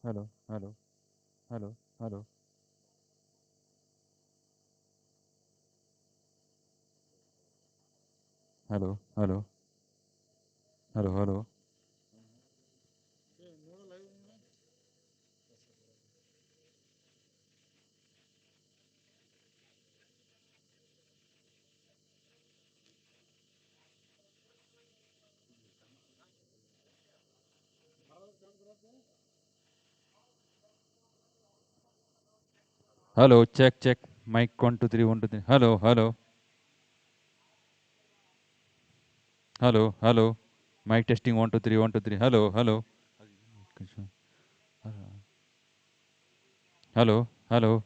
hello, hello, hello, hello, hello, hello, hello, hello. Hello, check, check. Mic 1 2 3 1 2 3. Hello, hello, hello, hello. Mic testing 1 2 3 1 2 3. Hello, hello. Hello, hello.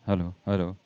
Hello, hello.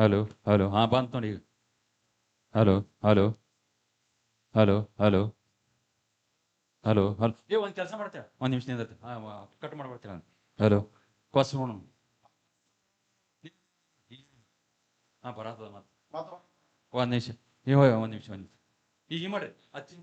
Hello hello ಹಾಂ ಬಂತು ನೋಡಿ ಈಗ. Hello hello hello hello hello hello ಒಂದು ಕೆಲಸ ಮಾಡ್ತೇವೆ, ಒಂದು ನಿಮಿಷ ನಿಂದತ್ತೆ. ಹಾಂ ಕಟ್ ಮಾಡ್ಬಿಡ್ತೀನಿ ನಾನು. ಹಲೋ ಕೊಸ್ ನೋಡು. ಹಾಂ ಬರತ್ತದ ಮತ್ತೆ ಒಂದು ನಿಮಿಷ. ಒಂದು ನಿಮಿಷ ಈಗ ಮಾಡ್ರಿ ಹಚ್ಚಿ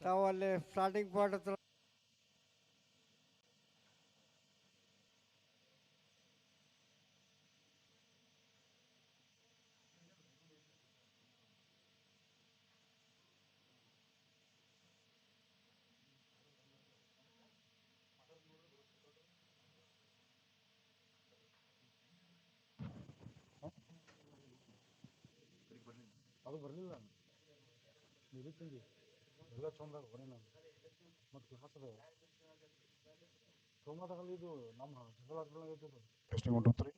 ತಾವು ಅಲ್ಲಿ ಸ್ಟಾರ್ಟಿಂಗ್ ಪಾಯಿಂಟ್ ಹತ್ರ ಅದು ಬರಲಿಲ್ಲ ನಿರೀಕ್ಷೆ ಎಲ್ಲ ಚಂದಾಗ ಬರೀ ನಾನು ಮತ್ತು ಕ್ಲಾಸದ ಸೋಮವಾರದಲ್ಲಿ ಇದು ನಮ್ಮ ಜನರಲ್ ಹಾಸ್ಪಿಟಲ್ ಐತಿದು ಟೆಸ್ಟಿಂಗ್ ಹೊಂಟತ್ರಿ.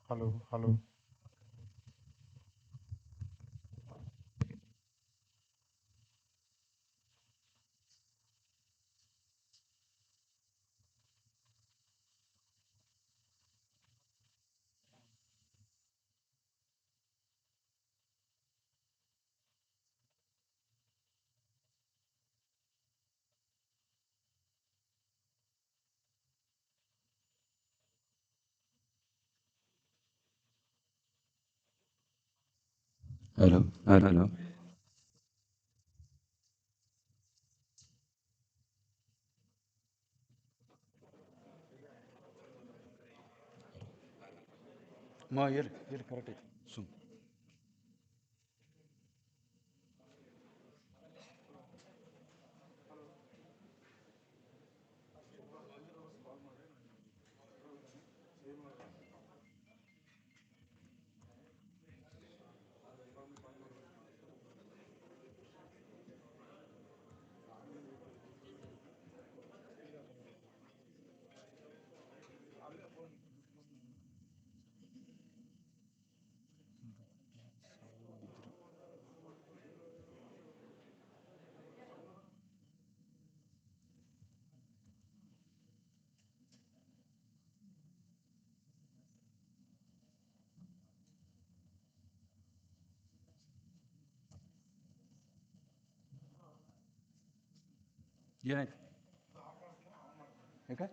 Hello hello hello hello hello ಮಾ ಇರ್ ಕರೆಕ್ಟ್ ಐತಿ ಸುಮ್ ಏನಾಯ್ತು ಯಾಕೆ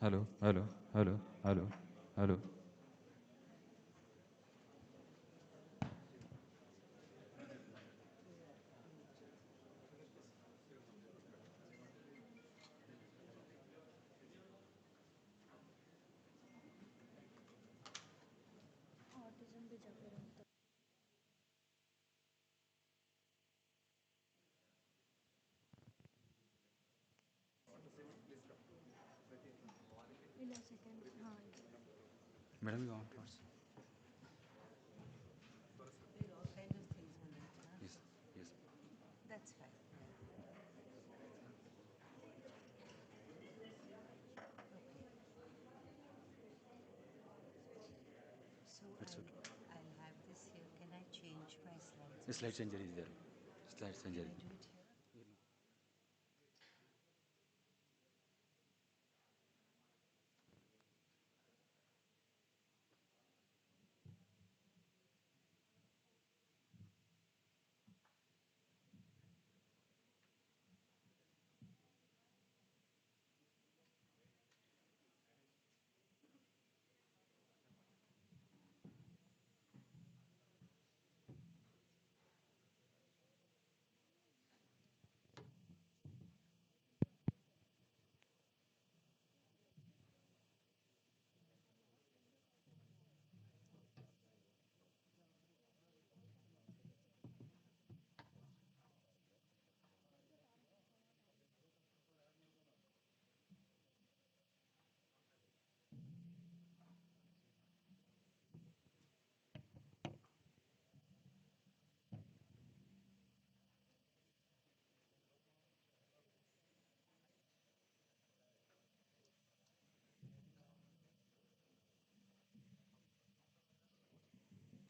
hello hello hello hello hello autism Vijayapura ಅಂತ. ಇಲ್ಲ ಸೆಕೆಂಡ್ ಹಾಂ madam you want what's There are all kinds of things on that. Huh? Yes yes That's fine. So That's okay. I'll have this here. Can I change my slides? Slide changer ಇದೆ slide Can changer I ಇದೆ do it here?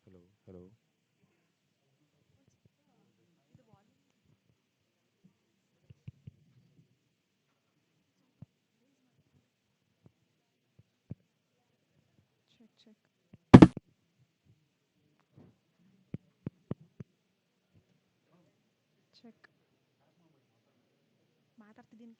Hello hello Check. Check. ಮಾತಾಡ್ತಿದ್ದೀನಿ.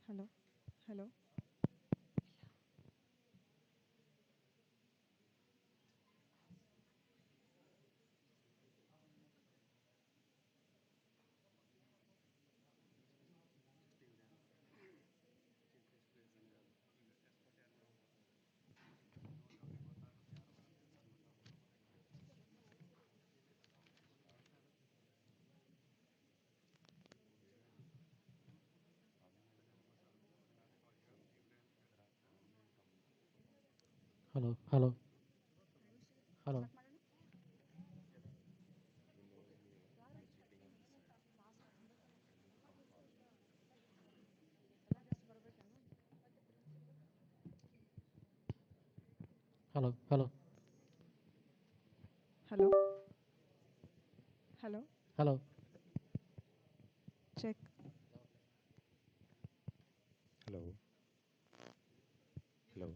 Hello hello hello hello hello hello hello hello hello hello check. Hello hello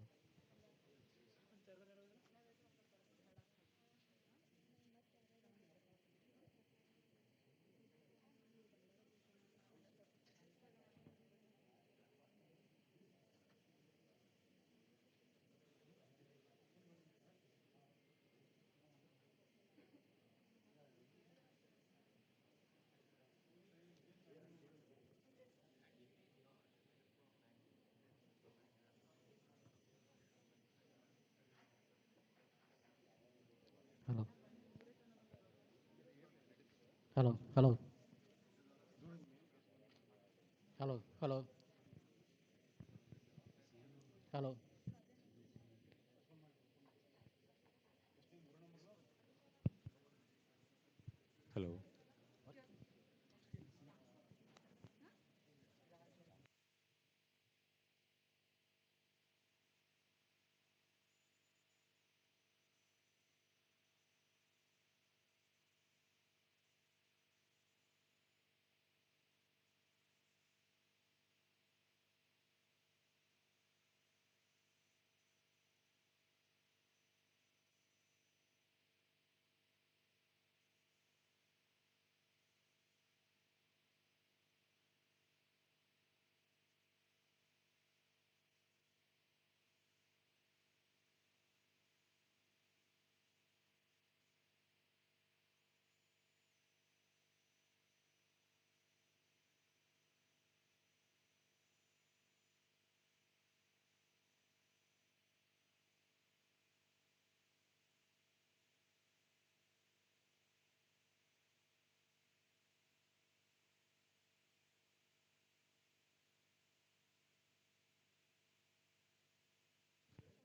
hello hello hello hello hello hello hello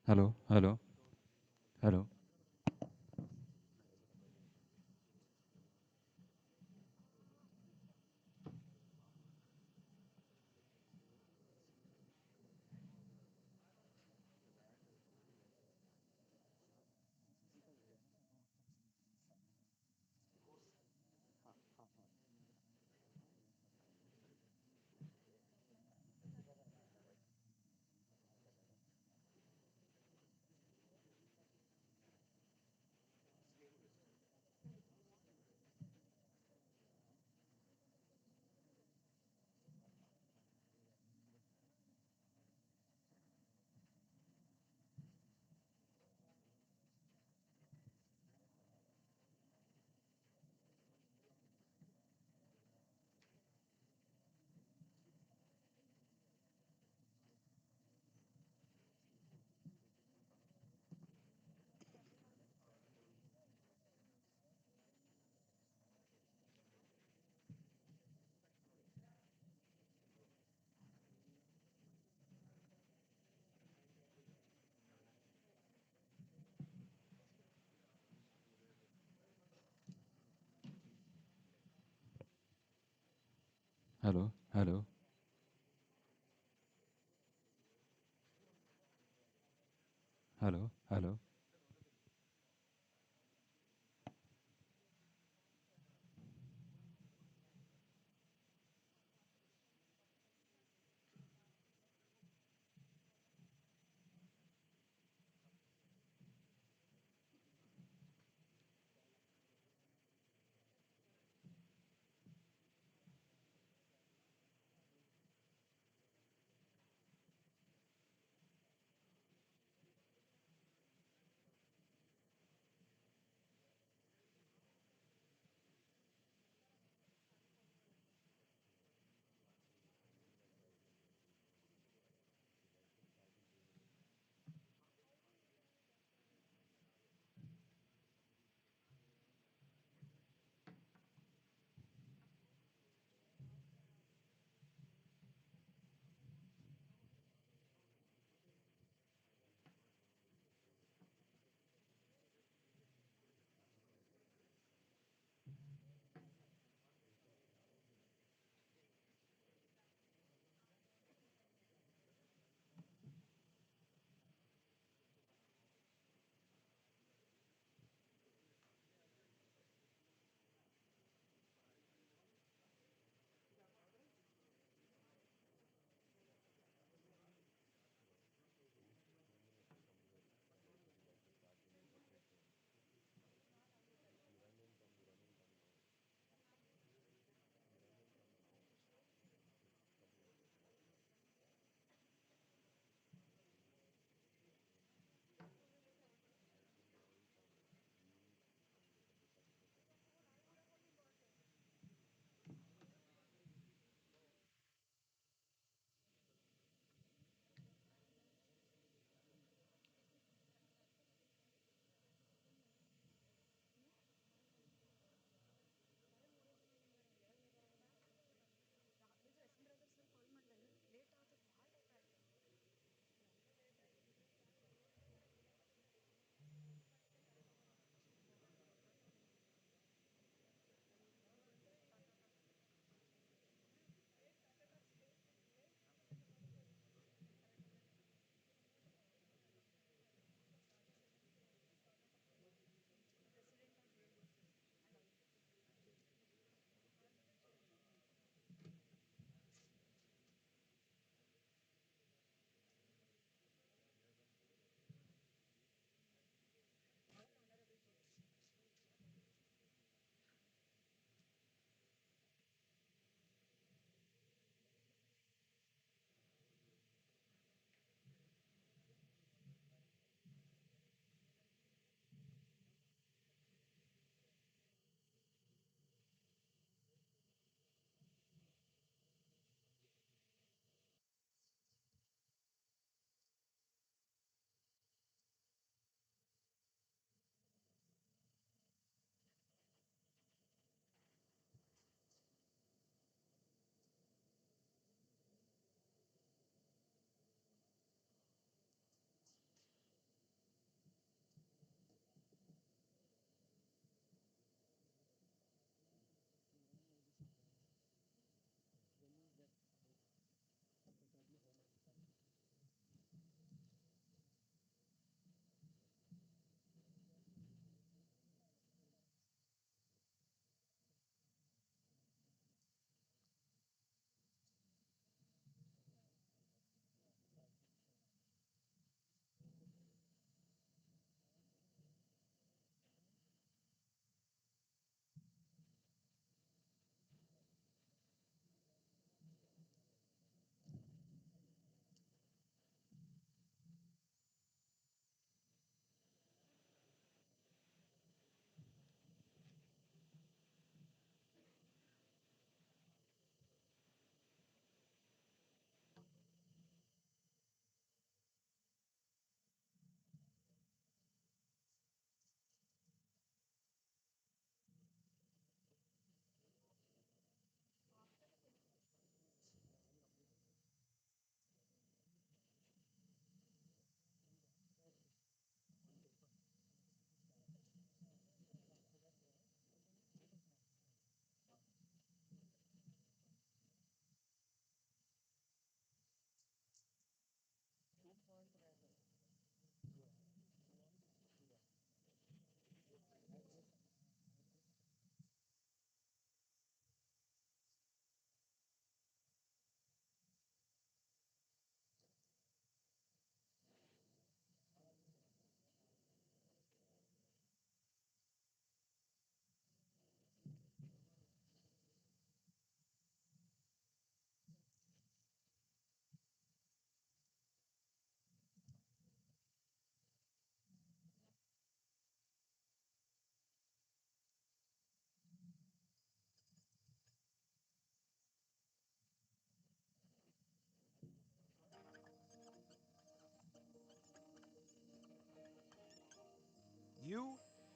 hello hello hello Hello, hello. Hello, hello.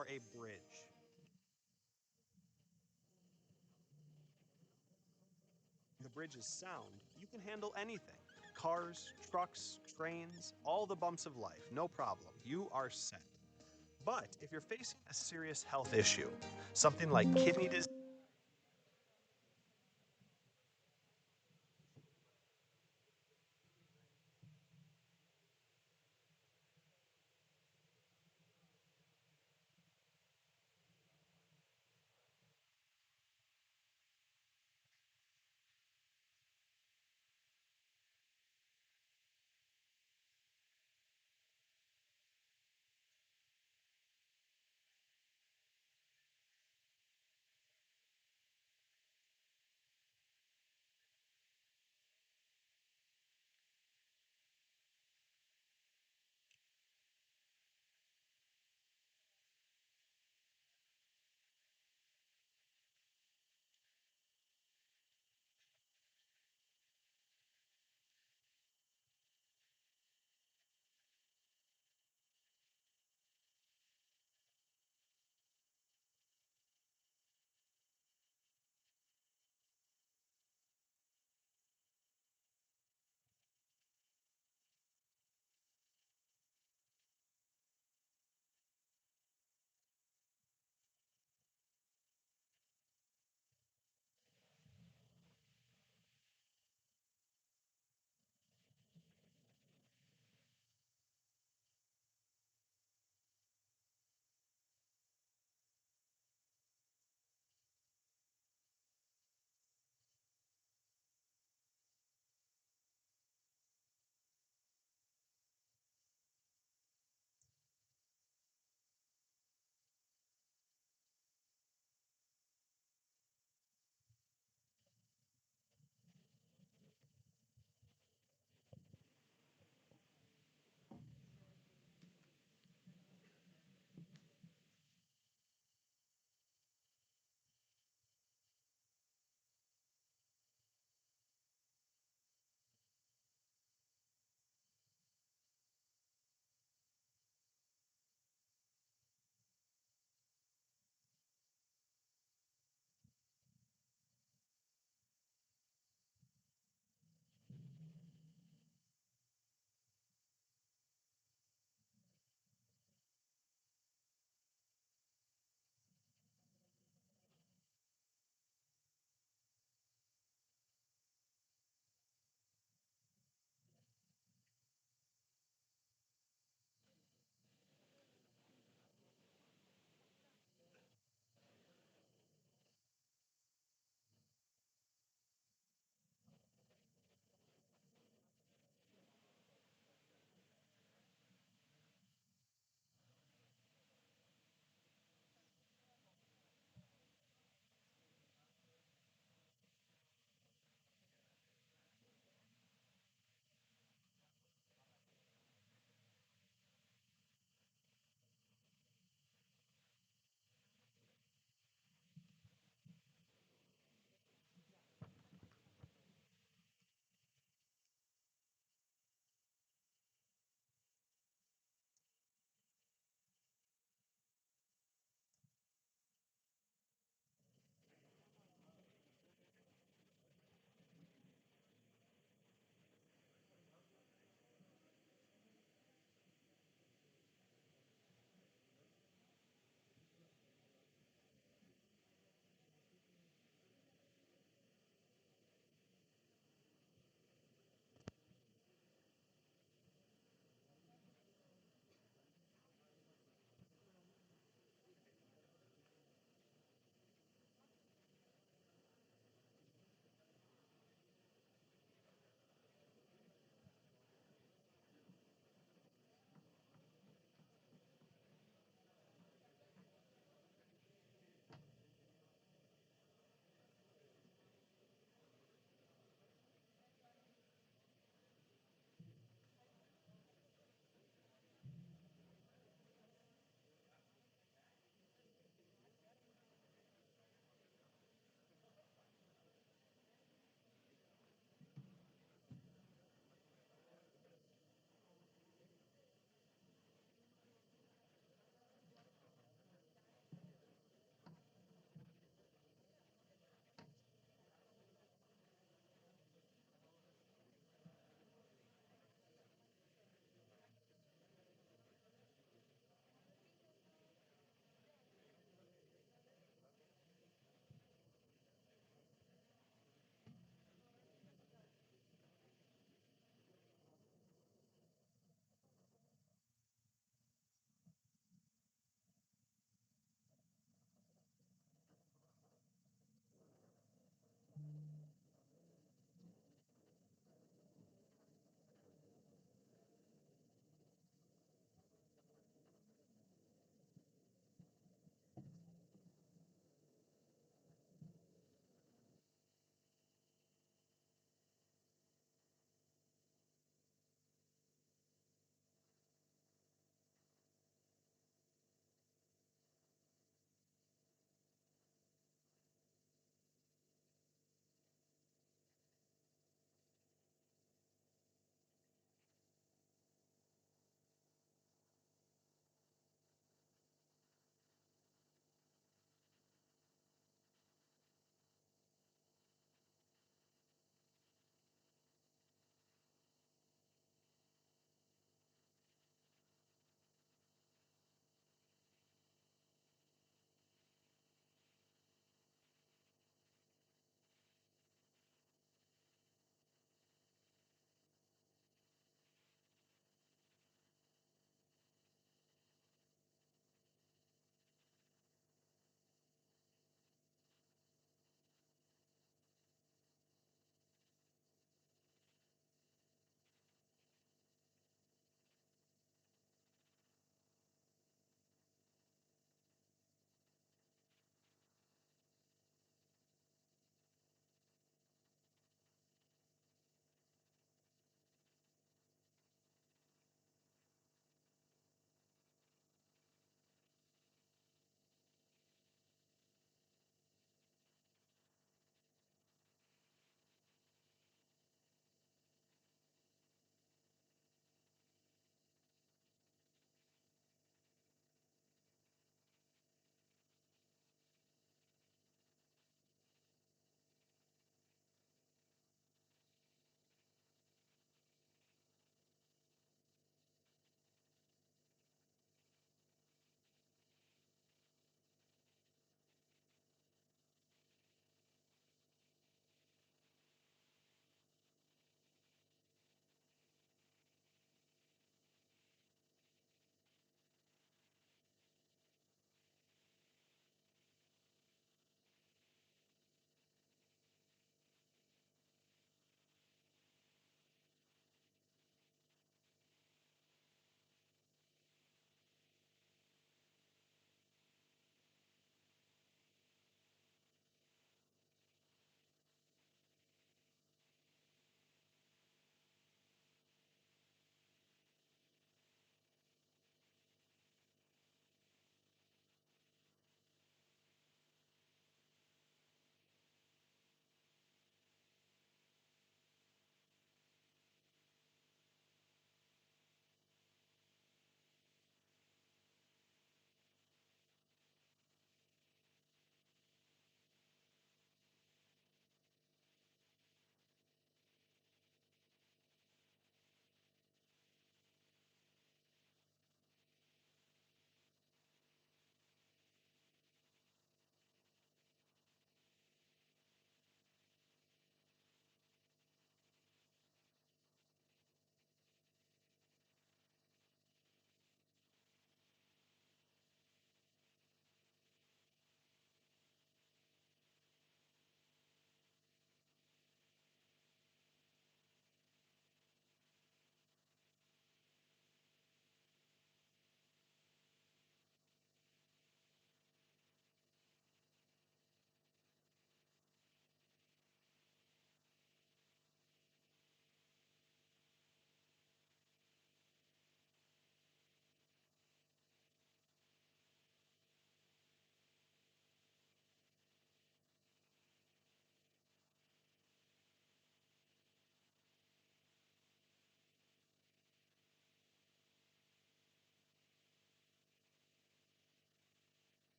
are a bridge. The bridge is sound. You can handle anything. Cars, trucks, trains, all the bumps of life, no problem. You are set. But if you're facing a serious health issue, something like kidney disease,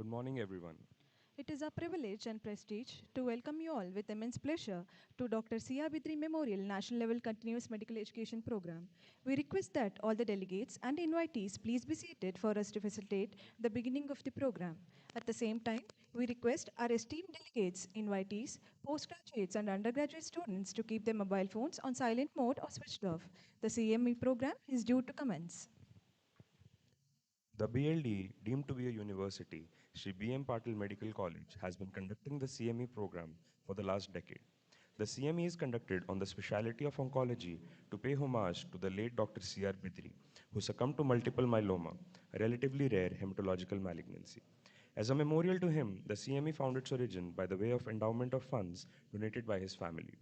Good morning, everyone. It is our privilege and prestige to welcome you all with immense pleasure to Dr. C.R. Bidri Memorial National Level Continuous Medical Education Program. We request that all the delegates and invitees please be seated for us to facilitate the beginning of the program. At the same time, we request our esteemed delegates, invitees, postgraduates, and undergraduate students to keep their mobile phones on silent mode or switched off. The CME program is due to commence. The BLDE, deemed to be a university, Shri B.M. Patil Medical College, has been conducting the CME program for the last decade. The CME is conducted on the specialty of oncology to pay homage to the late Dr. C.R. Bidri, who succumbed to multiple myeloma, a relatively rare hematological malignancy. As a memorial to him, the CME found its origin by the way of endowment of funds donated by his family.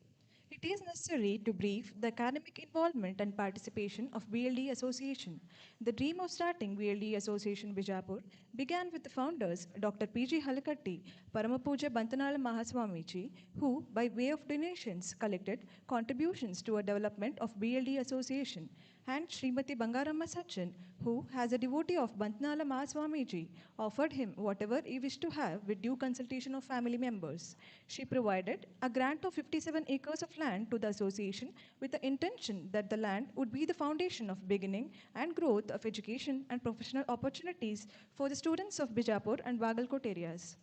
It is necessary to brief the academic involvement and participation of BLDE Association. The dream of starting BLDE Association Vijayapura began with the founders Dr. P.G. Halakatti, Paramapuja Bantanala Mahaswamiji, who, by way of donations, collected contributions to a development of BLDE Association, and Srimati Bangaramma Sachin, who, as a devotee of Bantanala Mahaswamiji, offered him whatever he wished to have with due consultation of family members. She provided a grant of 57 acres of land to the association with the intention that the land would be the foundation of beginning and growth of education and professional opportunities for the students of Bijapur and Bagalkot areas.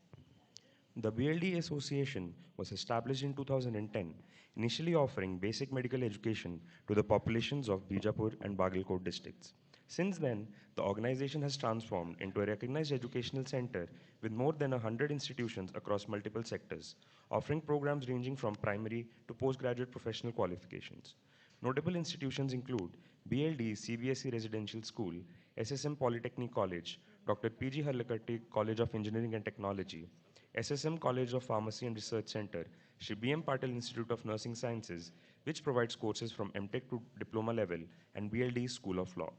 The BLD Association was established in 2010, initially offering basic medical education to the populations of Bijapur and Bagalkot districts. Since then, the organization has transformed into a recognized educational center with more than 100 institutions across multiple sectors, offering programs ranging from primary to postgraduate professional qualifications. Notable institutions include BLD CBSE Residential School, SSM Polytechnic College, Dr. PG Harlakatti College of Engineering and Technology, SSM College of Pharmacy and Research Center, Shri B.M. Patil Institute of Nursing Sciences, which provides courses from MTech to diploma level, and BLD School of Law.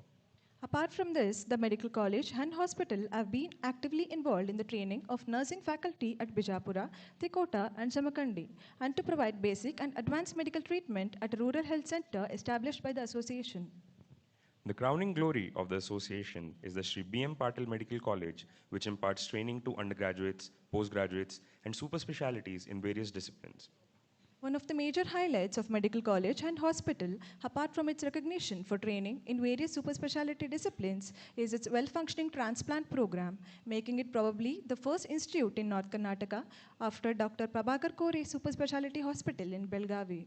Apart from this, the medical college and hospital have been actively involved in the training of nursing faculty at Bijapura, Tikota, and Samakandi, and to provide basic and advanced medical treatment at a rural health center established by the association. The crowning glory of the association is the Shri B.M. Patil Medical College, which imparts training to undergraduates, postgraduates, and super specialities in various disciplines. One of the major highlights of medical college and hospital, apart from its recognition for training in various super specialty disciplines, is its well-functioning transplant program, making it probably the first institute in North Karnataka after Dr. Prabhakar Kore Super Speciality Hospital in Belgavi.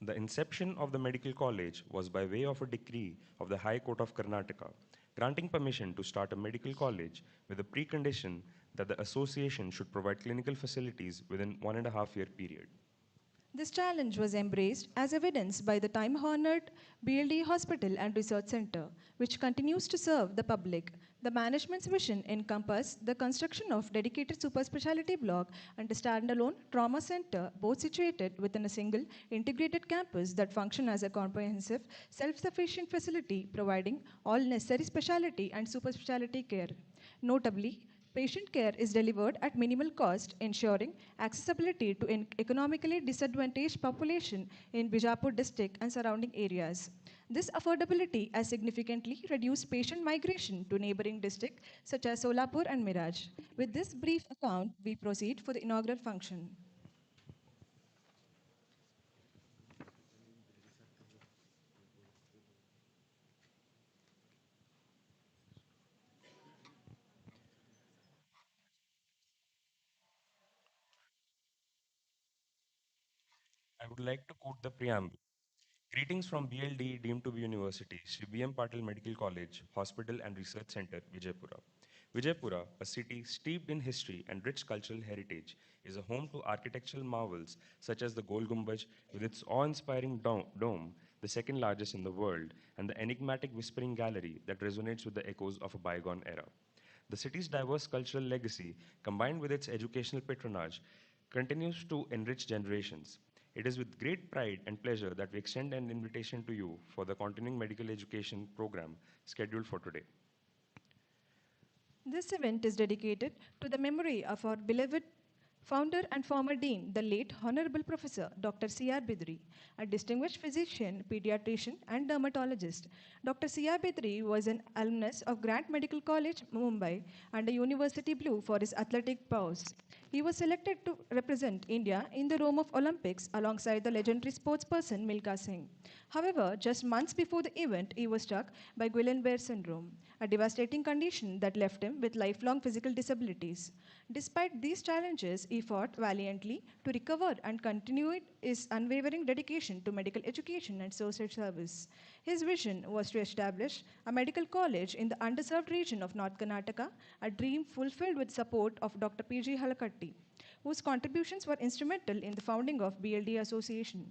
The inception of the medical college was by way of a decree of the High Court of Karnataka, granting permission to start a medical college with a precondition that the association should provide clinical facilities within 1.5-year period. This challenge was embraced as evidenced by the time-honored BLD Hospital and Research Center, which continues to serve the public. The management's vision encompassed the construction of dedicated super specialty block and a standalone trauma center, both situated within a single integrated campus that function as a comprehensive, self-sufficient facility providing all necessary specialty and super specialty care. Notably, patient care is delivered at minimal cost, ensuring accessibility to an economically disadvantaged population in Bijapur district and surrounding areas. This affordability has significantly reduced patient migration to neighboring districts such as Solapur and Miraj. With this brief account, we proceed for the inaugural function. I would like to quote the preamble. Greetings from BLD deemed to be university, Shri B.M. Patil Medical College, Hospital and Research Center, Vijayapura. Vijayapura, a city steeped in history and rich cultural heritage, is a home to architectural marvels such as the Gol Gumbaj with its awe-inspiring dome, the second largest in the world, and the enigmatic whispering gallery that resonates with the echoes of a bygone era. The city's diverse cultural legacy, combined with its educational patronage, continues to enrich generations. It is with great pride and pleasure that we extend an invitation to you for the continuing medical education program scheduled for today. This event is dedicated to the memory of our beloved Founder and former Dean, the late Honorable Professor Dr. C.R. Bidri, a distinguished physician, pediatrician, and dermatologist. Dr. C.R. Bidri was an alumnus of Grant Medical College, Mumbai, and a University Blue for his athletic prowess. He was selected to represent India in the Rome of Olympics alongside the legendary sportsperson Milkha Singh. However, just months before the event, he was struck by Guillain-Barré syndrome, a devastating condition that left him with lifelong physical disabilities. Despite these challenges, he fought valiantly to recover and continued his unwavering dedication to medical education and social service. His vision was to establish a medical college in the underserved region of North Karnataka, a dream fulfilled with support of Dr. P.G. Halakatti, whose contributions were instrumental in the founding of BLDE Association.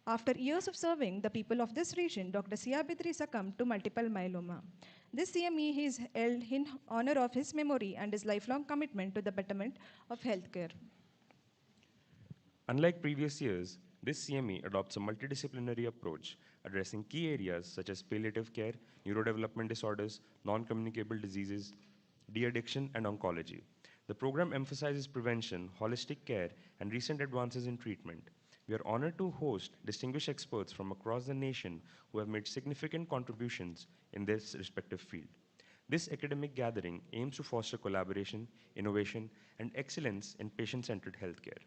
After years of serving the people of this region, Dr. C.R. Bidri succumbed to multiple myeloma. This CME is held in honor of his memory and his lifelong commitment to the betterment of healthcare. Unlike previous years, this CME adopts a multidisciplinary approach addressing key areas such as palliative care, neurodevelopment disorders, non-communicable diseases, de-addiction, and oncology. The program emphasizes prevention, holistic care, and recent advances in treatment. We are honored to host distinguished experts from across the nation who have made significant contributions in this respective field. This academic gathering aims to foster collaboration, innovation, and excellence in patient-centered healthcare.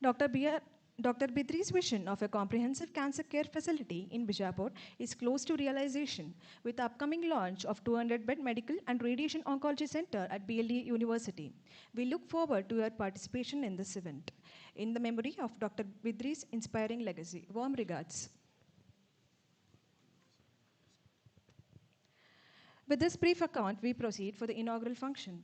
Dr. Bidri's vision of a comprehensive cancer care facility in Vijayapura is close to realization with the upcoming launch of 200-bed medical and radiation oncology center at BLDE University. We look forward to your participation in this event. In the memory of Dr. Bidri's inspiring legacy. Warm regards. With this brief account, we proceed for the inaugural function.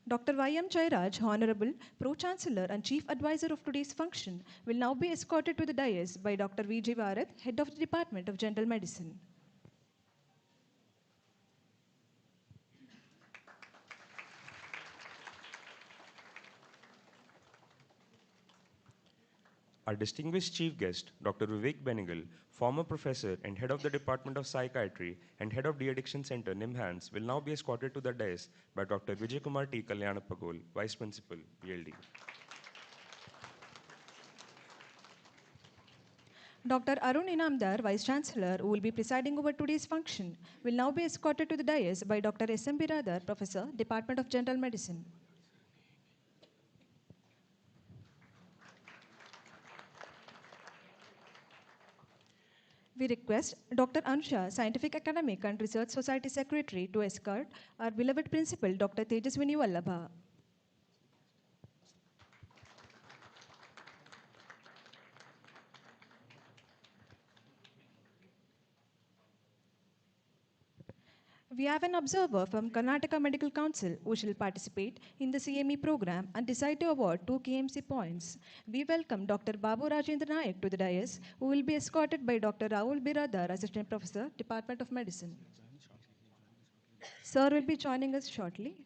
Dr. Y.M. Chairaj, Honorable Pro-Chancellor and Chief Advisor of today's function, will now be escorted to the dais by Dr. Vijayapura, Head of the Department of General Medicine. Our distinguished chief guest, Dr. Vivek Benegal, former professor and head of the Department of Psychiatry and head of De-Addiction Center, NIMHANS, will now be escorted to the dais by Dr. Vijaykumar T. Kalyanapagol, Vice Principal, BLD. Dr. Arun Inamdar, Vice Chancellor, who will be presiding over today's function, will now be escorted to the dais by Dr. S.M. Biradar, Professor, Department of General Medicine. We request Dr. Anusha, Scientific Academic and Research Society Secretary, to escort our beloved Principal, Dr. Tejaswini Vallabha. We have an observer from Karnataka Medical Council who shall participate in the CME program and decide to award 2 KMC points. We welcome Dr. Babu Rajendra Nayak to the dais, who will be escorted by Dr. Rahul Biradar, Assistant Professor, Department of Medicine. Sir will be joining us shortly.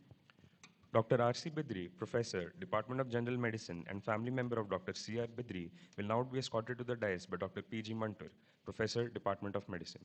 Dr. R.C. Bidri, Professor, Department of General Medicine and family member of Dr. C.R. Bidri, will now be escorted to the dais by Dr. P.G. Mantur, Professor, Department of Medicine.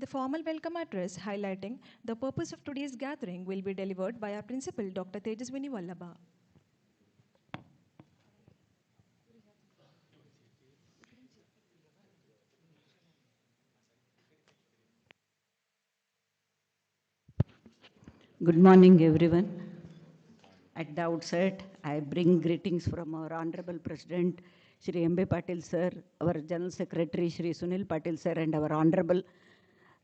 The formal welcome address highlighting the purpose of today's gathering will be delivered by our principal, Dr. Tejaswini Vallabha. Good morning, everyone. At the outset, I bring greetings from our Honorable President, Shri M.B. Patil Sir, our General Secretary, Shri Sunil Patil Sir, and our Honorable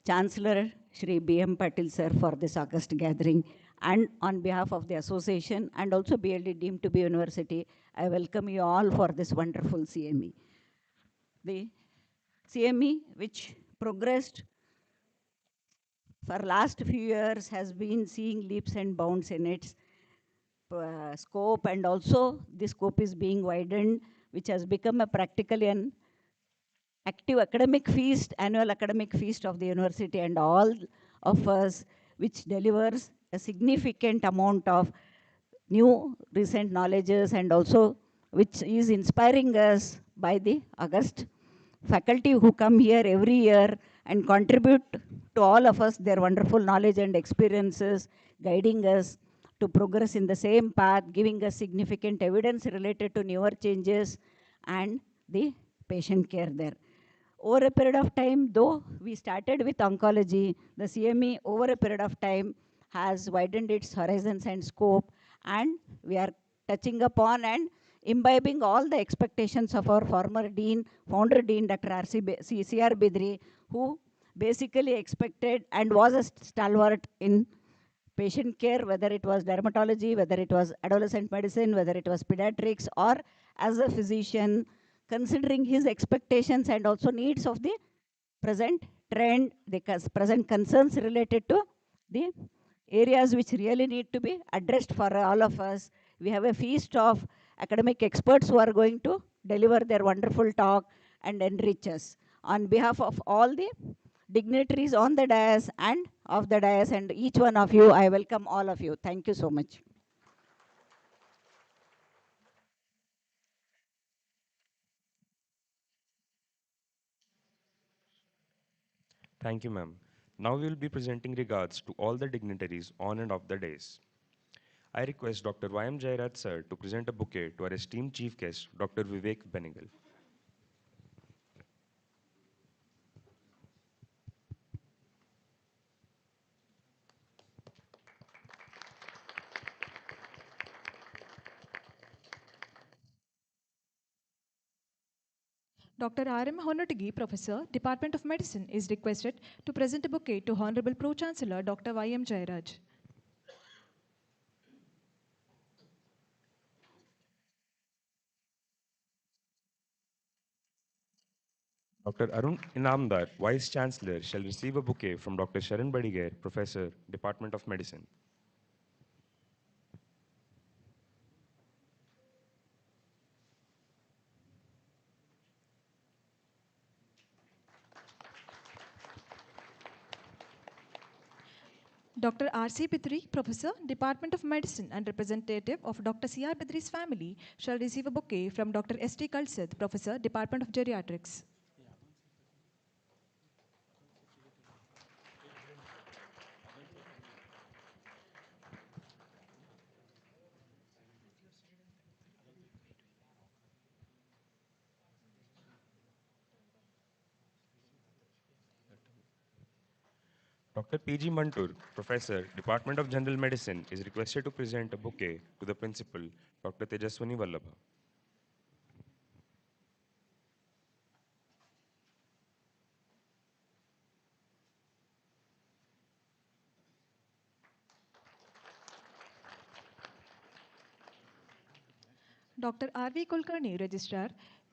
Chancellor, Shri B.M. Patil Sir, for this August gathering. And on behalf of the association and also BLD deemed to be university, I welcome you all for this wonderful CME. The CME, which progressed for last few years has been seeing leaps and bounds in its scope, and also the scope is being widened, which has become a practically an active academic feast, annual academic feast of the university and all of us, which delivers a significant amount of new recent knowledges, and also which is inspiring us by the August faculty who come here every year and contribute to all of us their wonderful knowledge and experiences, guiding us to progress in the same path, giving us significant evidence related to newer changes and the patient care there. Over a period of time, though we started with oncology, the CME over a period of time has widened its horizons and scope, and we are touching upon and imbibing all the expectations of our former dean, founder dean, Dr. C.R. Bidri, who basically expected and was a stalwart in patient care, whether it was dermatology, whether it was adolescent medicine, whether it was pediatrics, or as a physician, considering his expectations and also needs of the present trend, the present concerns related to the areas which really need to be addressed for all of us. We have a feast of academic experts who are going to deliver their wonderful talk and enrich us. On behalf of all the dignitaries on the dais and off the dais and each one of you, I welcome all of you. Thank you so much. Thank you, ma'am. Now we will be presenting regards to all the dignitaries on and off the days. I request Dr. Y.M. Jairaj sir to present a bouquet to our esteemed chief guest, Dr. Vivek Benegal. Dr. R.M. Honotigi, Professor, Department of Medicine, is requested to present a bouquet to Honorable Pro-Chancellor Dr. Y.M. Jairaj. Dr. Arun Inamdar, Vice Chancellor, shall receive a bouquet from Dr. Sharan Badiger, Professor, Department of Medicine. Dr. R.C. Bidri, Professor, Department of Medicine and representative of Dr. C.R. Bidri's family, shall receive a bouquet from Dr. S.T. Kalseth, Professor, Department of Geriatrics. Dr. P.G. Mantur, Professor, Department of General Medicine, is requested to present a bouquet to the Principal, Dr. Tejaswani Vallabha. Dr. R.V. Kulkarni, Registrar,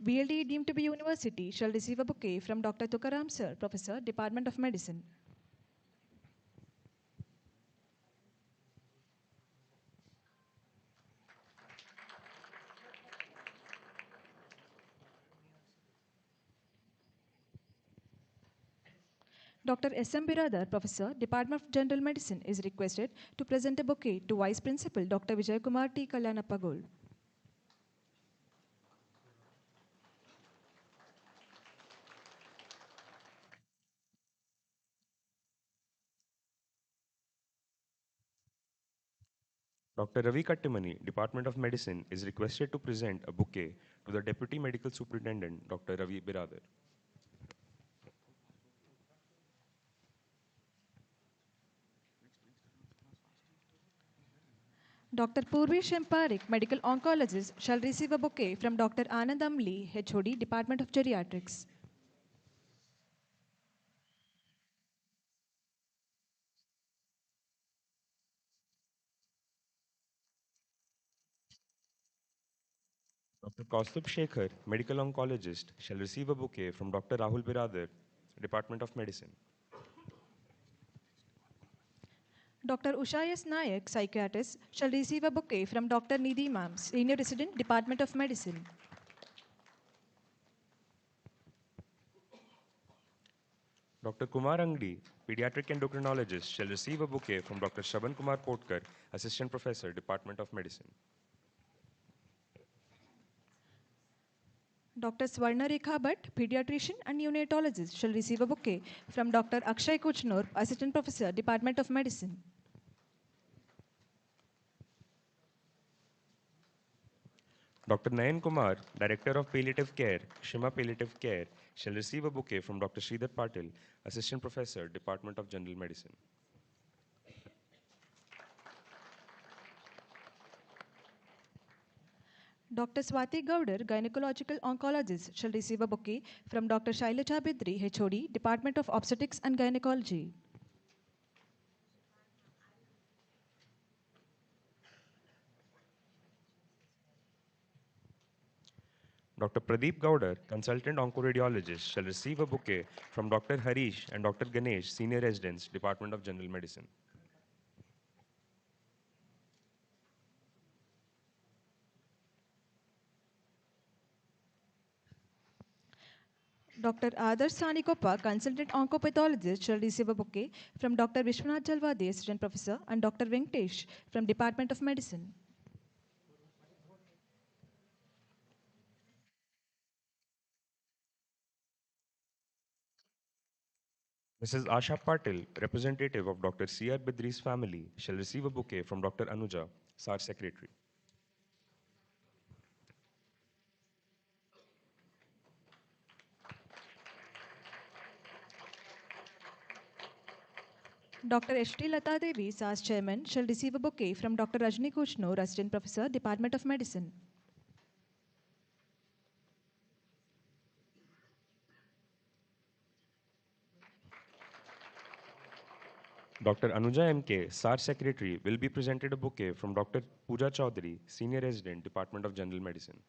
BLDE deemed to be university, shall receive a bouquet from Dr. Tukaram Sir, Professor, Department of Medicine. Dr. S.M. Biradar, Professor, Department of General Medicine, is requested to present a bouquet to Vice Principal Dr. Vijayakumar T. Kalyanappa Gold. Dr. Ravi Kattimani, Department of Medicine, is requested to present a bouquet to the Deputy Medical Superintendent, Dr. Ravi Biradar. Dr. Purvi Shemparik, Medical Oncologist, shall receive a bouquet from Dr. Anand Amli, HOD, Department of Geriatrics. Dr. Kaustubh Shekhar, Medical Oncologist, shall receive a bouquet from Dr. Rahul Biradar, Department of Medicine. Dr. Usha S. Nayak, psychiatrist, shall receive a bouquet from Dr. Nidhi Ma'am, Senior Resident, Department of Medicine. Dr. Kumar Angdi, pediatric endocrinologist, shall receive a bouquet from Dr. Shaban Kumar Kotkar, Assistant Professor, Department of Medicine. Dr. Swarna Rekha Bhatt, pediatrician and neonatologist, shall receive a bouquet from Dr. Akshay Kuchnur, Assistant Professor, Department of Medicine. Dr. Nayan Kumar, Director of Palliative Care, Shima Palliative Care, shall receive a bouquet from Dr. Sridhar Patil, Assistant Professor, Department of General Medicine. Dr. Swati Gaudar, gynecological oncologist, shall receive a bouquet from Dr. Shailaja Bidri, HOD, Department of Obstetrics and Gynecology. Dr. Pradeep Gaudar, Consultant Oncoradiologist, shall receive a bouquet from Dr. Harish and Dr. Ganesh, Senior Residents, Department of General Medicine. Dr. Adarsh Sanikoppa, consultant oncopathologist, shall receive a bouquet from Dr. Vishwanath Jalwade, assistant professor, and Dr. Venkatesh from Department of Medicine. Mrs. Asha Patil, representative of Dr. C.R. Bidri's family, shall receive a bouquet from Dr. Anuja, SAR Secretary. Dr. H.T. Lata Devi, SAS chairman, shall receive a bouquet from Dr. Rajni Kuchnur, assistant professor, Department of Medicine. Dr. Anuja M.K., SAR Secretary, will be presented a bouquet from Dr. Pooja Chaudhary, Senior Resident, Department of General Medicine.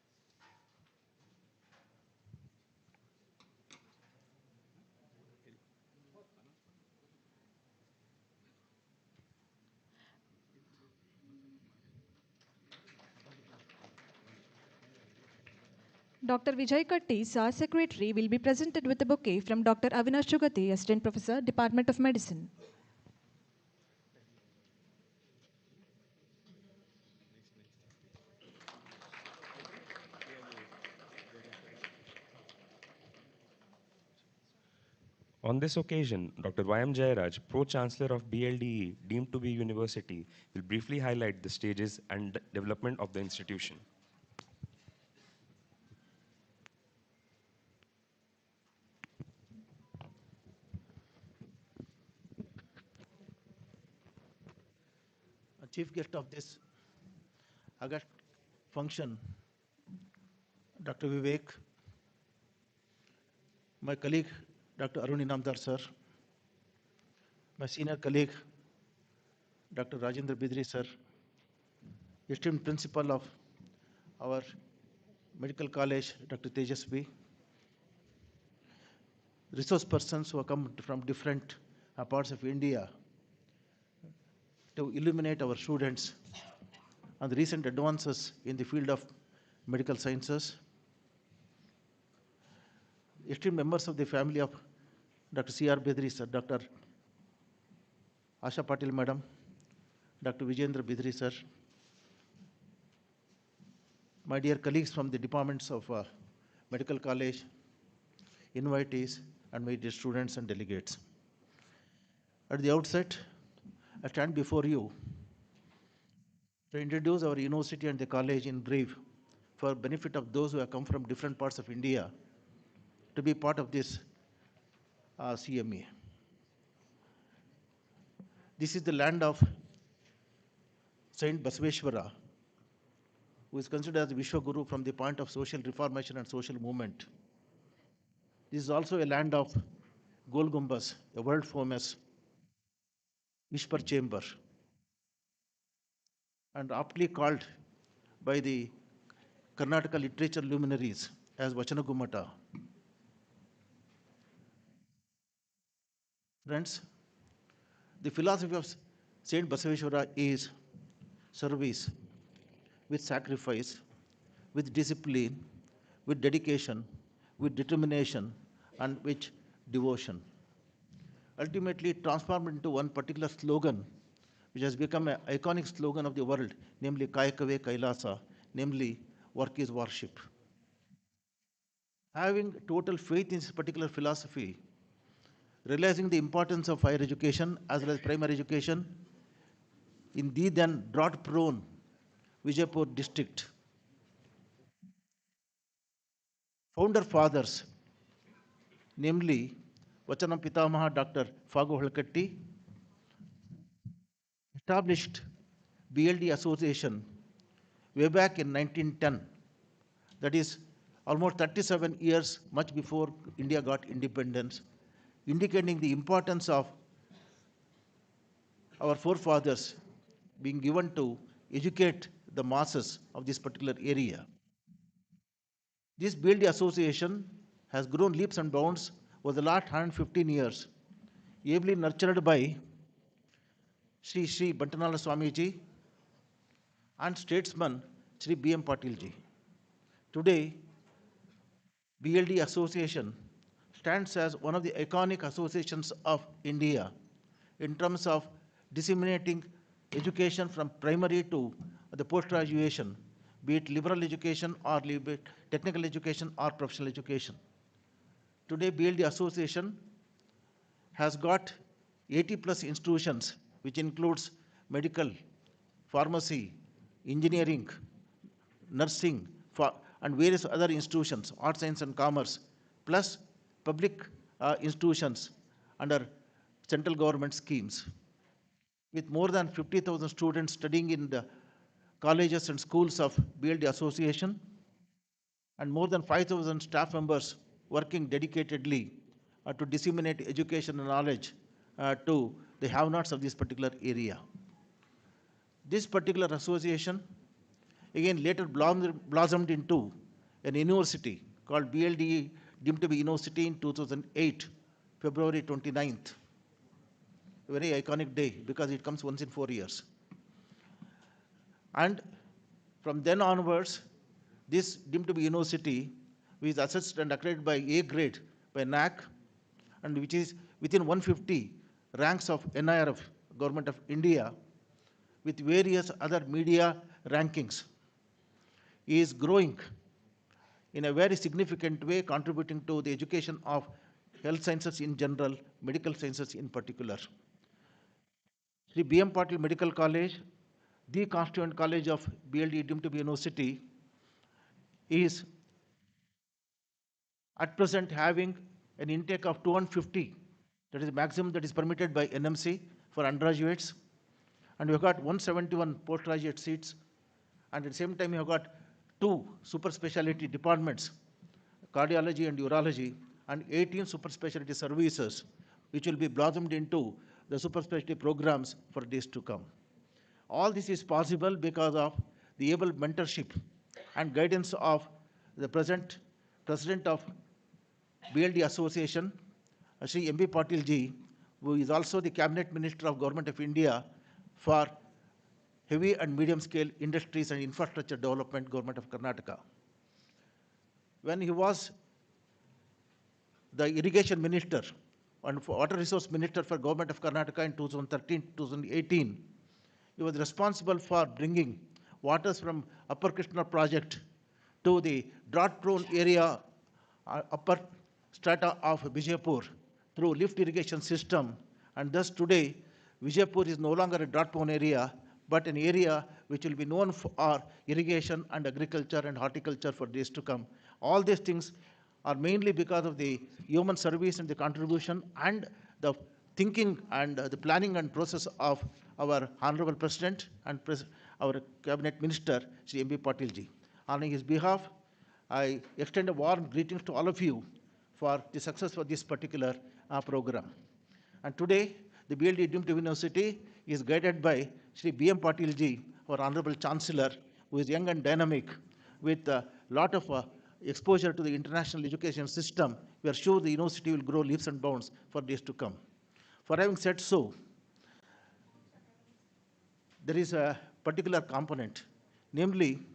Dr. Vijay Katti, SAS secretary, will be presented with a bouquet from Dr. Avinash Chugati, assistant professor, Department of Medicine. On this occasion, Dr. Y.M. Jayaraj, Pro-Chancellor of BLDE, deemed to be university, will briefly highlight the stages and development of the institution. Chief guest of this August function, Dr. Vivek, my colleague, Dr. Arun Inamdar sir, my senior colleague, Dr. Rajendra Bidri sir, esteemed principal of our medical college, Dr. Tejasvi, resource persons who have come from different parts of India to illuminate our students on the recent advances in the field of medical sciences, esteemed members of the family of Dr. C.R. Bidri sir, Dr. Asha Patil madam, Dr. Vijayendra Bidri sir, my dear colleagues from the departments of medical college, invitees, and my dear students and delegates. At the outset, I stand before you to introduce our university and the college in brief for benefit of those who have come from different parts of India to be part of this CME. This is the land of Saint Basaveshwara, who is considered as the Vishwaguru from the point of social reformation and social movement. This is also a land of Gol Gumbaz, a world famous Whisper Chamber, and aptly called by the Karnataka literature luminaries as Vachanagumata. Friends, the philosophy of Saint Basaveshwara is service with sacrifice, with discipline, with dedication, with determination, and with devotion. Ultimately, transformed into one particular slogan, which has become an iconic slogan of the world, namely Kayakave Kailasa, namely work is worship. Having total faith in this particular philosophy, realizing the importance of higher education as well as primary education in the then drought-prone Vijayapura district, founder fathers, namely Vachanam Pitamaha Dr. Fago Halkatti, established BLD Association way back in 1910, that is almost 37 years, much before India got independence, indicating the importance of our forefathers being given to educate the masses of this particular area. This BLD association has grown leaps and bounds over the last 115 years, ably nurtured by Shri Bantanala Swamiji and statesman Shri B.M. Patil ji. Today, BLD Association stands as one of the iconic associations of India in terms of disseminating education from primary to the post-graduation, be it liberal education or technical education or professional education. Today, BLD Association has got 80 plus institutions, which includes medical, pharmacy, engineering, nursing, and various other institutions, arts, science, and commerce, plus public institutions under central government schemes. With more than 50,000 students studying in the colleges and schools of BLD Association, and more than 5,000 staff members working dedicatedly to disseminate education and knowledge to the have-nots of this particular area. This particular association, again later blossomed into an university called BLDE, deemed to be university in 2008, February 29th. A very iconic day because it comes once in 4 years. And from then onwards, this deemed to be university, which is assessed and accredited by A grade by NAC, and which is within 150 ranks of NIRF, Government of India, with various other media rankings, is growing in a very significant way, contributing to the education of health sciences in general, medical sciences in particular. Shri B.M. Patil Medical College, the constituent college of BLD deemed to be university, is at present having an intake of 250, that is the maximum that is permitted by NMC for undergraduates, and we've got 171 postgraduate seats, and at the same time we have got 2 super specialty departments, cardiology and urology, and 18 super specialty services, which will be blossomed into the super specialty programs for days to come. All this is possible because of the able mentorship and guidance of the present president of BLD Association, Shri M.B. Patil ji, who is also the cabinet minister of Government of India for heavy and medium scale industries and infrastructure development, Government of Karnataka. When he was the irrigation minister and water resource minister for Government of Karnataka in 2013-2018, he was responsible for bringing waters from Upper Krishna project to the drought-prone area, upper strata of Vijayapura through lift irrigation system, and thus today Vijayapura is no longer a drought-prone area, but an area which will be known for irrigation and agriculture and horticulture for days to come. All these things are mainly because of the human service and the contribution and the thinking and the planning and process of our Honorable President and our Cabinet Minister, Shri M.B. Patil ji. On his behalf, I extend a warm greetings to all of you for the success of this particular program. And today, the BLD deemed University is guided by Shri B.M. Patil ji, our Honorable Chancellor, who is young and dynamic with a lot of exposure to the international education system. We are sure the university will grow leaps and bounds for days to come. For having said so, there is a particular component, namely,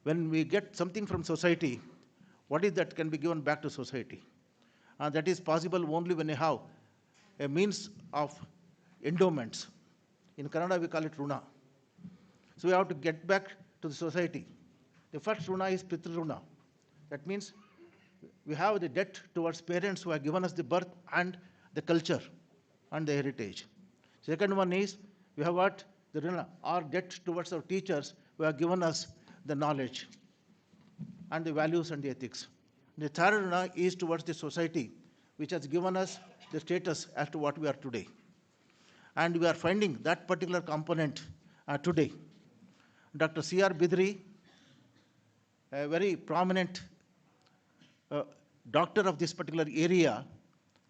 when we get something from society, what is that can be given back to society? And that is possible only when you have a means of endowments. In Kannada, we call it runa. So we have to get back to the society. The first runa is Pitru runa. That means we have the debt towards parents who have given us the birth and the culture and the heritage. Second one is we have got the runa, our debt towards our teachers who have given us the knowledge and the values and the ethics. The third runa is towards the society, which has given us the status as to what we are today. And we are finding that particular component today. Dr. C.R. Bidri, a very prominent doctor of this particular area,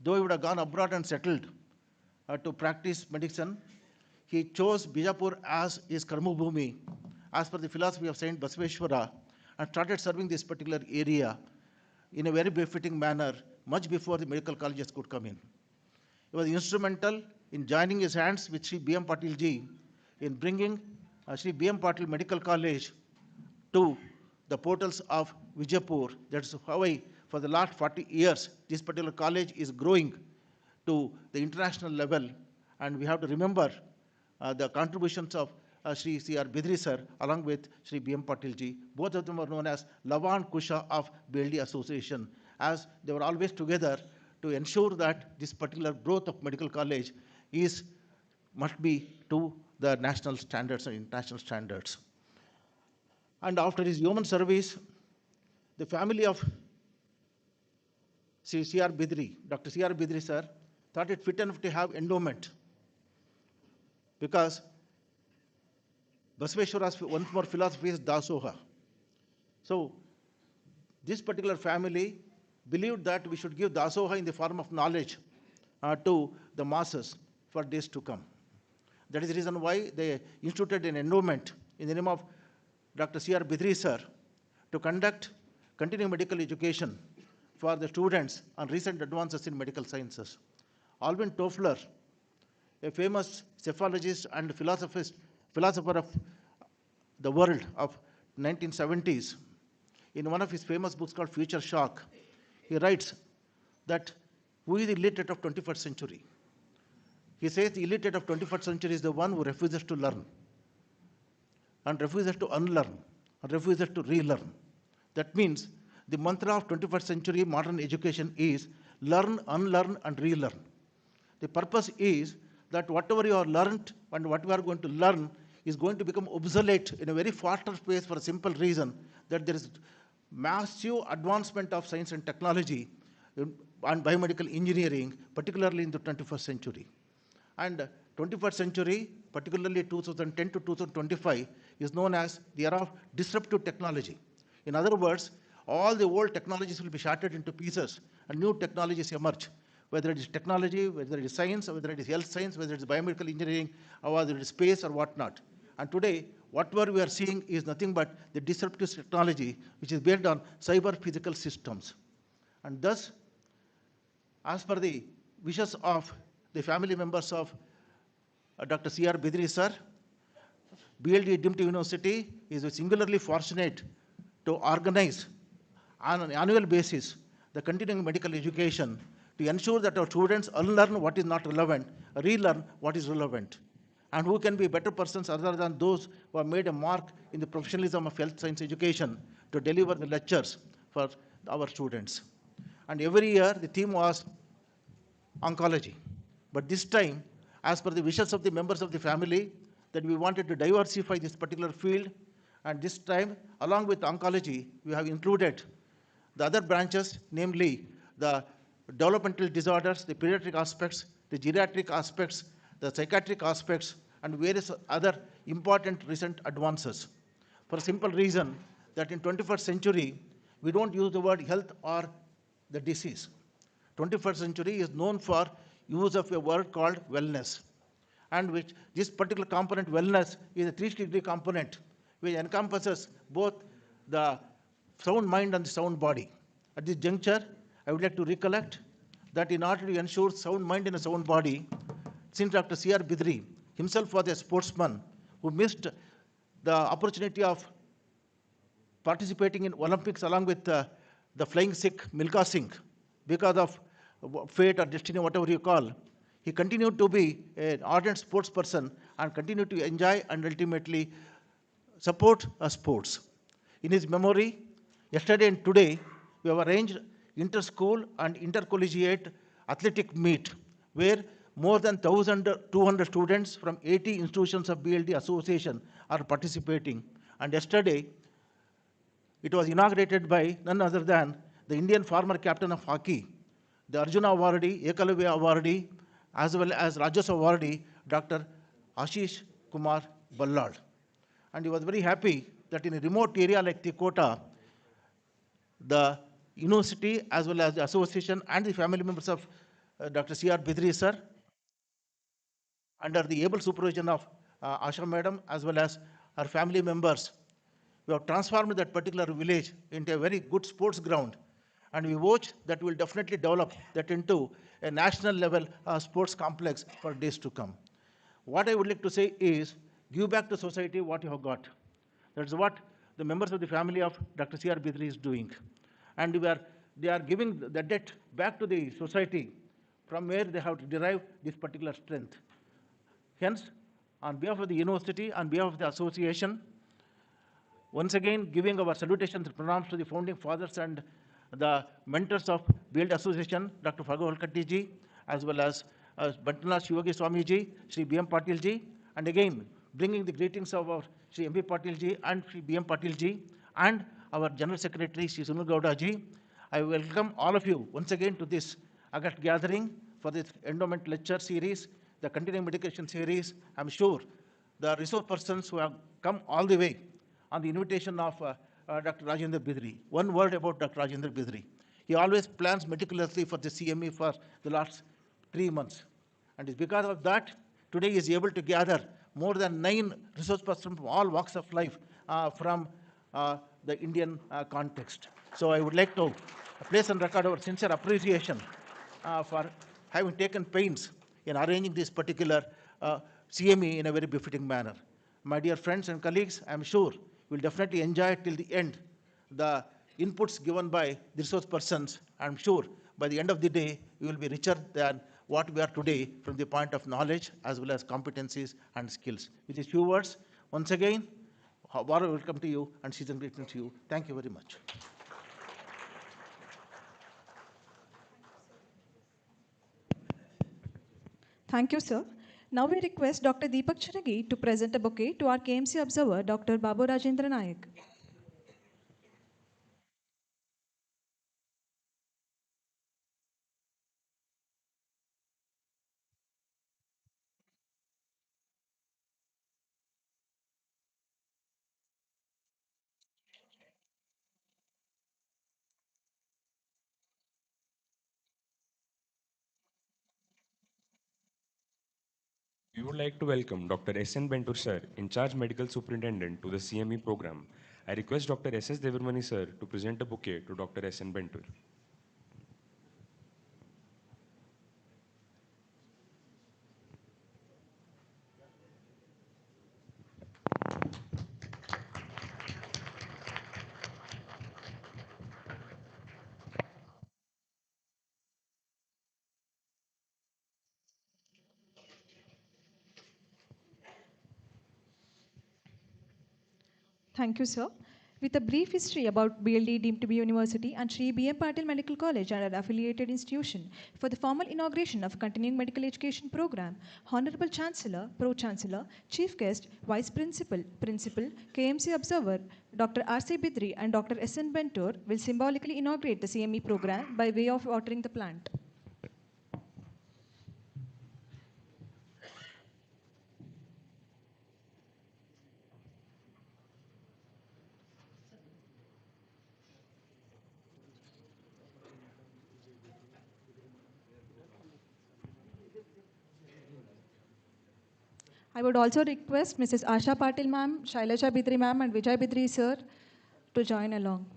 though he would have gone abroad and settled to practice medicine, he chose Vijayapura as his Karma Bhumi, as per the philosophy of Saint Basaveshwara, and started serving this particular area in a very befitting manner, much before the medical colleges could come in. He was instrumental in joining his hands with Shri B.M. Patil ji in bringing Shri B.M. Patil Medical College to the portals of Vijayapura. That's how for the last 40 years, this particular college is growing to the international level. And we have to remember the contributions of Shri C.R. Bidri sir, along with Shri B.M. Patil ji. Both of them are known as Lavan Kusha of BLDE Association, as they were always together to ensure that this particular growth of medical college must be to the national standards and international standards. And after his human service, the family of C.R. Bidri, Dr. C.R. Bidri sir, thought it fit enough to have endowment, because Basaveshwara's one more philosophy is Dasoha. So this particular family believed that we should give Dasoha in the form of knowledge to the masses for days to come. That is the reason why they instituted an endowment in the name of Dr. C.R. Bidri sir to conduct continuing medical education for the students on recent advances in medical sciences. Alvin Toffler, a famous cephalogist and philosopher of the world of 1970s, in one of his famous books called Future Shock, he writes that who is the illiterate of 21st century? He says the illiterate of 21st century is the one who refuses to learn, and refuses to unlearn, and refuses to relearn. That means the mantra of 21st century modern education is learn, unlearn, and relearn. The purpose is that whatever you have learned and what you are going to learn is going to become obsolete in a very faster pace, for a simple reason that there is massive advancement of science and technology and biomedical engineering, particularly in the 21st century. And 21st century, particularly 2010 to 2025, is known as the era of disruptive technology. In other words, all the old technologies will be shattered into pieces and new technologies emerge, whether it is technology, whether it is science, whether it is health science, whether it is biomedical engineering, or whether it is space or whatnot. And today, whatever we are seeing is nothing but the disruptive technology, which is based on cyber physical systems. And thus, as per the wishes of the family members of Dr. C.R. Bidri sir, BLDE Dignitary University is singularly fortunate to organize on an annual basis the continuing medical education to ensure that our students unlearn what is not relevant, relearn what is relevant. And who can be better persons other than those who have made a mark in the professionalism of health science education to deliver the lectures for our students. And every year the theme was oncology. But this time, as per the wishes of the members of the family, that we wanted to diversify this particular field, and this time, along with oncology, we have included the other branches, namely the developmental disorders, the pediatric aspects, the geriatric aspects, the psychiatric aspects, and various other important recent advances. For a simple reason that in 21st century, we don't use the word health or the disease. 21st century is known for use of a word called wellness, and which this particular component, wellness, is a 3-degree component, which encompasses both the sound mind and the sound body. At this juncture, I would like to recollect that in order to ensure sound mind and a sound body, since Dr. C.R. Bidri himself was a sportsman, who missed the opportunity of participating in Olympics along with the flying Sikh Milkha Singh because of fate or destiny, whatever you call. He continued to be an ardent sports person and continued to enjoy and ultimately support sports. In his memory, yesterday and today, we have arranged inter-school and intercollegiate athletic meet where more than 1,200 students from 80 institutions of BLD Association are participating. And yesterday, it was inaugurated by none other than the Indian former captain of hockey, the Arjuna Awardee, Ekalavya Awardee, as well as Rajyotsava Awardee, Dr. Ashish Kumar Ballad. And he was very happy that in a remote area like Tikota, the university as well as the association and the family members of Dr. C.R. Bidri sir, under the able supervision of Asha madam as well as her family members, we have transformed that particular village into a very good sports ground. And we watch that we will definitely develop that into a national level sports complex for days to come. What I would like to say is, give back to society what you have got. That's what the members of the family of Dr. C.R. Bidri is doing. And they are giving the debt back to the society from where they have to derive this particular strength. Hence, on behalf of the university, on behalf of the association, once again giving our salutations and pranams to the founding fathers and the mentors of BLD Association, Dr. Phagawal Katti ji, as well as Bantala Shivagi Swami ji, Shri B.M. Patil ji, and again bringing the greetings of our Shri M.B. Patil ji and Shri B.M. Patil ji, and our General Secretary Shri Sunil Gowda ji. I welcome all of you once again to this August gathering for this endowment lecture series, the continuing medication series. I'm sure the resource persons who have come all the way on the invitation of Dr. Rajendra Bidri. One word about Dr. Rajendra Bidri. He always plans meticulously for the CME for the last 3 months. And it's because of that, today he is able to gather more than 9 resource persons from all walks of life from the Indian context. So I would like to place on record our sincere appreciation for having taken pains in arranging this particular CME in a very befitting manner. My dear friends and colleagues, I'm sure we'll definitely enjoy till the end the inputs given by the resource persons. I'm sure by the end of the day, we will be richer than what we are today from the point of knowledge as well as competencies and skills. With these few words, once again, warm welcome to you and season greetings to you. Thank you very much. Thank you, sir. Now we request Dr. Deepak Charagi to present a bouquet to our KMC observer, Dr. Babu Rajendra Nayak. We would like to welcome Dr. S.N. Bentur sir, in charge medical superintendent to the CME program. I request Dr. S.S. Devarmani sir to present a bouquet to Dr. S.N. Bentur. Thank you, sir. With a brief history about BLD deemed to be university and Shri B.M. Patil Medical College and an affiliated institution for the formal inauguration of continuing medical education program, Honorable Chancellor, Pro-Chancellor, Chief Guest, Vice Principal, Principal, KMC Observer, Dr. R.C. Bidri and Dr. S.N. Bentur will symbolically inaugurate the CME program by way of watering the plant. I would also request Mrs. Asha Patil ma'am, Shailaja Bidri ma'am and Vijay Bidri sir to join along.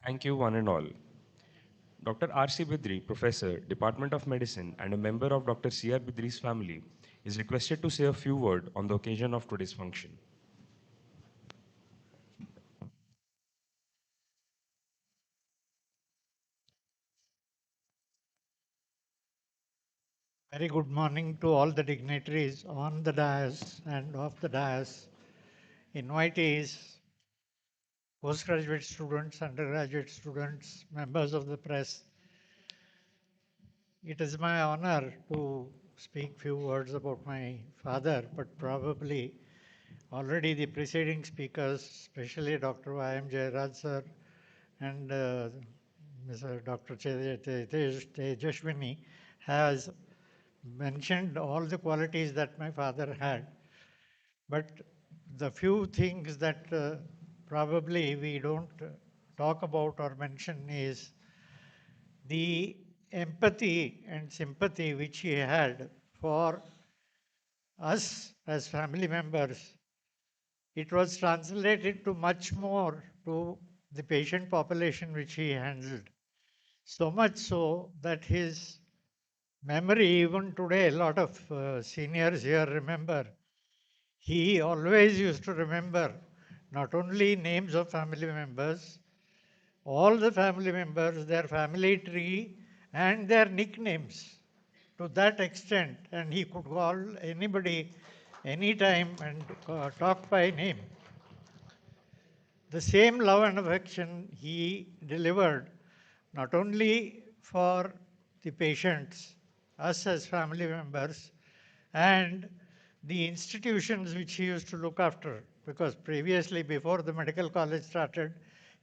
Thank you, one and all. Dr. R.C. Bidri, Professor, Department of Medicine, and a member of Dr. C.R. Bidri's family, is requested to say a few words on the occasion of today's function. Very good morning to all the dignitaries on the dais and off the dais, invitees, postgraduate students, undergraduate students, members of the press. It is my honor to speak few words about my father, but probably already the preceding speakers, especially Dr. Y.M. Jayaraj sir and Mr. Dr. Tejashwini, has mentioned all the qualities that my father had. But the few things that probably we don't talk about or mention is the empathy and sympathy which he had for us as family members. It was translated to much more to the patient population which he handled. So much so that his memory, even today, a lot of seniors here remember, he always used to remember not only names of family members, all the family members, their family tree, and their nicknames to that extent. And he could call anybody anytime and talk by name. The same love and affection he delivered not only for the patients, us as family members, and the institutions which he used to look after, because previously, before the medical college started,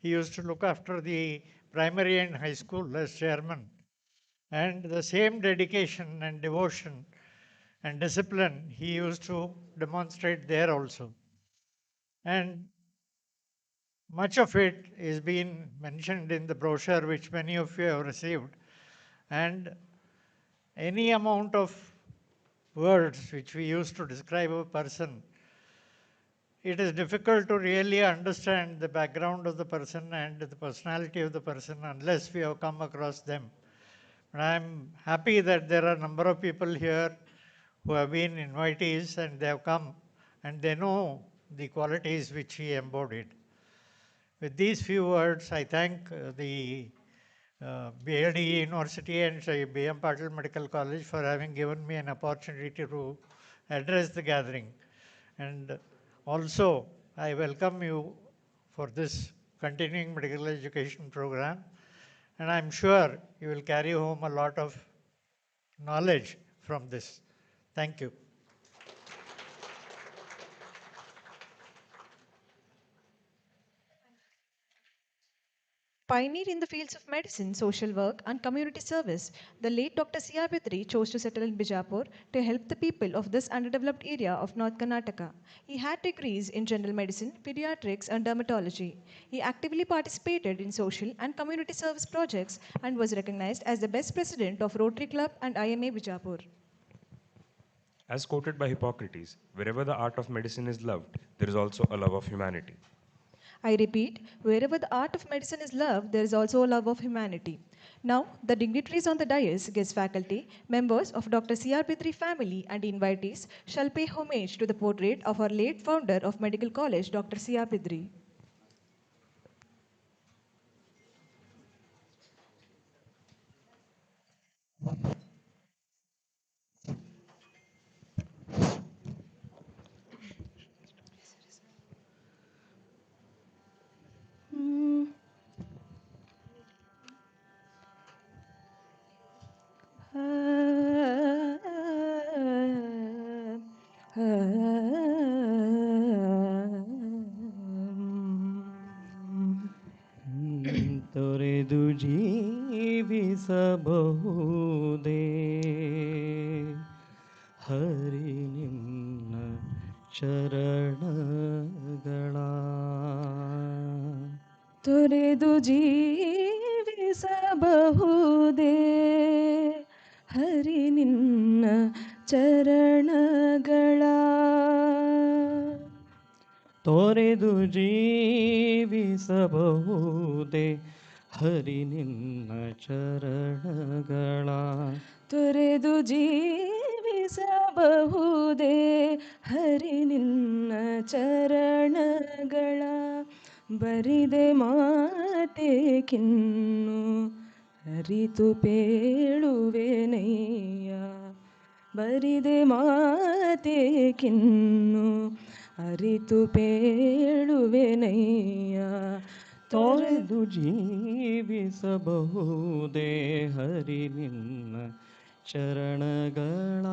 he used to look after the primary and high school as chairman. And the same dedication and devotion and discipline he used to demonstrate there also. And much of it is being mentioned in the brochure which many of you have received. And any amount of words which we use to describe a person, it is difficult to really understand the background of the person and the personality of the person unless we have come across them. And I'm happy that there are a number of people here who have been invitees and they have come and they know the qualities which he embodied. With these few words, I thank the BLDE University and Shri B.M. Patil Medical College for having given me an opportunity to address the gathering. And also, I welcome you for this continuing medical education program. And I'm sure you will carry home a lot of knowledge from this. Thank you. Pioneer in the fields of medicine, social work, and community service, the late Dr. C.R. Bidri chose to settle in Vijayapura to help the people of this underdeveloped area of North Karnataka. He had degrees in general medicine, pediatrics, and dermatology. He actively participated in social and community service projects and was recognized as the best president of Rotary Club and IMA Vijayapura. As quoted by Hippocrates, wherever the art of medicine is loved, there is also a love of humanity. I repeat, wherever the art of medicine is loved, there is also a love of humanity. Now, the dignitaries on the dais, guest faculty, members of Dr. C.R. Bidri family and invitees shall pay homage to the portrait of our late founder of Medical College, Dr. C.R. Bidri. ತೊರೆದು ಜೀವಿಸಬಹುದೇ ಹರಿ ನಿನ್ನ ಚರಣಗಳ ತೊರೆದು ಜೀವಿಸಬಹುದೇ ಹರಿ ನಿನ್ನ ಚರಣಗಳ ತೊರೆದು ಜೀವಿಸಬಹುದೇ ಹರಿ ನಿನ್ನ ಚರಣಗಳ ತೊರೆದು ಜೀವಿಸಬಹುದೇ ಹರಿ ನಿನ್ನ ಚರಣಗಳ ಬರಿದೆ ಮಾತೆ ಕಿನ್ನು ಅರಿತು ಪೇಳುವೆನಯ್ಯ ಬರಿದೆ ಮಾತೆ ಕಿನ್ನು ಅರಿತು ಪೇಳುವೆನಯ್ಯ ತೊರೆದು ಜೀವಿಸಬಹುದೇ ಹರಿ ನಿನ್ನ ಚರಣಗಳ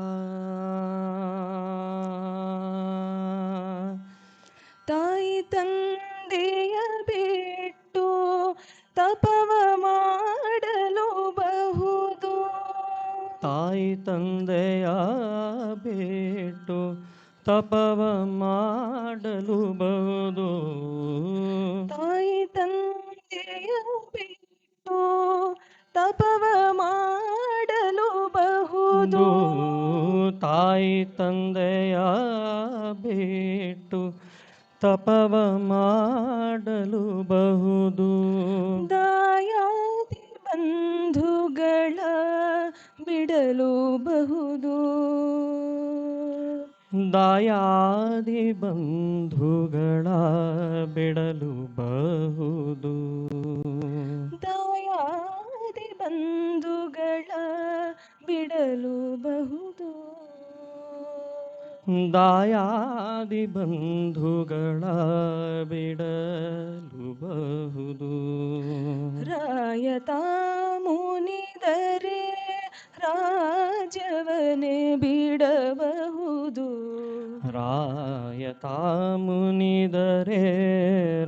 ತಾಯಿ ತಂದೆಯ ಬಿಟ್ಟು ತಪವ ಮಾಡಲು ಬಹುದು ತಾಯಿ ತಂದೆಯ ಬಿಟ್ಟು ತಪವ ಮಾಡಲು ಬಹುದು ತಾಯಿ ತಂದೆಯ ಬಿಟ್ಟು ತಪವ ಮಾಡಲು ಬಹುದು ತಾಯಿ ತಂದೆಯ ಬಿಟ್ಟು ತಪವ ಮಾಡಲು ಬಹುದು ದಾಯಾದಿ ಬಂಧುಗಳ ಬಿಡಲು ಬಹುದು ದಾಯಾದಿ ಬಂಧುಗಳ ಬಿಡಲು ಬಹುದು ದಾಯಾದಿ ಬಂಧುಗಳ ಬಿಡಲು ಬಹುದು ದಾಯಾದಿ ಬಂಧುಗಳ ಬಿಡಲು ಬಹುದು ರಾಯತ ಮುನಿದರೆ ರಾಜವನೇ ಬಿಡಬಹುದು ರಾಯತ ಮುನಿದರೆ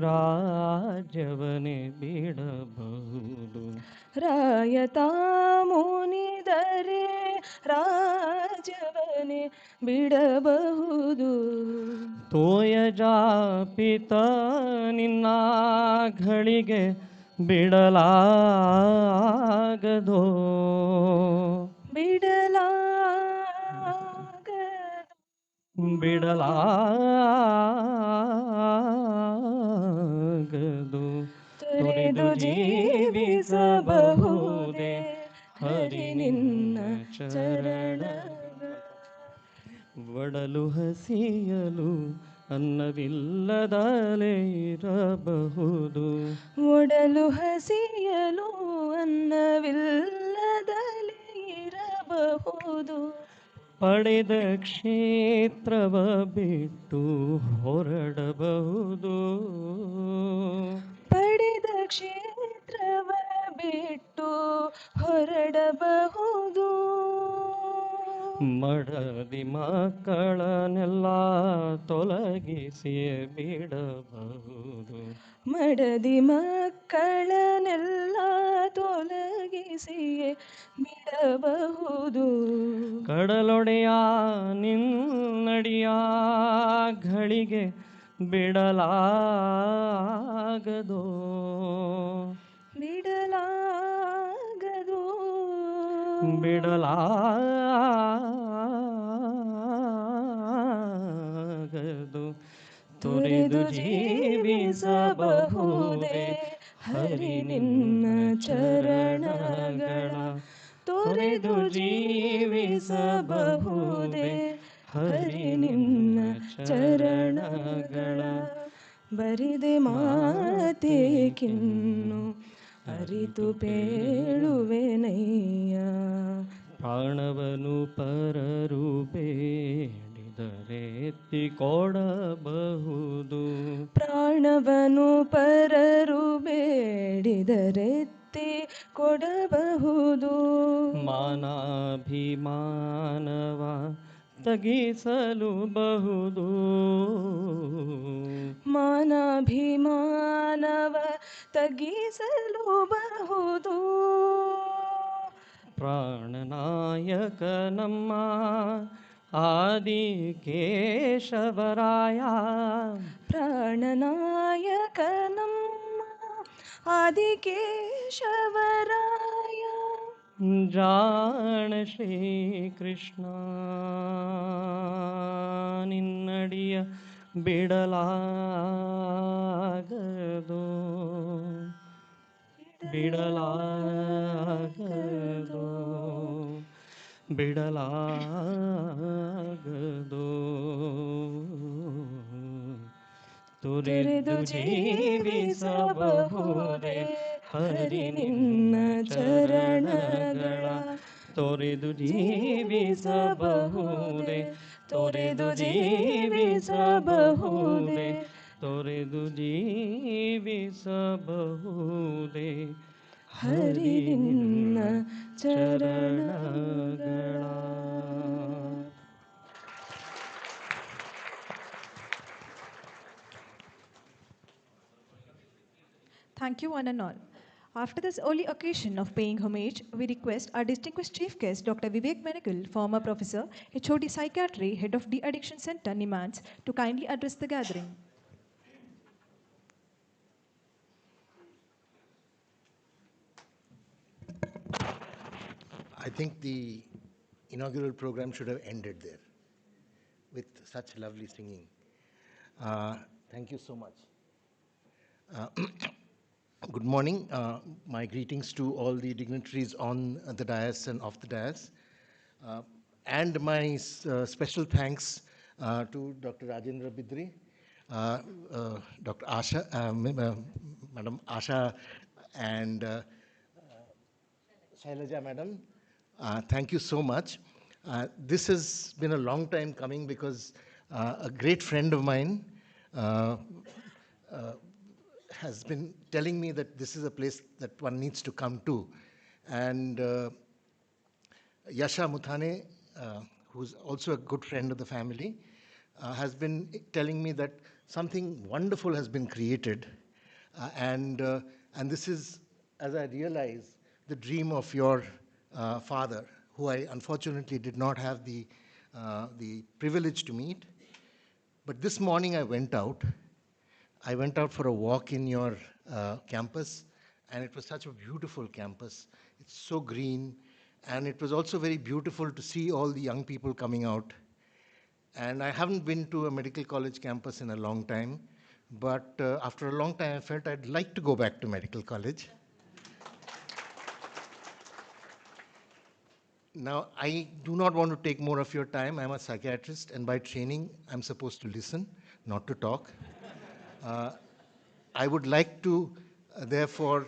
ರಾಜ್ಯವನೇ ಬಿಡಬಹುದು ರಾಯತ ಮುನಿದರೆ ರಾಜವನೇ ಬಿಡಬಹುದು ತೋಯ ಜಾಪಿತ ನಿನ್ನ ಘಳಿಗೆ ಬಿಡಲಾಗದೋ ಬಿಡಲಾಗದು ತೊರೆದು ಜೀವಿಸಬಹುದೇ ಹರಿ ನಿನ್ನ ಚರಣಗಳ ಒಡಲು ಹಸಿಯಲು ಅನ್ನವಿಲ್ಲದಲೇ ಇರಬಹುದು ಒಡಲು ಹಸಿಯಲು ಅನ್ನವಿಲ್ಲದಲೇ ಇರಬಹುದು ಪಡೆದ ಕ್ಷೇತ್ರವ ಬಿಟ್ಟು ಹೊರಡಬಹುದು ಪಡೆದ ಕ್ಷೇತ್ರವ ಬಿಟ್ಟು ಹೊರಡಬಹುದು ಮಡದಿ ಮಕ್ಕಳನ್ನೆಲ್ಲ ತೊಲಗಿಸಿಯೇ ಬಿಡಬಹುದು ಮಡದಿ ಮಕ್ಕಳನ್ನೆಲ್ಲ ತೊಲಗಿಸಿಯೇ ಬಿಡಬಹುದು ಕಡಲೊಡೆಯ ನಿನ್ನಡಿಯ ಘಳಿಗೆ ಬಿಡಲಾಗದೋ ಬಿಡಲಾಗದು ಬಿಡಲಾಗದು ತೊರೆದು ಜೀವಿಸಬಹುದೇ ಹರಿ ನಿನ್ನ ಚರಣಗಳ ತೊರೆದು ಜೀವಿಸಬಹುದೇ ಹರಿ ನಿನ್ನ ಚರಣಗಳ ಬರಿದೆ ಮಾತೆ ಕಿನ್ನು ಅರಿತು ಪೇಳುವೆನಯ್ಯ ಪ್ರಾಣವನು ಪರರು ಬೇಡಿದರೆ ಎತ್ತಿಕೊಡಬಹುದು ಪ್ರಾಣವನು ಪರರು ಬೇಡಿದರೆತ್ತಿ ಕೊಡಬಹುದು ಮಾನಾಭಿಮಾನವ ತಗ್ಗಿಸಲು ಬಹುದು ಮಾನಾಭಿಮಾನವ ತಗ್ಗಿಸಲು ಬಹುದು ಪ್ರಾಣನಾಯಕ ನಮ್ಮ ಆದಿಕೇಶವರಾಯ ಪ್ರಾಣನಾಯಕ ನಮ್ಮ ಆದಿಕೇಶವರಾಯ ಜಾಣ ಶ್ರೀ ಕೃಷ್ಣ ನಿನ್ನಡಿಯ ಬಿಡಲಾಗದೋ ಬಿಡಲಾಗದೋ ಬಿಡಲಾಗದೋ ತುರಿದು ಜೀವಿಸಬಹುದೇ ಹರಿ ನಿನ್ನ ಚರಣಗಳ ತೊರೆದು ಜೀವಿಸಬಹುದೇ ತೊರೆದು ಜೀವಿಸಬಹುದೇ ತೊರೆದು ಜೀವಿಸಬಹುದೇ ಹರಿ ನಿನ್ನ ಚರಣಗಳ. Thank you, one and all. After this early occasion of paying homage, we request our distinguished chief guest, Dr. Vivek Menakal, former professor, HOD Psychiatry, head of De-Addiction Center, Nimans, to kindly address the gathering. I think the inaugural program should have ended there with such lovely singing. Thank you so much. Good morning. My greetings to all the dignitaries on the dais and off the dais. And my special thanks to Dr. Rajendra Bidri, Dr. Asha, Madam Asha, and Shailaja Madam. Thank you so much. This has been a long time coming because a great friend of mine has been telling me that this is a place that one needs to come to. And Yasha Muthane, who's also a good friend of the family, has been telling me that something wonderful has been created. And this is, as I realize, the dream of your father, who I unfortunately did not have the privilege to meet. But this morning I went out for a walk in your campus, and it was such a beautiful campus. It's so green, and it was also very beautiful to see all the young people coming out. And I haven't been to a medical college campus in a long time, but after a long time I felt I'd like to go back to medical college. Now, I do not want to take more of your time. I'm a psychiatrist, and by training, I'm supposed to listen, not to talk. I would like to, therefore,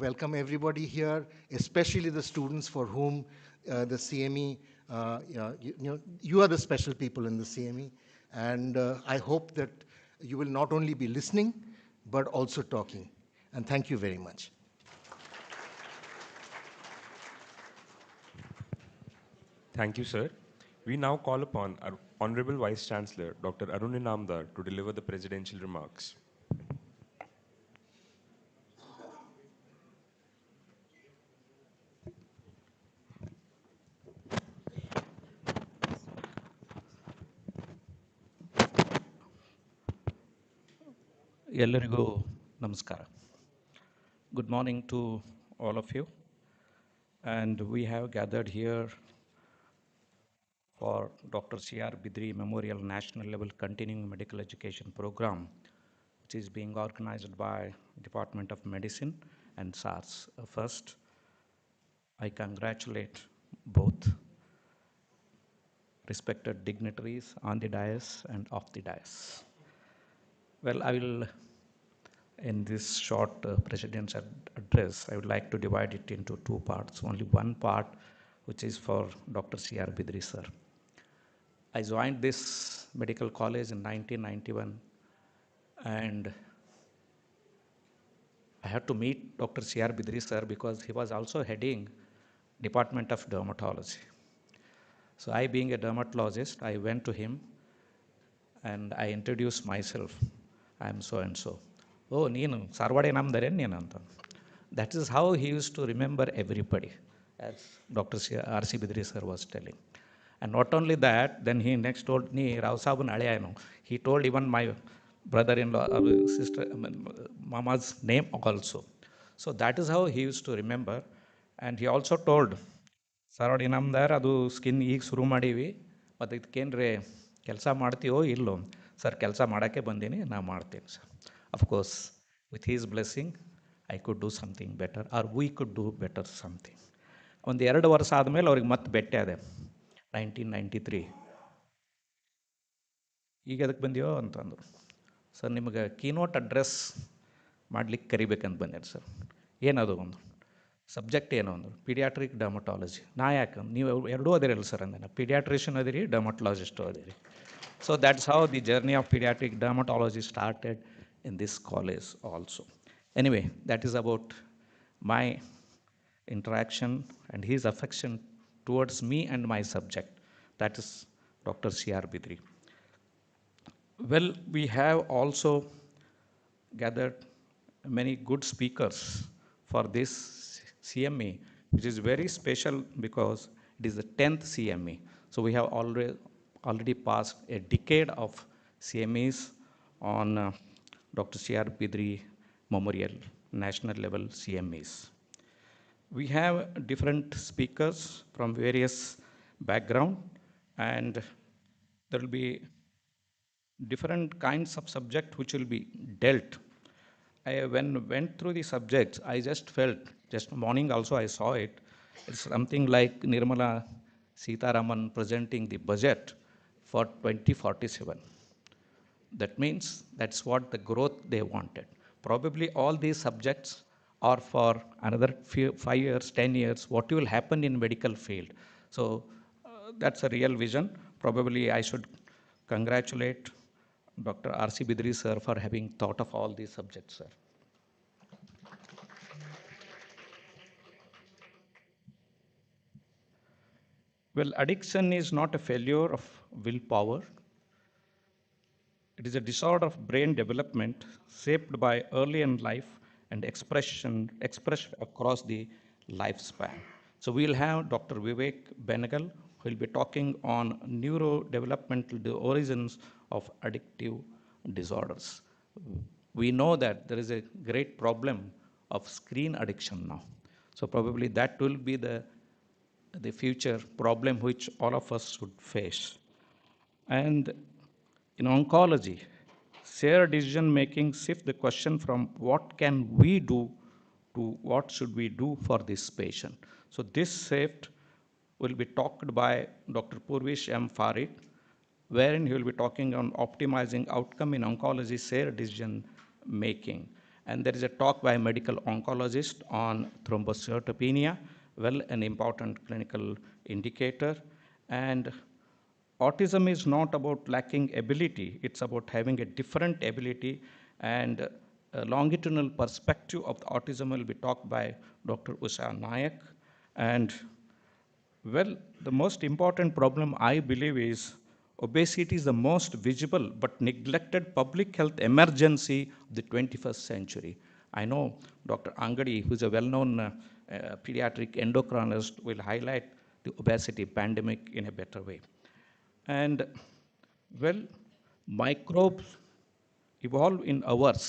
welcome everybody here, especially the students for whom the CME, you are the special people in the CME, and I hope that you will not only be listening, but also talking. And thank you very much. Thank you, sir. We now call upon our Honorable Vice Chancellor, Dr. Arun Inamdar, to deliver the presidential remarks. ಎಲ್ಲರಿಗೂ ನಮಸ್ಕಾರ. Good morning to all of you. And we have gathered here for Dr. C.R. Bidri Memorial National Level Continuing Medical Education Program, which is being organized by Department of Medicine and SARS. First, I congratulate both respected dignitaries on the dais and off the dais. Well, I will, in this short president's address, I would like to divide it into two parts. Only one part, which is for Dr. C.R. Bidri, sir. I joined this medical college in 1991, and I had to meet Dr. C.R. Bidri, sir, because he was also heading Department of Dermatology. So I, being a dermatologist, I went to him and I introduced myself. I am so and so. Oh, neenu sarvade namdare neenanta. That is how he used to remember everybody, as Dr. R.C. Bidri sir was telling. And not only that, then he next told me, Rao Sabun Alayano. He told even my brother-in-law, sister, Mama's name also. So that is how he used to remember. And he also told, Sarvade namdare adu skin ಈಗ ಶುರು ಮಾಡೀವಿ, ಮತ್ತು ಇದಕ್ಕೇನ್ರೆ ಕೆಲಸ ಮಾಡ್ತೀವೋ ಇಲ್ಲೋ? Sir, ಕೆಲಸ ಮಾಡೋಕ್ಕೆ ಬಂದೀನಿ, ನಾ ಮಾಡ್ತೀನಿ sir. Of course, with his blessing, I could do something better, or we could do better something. ಒಂದು 2 ವರ್ಷ ಆದಮೇಲೆ ಅವ್ರಿಗೆ ಮತ್ತೆ ಭೇಟಿ ಆದೆ 1993. ಈಗ ಅದಕ್ಕೆ ಬಂದೆಯೋ ಅಂತಂದರು. ಸರ್ ನಿಮಗೆ ಕೀನೋಟ್ ಅಡ್ರೆಸ್ ಮಾಡ್ಲಿಕ್ಕೆ ಕರಿಬೇಕಂತ ಬಂದೇನೆ ಸರ್. ಏನದು ಒಂದು ಸಬ್ಜೆಕ್ಟ್ ಏನು ಅಂದರು, ಪೀಡಿಯಾಟ್ರಿಕ್ ಡರ್ಮಟಾಲಜಿ. ನಾ ಯಾಕೆ ನೀವು ಎರಡೂ ಅದಿರಲ್ಲ ಸರ್ ಅಂದೆ. ನಾ paediatrician ಅದಿರಿ, ಡರ್ಮಟಾಲಜಿಸ್ಟು ಅದಿರಿ. So that's how the journey of pediatric dermatology started in this college also. Anyway, that is about my interaction and his affection towards me and my subject. That is Dr. C.R. Bidri. Well, we have also gathered many good speakers for this CME, which is very special because it is the 10th CME. So we have already passed a decade of CMEs on Dr. C.R. Bidri Memorial National Level CMEs. We have different speakers from various background, and there will be different kinds of subject which will be dealt. When went through the subjects, I just felt, just morning also I saw it, it's something like Nirmala Sitaraman presenting the budget for 2047. That means that's what the growth they wanted. Probably all these subjects are for another 5 years, 10 years, what will happen in medical field. So that's a real vision. Probably I should congratulate Dr. R.C. Bidri sir for having thought of all these subjects, sir. Well, addiction is not a failure of willpower. It is a disorder of brain development shaped by early in life and expressed across the lifespan. So we'll have Dr. Vivek Benegal, who will be talking on neurodevelopmental origins of addictive disorders. We know that there is a great problem of screen addiction now. So probably that will be the future problem which all of us should face. And in oncology, shared decision making shifts the question from what can we do to what should we do for this patient. So this shift will be talked by Dr. Purvish M. Farid, wherein he will be talking on optimizing outcome in oncology shared decision making. And there is a talk by a medical oncologist on thrombocytopenia, well, an important clinical indicator. And autism is not about lacking ability, it's about having a different ability, and a longitudinal perspective of the autism will be talked by Dr. Usha Nayak. And well, the most important problem I believe is obesity is the most visible but neglected public health emergency of the 21st century. I know Dr. Angadi, who is a well-known pediatric endocrinologist, will highlight the obesity pandemic in a better way. And well, microbes evolve in hours.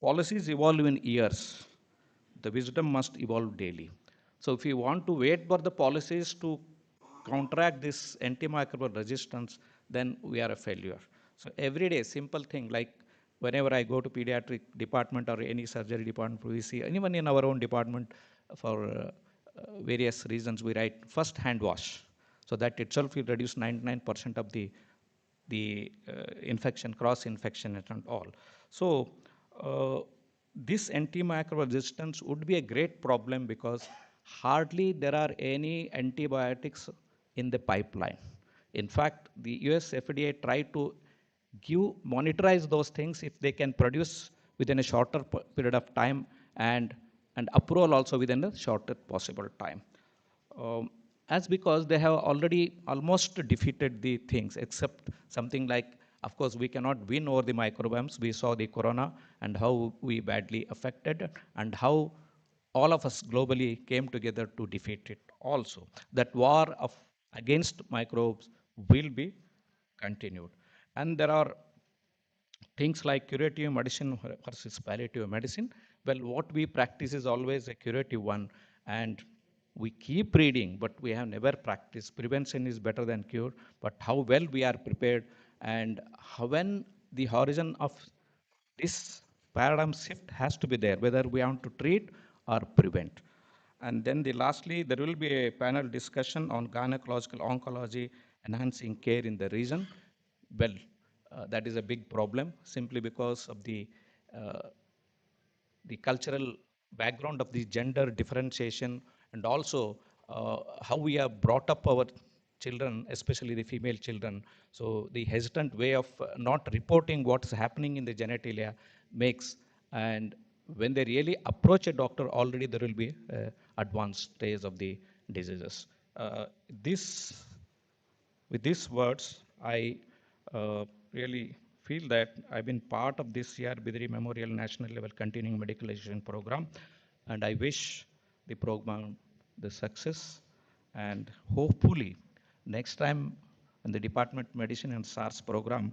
Policies evolve in years. The wisdom must evolve daily. So if we want to wait for the policies to counteract this antimicrobial resistance, then we are a failure. So every day, simple thing like whenever I go to pediatric department or any surgery department, we see, even in our own department, for various reasons, we write first hand wash. So that itself will reduce 99% of the infection, cross infection and all. So this antimicrobial resistance would be a great problem because hardly there are any antibiotics in the pipeline. In fact, the US FDA tried to monitorize those things if they can produce within a shorter period of time and approval also within a shorter possible time. As because they have already almost defeated the things, except something like, of course, we cannot win over the microbiomes. We saw the corona and how we badly affected and how all of us globally came together to defeat it also. That war against microbes will be continued. And there are things like curative medicine versus palliative medicine. Well, what we practice is always a curative one, and we keep reading, but we have never practiced. Prevention is better than cure, but how well we are prepared, and when the horizon of this paradigm shift has to be there, whether we want to treat or prevent. And then lastly, there will be a panel discussion on gynecological oncology, enhancing care in the region. Well, that is a big problem simply because of uh, the cultural background of the gender differentiation, and also how we have brought up our children, especially the female children. So the hesitant way of not reporting what's happening in the genitalia makes, and when they really approach a doctor, already there will be advanced stage of the diseases. This With these words, I really feel that I've been part of this year Bidri Memorial National Level Continuing Medical Education Program, and I wish the program the success, and hopefully next time in the Department of Medicine and SARS program,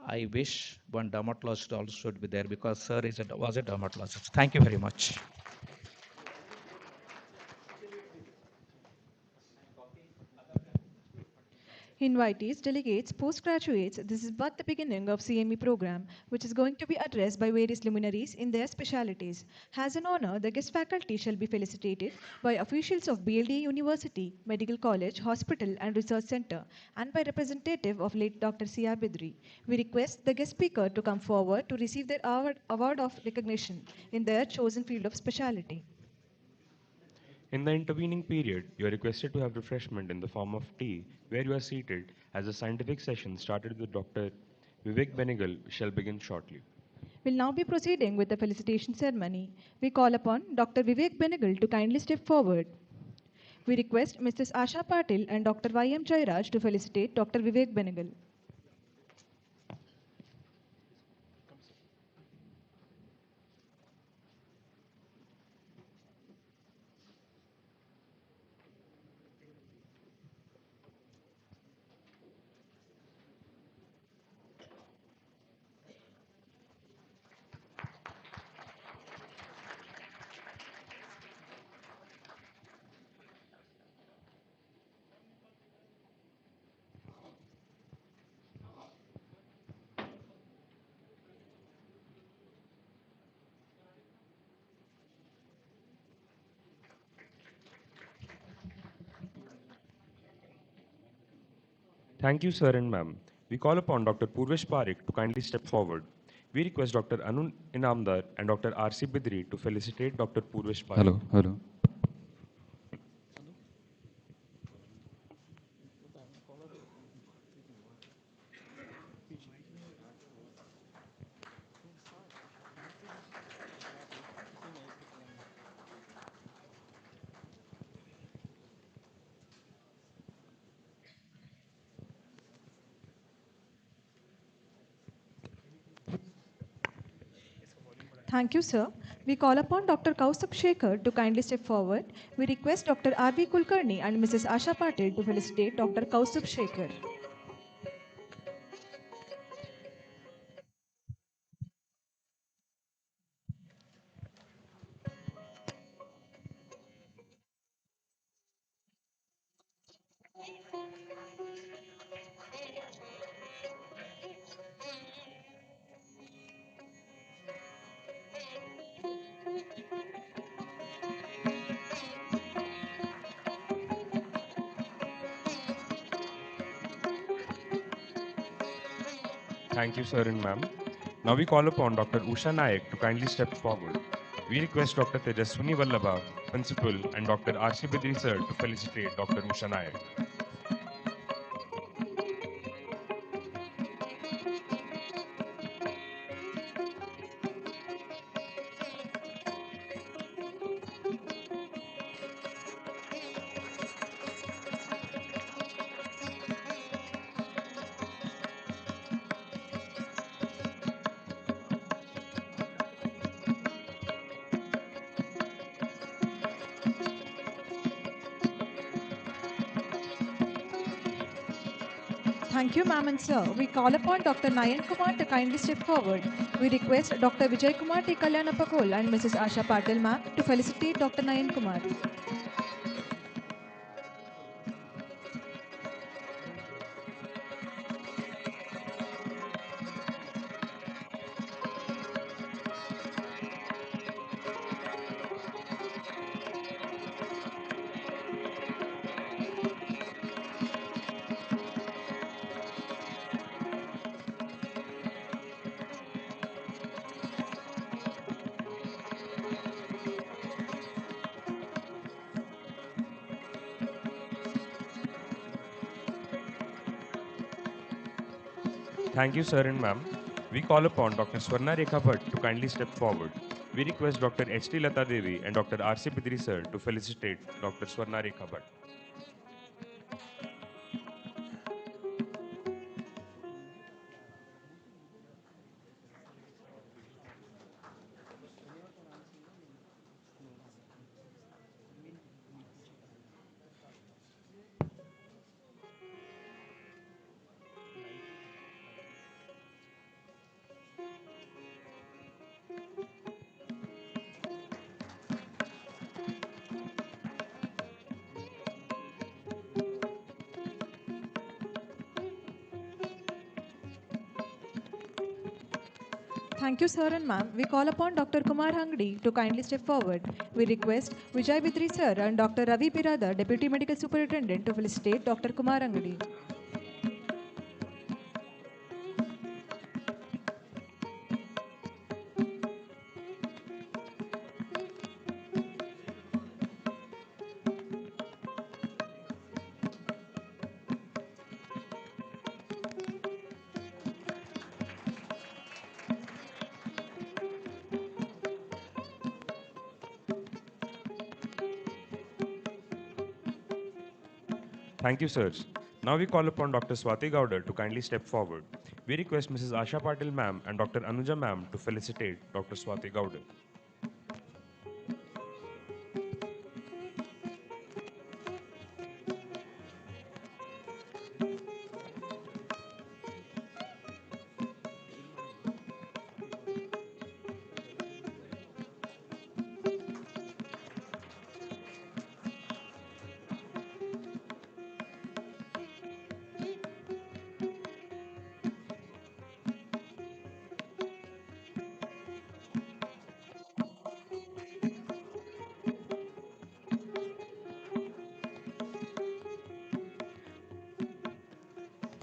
I wish one dermatologist also should be there, because sir was a dermatologist. Thank you very much. Invitees, delegates, postgraduates, this is but the beginning of CME program, which is going to be addressed by various luminaries in their specialities. As an honor, the guest faculty shall be felicitated by officials of BLDE University, Medical College, Hospital and Research Center, and by representative of late Dr. C.R. Bidri. We request the guest speaker to come forward to receive their award of recognition in their chosen field of specialty. In the intervening period, you are requested to have refreshment in the form of tea, where you are seated, as the scientific session started with Dr. Vivek Benegal shall begin shortly. We'll now be proceeding with the felicitation ceremony. We call upon Dr. Vivek Benegal to kindly step forward. We request Mrs. Asha Patil and Dr. Y.M. Jairaj to felicitate Dr. Vivek Benegal. Thank you, sir and ma'am. We call upon Dr. Purvesh Parekh to kindly step forward. We request Dr. Anun Inamdar and Dr. R.C. Bidri to felicitate Dr. Purvesh Parekh. Hello, hello. Thank you, sir. We call upon Dr. Kaustubh Shekhar to kindly step forward. We request Dr. R.B. Kulkarni and Mrs. Asha Patil to felicitate Dr. Kaustubh Shekhar. Thank you, sir and ma'am. Now we call upon Dr. Usha Nayak to kindly step forward. We request Dr. Tejaswini Vallabha, Principal, and Dr. R.C. Bidri sir to felicitate Dr. Usha Nayak. Thank you, ma'am and sir. We call upon Dr. Nayan Kumar to kindly step forward. We request Dr. Vijay Kumar T. Kalyanapakol and Mrs. Asha Patil, ma'am, to felicitate Dr. Nayan Kumar. Thank you, sir and ma'am. We call upon Dr. Swarna Rekha Bhatt to kindly step forward. We request Dr. H.T. Lata Devi and Dr. R.C. Bidri sir to felicitate Dr. Swarna Rekha Bhatt. Thank you, sir and ma'am. We call upon Dr. Kumar Hangdi to kindly step forward. We request Vijayapura sir and Dr. Ravi Pirada, Deputy Medical Superintendent, to felicitate Dr. Kumar Hangdi. Thank you, sirs. Now we call upon Dr. Swati Gowder to kindly step forward. We request Mrs. Asha Patil ma'am and Dr. Anuja ma'am to felicitate Dr. Swati Gowder.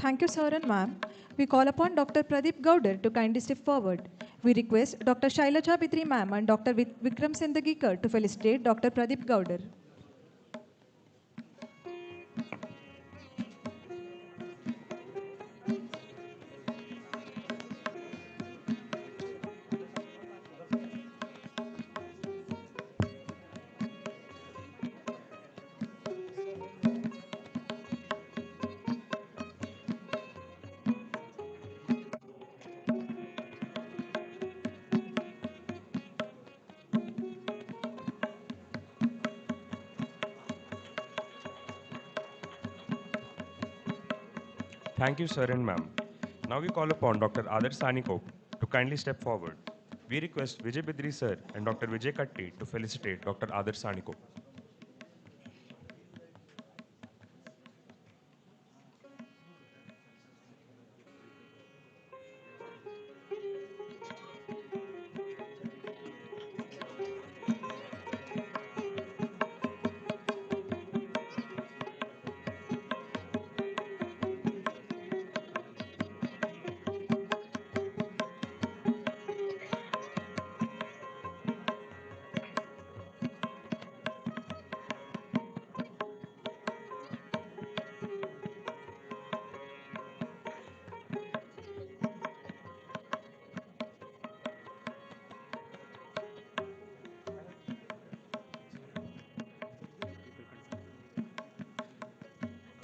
Thank you, sir and ma'am. We call upon Dr. Pradeep Gowder to kindly step forward. We request Dr. Shailaja Bidri ma'am and Dr. Vikram Sendagikar to felicitate Dr. Pradeep Gowder. Thank you, sir and ma'am. Now we call upon Dr. Adarsh Sanikop to kindly step forward. We request Vijay Bidri sir and Dr. Vijay Katti to felicitate Dr. Adarsh Sanikop.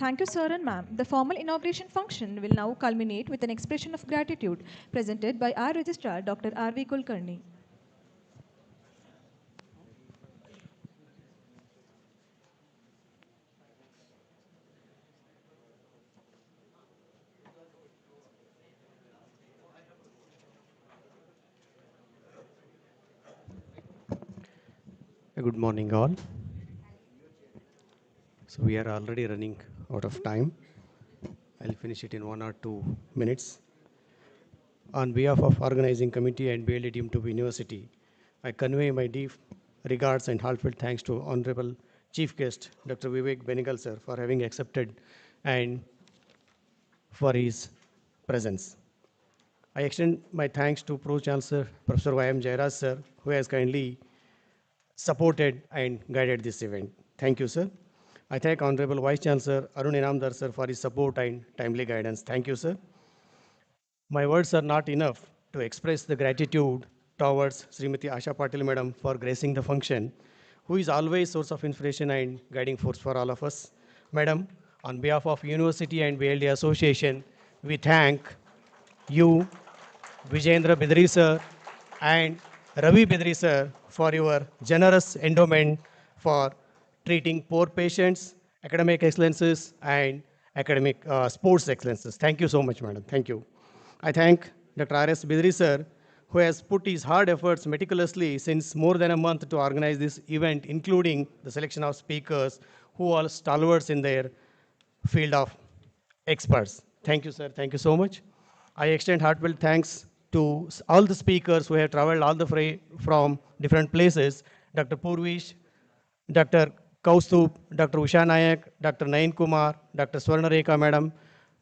Thank you, sir and ma'am. The formal inauguration function will now culminate with an expression of gratitude presented by our Registrar, Dr. R.V. Kulkarni. Good morning, all. So we are already running out of time. I'll finish it in 1 or 2 minutes. On behalf of organizing committee and BLDE team to University, I convey my deep regards and heartfelt thanks to Honorable Chief Guest, Dr. Vivek Benegal, sir, for having accepted and for his presence. I extend my thanks to Pro Chancellor Professor Y.M. Jairaj, sir, who has kindly supported and guided this event. Thank you, sir. I thank Honorable Vice Chancellor Arun Inamdar, sir, for his support and timely guidance. Thank you, sir. My words are not enough to express the gratitude towards Srimati Asha Patil Madam for gracing the function, who is always source of inspiration and guiding force for all of us. Madam, on behalf of University and BLD Association, we thank you, Vijayendra Bidri sir, and Ravi Bidri sir for your generous endowment for treating poor patients, academic excellences, and academic sports excellences. Thank you so much, madam. Thank you. I thank Dr. R.S. Bidri sir, who has put his hard efforts meticulously since more than a month to organize this event, including the selection of speakers who are stalwarts in their field of experts. Thank you, sir. Thank you so much. I extend heartfelt thanks to all the speakers who have traveled all the way from different places. Dr. Purvish, Dr. Kaustup, Dr. Usha Nayak, Dr. Nain Kumar, Dr. Swarna Rekha Madam,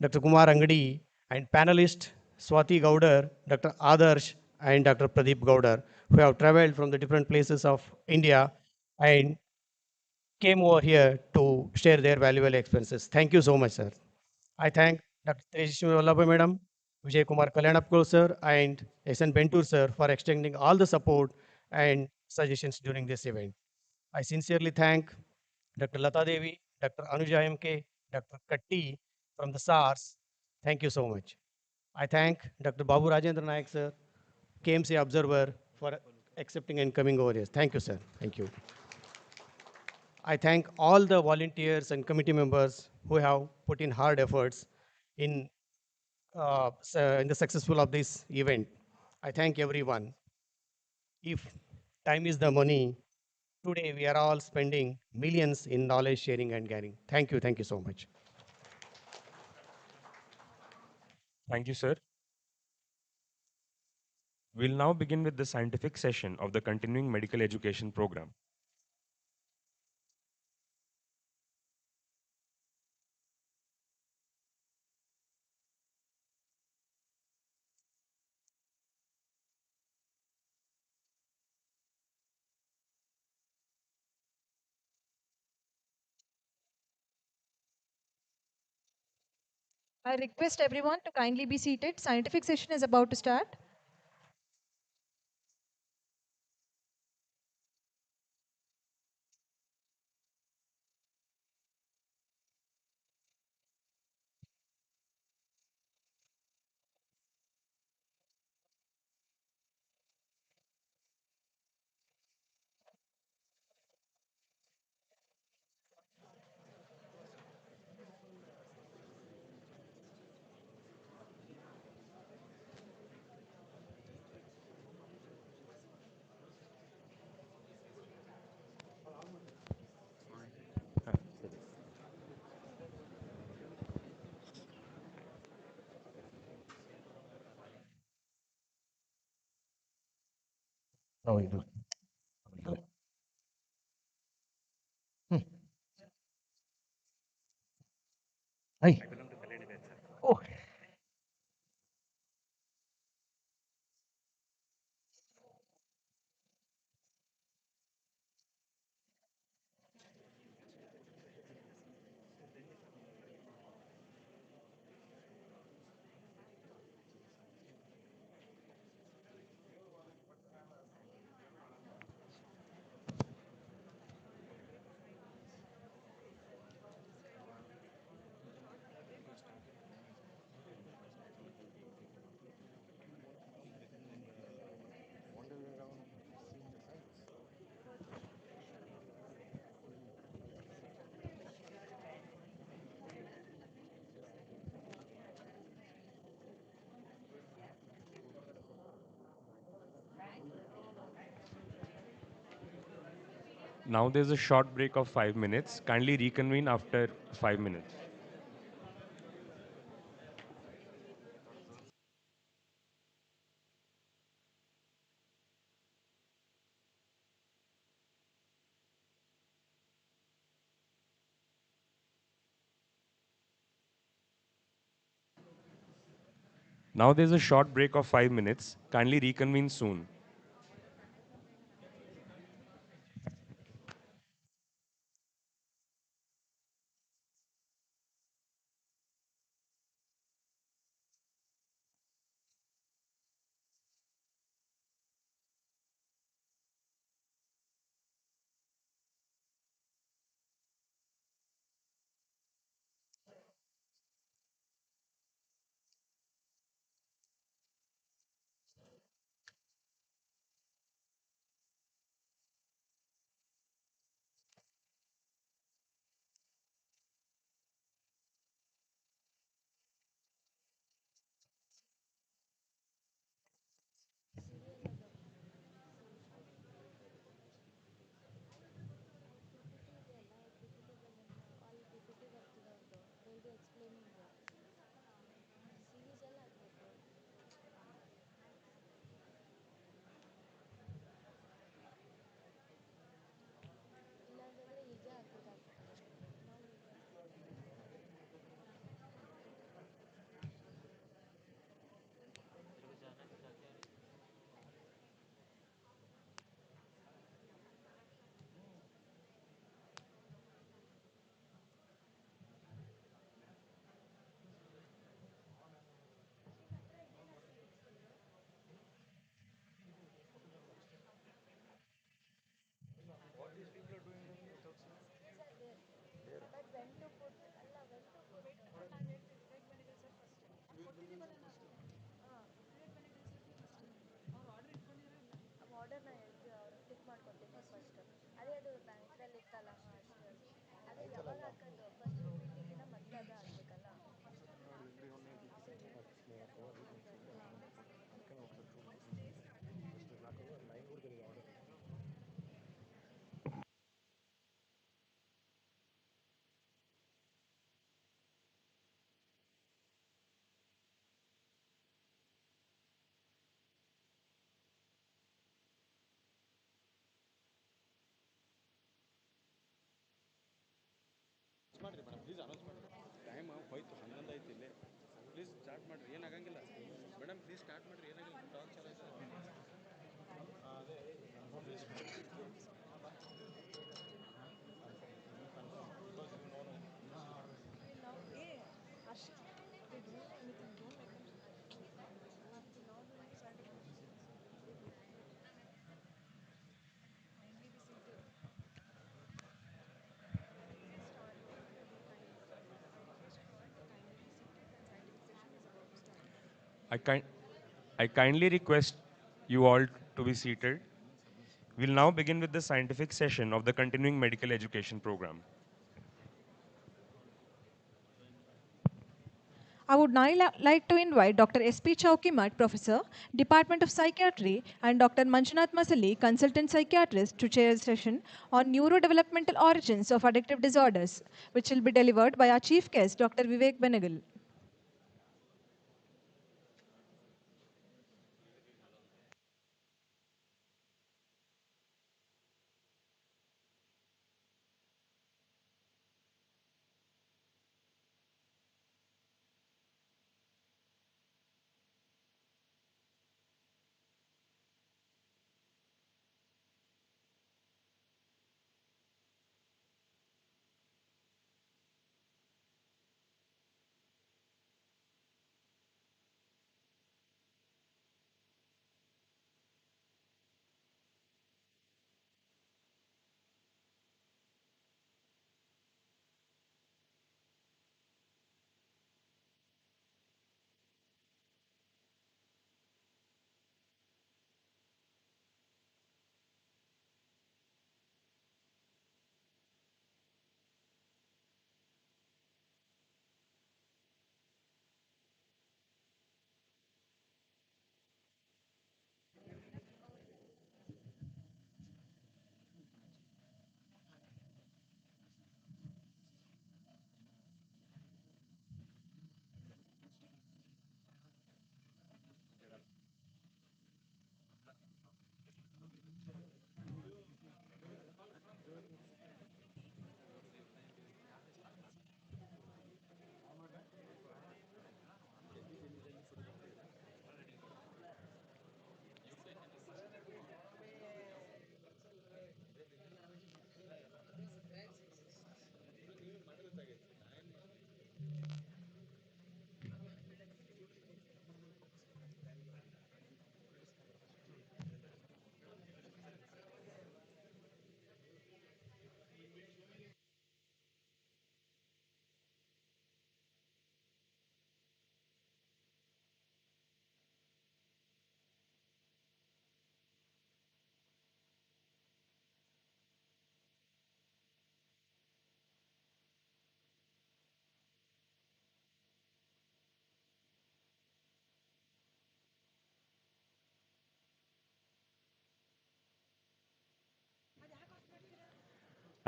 Dr. Kumar Angadi, and panelist Swati Gaudar, Dr. Adarsh, and Dr. Pradeep Gaudar, who have traveled from the different places of India and came over here to share their valuable experiences. Thank you so much, sir. I thank Dr. Tejaswi Vallabha Madam, Vijay Kumar Kalyanapko sir, and S.N. Bentur sir for extending all the support and suggestions during this event. I sincerely thank Dr. Lata Devi, Dr. Anuja MK, Dr. Katti from the SARS. Thank you so much. I thank Dr. Babu Rajendra Nayak sir, KMC Observer, for accepting and coming over here. Thank you, sir. Thank you. I thank all the volunteers and committee members who have put in hard efforts in, in the successful of this event. I thank everyone. If time is the money, today we are all spending millions in knowledge sharing and caring. Thank you. Thank you so much. Thank you, sir. We'll now begin with the scientific session of the continuing medical education program. I request everyone to kindly be seated. Scientific session is about to start. No, you do. Hi. Oh. Now there's a short break of 5 minutes. Kindly reconvene after 5 minutes. Now there's a short break of 5 minutes. Kindly reconvene soon. ಹೋಯ್ತು ಹನ್ನೊಂದು ಐತಿ ಇಲ್ಲೇ please start ಮಾಡಿರಿ ಏನಾಗಂಗಿಲ್ಲ madam please start ಮಾಡಿರಿ ಏನಾಗಿಲ್ಲ talk ಚಾಲು I kindly request you all to be seated. We'll now begin with the scientific session of the continuing medical education program. I would now like to invite Dr. S.P. Chaukimat, Professor, Department of Psychiatry, and Dr. Manjunath Masali, Consultant Psychiatrist, to chair a session on neurodevelopmental origins of addictive disorders, which will be delivered by our chief guest, Dr. Vivek Benegal.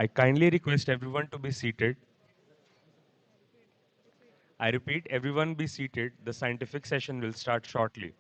I kindly request everyone to be seated. I repeat, everyone be seated. The scientific session will start shortly.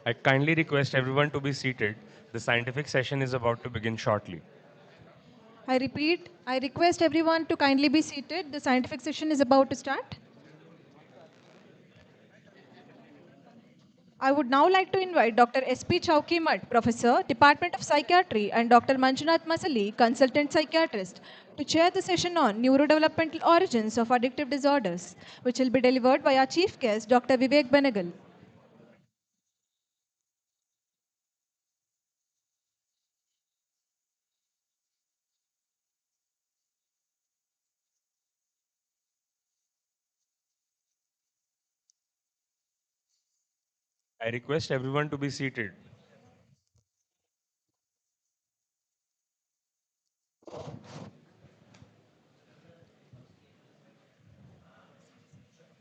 I kindly request everyone to be seated. The scientific session is about to begin shortly. I repeat, I request everyone to kindly be seated. The scientific session is about to start. I would now like to invite Dr. S.P. Chowkimat, Professor, Department of Psychiatry, and Dr. Manjunath Masali, Consultant Psychiatrist, to chair the session on Neurodevelopmental Origins of Addictive Disorders, which will be delivered by our chief guest, Dr. Vivek Benegal. I request everyone to be seated.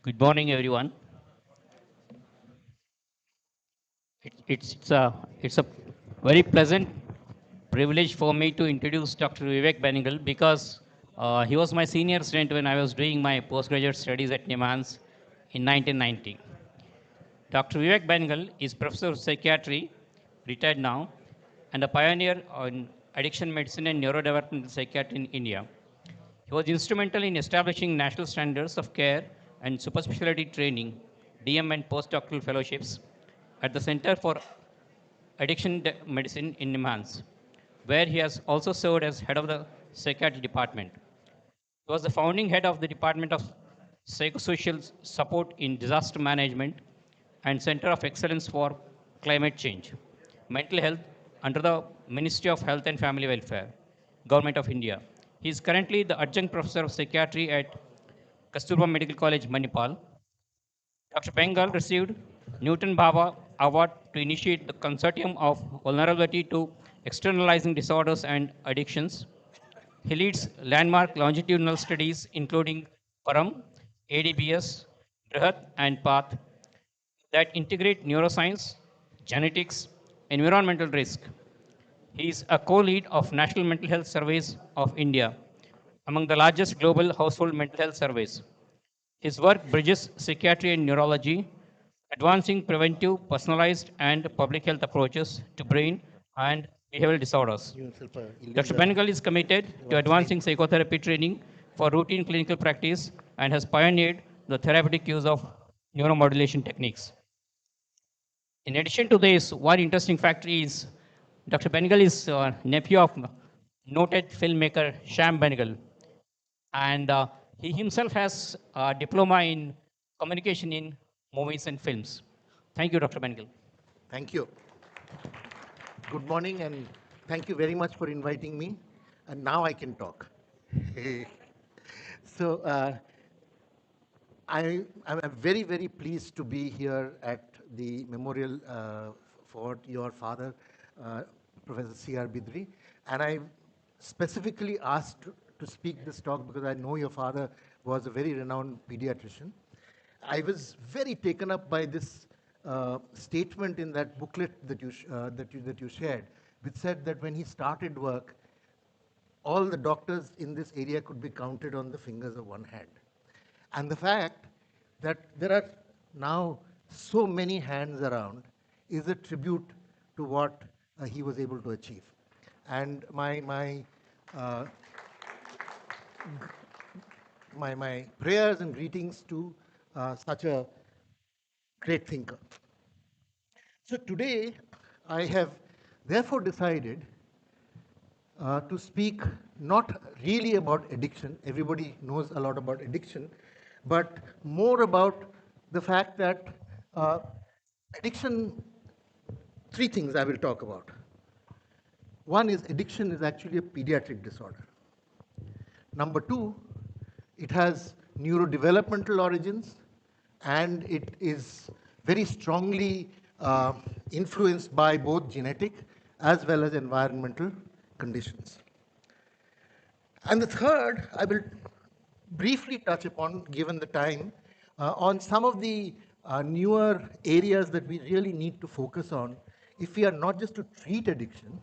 Good morning, everyone. It's a very pleasant privilege for me to introduce Dr. Vivek Benegal because he was my senior student when I was doing my postgraduate studies at NIMANS in 1990. Dr. Vivek Benegal is Professor of Psychiatry, retired now, and a pioneer on addiction medicine and neurodevelopmental psychiatry in India. He was instrumental in establishing national standards of care and superspecialty training, DM and postdoctoral fellowships at the Center for Addiction Medicine in NIMHANS, where he has also served as head of the psychiatry department. He was the founding head of the Department of Psychosocial Support in Disaster Management and Center of Excellence for Climate Change, Mental Health under the Ministry of Health and Family Welfare, Government of India. He is currently the adjunct professor of psychiatry at Kasturba Medical College, Manipal. Dr. Bengal received Newton Bhabha Award to initiate the consortium of vulnerability to externalizing disorders and addictions. He leads landmark longitudinal studies including Param, ADBS, Brihat, and PATH that integrate neuroscience, genetics, environmental risk. He is a co-lead of National Mental Health Surveys of India, among the largest global household mental health surveys. His work bridges psychiatry and neurology, advancing preventive, personalized, and public health approaches to brain and behavioral disorders. Dr. Benegal is committed to advancing psychotherapy training for routine clinical practice and has pioneered the therapeutic use of neuromodulation techniques. In addition to this, one interesting fact is Dr. Benegal is nephew of noted filmmaker Sham Benegal, and he himself has a diploma in communication in movies and films. Thank you, Dr. Benegal. Thank you. Good morning, and thank you very much for inviting me. And now I can talk. So I'm very, very pleased to be here at the memorial for your father, Professor C.R. Bidri. And I specifically asked to speak this talk because I know your father was a very renowned pediatrician. I was very taken up by this statement in that booklet that you shared, which said that when he started work, all the doctors in this area could be counted on the fingers of one hand. And the fact that there are now so many hands around is a tribute to what he was able to achieve. And my prayers and greetings to such a great thinker. So today, I have therefore decided to speak not really about addiction, everybody knows a lot about addiction, but more about the fact that addiction, three things I will talk about. One is addiction is actually a pediatric disorder. Number two, it has neurodevelopmental origins, and it is very strongly influenced by both genetic as well as environmental conditions. And the third, I will briefly touch upon, given the time, on some of the newer areas that we really need to focus on if we are not just to treat addiction,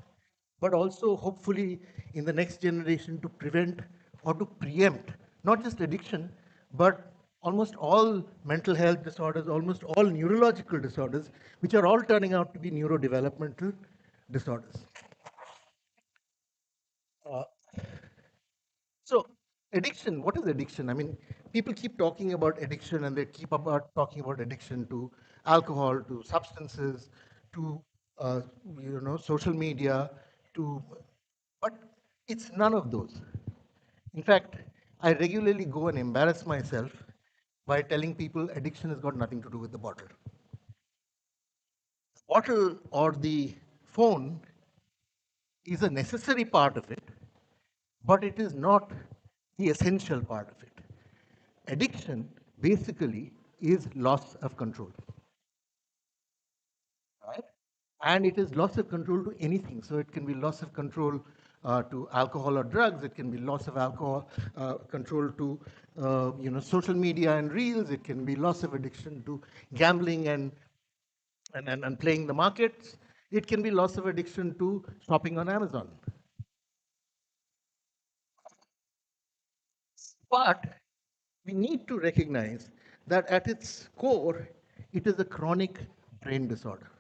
but also hopefully in the next generation to prevent or to preempt not just addiction, but almost all mental health disorders, almost all neurological disorders, which are all turning out to be neurodevelopmental disorders. So addiction, what is addiction? I mean, people keep talking about addiction and they keep talking about addiction to alcohol, to substances, to social media, but it's none of those. In fact, I regularly go and embarrass myself by telling people addiction has got nothing to do with the bottle. The bottle or the phone is a necessary part of it, but it is not the essential part of it. Addiction basically is loss of control, right? And it is loss of control to anything. So it can be loss of control to alcohol or drugs. It can be loss of alcohol control to social media and reels. It can be loss of addiction to gambling and playing the markets. It can be loss of addiction to shopping on Amazon. But we need to recognize that at its core, it is a chronic brain disorder.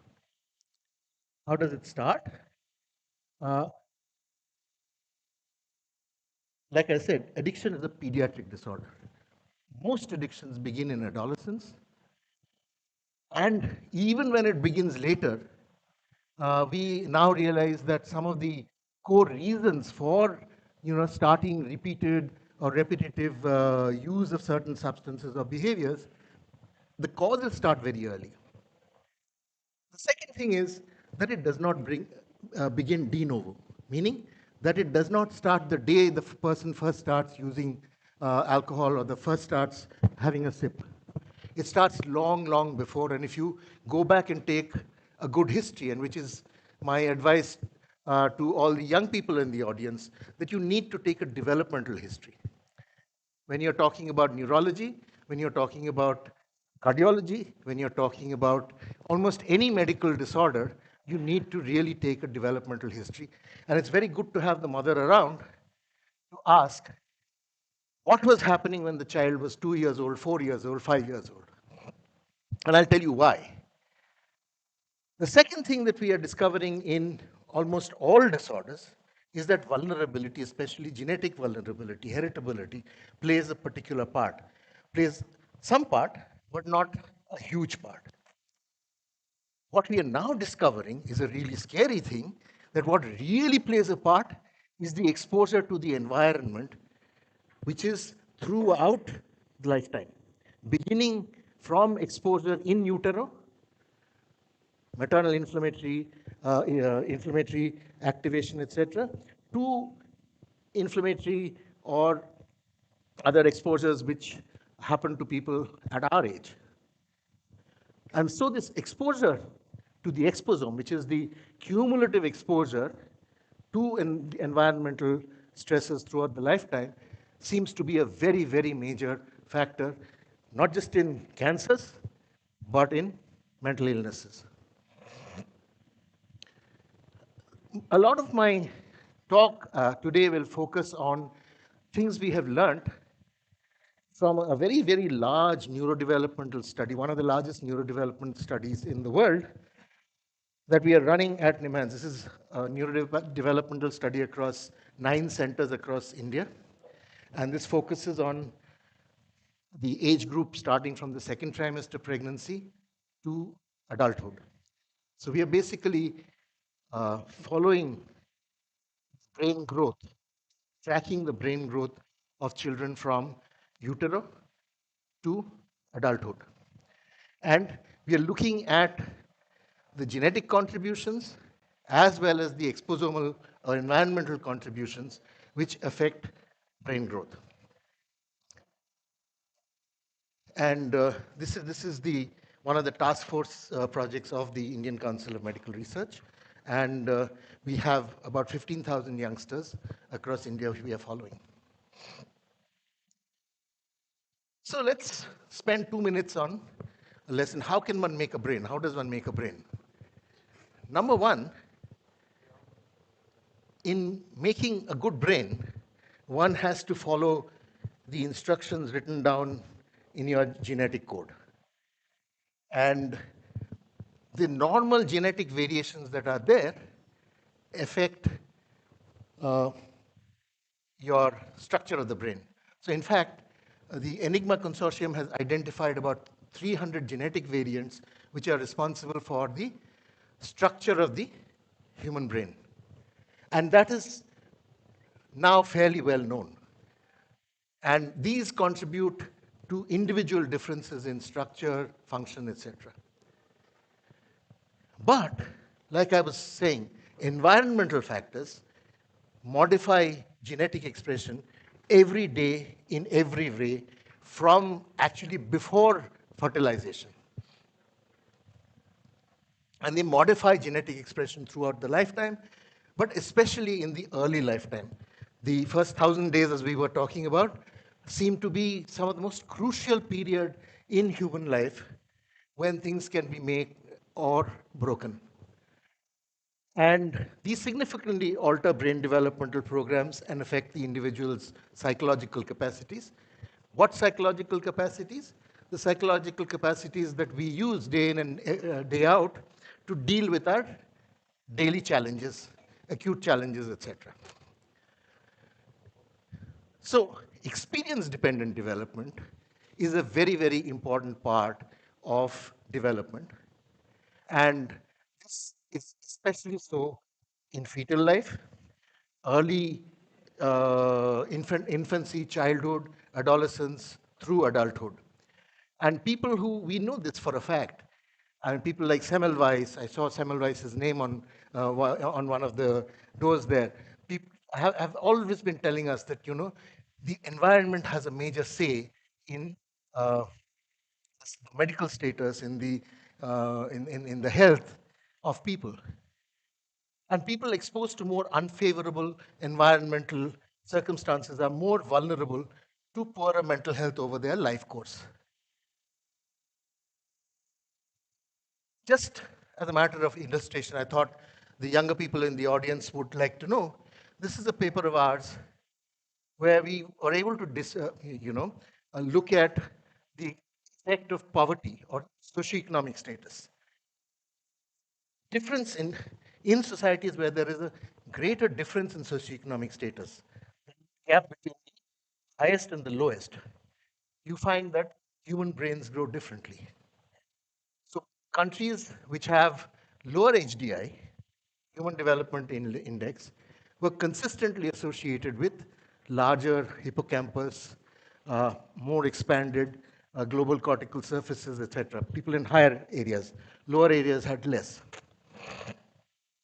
How does it start? Like I said, addiction is a pediatric disorder. Most addictions begin in adolescence. And even when it begins later, we now realize that some of the core reasons for starting repeated or repetitive use of certain substances or behaviors, the causes start very early. The second thing is that it does not begin de novo, meaning that it does not start the day the person first starts using alcohol or the first starts having a sip. It starts long, long before, and if you go back and take a good history, and which is my advice to all the young people in the audience, that you need to take a developmental history. When you're talking about neurology, when you're talking about cardiology, when you're talking about almost any medical disorder, you need to really take a developmental history. And it's very good to have the mother around to ask what was happening when the child was 2 years old, 4 years old, 5 years old. And I'll tell you why. The second thing that we are discovering in almost all disorders is that vulnerability, especially genetic vulnerability, heritability, plays a particular part. Plays some part, but not a huge part. What we are now discovering is a really scary thing, that what really plays a part is the exposure to the environment, which is throughout the lifetime, beginning from exposure in utero, maternal inflammatory activation, etc., to inflammatory or other exposures which happen to people at our age. And so this exposure to the exposome, which is the cumulative exposure to environmental stresses throughout the lifetime, seems to be a very, very major factor, not just in cancers, but in mental illnesses. A lot of my talk today will focus on things we have learned from a very, very large neurodevelopmental study, one of the largest neurodevelopment studies in the world that we are running at NIMHANS. This is a neurodevelopmental study across 9 centers across India. And this focuses on the age group starting from the second trimester pregnancy to adulthood. So we are basically following brain growth, tracking the brain growth of children from utero to adulthood. And we are looking at the genetic contributions as well as the exposomal or environmental contributions which affect brain growth. And this is one of the task force projects of the Indian Council of Medical Research. And we have about 15,000 youngsters across India which we are following. So let's spend 2 minutes on a lesson. How can one make a brain? How does one make a brain? Number one, in making a good brain, one has to follow the instructions written down in your genetic code. And the normal genetic variations that are there affect your structure of the brain. So in fact, the Enigma Consortium has identified about 300 genetic variants which are responsible for the structure of the human brain. And that is now fairly well known. And these contribute to individual differences in structure, function, etc. But, like I was saying, environmental factors modify genetic expression every day in every way from actually before fertilization. And they modify genetic expression throughout the lifetime, but especially in the early lifetime. The first 1,000 days, as we were talking about, seem to be some of the most crucial period in human life when things can be made or broken. And these significantly alter brain developmental programs and affect the individual's psychological capacities. What psychological capacities? The psychological capacities that we use day in and day out to deal with our daily challenges, acute challenges, etc. So, experience-dependent development is a very, very important part of development. And this is especially so in fetal life, early infancy, childhood, adolescence, through adulthood. And people who, we know this for a fact, and people like Semmelweis, I saw Semmelweis's name on one of the doors there, people have always been telling us that, the environment has a major say in medical status, in the health of people. And people exposed to more unfavorable environmental circumstances are more vulnerable to poorer mental health over their life course. Just as a matter of illustration, I thought the younger people in the audience would like to know, this is a paper of ours where we were able to look at the effect of poverty or socioeconomic status. Difference in societies where there is a greater difference in socioeconomic status, gap between the highest and the lowest, you find that human brains grow differently. So countries which have lower HDI, Human Development Index, were consistently associated with larger hippocampus, more expanded global cortical surfaces, etc. People in higher areas. Lower areas had less.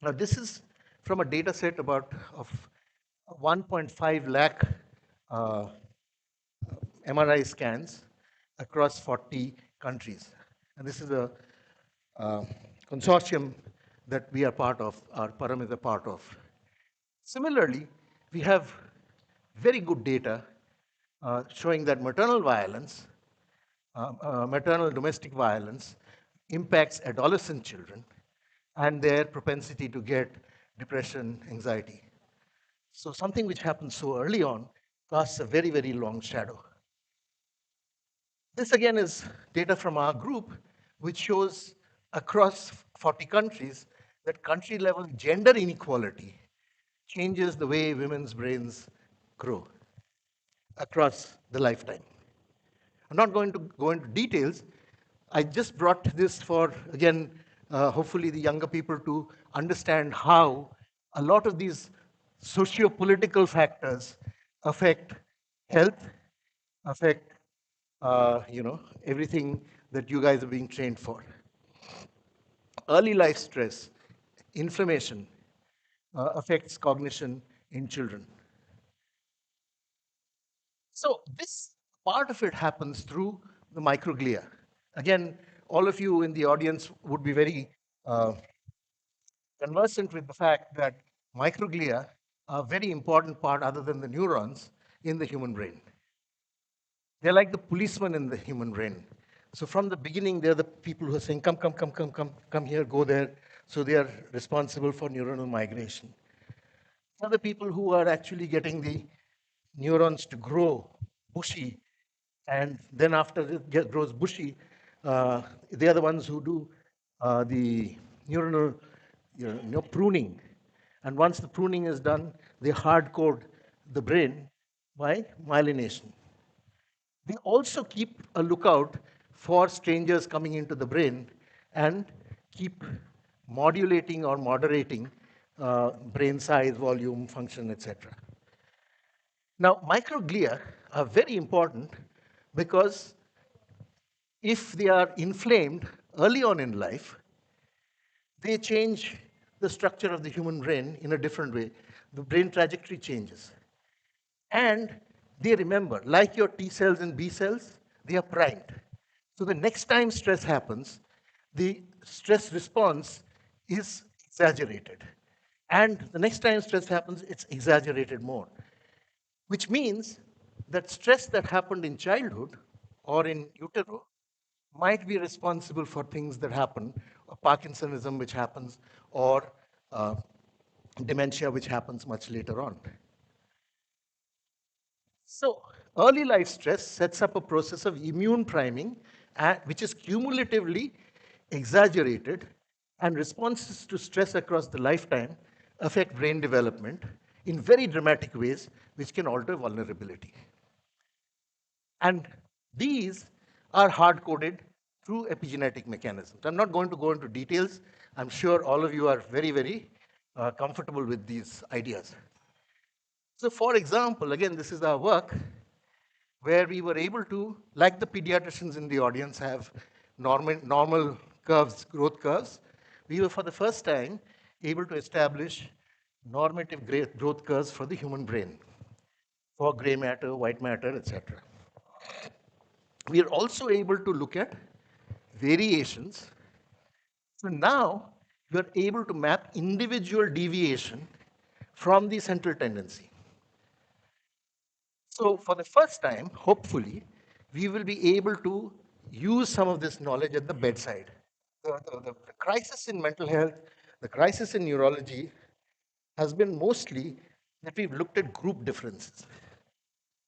Now, this is from a data set of 1.5 lakh MRI scans across 40 countries. And this is a consortium that we are part of, our Param is a part of. Similarly, we have very good data showing that maternal violence, maternal domestic violence, impacts adolescent children and their propensity to get depression, anxiety. So something which happens so early on casts a very, very long shadow. This again is data from our group, which shows across 40 countries that country level gender inequality changes the way women's brains grow across the lifetime. I'm not going to go into details. I just brought this for, again, hopefully the younger people to understand how a lot of these socio-political factors affect health, affect everything that you guys are being trained for. Early life stress, inflammation, affects cognition in children. So this part of it happens through the microglia. Again, all of you in the audience would be very conversant with the fact that microglia are a very important part, other than the neurons, in the human brain. They're like the policemen in the human brain. So from the beginning, they're the people who are saying, come here, go there. So they are responsible for neuronal migration. They're the people who are actually getting the neurons to grow bushy, and then after it grows bushy, they are the ones who do the neuronal pruning. And once the pruning is done, they hard code the brain by myelination. They also keep a lookout for strangers coming into the brain and keep modulating or moderating brain size, volume, function, etc. Now, microglia are very important because if they are inflamed early on in life, they change the structure of the human brain in a different way. The brain trajectory changes. And they remember, like your T cells and B cells, they are primed. So the next time stress happens, the stress response is exaggerated. And the next time stress happens, it's exaggerated more. Which means that stress that happened in childhood or in utero might be responsible for things that happen, or Parkinsonism which happens, or dementia which happens much later on. So early life stress sets up a process of immune priming, which is cumulatively exaggerated, and responses to stress across the lifetime affect brain development in very dramatic ways, which can alter vulnerability. And these are hard-coded through epigenetic mechanisms. I'm not going to go into details. I'm sure all of you are very, very comfortable with these ideas. So for example, again, this is our work where we were able to, like the pediatricians in the audience have normal curves, growth curves, we were for the first time able to establish normative growth curves for the human brain, for gray matter, white matter, etc. We are also able to look at variations. So now you are able to map individual deviation from the central tendency. So for the first time, hopefully, we will be able to use some of this knowledge at the bedside. The crisis in mental health, the crisis in neurology has been mostly that we've looked at group differences.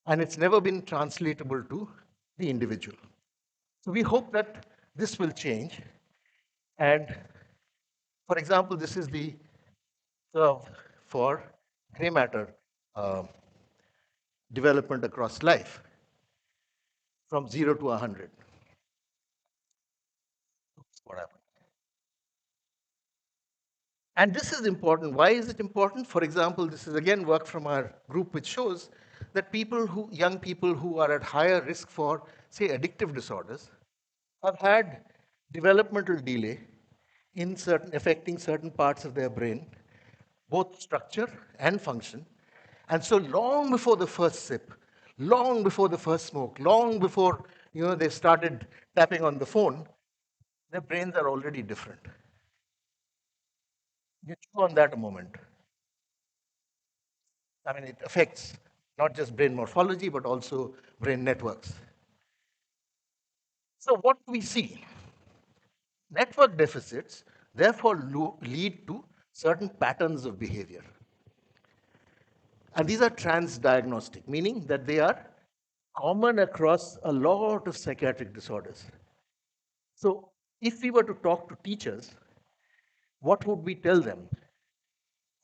And it's never been translatable to the individual. So we hope that this will change. And for example, this is the curve for gray matter development across life from 0 to 100. Oops, what happened? And this is important. Why is it important? For example, this is again work from our group which shows that young people who are at higher risk for, say, addictive disorders have had developmental delay in affecting certain parts of their brain, both structure and function. And so long before the first sip, long before the first smoke, long before they started tapping on the phone, their brains are already different. You chew on that a moment. I mean, it affects not just brain morphology, but also brain networks. So what do we see? Network deficits, therefore, lead to certain patterns of behavior. And these are transdiagnostic, meaning that they are common across a lot of psychiatric disorders. So if we were to talk to teachers, what would we tell them?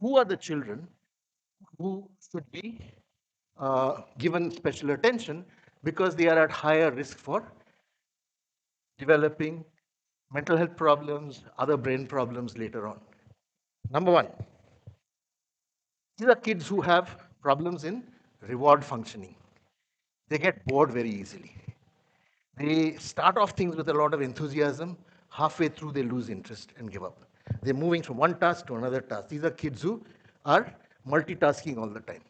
Who are the children who should be given special attention because they are at higher risk for developing mental health problems, other brain problems later on? Number one, these are kids who have problems in reward functioning. They get bored very easily. They start off things with a lot of enthusiasm. Halfway through, they lose interest and give up. They're moving from one task to another task. These are kids who are multitasking all the time.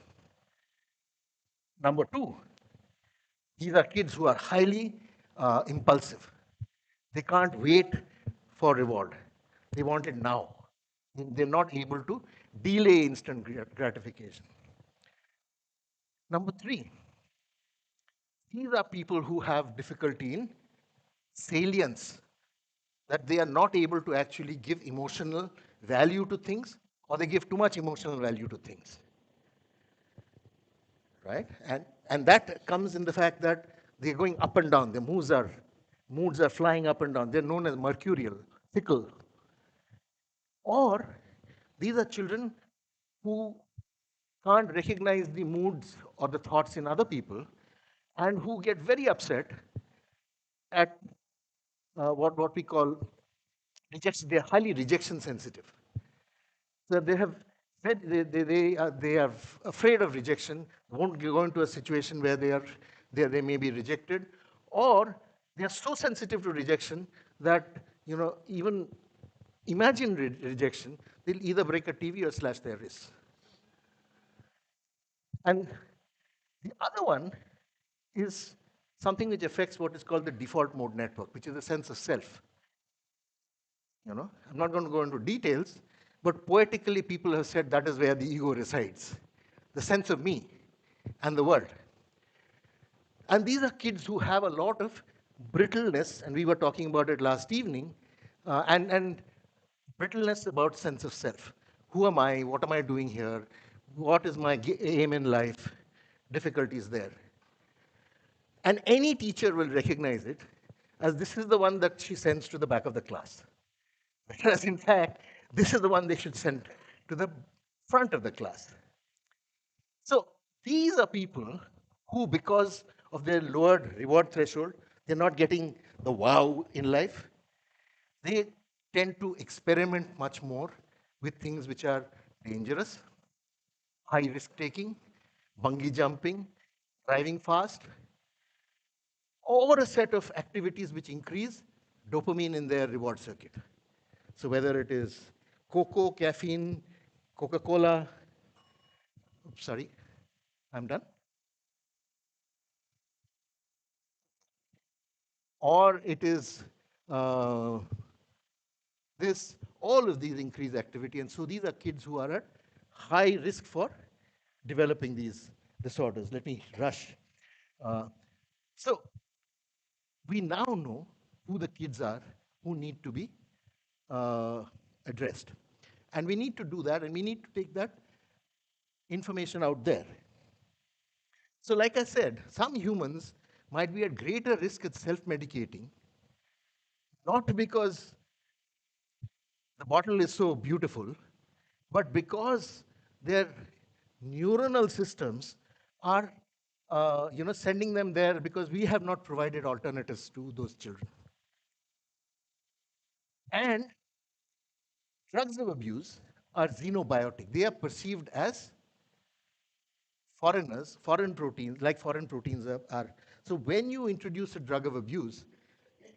Number two, these are kids who are highly impulsive. They can't wait for reward. They want it now. They're not able to delay instant gratification. Number three, these are people who have difficulty in salience, that they are not able to actually give emotional value to things, or they give too much emotional value to things. Right? And that comes in the fact that they're going up and down. Their moods are flying up and down. They're known as mercurial, fickle. Or these are children who can't recognize the moods or the thoughts in other people and who get very upset at what we call They're highly rejection sensitive. So they have said they are afraid of rejection, won't go into a situation where they may be rejected, or they are so sensitive to rejection that, even imagine rejection, they'll either break a TV or slash their wrists. And the other one is something which affects what is called the default mode network, which is the sense of self. I'm not going to go into details, but poetically people have said that is where the ego resides, the sense of me and the world. And these are kids who have a lot of brittleness, and we were talking about it last evening, and brittleness about sense of self. Who am I? What am I doing here? What is my aim in life? Difficulties there. And any teacher will recognize it as this is the one that she sends to the back of the class. Whereas in fact, this is the one they should send to the front of the class. So these are people who, because of their lowered reward threshold, they're not getting the wow in life. They tend to experiment much more with things which are dangerous, high risk taking, bungee jumping, driving fast, or a set of activities which increase dopamine in their reward circuit. So whether it is cocoa, caffeine, Coca-Cola, oops, sorry, I'm done. Or it is all of these increase activity. And so these are kids who are at high risk for developing these disorders. Let me rush. So we now know who the kids are who need to be addressed. And we need to do that, and we need to take that information out there. So like I said, some humans might be at greater risk at self-medicating, not because the bottle is so beautiful, but because their neuronal systems are sending them there because we have not provided alternatives to those children. And drugs of abuse are xenobiotic. They are perceived as foreigners, foreign proteins, like foreign proteins are. So when you introduce a drug of abuse,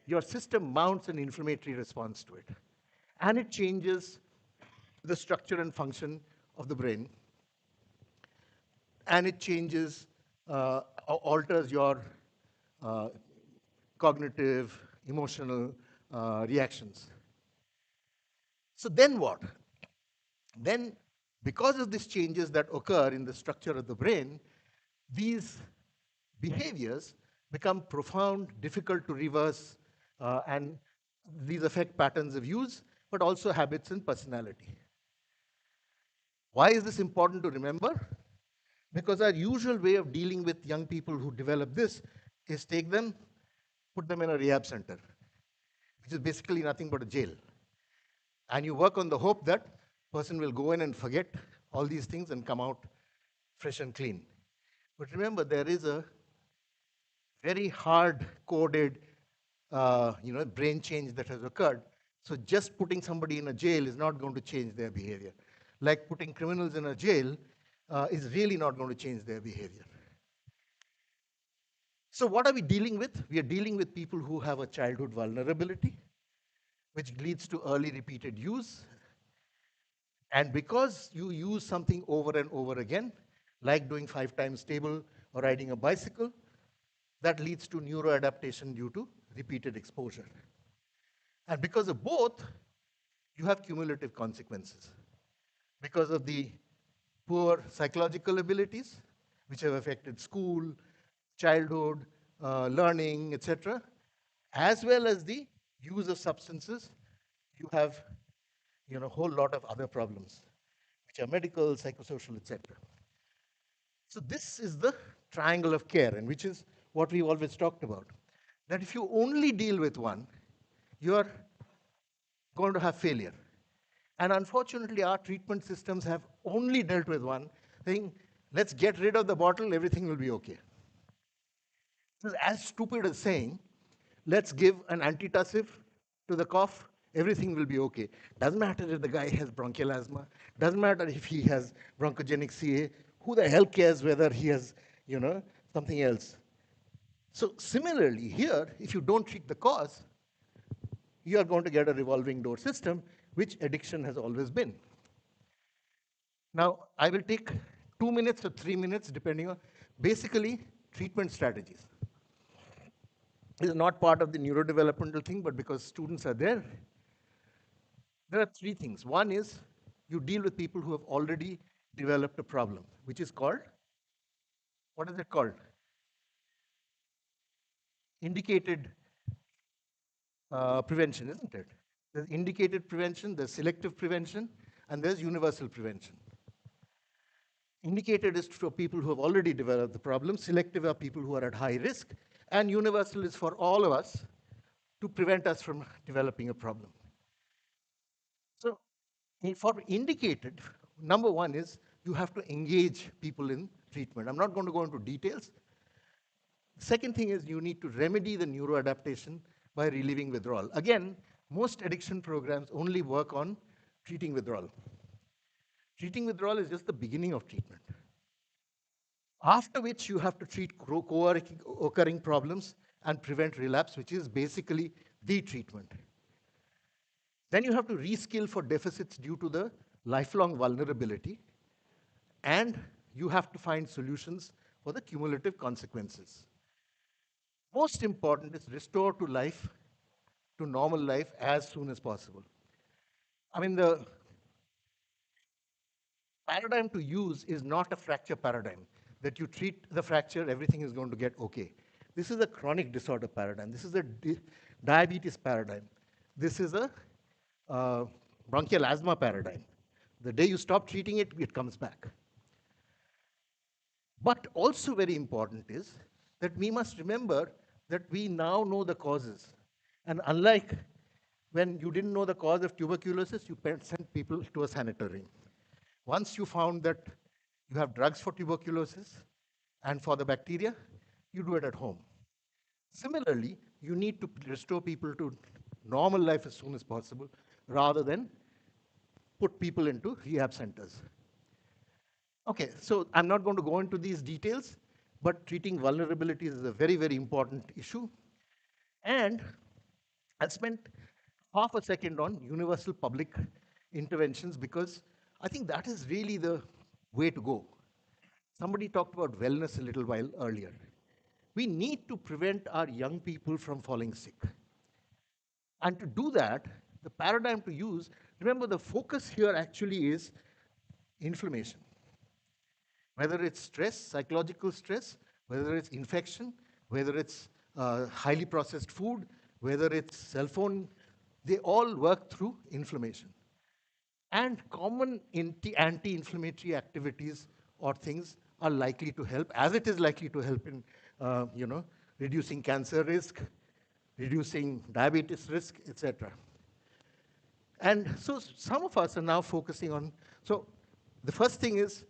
your system mounts an inflammatory response to it. And it changes the structure and function of the brain. And it changes, alters your cognitive, emotional reactions. So then what? Then, because of these changes that occur in the structure of the brain, these behaviors become profound, difficult to reverse, and these affect patterns of use, but also habits and personality. Why is this important to remember? Because our usual way of dealing with young people who develop this is take them, put them in a rehab center, which is basically nothing but a jail. And you work on the hope that person will go in and forget all these things and come out fresh and clean. But remember, there is a very hard-coded brain change that has occurred. So just putting somebody in a jail is not going to change their behavior. Like putting criminals in a jail is really not going to change their behavior. So what are we dealing with? We are dealing with people who have a childhood vulnerability, which leads to early repeated use. And because you use something over and over again, like doing 5 times table or riding a bicycle, that leads to neuroadaptation due to repeated exposure. And because of both, you have cumulative consequences. Because of the poor psychological abilities, which have affected school, childhood, learning, etc., as well as the use of substances, you have a whole lot of other problems, which are medical, psychosocial, etc. So this is the triangle of care, and which is what we've always talked about. That if you only deal with one, you're going to have failure. And unfortunately, our treatment systems have only dealt with one thing. Let's get rid of the bottle, everything will be okay. This is as stupid as saying, let's give an antitussive to the cough, everything will be okay. Doesn't matter if the guy has bronchial asthma, doesn't matter if he has bronchogenic CA, who the hell cares whether he has, something else. So similarly, here, if you don't treat the cause, you are going to get a revolving door system, which addiction has always been. Now, I will take 2 minutes or 3 minutes, depending on, basically, treatment strategies. This is not part of the neurodevelopmental thing, but because students are there are 3 things. One is you deal with people who have already developed a problem, which is called, what is it called? Indicated prevention, isn't it? There's indicated prevention, there's selective prevention, and there's universal prevention. Indicated is for people who have already developed the problem, selective are people who are at high risk, and universal is for all of us to prevent us from developing a problem. So for indicated, number one is you have to engage people in treatment. I'm not going to go into details. Second thing is you need to remedy the neuroadaptation by relieving withdrawal. Again, most addiction programs only work on treating withdrawal. Treating withdrawal is just the beginning of treatment. After which you have to treat co-occurring problems and prevent relapse, which is basically the treatment. Then you have to reskill for deficits due to the lifelong vulnerability, and you have to find solutions for the cumulative consequences. Most important is restore to life, to normal life as soon as possible. I mean, the paradigm to use is not a fracture paradigm, that you treat the fracture, everything is going to get okay. This is a chronic disorder paradigm. This is a diabetes paradigm. This is a bronchial asthma paradigm. The day you stop treating it, it comes back. But also very important is that we must remember that we now know the causes. And unlike when you didn't know the cause of tuberculosis, you sent people to a sanatorium. Once you found that you have drugs for tuberculosis and for the bacteria, you do it at home. Similarly, you need to restore people to normal life as soon as possible, rather than put people into rehab centers. Okay, so I'm not going to go into these details, but treating vulnerabilities is a very, very important issue. And I spent half a second on universal public interventions because I think that is really the way to go. Somebody talked about wellness a little while earlier. We need to prevent our young people from falling sick. And to do that, the paradigm to use, remember the focus here actually is inflammation. Whether it's stress, psychological stress, whether it's infection, whether it's highly processed food, whether it's cell phone, they all work through inflammation. And common anti-inflammatory activities or things are likely to help, as it is likely to help in reducing cancer risk, reducing diabetes risk, etc. And so some of us are now focusing on, so the first thing is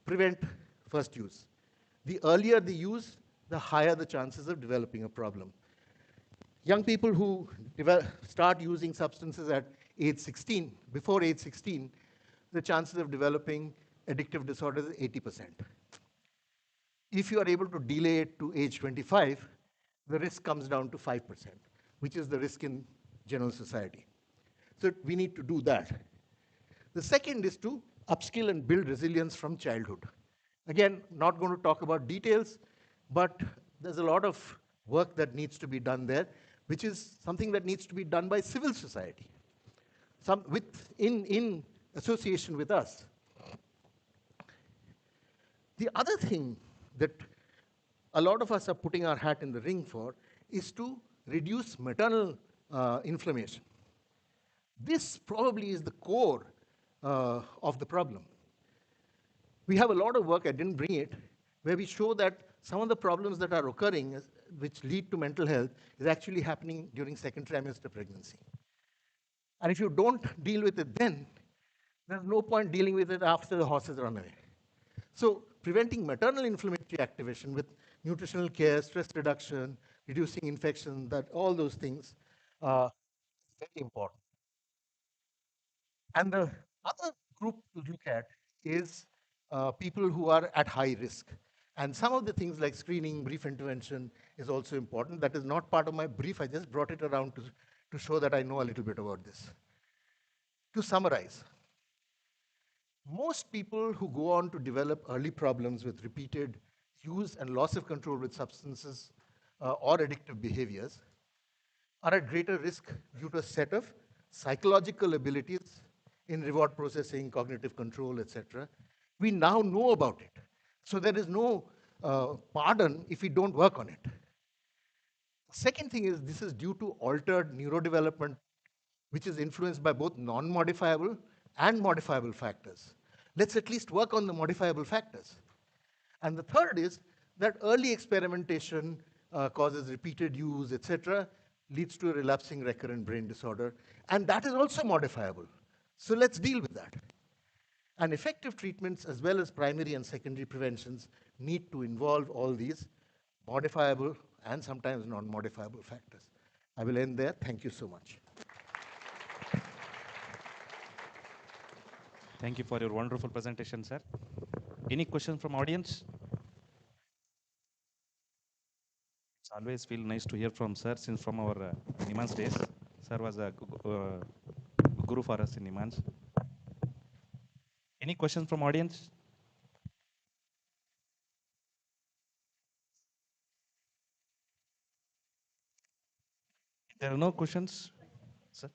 prevent first use. The earlier the use, the higher the chances of developing a problem. Young people who start using substances at age 16, before age 16, the chances of developing addictive disorders is 80%. If you are able to delay it to age 25, the risk comes down to 5%, which is the risk in general society. So we need to do that. The second is to upskill and build resilience from childhood. Again, not going to talk about details, but there's a lot of work that needs to be done there, which is something that needs to be done by civil society, in association with us. The other thing that a lot of us are putting our hat in the ring for is to reduce maternal inflammation. This probably is the core of the problem. We have a lot of work, I didn't bring it, where we show that some of the problems that are occurring, which lead to mental health, is actually happening during second trimester pregnancy. And if you don't deal with it then, there's no point dealing with it after the horses run away. So preventing maternal inflammatory activation with nutritional care, stress reduction, reducing infection, all those things are very important. And the other group to look at is people who are at high risk. And some of the things like screening, brief intervention is also important. That is not part of my brief. I just brought it around to show that I know a little bit about this. To summarize, most people who go on to develop early problems with repeated use and loss of control with substances or addictive behaviors are at greater risk due to a set of psychological abilities in reward processing, cognitive control, etc. We now know about it. So there is no pardon if we don't work on it. Second thing is this is due to altered neurodevelopment, which is influenced by both non-modifiable and modifiable factors. Let's at least work on the modifiable factors. And the third is that early experimentation causes repeated use, etc., leads to a relapsing recurrent brain disorder. And that is also modifiable. So let's deal with that. And effective treatments, as well as primary and secondary preventions, need to involve all these modifiable and sometimes non-modifiable factors. I will end there. Thank you so much. Thank you for your wonderful presentation, sir. Any questions from audience? It's always feel nice to hear from sir, since from our Nimans days. Sir was a guru for us in Nimans. Any questions from audience? If there are no questions, sir.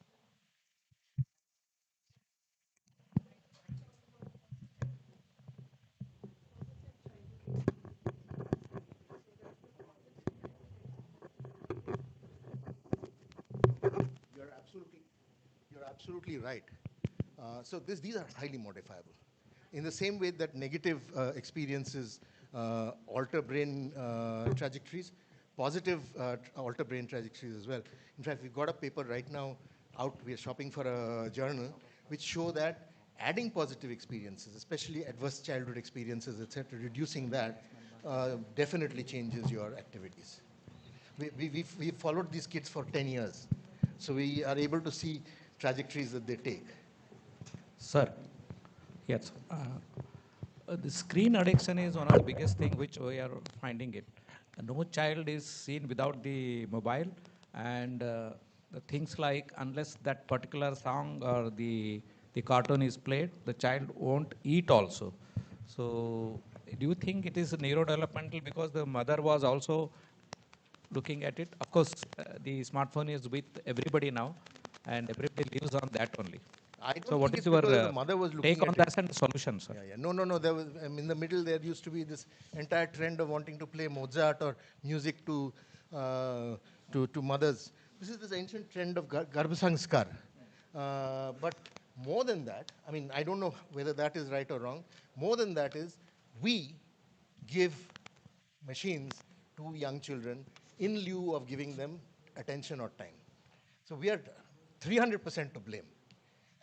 You're absolutely right. So these are highly modifiable. In the same way that negative experiences alter brain trajectories, positive alter brain trajectories as well. In fact, we've got a paper right now out, we are shopping for a journal, which show that adding positive experiences, especially adverse childhood experiences, etc., reducing that definitely changes your activities. We've followed these kids for 10 years. So we are able to see trajectories that they take. Sir, yes. The screen addiction is one of the biggest thing which we are finding it. No child is seen without the mobile, and the things like unless that particular song or the cartoon is played, the child won't eat also. So do you think it is neurodevelopmental because the mother was also looking at it? Of course, the smartphone is with everybody now, and everybody lives on that only. I don't So what think is it's because your the mother was looking take on at that it. and solution, sir? Yeah. No. There was in the middle. There used to be this entire trend of wanting to play Mozart or music to mothers. This is this ancient trend of Garbhasanskar. But more than that, I mean, I don't know whether that is right or wrong. More than that is, we give machines to young children in lieu of giving them attention or time. So we are 300% to blame.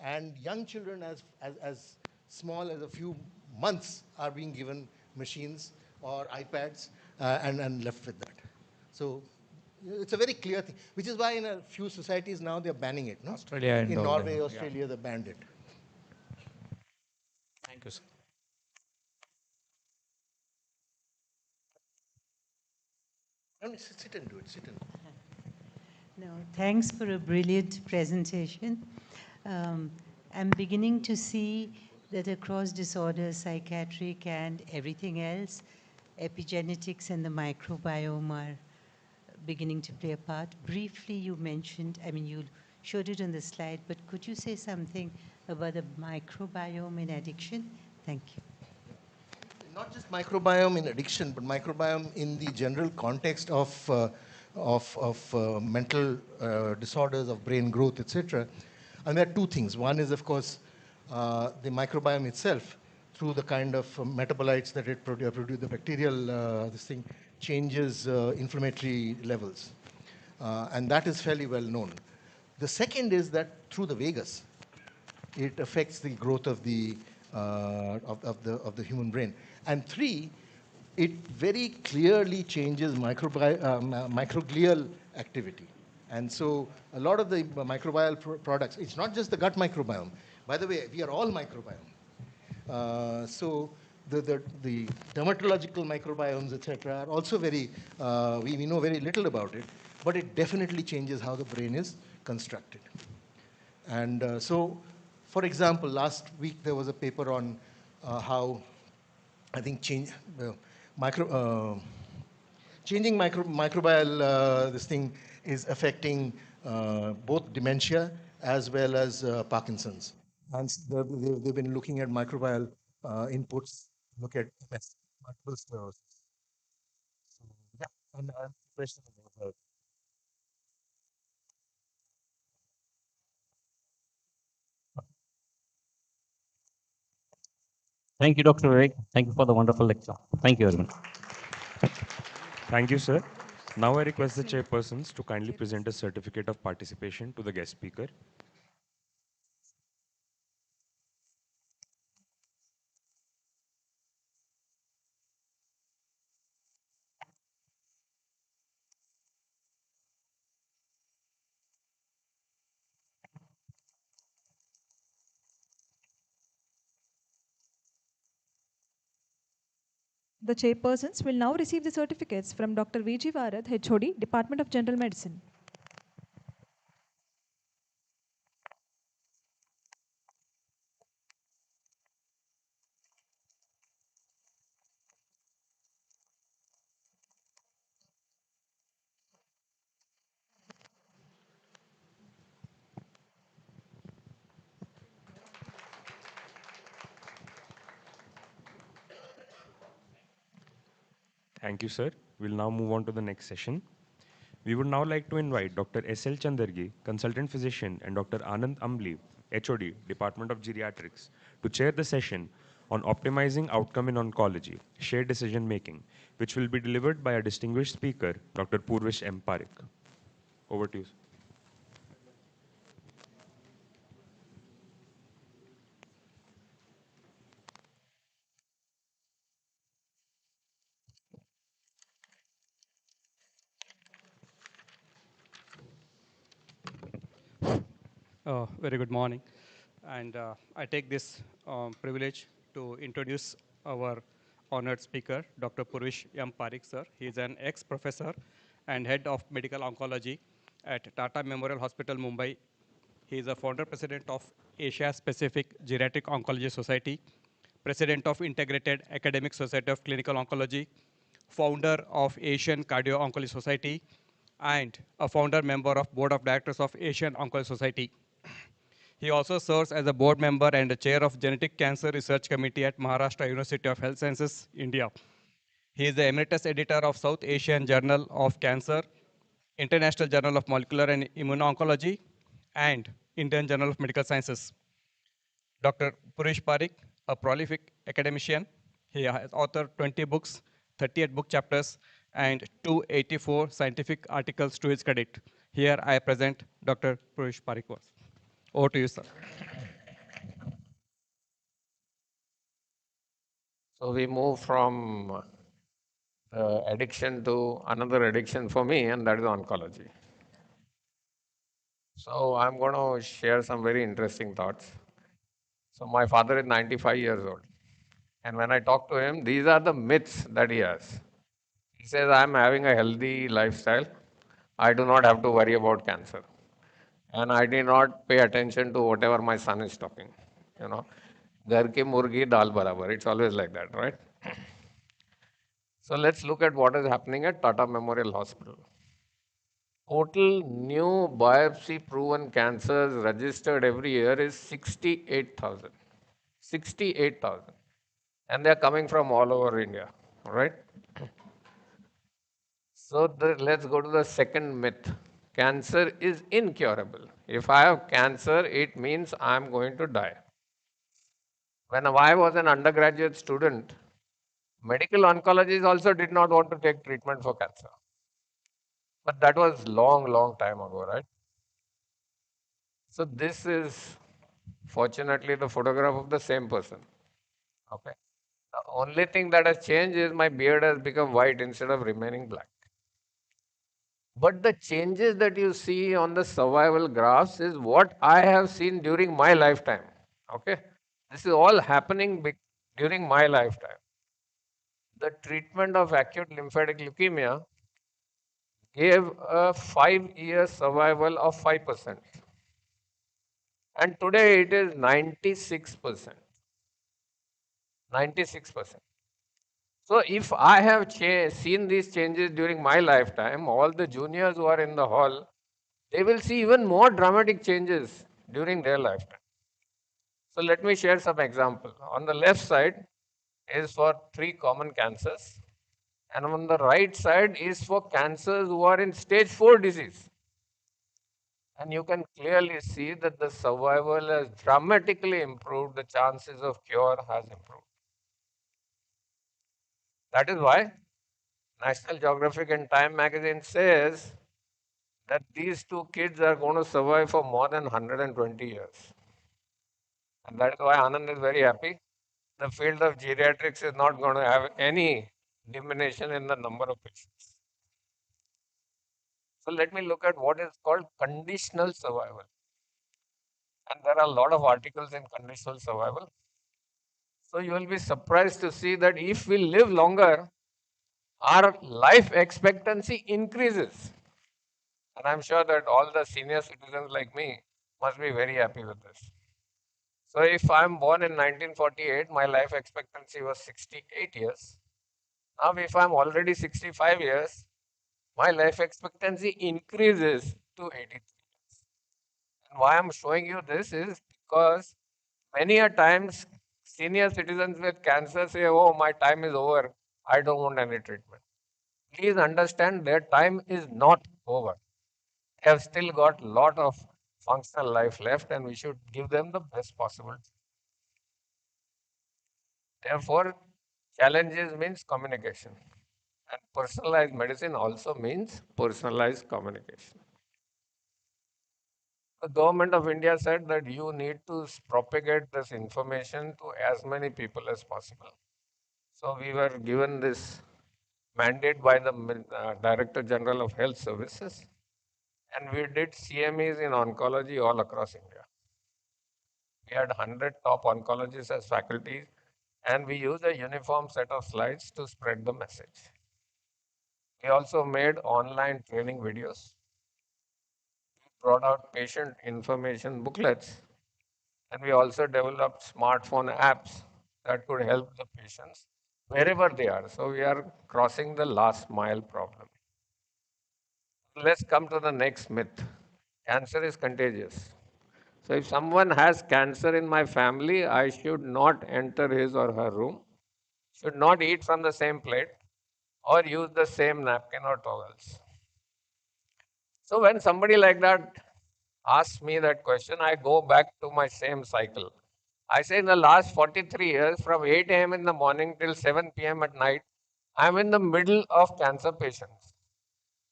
And young children as small as a few months are being given machines or iPads and left with that. So it's a very clear thing, which is why in a few societies now they're banning it. No? Australia and in all Norway, them, Australia, they banned it. Thank you, sir. No, sit and do it. Sit and. No, thanks for a brilliant presentation. I'm beginning to see that across disorders, psychiatric and everything else, epigenetics and the microbiome are beginning to play a part. Briefly, you mentioned, I mean, you showed it on the slide, but could you say something about the microbiome in addiction? Thank you. Not just microbiome in addiction, but microbiome in the general context of mental disorders, of brain growth, etc. And there are two things. One is, of course, the microbiome itself, through the kind of metabolites that it produces, the bacterial this thing changes inflammatory levels, and that is fairly well known. The second is that through the vagus, it affects the growth of the human brain. And three, it very clearly changes microglial activity. And so a lot of the microbial products, it's not just the gut microbiome, By the way, we are all microbiome. So the dermatological microbiomes, etc., are also very, we know very little about it, but it definitely changes how the brain is constructed. And so, for example, last week there was a paper on how I think changing microbial this thing is affecting both dementia as well as Parkinson's. And they've been looking at microbial inputs, look at MS, multiple sclerosis. So, yeah, and question about Thank you, Dr. Vivek. Thank you for the wonderful lecture. Thank you, everyone. Thank you, sir. Now I request the chairpersons to kindly present a certificate of participation to the guest speaker. The chairpersons will now receive the certificates from Dr. Vijayapura, HOD, Department of General Medicine. Thank you, sir. We'll now move on to the next session. We would now like to invite Dr. S.L. Chandargi, consultant physician, and Dr. Anand Ambli, HOD, Department of Geriatrics, to chair the session on optimizing outcome in oncology, shared decision making, which will be delivered by a distinguished speaker, Dr. Purvish M. Parik. Over to you, sir. Very good morning. And I take this privilege to introduce our honored speaker, Dr. Purvish M. Parik, sir. He is an ex-professor and head of medical oncology at Tata Memorial Hospital, Mumbai. He is a founder president of Asia Pacific Geriatric Oncology Society, president of Integrated Academic Society of Clinical Oncology, founder of Asian Cardio Oncology Society, and a founder member of Board of Directors of Asian Oncology Society. He also serves as a board member and the chair of Genetic Cancer Research Committee at Maharashtra University of Health Sciences, India. He is the emeritus editor of South Asian Journal of Cancer, International Journal of Molecular and Immuno-Oncology, and Indian Journal of Medical Sciences. Dr. Purish Parik, a prolific academician. He has authored 20 books, 38 book chapters, and 284 scientific articles to his credit. Here I present Dr. Purish Parik. Over to you, sir. So we move from addiction to another addiction for me, and that is oncology. So I'm going to share some very interesting thoughts. So my father is 95 years old. And when I talk to him, these are the myths that he has. He says, I'm having a healthy lifestyle. I do not have to worry about cancer. And I do not pay attention to whatever my son is talking. You know, Ghar ki murgi dal barabar. It's always like that, right? So let's look at what is happening at Tata Memorial Hospital. Total new biopsy proven cancers registered every year is 68,000. 68,000. And they are coming from all over India, right? So let's go to the second myth. Cancer is incurable. If I have cancer, it means I am going to die. When I was an undergraduate student, medical oncologists also did not want to take treatment for cancer. But that was long time ago, right? So this is fortunately the photograph of the same person. Okay. The only thing that has changed is my beard has become white instead of remaining black. But the changes that you see on the survival graphs is what I have seen during my lifetime. Okay, this is all happening during my lifetime. The treatment of acute lymphatic leukemia gave a 5-year survival of 5%. And today it is 96%. 96%. So if I have seen these changes during my lifetime, all the juniors who are in the hall, they will see even more dramatic changes during their lifetime. So let me share some example. On the left side is for 3 common cancers, and on the right side is for cancers who are in stage 4 disease. And you can clearly see that the survival has dramatically improved, the chances of cure has improved. That is why National Geographic and Time magazine says that these 2 kids are going to survive for more than 120 years. And that is why Anand is very happy. The field of geriatrics is not going to have any diminution in the number of patients. So let me look at what is called conditional survival. And there are a lot of articles in conditional survival. So you will be surprised to see that if we live longer, our life expectancy increases. And I'm sure that all the senior citizens like me must be very happy with this. So if I'm born in 1948, my life expectancy was 68 years. Now if I'm already 65 years, my life expectancy increases to 83 years. And why I'm showing you this is because many a times senior citizens with cancer say, oh, my time is over, I don't want any treatment. Please understand their time is not over. They have still got a lot of functional life left and we should give them the best possible. Therefore, challenges means communication. And personalized medicine also means personalized communication. The government of India said that you need to propagate this information to as many people as possible. So we were given this mandate by the Director General of Health Services, and we did CMEs in oncology all across India. We had 100 top oncologists as faculty, and we used a uniform set of slides to spread the message. We also made online training videos. We brought out patient information booklets, and we also developed smartphone apps that could help the patients wherever they are. So we are crossing the last mile problem. Let's come to the next myth. Cancer is contagious. So if someone has cancer in my family, I should not enter his or her room, should not eat from the same plate, or use the same napkin or towels. So when somebody like that asks me that question, I go back to my same cycle. I say in the last 43 years, from 8 a.m. in the morning till 7 p.m. at night, I'm in the middle of cancer patients.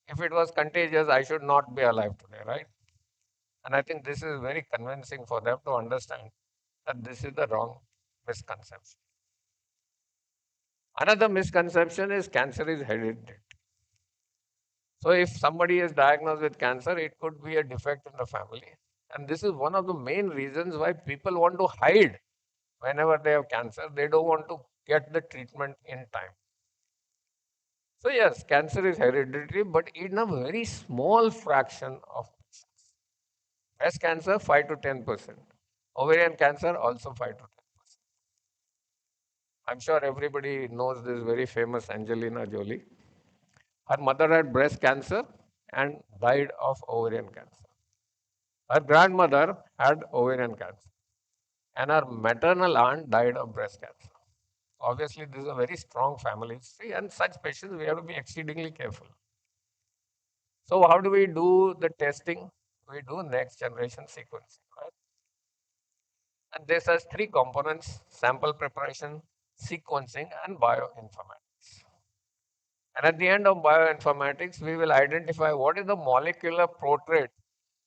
If it was contagious, I should not be alive today, right? And I think this is very convincing for them to understand that this is the wrong misconception. Another misconception is cancer is hereditary. So if somebody is diagnosed with cancer, it could be a defect in the family. And this is one of the main reasons why people want to hide whenever they have cancer. They don't want to get the treatment in time. So yes, cancer is hereditary, but in a very small fraction of patients. Breast cancer, 5 to 10%. Ovarian cancer, also 5 to 10%. I'm sure everybody knows this very famous Angelina Jolie. Her mother had breast cancer and died of ovarian cancer. Her grandmother had ovarian cancer. And her maternal aunt died of breast cancer. Obviously, this is a very strong family history, and such patients we have to be exceedingly careful. So, how do we do the testing? We do next generation sequencing, right? And this has 3 components: sample preparation, sequencing, and bioinformatics. And at the end of bioinformatics, we will identify what is the molecular portrait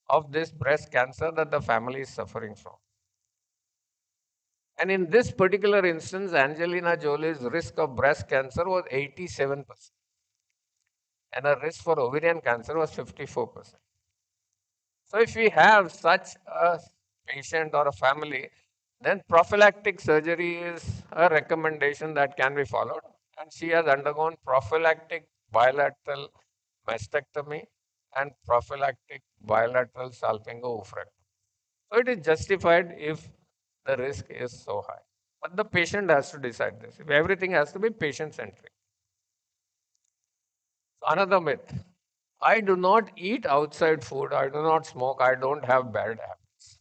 of this breast cancer that the family is suffering from. And in this particular instance, Angelina Jolie's risk of breast cancer was 87%. And her risk for ovarian cancer was 54%. So if we have such a patient or a family, Then prophylactic surgery is a recommendation that can be followed. And she has undergone prophylactic bilateral mastectomy and prophylactic bilateral salpingo-oophorectomy. So it is justified if the risk is so high. But the patient has to decide this. Everything has to be patient-centric. So another myth. I do not eat outside food. I do not smoke. I don't have bad habits.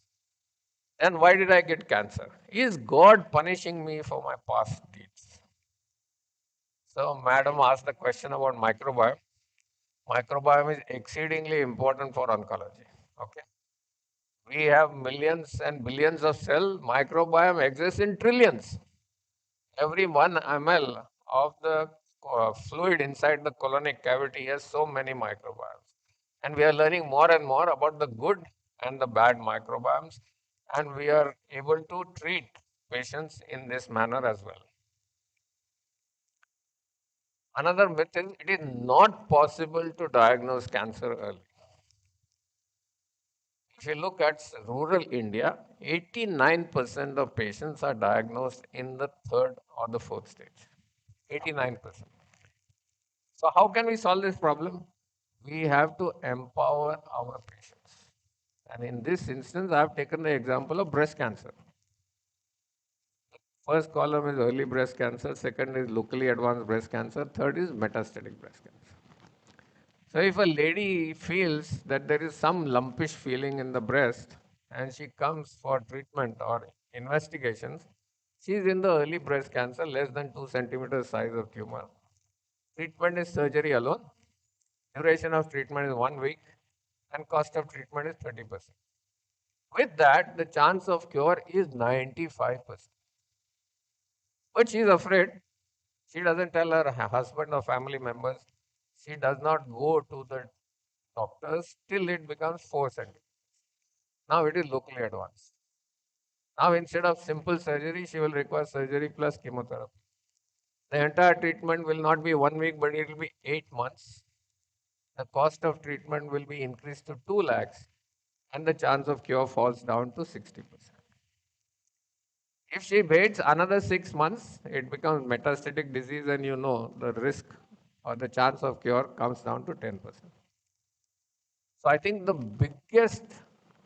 Then why did I get cancer? Is God punishing me for my past deeds? So madam asked the question about microbiome. Microbiome is exceedingly important for oncology. Okay. We have millions and billions of cells. Microbiome exists in trillions. Every 1 ml of the fluid inside the colonic cavity has so many microbiomes. And we are learning more and more about the good and the bad microbiomes. And we are able to treat patients in this manner as well. Another myth is it is not possible to diagnose cancer early. If you look at rural India, 89% of patients are diagnosed in the 3rd or the 4th stage. 89%. So how can we solve this problem? We have to empower our patients. And in this instance, I have taken the example of breast cancer. First column is early breast cancer, second is locally advanced breast cancer, third is metastatic breast cancer. So if a lady feels that there is some lumpish feeling in the breast and she comes for treatment or investigations, she is in the early breast cancer, less than 2 centimeters size of tumor. Treatment is surgery alone. Duration of treatment is 1 week and cost of treatment is 30%. With that, the chance of cure is 95%. But she is afraid. She doesn't tell her husband or family members. She does not go to the doctors till it becomes 4 centimeters. Now it is locally advanced. Now instead of simple surgery, she will require surgery plus chemotherapy. The entire treatment will not be 1 week, but it will be 8 months. The cost of treatment will be increased to 2 lakhs and the chance of cure falls down to 60%. If she waits another 6 months, it becomes metastatic disease and you know the risk or the chance of cure comes down to 10%. So I think the biggest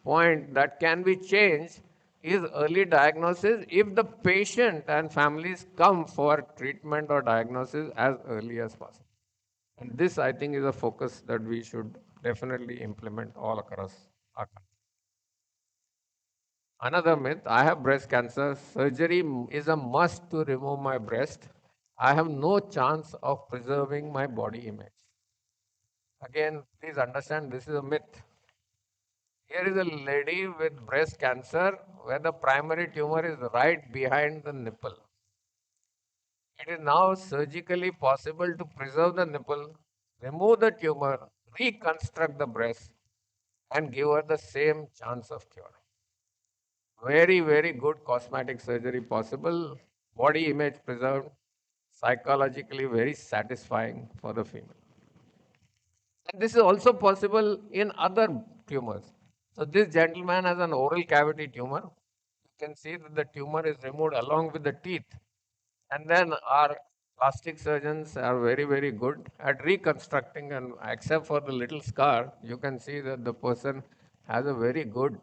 point that can be changed is early diagnosis if the patient and families come for treatment or diagnosis as early as possible. And this I think is a focus that we should definitely implement all across our country. Another myth, I have breast cancer, surgery is a must to remove my breast. I have no chance of preserving my body image. Again, please understand this is a myth. Here is a lady with breast cancer where the primary tumor is right behind the nipple. It is now surgically possible to preserve the nipple, remove the tumor, reconstruct the breast, and give her the same chance of cure. Very, very good cosmetic surgery possible, body image preserved, psychologically very satisfying for the female. And this is also possible in other tumors. So this gentleman has an oral cavity tumor. You can see that the tumor is removed along with the teeth. And then our plastic surgeons are very, very good at reconstructing, and except for the little scar, you can see that the person has a very good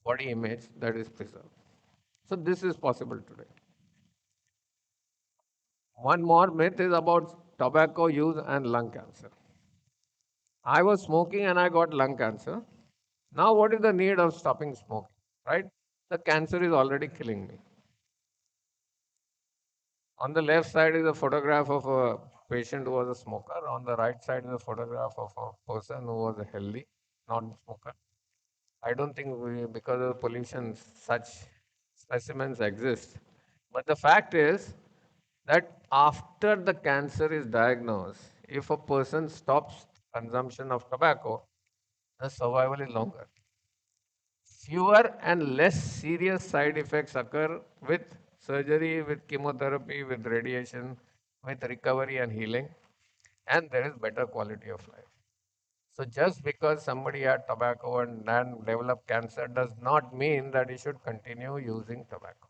body image that is preserved. So this is possible today. One more myth is about tobacco use and lung cancer. I was smoking and I got lung cancer. Now what is the need of stopping smoking, right? The cancer is already killing me. On the left side is a photograph of a patient who was a smoker. On the right side is a photograph of a person who was a healthy non-smoker. I don't think because of pollution, such specimens exist. But the fact is that after the cancer is diagnosed, if a person stops consumption of tobacco, the survival is longer. Fewer and less serious side effects occur with surgery, with chemotherapy, with radiation, with recovery and healing, and there is better quality of life. So just because somebody had tobacco and then developed cancer does not mean that he should continue using tobacco.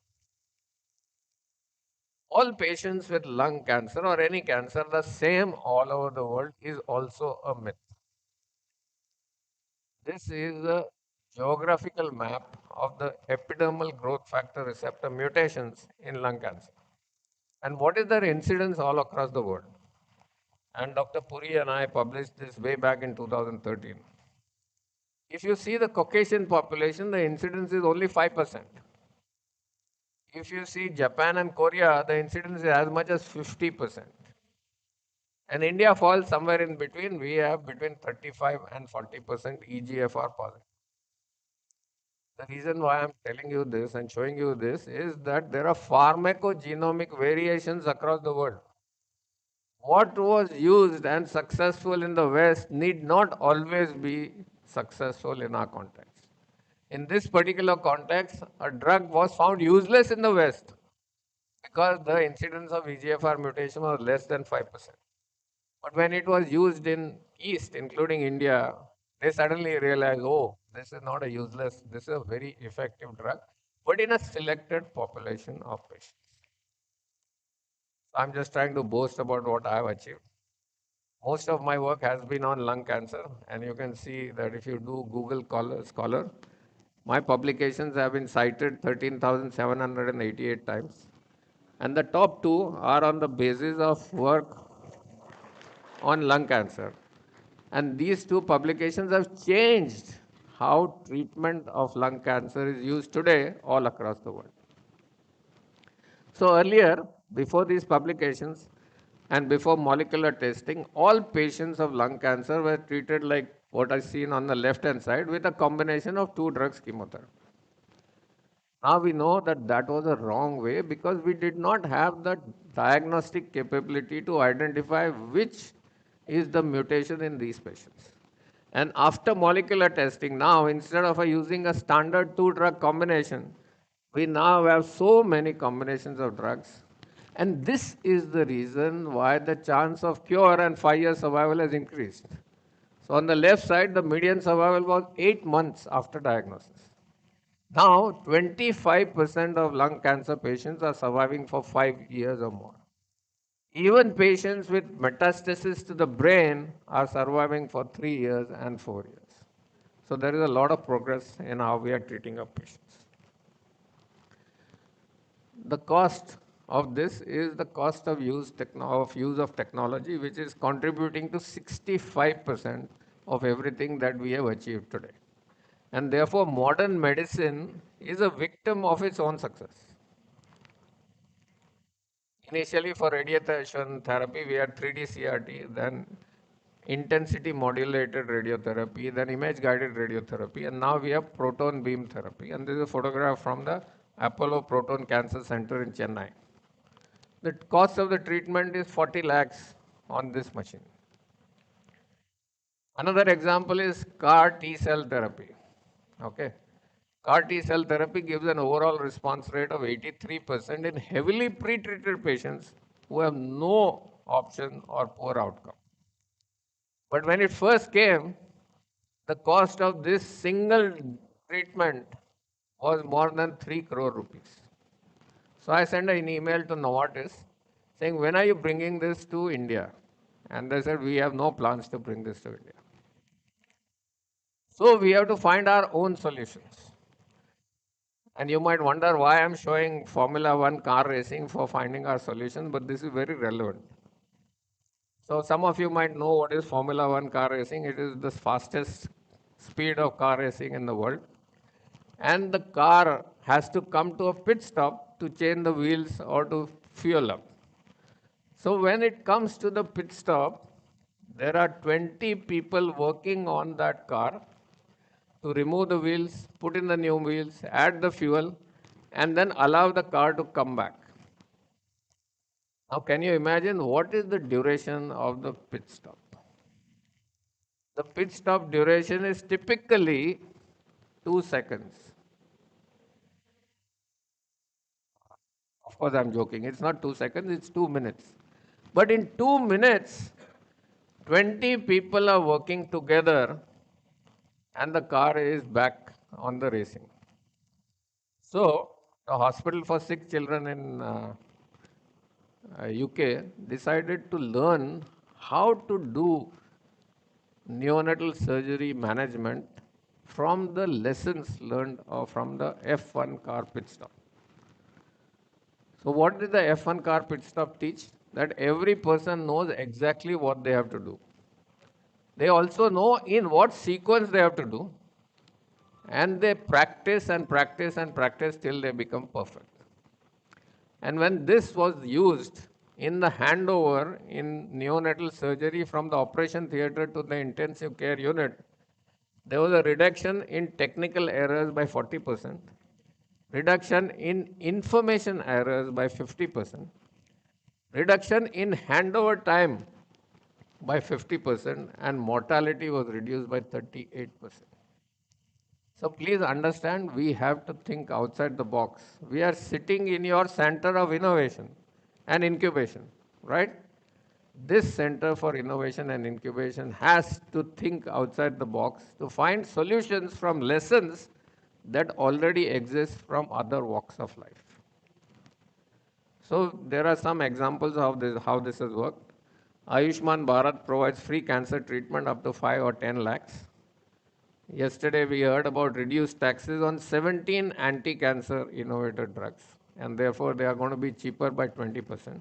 All patients with lung cancer or any cancer, the same all over the world, is also a myth. This is a geographical map of the epidermal growth factor receptor mutations in lung cancer. And what is their incidence all across the world? And Dr. Puri and I published this way back in 2013. If you see the Caucasian population, the incidence is only 5%. If you see Japan and Korea, the incidence is as much as 50%. And India falls somewhere in between. We have between 35 and 40% EGFR positive. The reason why I'm telling you this and showing you this is that there are pharmacogenomic variations across the world. What was used and successful in the West need not always be successful in our context. In this particular context, a drug was found useless in the West because the incidence of EGFR mutation was less than 5%. But when it was used in East, including India, they suddenly realized, oh, this is not a useless, this is a very effective drug, but in a selected population of patients. I'm just trying to boast about what I have achieved. Most of my work has been on lung cancer, and you can see that if you do Google Scholar, my publications have been cited 13,788 times. And the top two are on the basis of work on lung cancer. And these two publications have changed how treatment of lung cancer is used today all across the world. So earlier, before these publications and before molecular testing, all patients of lung cancer were treated like what I seen on the left-hand side with a combination of two drugs chemotherapy. Now we know that that was a wrong way because we did not have the diagnostic capability to identify which is the mutation in these patients. And after molecular testing, now instead of using a standard two-drug combination, we now have so many combinations of drugs. And this is the reason why the chance of cure and 5-year survival has increased. So on the left side, the median survival was 8 months after diagnosis. Now, 25% of lung cancer patients are surviving for 5 years or more. Even patients with metastasis to the brain are surviving for 3 years and 4 years. So there is a lot of progress in how we are treating our patients. The cost of this is the cost of use of technology, which is contributing to 65% of everything that we have achieved today. And therefore, modern medicine is a victim of its own success. Initially, for radiation therapy, we had 3D CRT, then intensity modulated radiotherapy, then image guided radiotherapy, and now we have proton beam therapy. And this is a photograph from the Apollo Proton Cancer Center in Chennai. The cost of the treatment is 40 lakhs on this machine. Another example is CAR T-cell therapy. Okay. CAR T-cell therapy gives an overall response rate of 83% in heavily pre-treated patients who have no option or poor outcome. But when it first came, the cost of this single treatment was more than 3 crore rupees. So I sent an email to Novartis saying, when are you bringing this to India? And they said, we have no plans to bring this to India. So we have to find our own solutions. And you might wonder why I'm showing Formula One car racing for finding our solutions, but this is very relevant. So some of you might know what is Formula One car racing. It is the fastest speed of car racing in the world. And the car has to come to a pit stop to change the wheels or to fuel up. So when it comes to the pit stop, there are 20 people working on that car to remove the wheels, put in the new wheels, add the fuel, and then allow the car to come back. Now, can you imagine what is the duration of the pit stop? The pit stop duration is typically 2 seconds. Of course, I'm joking. It's not 2 seconds, it's 2 minutes. But in 2 minutes, 20 people are working together and the car is back on the racing. So, the hospital for sick children in UK decided to learn how to do neonatal surgery management from the lessons learned from the F1 car pit stop. So what did the F1 car pit stop teach? That every person knows exactly what they have to do. They also know in what sequence they have to do, and they practice and practice and practice till they become perfect. And when this was used in the handover in neonatal surgery from the operation theater to the intensive care unit, there was a reduction in technical errors by 40%, reduction in information errors by 50%, reduction in handover time by 50%, and mortality was reduced by 38%. So please understand, we have to think outside the box. We are sitting in your center of innovation and incubation, right? This Center for Innovation and Incubation has to think outside the box to find solutions from lessons that already exist from other walks of life. So there are some examples of how this has worked. Ayushman Bharat provides free cancer treatment up to 5 or 10 lakhs. Yesterday we heard about reduced taxes on 17 anti-cancer innovator drugs, and therefore they are going to be cheaper by 20%.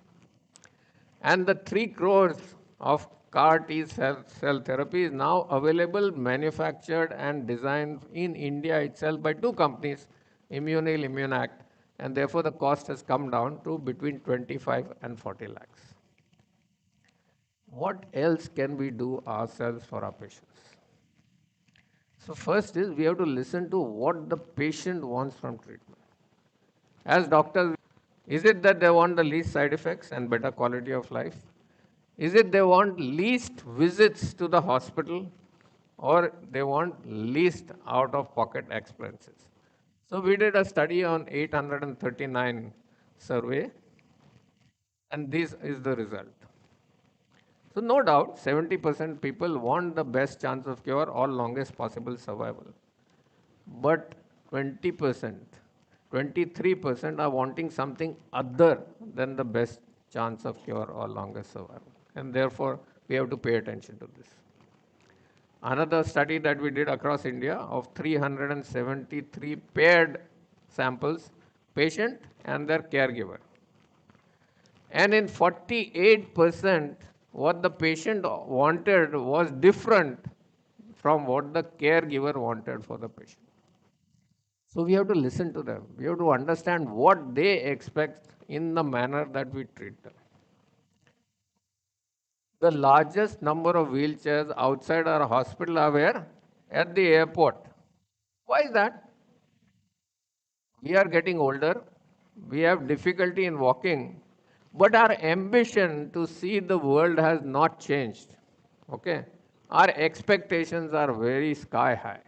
And the 3 crores of CAR T cell therapy is now available, manufactured and designed in India itself by 2 companies, Immunil, Immunact, and therefore the cost has come down to between 25 and 40 lakhs. What else can we do ourselves for our patients? So first is we have to listen to what the patient wants from treatment. As doctors, is it that they want the least side effects and better quality of life? Is it they want least visits to the hospital, or they want least out-of-pocket expenses? So we did a study on 839 survey, and this is the result. So no doubt, 70% people want the best chance of cure or longest possible survival. But 20%, 23% are wanting something other than the best chance of cure or longest survival. And therefore, we have to pay attention to this. Another study that we did across India of 373 paired samples, patient and their caregiver. And in 48%, what the patient wanted was different from what the caregiver wanted for the patient. So we have to listen to them. We have to understand what they expect in the manner that we treat them. The largest number of wheelchairs outside our hospital are where? At the airport. Why is that? We are getting older. We have difficulty in walking. But our ambition to see the world has not changed. Okay? Our expectations are very sky high.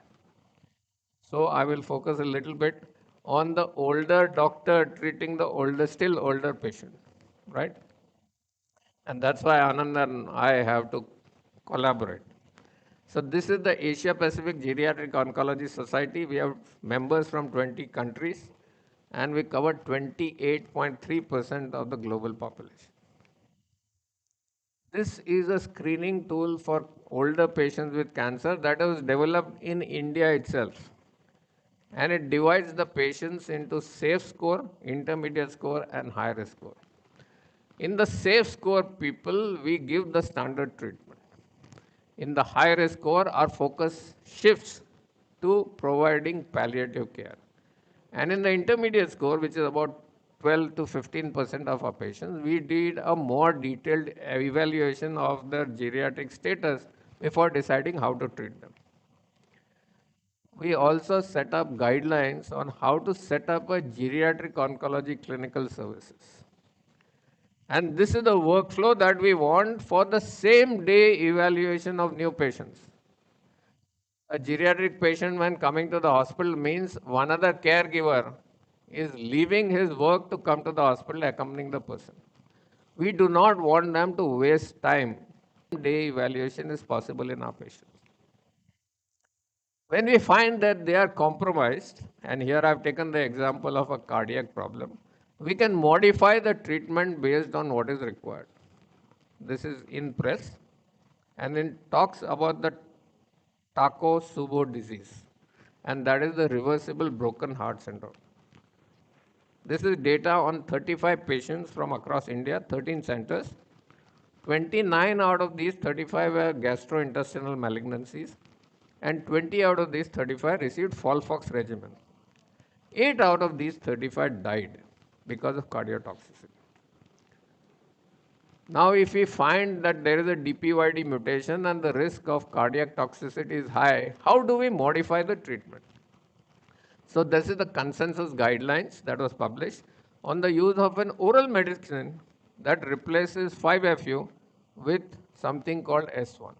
So I will focus a little bit on the older doctor treating the still older patient, right? And that's why Anand and I have to collaborate. So this is the Asia Pacific Geriatric Oncology Society. We have members from 20 countries, and we cover 28.3% of the global population. This is a screening tool for older patients with cancer that was developed in India itself. And it divides the patients into safe score, intermediate score, and high risk score. In the safe score people, we give the standard treatment. In the high risk score, our focus shifts to providing palliative care. And in the intermediate score, which is about 12 to 15% of our patients, we did a more detailed evaluation of their geriatric status before deciding how to treat them. We also set up guidelines on how to set up a geriatric oncology clinical services. And this is the workflow that we want for the same day evaluation of new patients. A geriatric patient when coming to the hospital means one other caregiver is leaving his work to come to the hospital accompanying the person. We do not want them to waste time day evaluation is possible in our patients. When we find that they are compromised, and here I've taken the example of a cardiac problem, we can modify the treatment based on what is required. This is in press, and it talks about the Takotsubo disease, and that is the reversible broken heart syndrome. This is data on 35 patients from across India, 13 centers. 29 out of these 35 were gastrointestinal malignancies, and 20 out of these 35 received Folfox regimen. 8 out of these 35 died because of cardiotoxicity. Now, if we find that there is a DPYD mutation and the risk of cardiac toxicity is high, how do we modify the treatment? So this is the consensus guidelines that was published on the use of an oral medicine that replaces 5-FU with something called S1.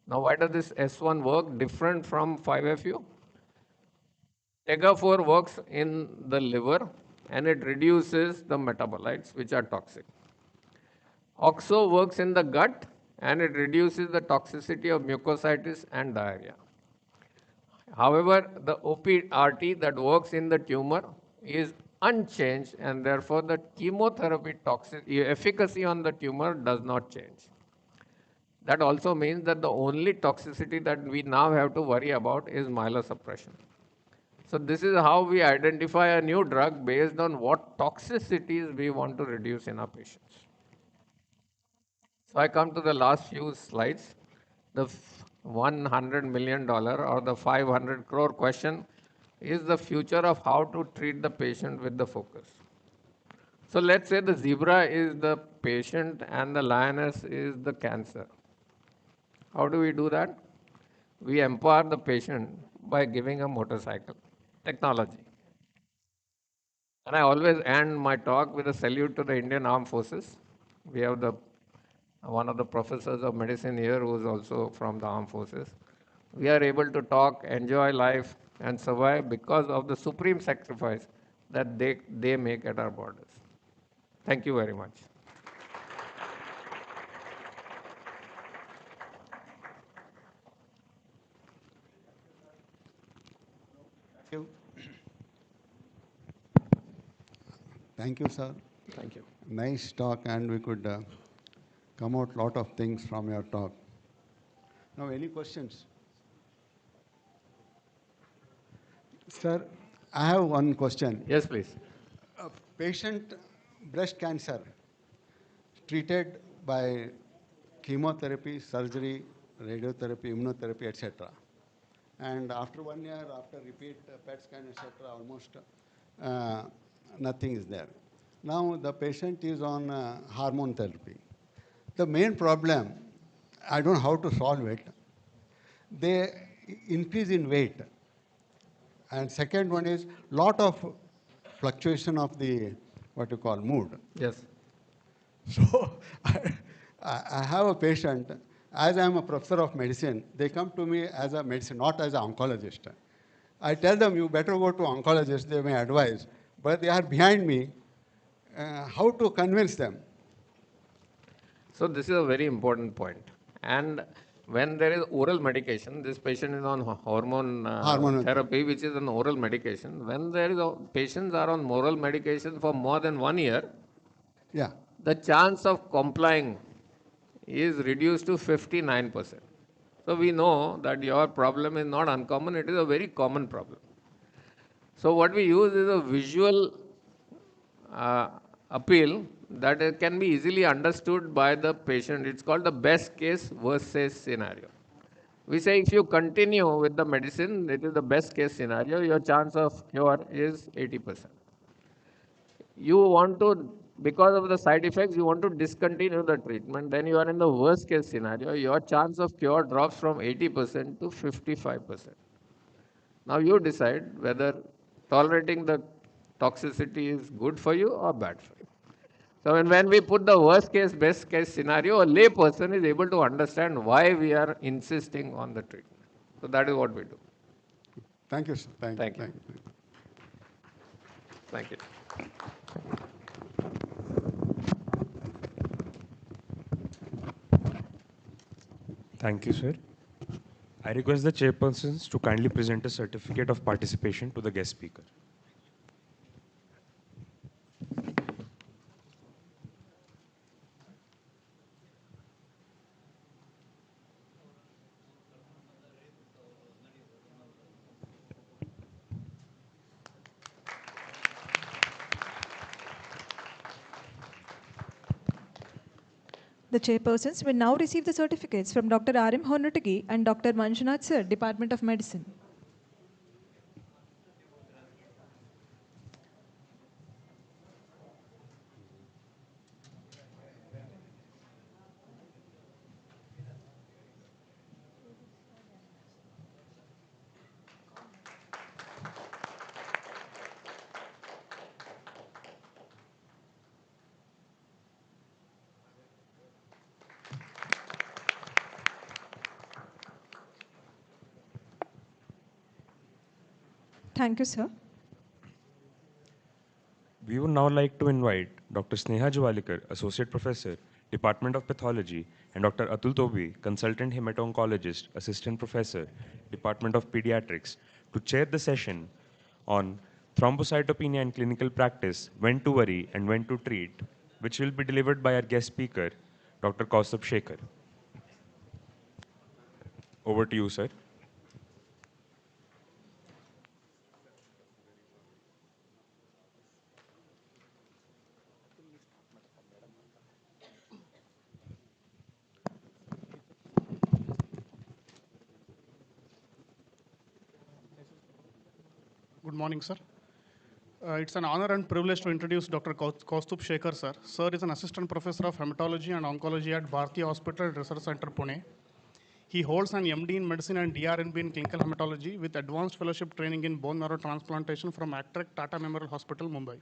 Now, why does this S1 work different from 5-FU? Tegafor works in the liver and it reduces the metabolites which are toxic. Oxo works in the gut and it reduces the toxicity of mucositis and diarrhea. However, the OPRT that works in the tumor is unchanged and therefore the chemotherapy efficacy on the tumor does not change. That also means that the only toxicity that we now have to worry about is myelosuppression. So this is how we identify a new drug based on what toxicities we want to reduce in our patients. So I come to the last few slides. The $100 million or the 500 crore question is the future of how to treat the patient with the focus. So let's say the zebra is the patient and the lioness is the cancer. How do we do that? We empower the patient by giving a motorcycle. Technology. And I always end my talk with a salute to the Indian Armed Forces. We have one of the professors of medicine here who is also from the Armed Forces. We are able to talk, enjoy life, and survive because of the supreme sacrifice that they make at our borders. Thank you very much. Thank you, sir. Thank you. Nice talk, and we could come out lot of things from your talk. Now, any questions? Sir, I have one question. Yes, please. A patient, breast cancer, treated by chemotherapy, surgery, radiotherapy, immunotherapy, etc. And after 1 year, after repeat PET scan, etc., almost nothing is there. Now the patient is on hormone therapy. The main problem, I don't know how to solve it. They increase in weight. And second one is lot of fluctuation of the, what you call, mood. Yes. So I have a patient, as I am a professor of medicine, they come to me as a medicine, not as an oncologist. I tell them, you better go to oncologist, they may advise, but they are behind me. How to convince them? So this is a very important point. And when there is oral medication, this patient is on hormone therapy, which is an oral medication. When there is patients are on oral medication for more than 1 year, yeah, the chance of complying is reduced to 59%. So we know that your problem is not uncommon, it is a very common problem. So what we use is a visual appeal that can be easily understood by the patient. It's called the best case worst case scenario. We say if you continue with the medicine, it is the best case scenario, your chance of cure is 80%. You want to, because of the side effects, you want to discontinue the treatment, then you are in the worst case scenario, your chance of cure drops from 80% to 55%. Now you decide whether tolerating the toxicity is good for you or bad for you. So when we put the worst case, best case scenario, a lay person is able to understand why we are insisting on the treatment. So that is what we do. Thank you, sir. Thank you. Thank you. Thank you, sir. I request the chairpersons to kindly present a certificate of participation to the guest speaker. The chairpersons will now receive the certificates from Dr. R.M. Honotagi and Dr. Manjunath Sir, Department of Medicine. Thank you, sir. We would now like to invite Dr. Sneha Jwalikar, Associate Professor, Department of Pathology, and Dr. Atul Tobi, Consultant Hemato-Oncologist, Assistant Professor, Department of Pediatrics, to chair the session on thrombocytopenia in clinical practice, when to worry and when to treat, which will be delivered by our guest speaker, Dr. Kaustubh Shekhar. Over to you, sir. Good morning, sir. It's an honor and privilege to introduce Dr. Kaustubh Shekhar, sir. Sir is an assistant professor of hematology and oncology at Bharati Hospital Research Center, Pune. He holds an MD in medicine and DRNB in clinical hematology with advanced fellowship training in bone marrow transplantation from Actrec Tata Memorial Hospital, Mumbai.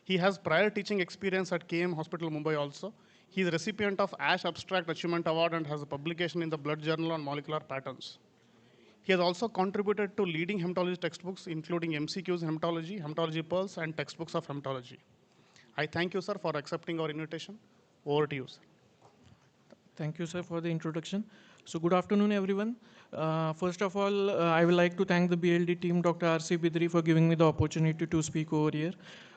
He has prior teaching experience at KM Hospital, Mumbai also. He is recipient of ASH Abstract Achievement Award and has a publication in the Blood Journal on Molecular Patterns. He has also contributed to leading hematology textbooks, including MCQs in Hematology, Hematology Pearls, and textbooks of hematology. I thank you, sir, for accepting our invitation. Over to you, sir. Thank you, sir, for the introduction. So good afternoon, everyone. First of all, I would like to thank the BLD team, Dr. R.C. Bidri, for giving me the opportunity to speak over here.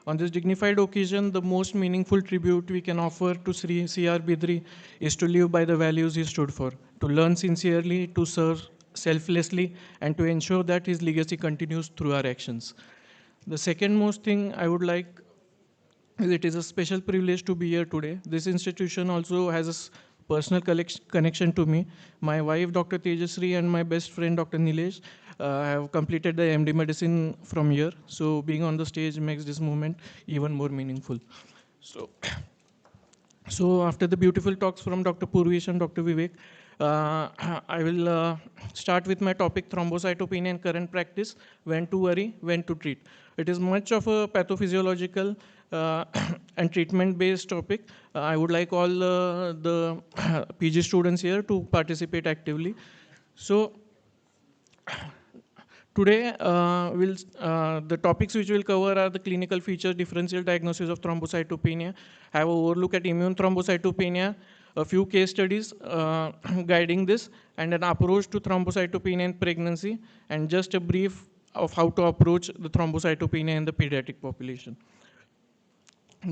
On this dignified occasion, the most meaningful tribute we can offer to Shri C.R. Bidri is to live by the values he stood for, to learn sincerely, to serve selflessly, and to ensure that his legacy continues through our actions. The second most thing I would like is it is a special privilege to be here today. This institution also has a personal connection to me. My wife, Dr. Tejasri, and my best friend, Dr. Nilesh, have completed the MD medicine from here. So being on the stage makes this moment even more meaningful. So after the beautiful talks from Dr. Purvish and Dr. Vivek, I will start with my topic, thrombocytopenia in current practice, when to worry, when to treat. It is much of a pathophysiological and treatment-based topic. I would like all the PG students here to participate actively. So today, the topics which we'll cover are the clinical features, differential diagnosis of thrombocytopenia, have an overlook at immune thrombocytopenia, a few case studies guiding this, and an approach to thrombocytopenia in pregnancy, and just a brief of how to approach the thrombocytopenia in the pediatric population.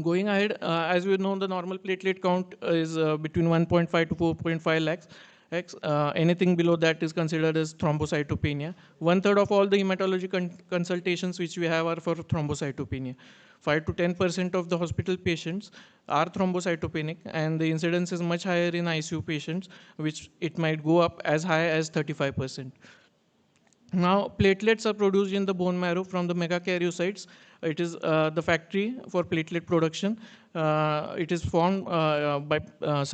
Going ahead, as we know, the normal platelet count is between 1.5 to 4.5 lakhs. Anything below that is considered as thrombocytopenia. 1/3 of all the hematology consultations which we have are for thrombocytopenia. 5 to 10% of the hospital patients are thrombocytopenic, and the incidence is much higher in ICU patients, which it might go up as high as 35%. Now, platelets are produced in the bone marrow from the megakaryocytes. It is the factory for platelet production. It is formed by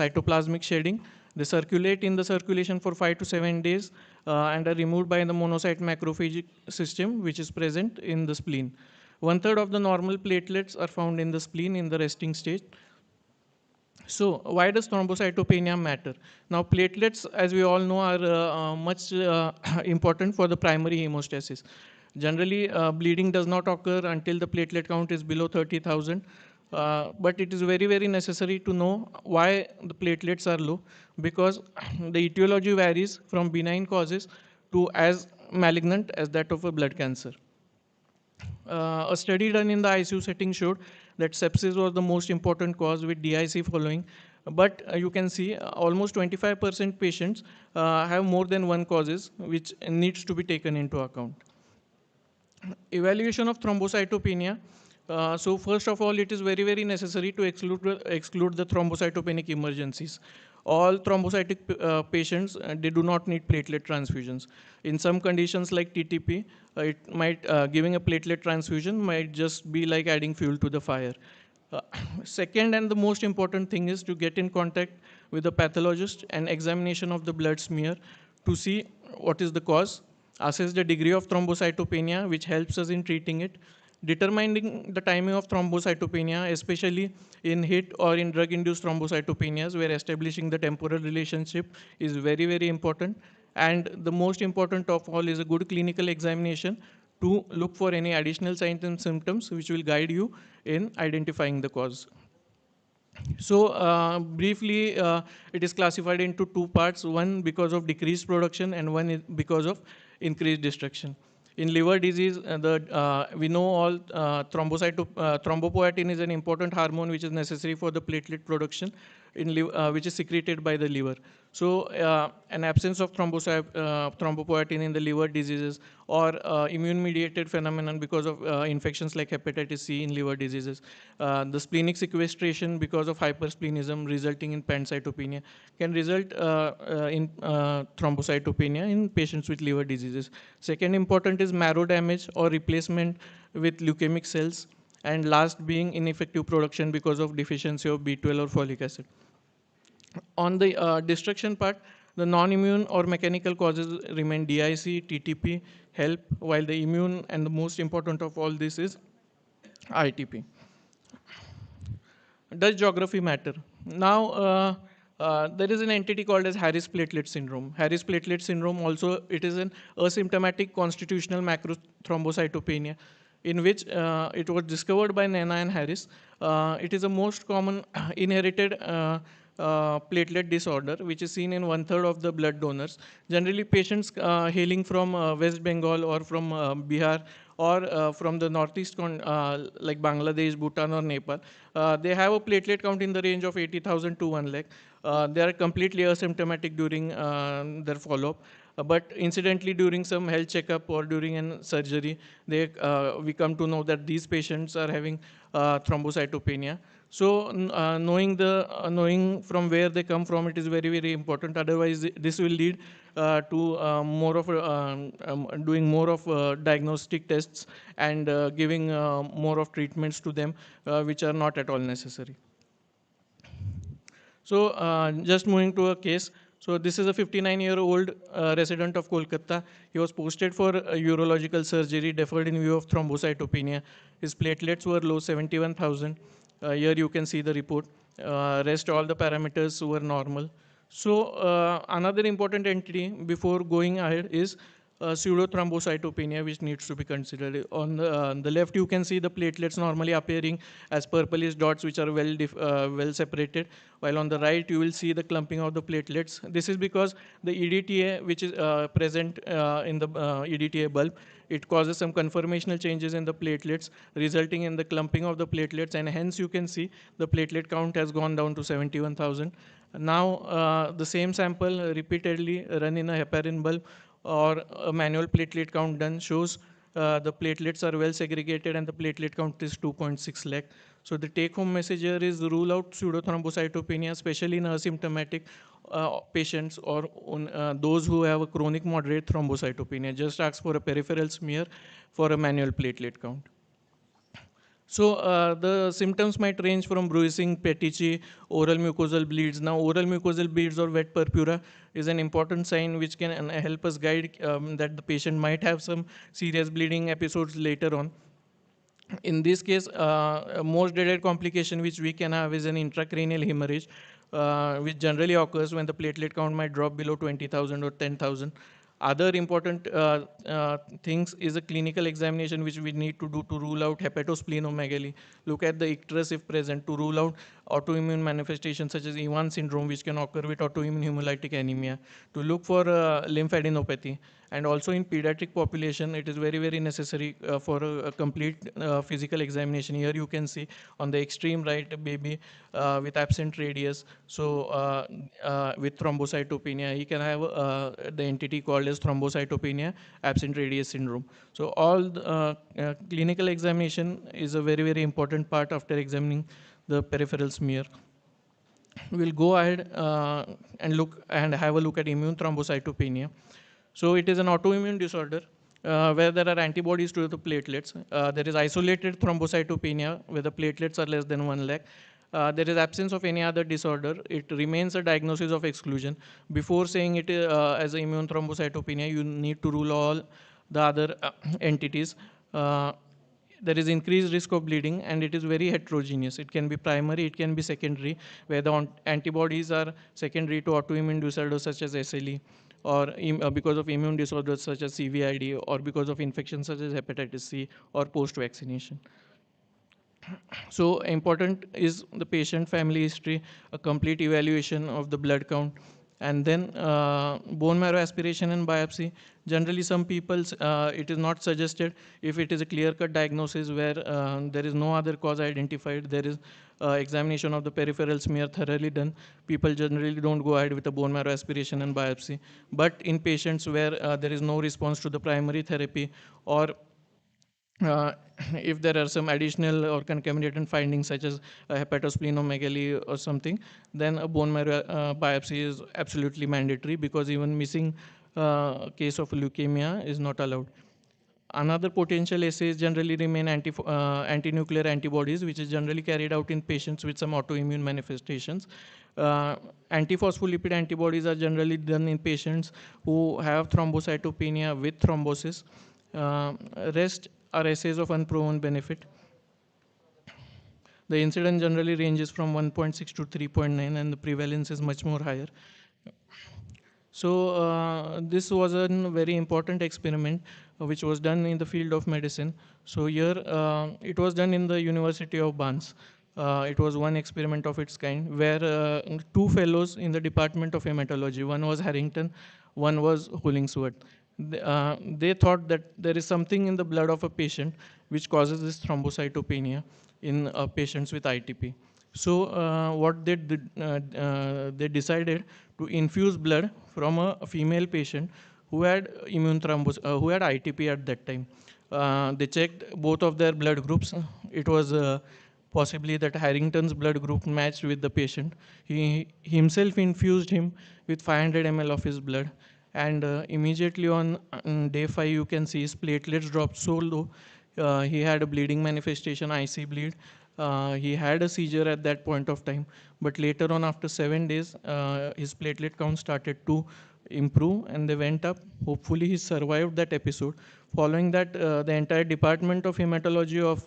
cytoplasmic shedding. They circulate in the circulation for 5 to 7 days and are removed by the monocyte macrophagic system, which is present in the spleen. 1/3 of the normal platelets are found in the spleen in the resting state. So why does thrombocytopenia matter? Now, platelets, as we all know, are much important for the primary hemostasis. Generally, bleeding does not occur until the platelet count is below 30,000. But it is very, very necessary to know why the platelets are low, because the etiology varies from benign causes to as malignant as that of a blood cancer. A study done in the ICU setting showed that sepsis was the most important cause with DIC following. But you can see almost 25% patients have more than one causes, which needs to be taken into account. Evaluation of thrombocytopenia. So first of all, it is very, very necessary to exclude the thrombocytopenic emergencies. All thrombocytic patients, they do not need platelet transfusions. In some conditions like TTP, it might giving a platelet transfusion might just be like adding fuel to the fire. Second and the most important thing is to get in contact with the pathologist and examination of the blood smear to see what is the cause, assess the degree of thrombocytopenia, which helps us in treating it, determining the timing of thrombocytopenia, especially in HIT or in drug-induced thrombocytopenias, where establishing the temporal relationship is very, very important. And the most important of all is a good clinical examination to look for any additional signs and symptoms which will guide you in identifying the cause. So briefly, it is classified into two parts, one because of decreased production and one is because of increased destruction. In liver disease, we know all thrombopoietin is an important hormone which is necessary for the platelet production, which is secreted by the liver. So an absence of thrombopoietin in the liver diseases or immune-mediated phenomenon because of infections like hepatitis C in liver diseases. The splenic sequestration because of hypersplenism resulting in pancytopenia can result in thrombocytopenia in patients with liver diseases. Second important is marrow damage or replacement with leukemic cells. And last being ineffective production because of deficiency of B12 or folic acid. On the destruction part, the non-immune or mechanical causes remain DIC, TTP, HELP, while the immune and the most important of all this is ITP. Does geography matter? Now, there is an entity called as Harris platelet syndrome. Harris platelet syndrome also, it is an asymptomatic constitutional macrothrombocytopenia in which it was discovered by Nana and Harris. It is a most common inherited platelet disorder, which is seen in 1/3 of the blood donors. Generally, patients hailing from West Bengal or from Bihar or from the northeast, like Bangladesh, Bhutan, or Nepal, they have a platelet count in the range of 80,000 to 1 lakh. They are completely asymptomatic during their follow-up. But incidentally, during some health checkup or during a surgery, we come to know that these patients are having thrombocytopenia. So knowing from where they come from, it is very, very important. Otherwise, this will lead to more of doing more of diagnostic tests and giving more of treatments to them, which are not at all necessary. So just moving to a case. So this is a 59-year-old resident of Kolkata. He was posted for urological surgery, deferred in view of thrombocytopenia. His platelets were low, 71,000. Here you can see the report. Rest all the parameters were normal. So another important entity before going ahead is pseudothrombocytopenia, which needs to be considered. On the left, you can see the platelets normally appearing as purplish dots, which are well separated. While on the right, you will see the clumping of the platelets. This is because the EDTA, which is present in the EDTA bulb, it causes some conformational changes in the platelets, resulting in the clumping of the platelets, and hence you can see the platelet count has gone down to 71,000. Now, the same sample repeatedly run in a heparin bulb or a manual platelet count done shows the platelets are well segregated and the platelet count is 2.6 lakh. So the take-home message here is rule out pseudothrombocytopenia, especially in asymptomatic patients or those who have a chronic moderate thrombocytopenia. Just ask for a peripheral smear for a manual platelet count. So the symptoms might range from bruising, petechiae, oral mucosal bleeds. Now, oral mucosal bleeds or wet purpura is an important sign which can help us guide that the patient might have some serious bleeding episodes later on. In this case, most dreaded complication which we can have is an intracranial hemorrhage, which generally occurs when the platelet count might drop below 20,000 or 10,000. Other important things is a clinical examination which we need to do to rule out hepatosplenomegaly. Look at the icterus if present to rule out autoimmune manifestations such as Ivan syndrome, which can occur with autoimmune hemolytic anemia. To look for lymphadenopathy. And also in pediatric population, it is very, very necessary for a complete physical examination. Here you can see on the extreme right a baby with absent radius. So with thrombocytopenia, he can have the entity called as thrombocytopenia, absent radius syndrome. So all the, clinical examination is a very, very important part after examining the peripheral smear. We'll go ahead and look and have a look at immune thrombocytopenia. So it is an autoimmune disorder where there are antibodies to the platelets. There is isolated thrombocytopenia where the platelets are less than 1 lakh. There is absence of any other disorder. It remains a diagnosis of exclusion. Before saying it as immune thrombocytopenia, you need to rule all the other entities. There is increased risk of bleeding and it is very heterogeneous. It can be primary, it can be secondary, where the antibodies are secondary to autoimmune disorders such as SLE, or because of immune disorders such as CVID, or because of infections such as hepatitis C, or post-vaccination. So important is the patient family history, a complete evaluation of the blood count, and then bone marrow aspiration and biopsy. Generally, some people, it is not suggested if it is a clear-cut diagnosis where there is no other cause identified, there is examination of the peripheral smear thoroughly done. People generally don't go ahead with a bone marrow aspiration and biopsy. But in patients where there is no response to the primary therapy, or if there are some additional or concomitant findings such as hepatosplenomegaly or something, then a bone marrow biopsy is absolutely mandatory, because even missing case of leukemia is not allowed. Another potential assays generally remain anti-nuclear antibodies, which is generally carried out in patients with some autoimmune manifestations. Antiphospholipid antibodies are generally done in patients who have thrombocytopenia with thrombosis. Rest are assays of unproven benefit. The incidence generally ranges from 1.6 to 3.9, and the prevalence is much more higher. So this was a very important experiment which was done in the field of medicine. So here it was done in the University of Barnes. It was one experiment of its kind where two fellows in the Department of Hematology, one was Harrington, one was Hollingsworth. They thought that there is something in the blood of a patient which causes this thrombocytopenia in patients with ITP. So what they did, they decided to infuse blood from a female patient who had who had ITP at that time. They checked both of their blood groups. It was possibly that Harrington's blood group matched with the patient. He himself infused him with 500 ml of his blood, and immediately on day 5 you can see his platelets dropped so low. He had a bleeding manifestation, IC bleed. He had a seizure at that point of time, but later on after 7 days, his platelet count started to improve and they went up. Hopefully he survived that episode. Following that, the entire department of hematology of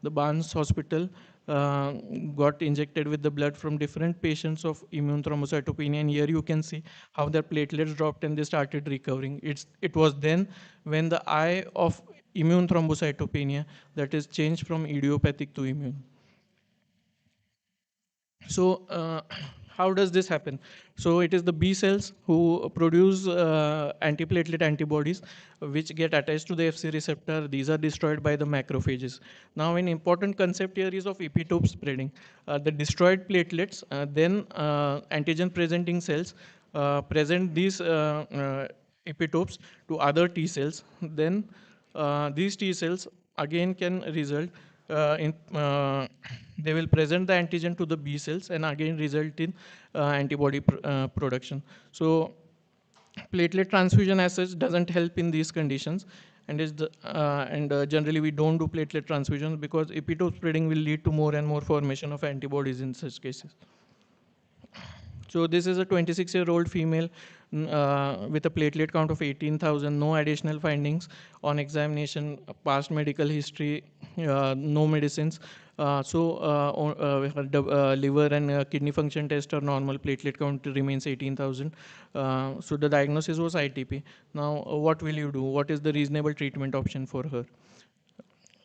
the Barnes Hospital got injected with the blood from different patients of immune thrombocytopenia, and here you can see how their platelets dropped and they started recovering. It was then when the eye of immune thrombocytopenia that is changed from idiopathic to immune. So how does this happen? So it is the B cells who produce antiplatelet antibodies which get attached to the FC receptor. These are destroyed by the macrophages. Now an important concept here is of epitope spreading. The destroyed platelets, then antigen presenting cells present these epitopes to other T cells. Then these T cells again can result in they will present the antigen to the B cells and again result in antibody production. So platelet transfusion as such doesn't help in these conditions, and generally we don't do platelet transfusions because epitope spreading will lead to more and more formation of antibodies in such cases. So this is a 26-year-old female with a platelet count of 18,000, no additional findings on examination, past medical history, no medicines. Her liver and kidney function test are normal, platelet count remains 18,000. So the diagnosis was ITP. Now, what will you do? What is the reasonable treatment option for her?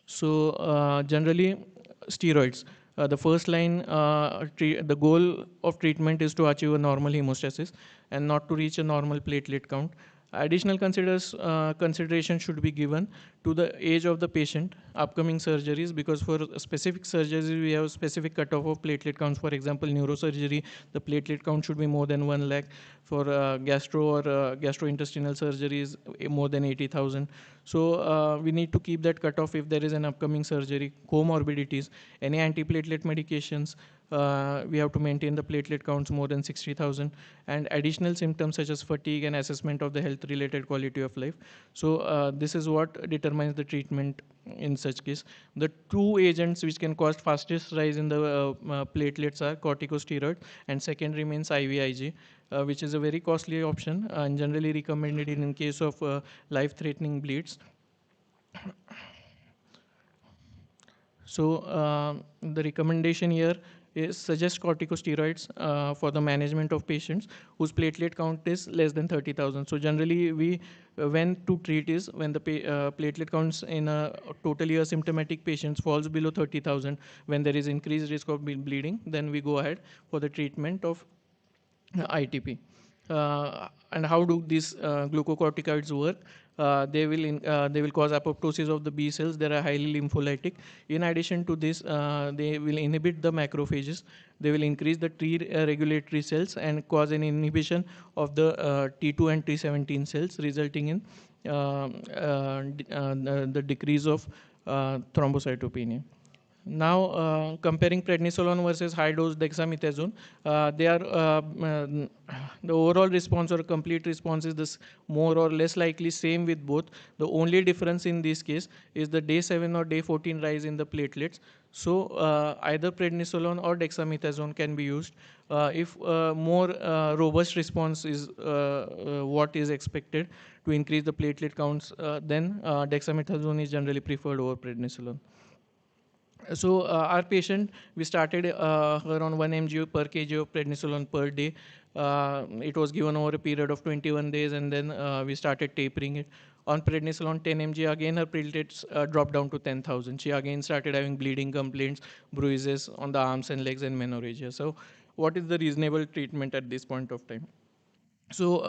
So generally, steroids. The first line, the goal of treatment is to achieve a normal hemostasis and not to reach a normal platelet count. Additional consideration should be given to the age of the patient, upcoming surgeries, because for specific surgeries we have specific cutoff of platelet counts. For example, neurosurgery, the platelet count should be more than 1 lakh. For gastro or gastrointestinal surgeries, more than 80,000. So we need to keep that cutoff if there is an upcoming surgery. Comorbidities, any antiplatelet medications, we have to maintain the platelet counts more than 60,000, and additional symptoms such as fatigue and assessment of the health-related quality of life. So this is what determines the treatment in such case. The two agents which can cause fastest rise in the platelets are corticosteroid, and second remains IVIG, which is a very costly option and generally recommended in case of life-threatening bleeds. So the recommendation here is suggest corticosteroids for the management of patients whose platelet count is less than 30,000. So generally we when to treat is when the platelet counts in a totally asymptomatic patients falls below 30,000, when there is increased risk of bleeding, then we go ahead for the treatment of ITP. And how do these glucocorticoids work? They will cause apoptosis of the B cells. They are highly lympholytic. In addition to this, they will inhibit the macrophages. They will increase the T regulatory cells and cause an inhibition of the T2 and T17 cells, resulting in the decrease of thrombocytopenia. Now, comparing prednisolone versus high-dose dexamethasone, the overall response or complete response is this more or less likely same with both. The only difference in this case is the day 7 or day 14 rise in the platelets. So either prednisolone or dexamethasone can be used. If more robust response is what is expected to increase the platelet counts, then dexamethasone is generally preferred over prednisolone. So our patient, we started her on 1 mg per kg of prednisolone per day. It was given over a period of 21 days, and then we started tapering it. On prednisolone 10 mg, again her platelets dropped down to 10,000. She again started having bleeding complaints, bruises on the arms and legs, and menorrhagia. So what is the reasonable treatment at this point of time? So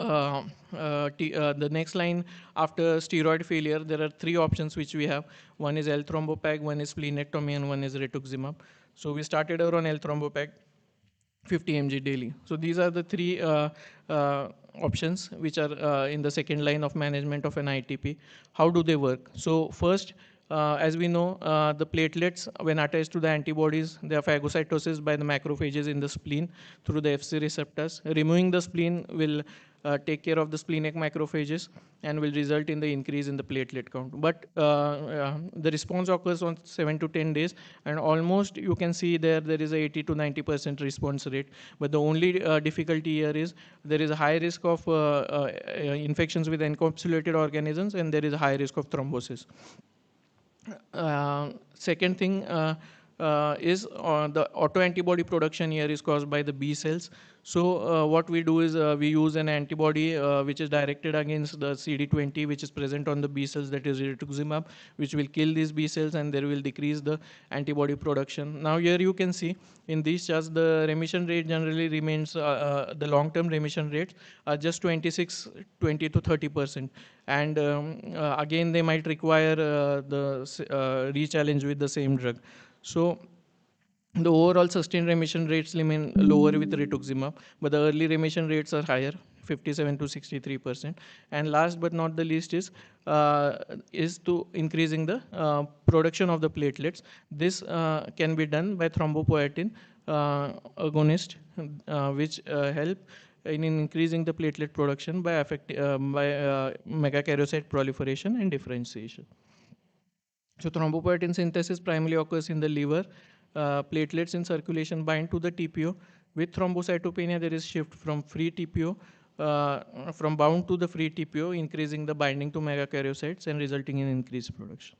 the next line after steroid failure, there are 3 options which we have. One is L-thrombopag, one is splenectomy, and one is rituximab. So we started her on L-thrombopag, 50 mg daily. So these are the 3 options which are in the second line of management of an ITP. How do they work? So first, as we know, the platelets, when attached to the antibodies, they are phagocytosis by the macrophages in the spleen through the Fc receptors. Removing the spleen will take care of the splenic macrophages and will result in the increase in the platelet count. But the response occurs on 7 to 10 days, and almost you can see there is a 80 to 90% response rate. But the only difficulty here is there is a high risk of infections with encapsulated organisms, and there is a high risk of thrombosis. Second thing is the autoantibody production here is caused by the B cells. So what we do is we use an antibody which is directed against the CD20, which is present on the B cells, that is rituximab, which will kill these B cells and there will decrease the antibody production. Now here you can see in these charts the remission rate generally remains, the long-term remission rates are just 20 to 30%. And again, they might require the re-challenge with the same drug. So the overall sustained remission rates remain lower with rituximab, but the early remission rates are higher, 57 to 63%. And last but not the least is to increasing the production of the platelets. This can be done by thrombopoietin agonist, which help in increasing the platelet production by megakaryocyte proliferation and differentiation. So thrombopoietin synthesis primarily occurs in the liver. Platelets in circulation bind to the TPO With thrombocytopenia, there is shift from free TPO, from bound to the free TPO, increasing the binding to megakaryocytes and resulting in increased production.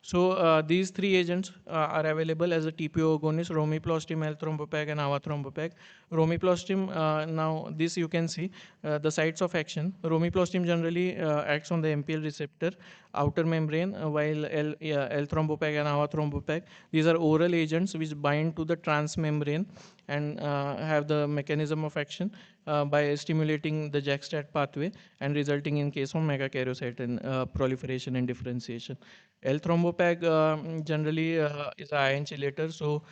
So these three agents are available as a TPO agonist: romiplostim, L-thrombopag, and avatrombopag. Romiplostim, now this you can see the sites of action. Romiplostim generally acts on the MPL receptor outer membrane, while L-thrombopag and avatrombopag, these are oral agents which bind to the transmembrane and have the mechanism of action by stimulating the JAK-STAT pathway and resulting in case of megakaryocyte and proliferation and differentiation. L-thrombopag generally is an ion chelator, so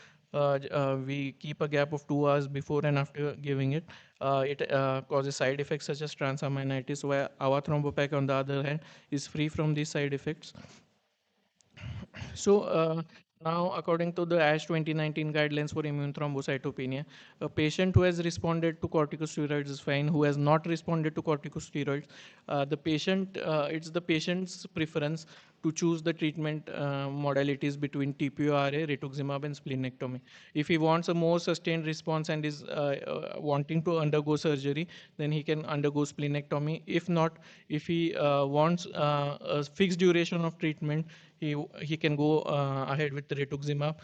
we keep a gap of 2 hours before and after giving it. It causes side effects such as transaminitis, while avatrombopag on the other hand is free from these side effects. So now, according to the ASH 2019 guidelines for immune thrombocytopenia, a patient who has responded to corticosteroids is fine. Who has not responded to corticosteroids, it's the patient's preference to choose the treatment modalities between TPO-RA, rituximab, and splenectomy. If he wants a more sustained response and is wanting to undergo surgery, then he can undergo splenectomy. If not, if he wants a fixed duration of treatment, he can go ahead with the rituximab.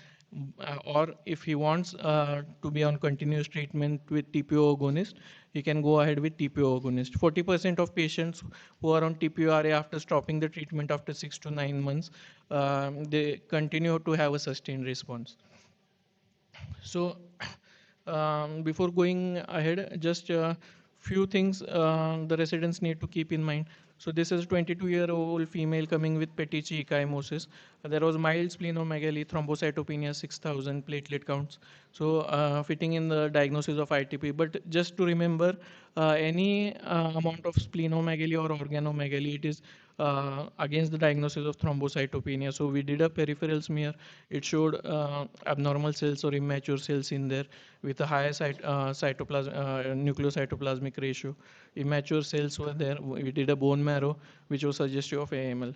Or if he wants to be on continuous treatment with TPO agonist, he can go ahead with TPO agonist. 40% of patients who are on TPO-RA after stopping the treatment after 6 to 9 months, they continue to have a sustained response. So before going ahead, just a few things the residents need to keep in mind. So this is a 22-year-old female coming with petechiae ecchymosis. There was mild splenomegaly, thrombocytopenia, 6,000 platelet counts. So fitting in the diagnosis of ITP. But just to remember, any amount of splenomegaly or organomegaly, it is against the diagnosis of thrombocytopenia. So we did a peripheral smear. It showed abnormal cells or immature cells in there with a higher nucleocytoplasmic ratio. Immature cells were there. We did a bone marrow, which was suggestive of AML.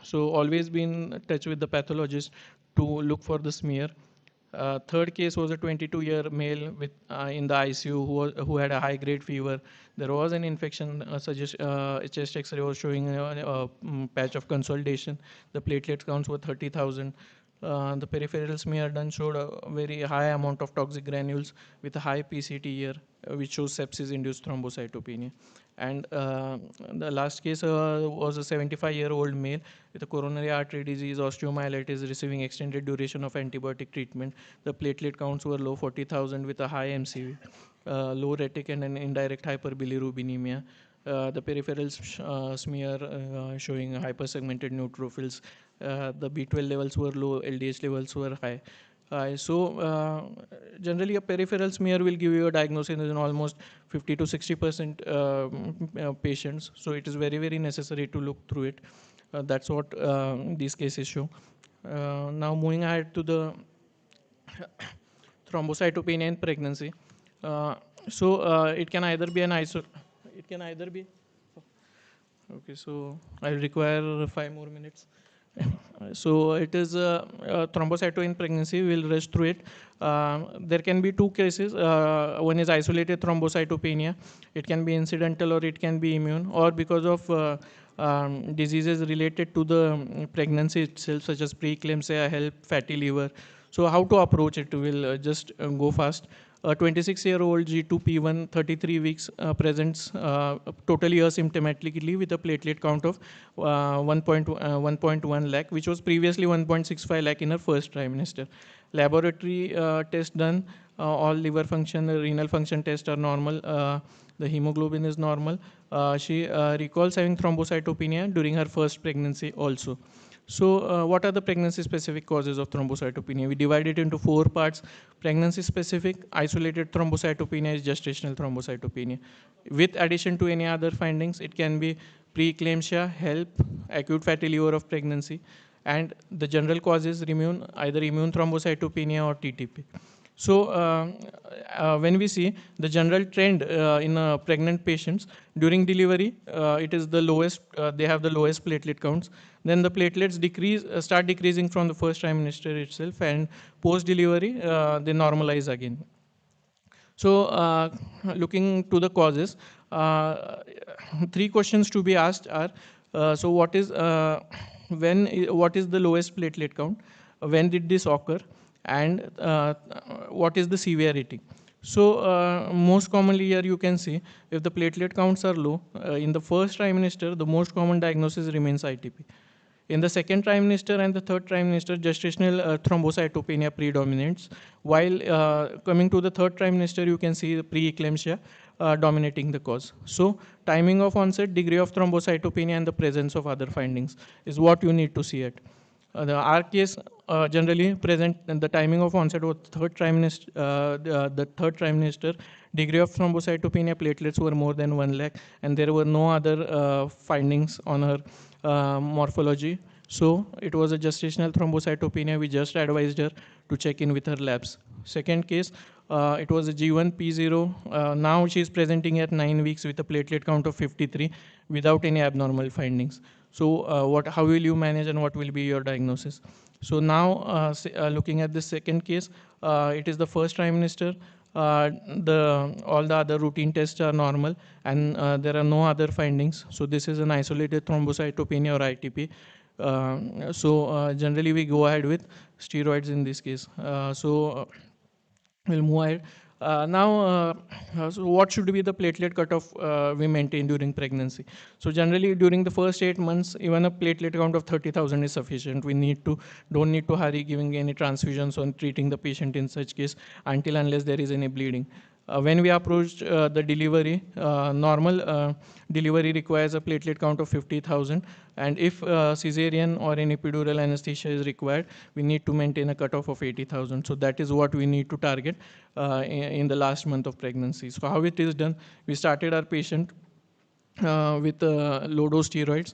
So always be in touch with the pathologist to look for the smear. Third case was a 22-year male with in the ICU who had a high-grade fever. There was an infection. Chest X-ray was showing a patch of consolidation. The platelet counts were 30,000. The peripheral smear done showed a very high amount of toxic granules with a high PCT here, which shows sepsis-induced thrombocytopenia. And the last case was a 75-year-old male with a coronary artery disease, osteomyelitis, receiving extended duration of antibiotic treatment. The platelet counts were low, 40,000 with a high MCV, low retic and an indirect hyperbilirubinemia. The peripheral smear showing hypersegmented neutrophils. The B12 levels were low, LDH levels were high. So generally a peripheral smear will give you a diagnosis in almost 50 to 60% patients. So it is very, very necessary to look through it. That's what these cases show. Now moving ahead to the thrombocytopenia in pregnancy. It can either be okay, so I'll require 5 more minutes. So it is thrombocytopenia in pregnancy. We'll rush through it. There can be 2 cases. One is isolated thrombocytopenia. It can be incidental or it can be immune, or because of diseases related to the pregnancy itself, such as preeclampsia, HELP, fatty liver. So how to approach it? We'll just go fast. A 26-year-old G2P1, 33 weeks, presents totally asymptomatically with a platelet count of 1.1 lakh, which was previously 1.65 lakh in her first trimester. Laboratory test done, all liver function, renal function tests are normal. The hemoglobin is normal. She recalls having thrombocytopenia during her first pregnancy also. So what are the pregnancy-specific causes of thrombocytopenia? We divide it into 4 parts. Pregnancy-specific, isolated thrombocytopenia is gestational thrombocytopenia. With addition to any other findings, it can be preeclampsia, HELP, acute fatty liver of pregnancy, and the general causes remain either immune thrombocytopenia or TTP. So when we see the general trend in pregnant patients during delivery, it is the lowest. They have the lowest platelet counts. Then the platelets start decreasing from the first trimester itself, and post delivery they normalize again. So looking to the causes, three questions to be asked are, so what is what is the lowest platelet count? When did this occur? And what is the severity? So most commonly here you can see if the platelet counts are low, in the first trimester, the most common diagnosis remains ITP. In the second trimester and the third trimester, gestational thrombocytopenia predominates, while coming to the third trimester, you can see the preeclampsia dominating the cause. So timing of onset, degree of thrombocytopenia, and the presence of other findings is what you need to see it. Our case generally present the timing of onset was third trimester, the third trimester, degree of thrombocytopenia platelets were more than 1 lakh, and there were no other findings on her morphology. So it was a gestational thrombocytopenia. We just advised her to check in with her labs. Second case, it was a G1 P0. Now she is presenting at 9 weeks with a platelet count of 53 without any abnormal findings. So how will you manage and what will be your diagnosis? So now looking at the second case, it is the first trimester. All the other routine tests are normal and there are no other findings. So this is an isolated thrombocytopenia or ITP. Generally we go ahead with steroids in this case. We'll move ahead. So what should be the platelet cutoff we maintain during pregnancy? So generally during the first 8 months, even a platelet count of 30,000 is sufficient. We don't need to hurry giving any transfusions or treating the patient in such case unless there is any bleeding. When we approach the delivery, normal delivery requires a platelet count of 50,000, and if cesarean or an epidural anesthesia is required, we need to maintain a cutoff of 80,000. So that is what we need to target in the last month of pregnancy. So how it is done? We started our patient with low-dose steroids.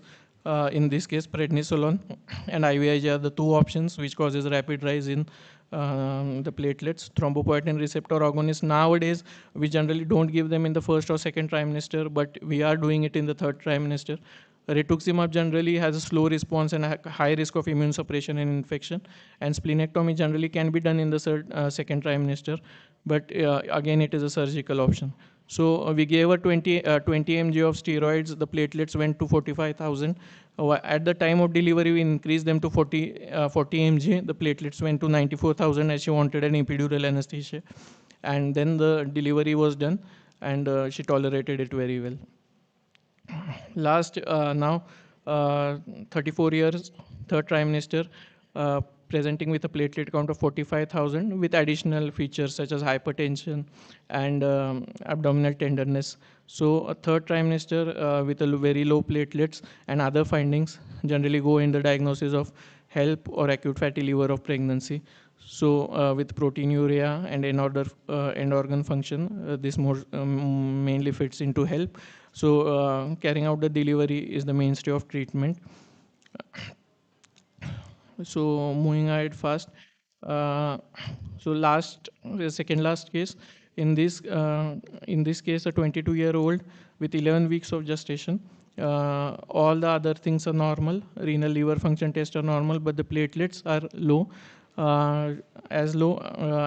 In this case, prednisolone and IVIG are the two options which causes rapid rise in the platelets. Thrombopoietin receptor agonists, nowadays we generally don't give them in the first or second trimester, but we are doing it in the third trimester. Rituximab generally has a slow response and a high risk of immune suppression and infection, and splenectomy generally can be done in the second trimester, but again it is a surgical option. So we gave her 20 mg of steroids. The platelets went to 45,000. At the time of delivery, we increased them to 40 mg. The platelets went to 94,000 as she wanted an epidural anesthesia. And then the delivery was done, and she tolerated it very well. Last, now, 34 years, third trimester, presenting with a platelet count of 45,000 with additional features such as hypertension and abdominal tenderness. So a third trimester with a very low platelets and other findings generally go in the diagnosis of HELP or acute fatty liver of pregnancy. So with proteinuria and end organ function, this more mainly fits into HELP. So carrying out the delivery is the mainstay of treatment. So moving ahead fast. So second last case, in this case, a 22-year-old with 11 weeks of gestation. All the other things are normal. Renal liver function tests are normal, but the platelets are low, as low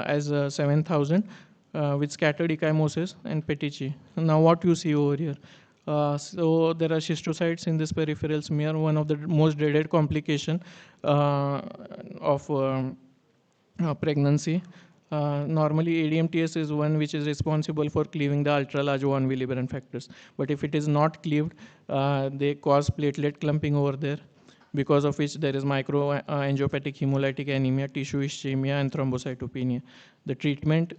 as 7,000 with scattered ecchymosis and petechiae. Now what you see over here? So there are schistocytes in this peripheral smear, one of the most dreaded complication of pregnancy. Normally ADMTS is one which is responsible for cleaving the ultra-large 1V Lebaran factors. But if it is not cleaved, they cause platelet clumping over there, because of which there is microangiopathic hemolytic anemia, tissue ischemia, and thrombocytopenia. The treatment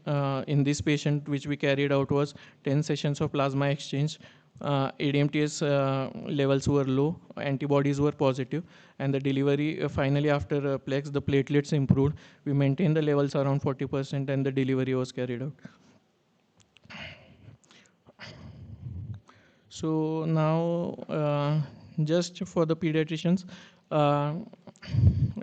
in this patient which we carried out was 10 sessions of plasma exchange. ADMTS levels were low, antibodies were positive, and the delivery finally after plex, the platelets improved. We maintained the levels around 40% and the delivery was carried out. So now just for the pediatricians,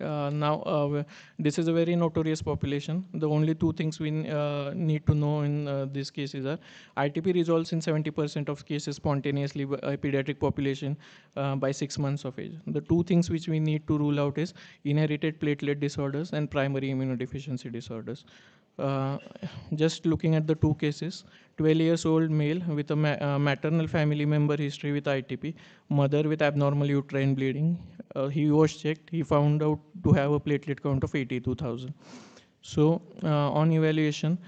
now this is a very notorious population. The only two things we need to know in these cases are ITP resolves in 70% of cases spontaneously by pediatric population by 6 months of age. The two things which we need to rule out is inherited platelet disorders and primary immunodeficiency disorders. Uh, just looking at the two cases, 12 years old male with a maternal family member history with ITP, mother with abnormal uterine bleeding. He was checked, he found out to have a platelet count of 82,000. So on evaluation,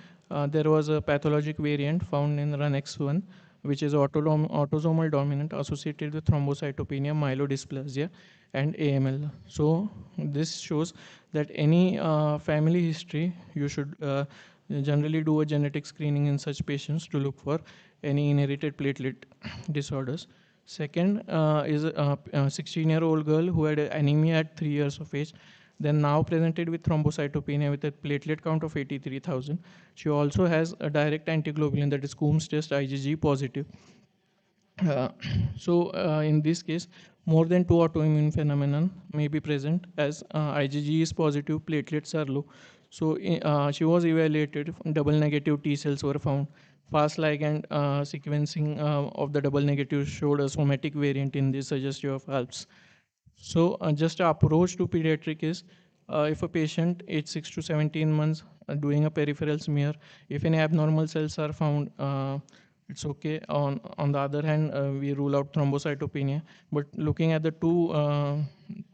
there was a pathologic variant found in RUNX1, which is autosomal dominant associated with thrombocytopenia, myelodysplasia, and AML. So this shows that any family history, you should generally do a genetic screening in such patients to look for any inherited platelet disorders. Second is a 16-year-old girl who had anemia at 3 years of age, then now presented with thrombocytopenia with a platelet count of 83,000. She also has a direct antiglobulin, that is Coombs test IgG positive. In this case, more than two autoimmune phenomenon may be present, as IgG is positive, platelets are low. So she was evaluated, double negative T cells were found. Fast ligand sequencing of the double negative showed a somatic variant in this, suggestive of ALPS. So just a approach to pediatric is, if a patient aged 6 to 17 months doing a peripheral smear, if any abnormal cells are found, it's okay. On the other hand, we rule out thrombocytopenia. But looking at the two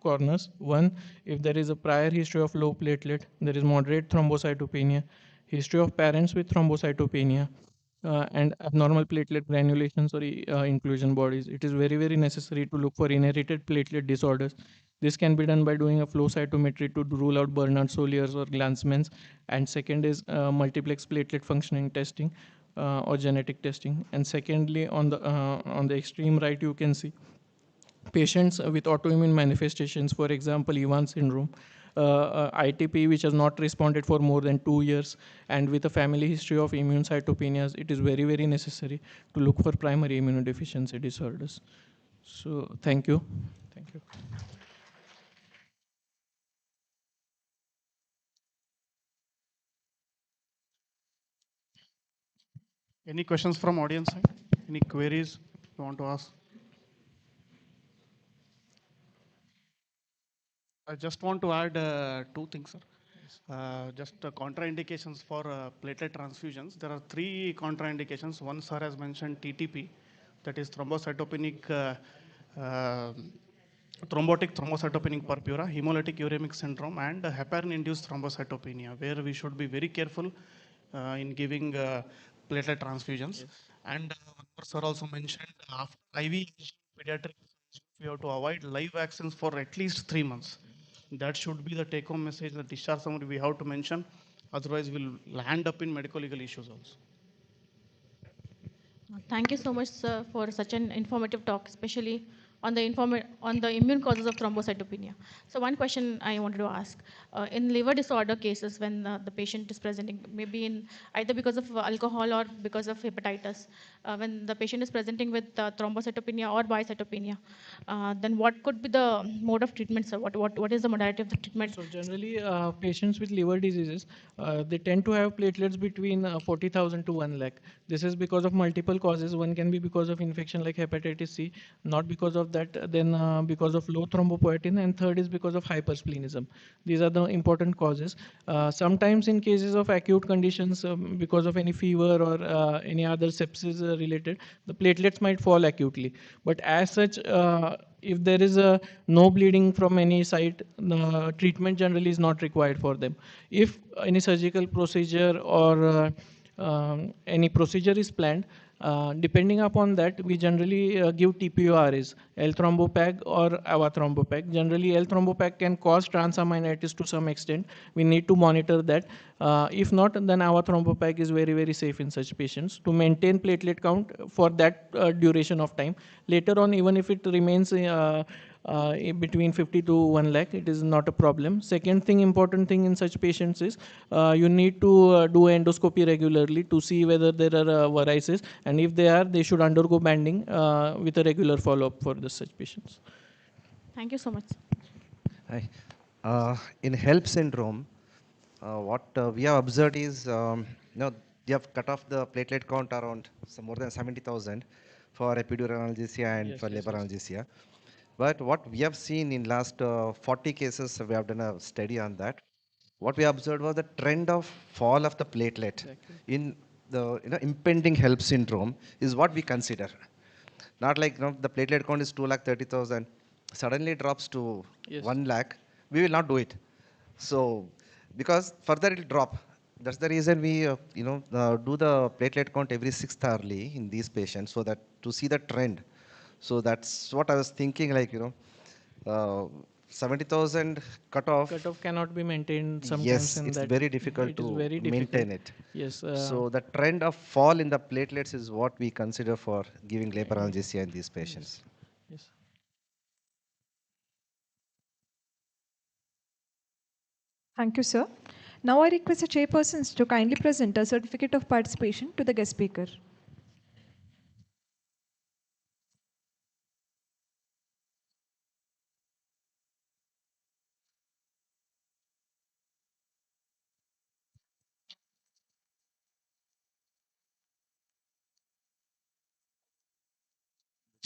corners, one, if there is a prior history of low platelet, there is moderate thrombocytopenia, history of parents with thrombocytopenia, and abnormal platelet granulations or inclusion bodies, it is very, very necessary to look for inherited platelet disorders. This can be done by doing a flow cytometry to rule out Bernard-Soliers or Glanzmann's. And second is multiplex platelet functioning testing or genetic testing. And secondly, on the extreme right, you can see patients with autoimmune manifestations, for example, Evans syndrome, ITP which has not responded for more than 2 years, and with a family history of immune cytopenias, it is very, very necessary to look for primary immunodeficiency disorders. So thank you. Thank you. Any questions from audience side? Any queries you want to ask? I just want to add two things, sir. Just contraindications for platelet transfusions. There are three contraindications. One, sir has mentioned TTP, that is thrombocytopenic, thrombotic thrombocytopenic purpura, hemolytic uremic syndrome, and heparin-induced thrombocytopenia, where we should be very careful in giving platelet transfusions. Yes. And one more, sir also mentioned after IV pediatric, we have to avoid live vaccines for at least 3 months. That should be the take-home message, the discharge summary we have to mention. Otherwise, we'll land up in medical legal issues also. Thank you so much, sir, for such an informative talk, especially on the immune causes of thrombocytopenia. So one question I wanted to ask: in liver disorder cases, when the patient is presenting, maybe in either because of alcohol or because of hepatitis, when the patient is presenting with thrombocytopenia or bicytopenia, then what could be the mode of treatment, sir? What is the modality of the treatment? So generally, patients with liver diseases, they tend to have platelets between 40,000 to 1 lakh. This is because of multiple causes. One can be because of infection like hepatitis C, not because of that, then because of low thrombopoietin, and third is because of hypersplenism. These are the important causes. Sometimes in cases of acute conditions, because of any fever or any other sepsis related, the platelets might fall acutely. But as such, if there is no bleeding from any site, treatment generally is not required for them. If any surgical procedure or any procedure is planned, depending upon that, we generally give TPORAs, L-thrombopag or avathrombopag. Generally, L-thrombopag can cause transaminitis to some extent. We need to monitor that. If not, then avathrombopag is very, very safe in such patients to maintain platelet count for that duration of time. Later on, even if it remains between 50 to 1 lakh, it is not a problem. Second thing, important thing in such patients is you need to do endoscopy regularly to see whether there are varices, and if they are, they should undergo banding with a regular follow-up for such patients. Thank you so much. Hi. In HELP syndrome, what we have observed is, they have cut off the platelet count around more than 70,000 for epidural analgesia and for labor analgesia. But what we have seen in last 40 cases, we have done a study on that. what we observed was the trend of fall of the platelet in the impending HELP syndrome is what we consider. Not like the platelet count is 2,30,000, suddenly it drops to Yes. 1 lakh, we will not do it. So, because further it will drop. That's the reason we do the platelet count every 6th hourly in these patients, so that to see the trend. So that's what I was thinking, like 70,000 cutoff. Cutoff cannot be maintained sometimes. Yes, in it's that. very difficult It is to very maintain difficult. it. Yes. So the trend of fall in the platelets is what we consider for giving labor analgesia in these patients. Yes. Thank you, sir. Now I request the chairpersons to kindly present a certificate of participation to the guest speaker.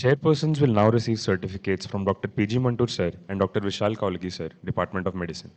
Chairpersons will now receive certificates from Dr. P.G. Mantur sir and Dr. Vishal Kaulagi sir, Department of Medicine.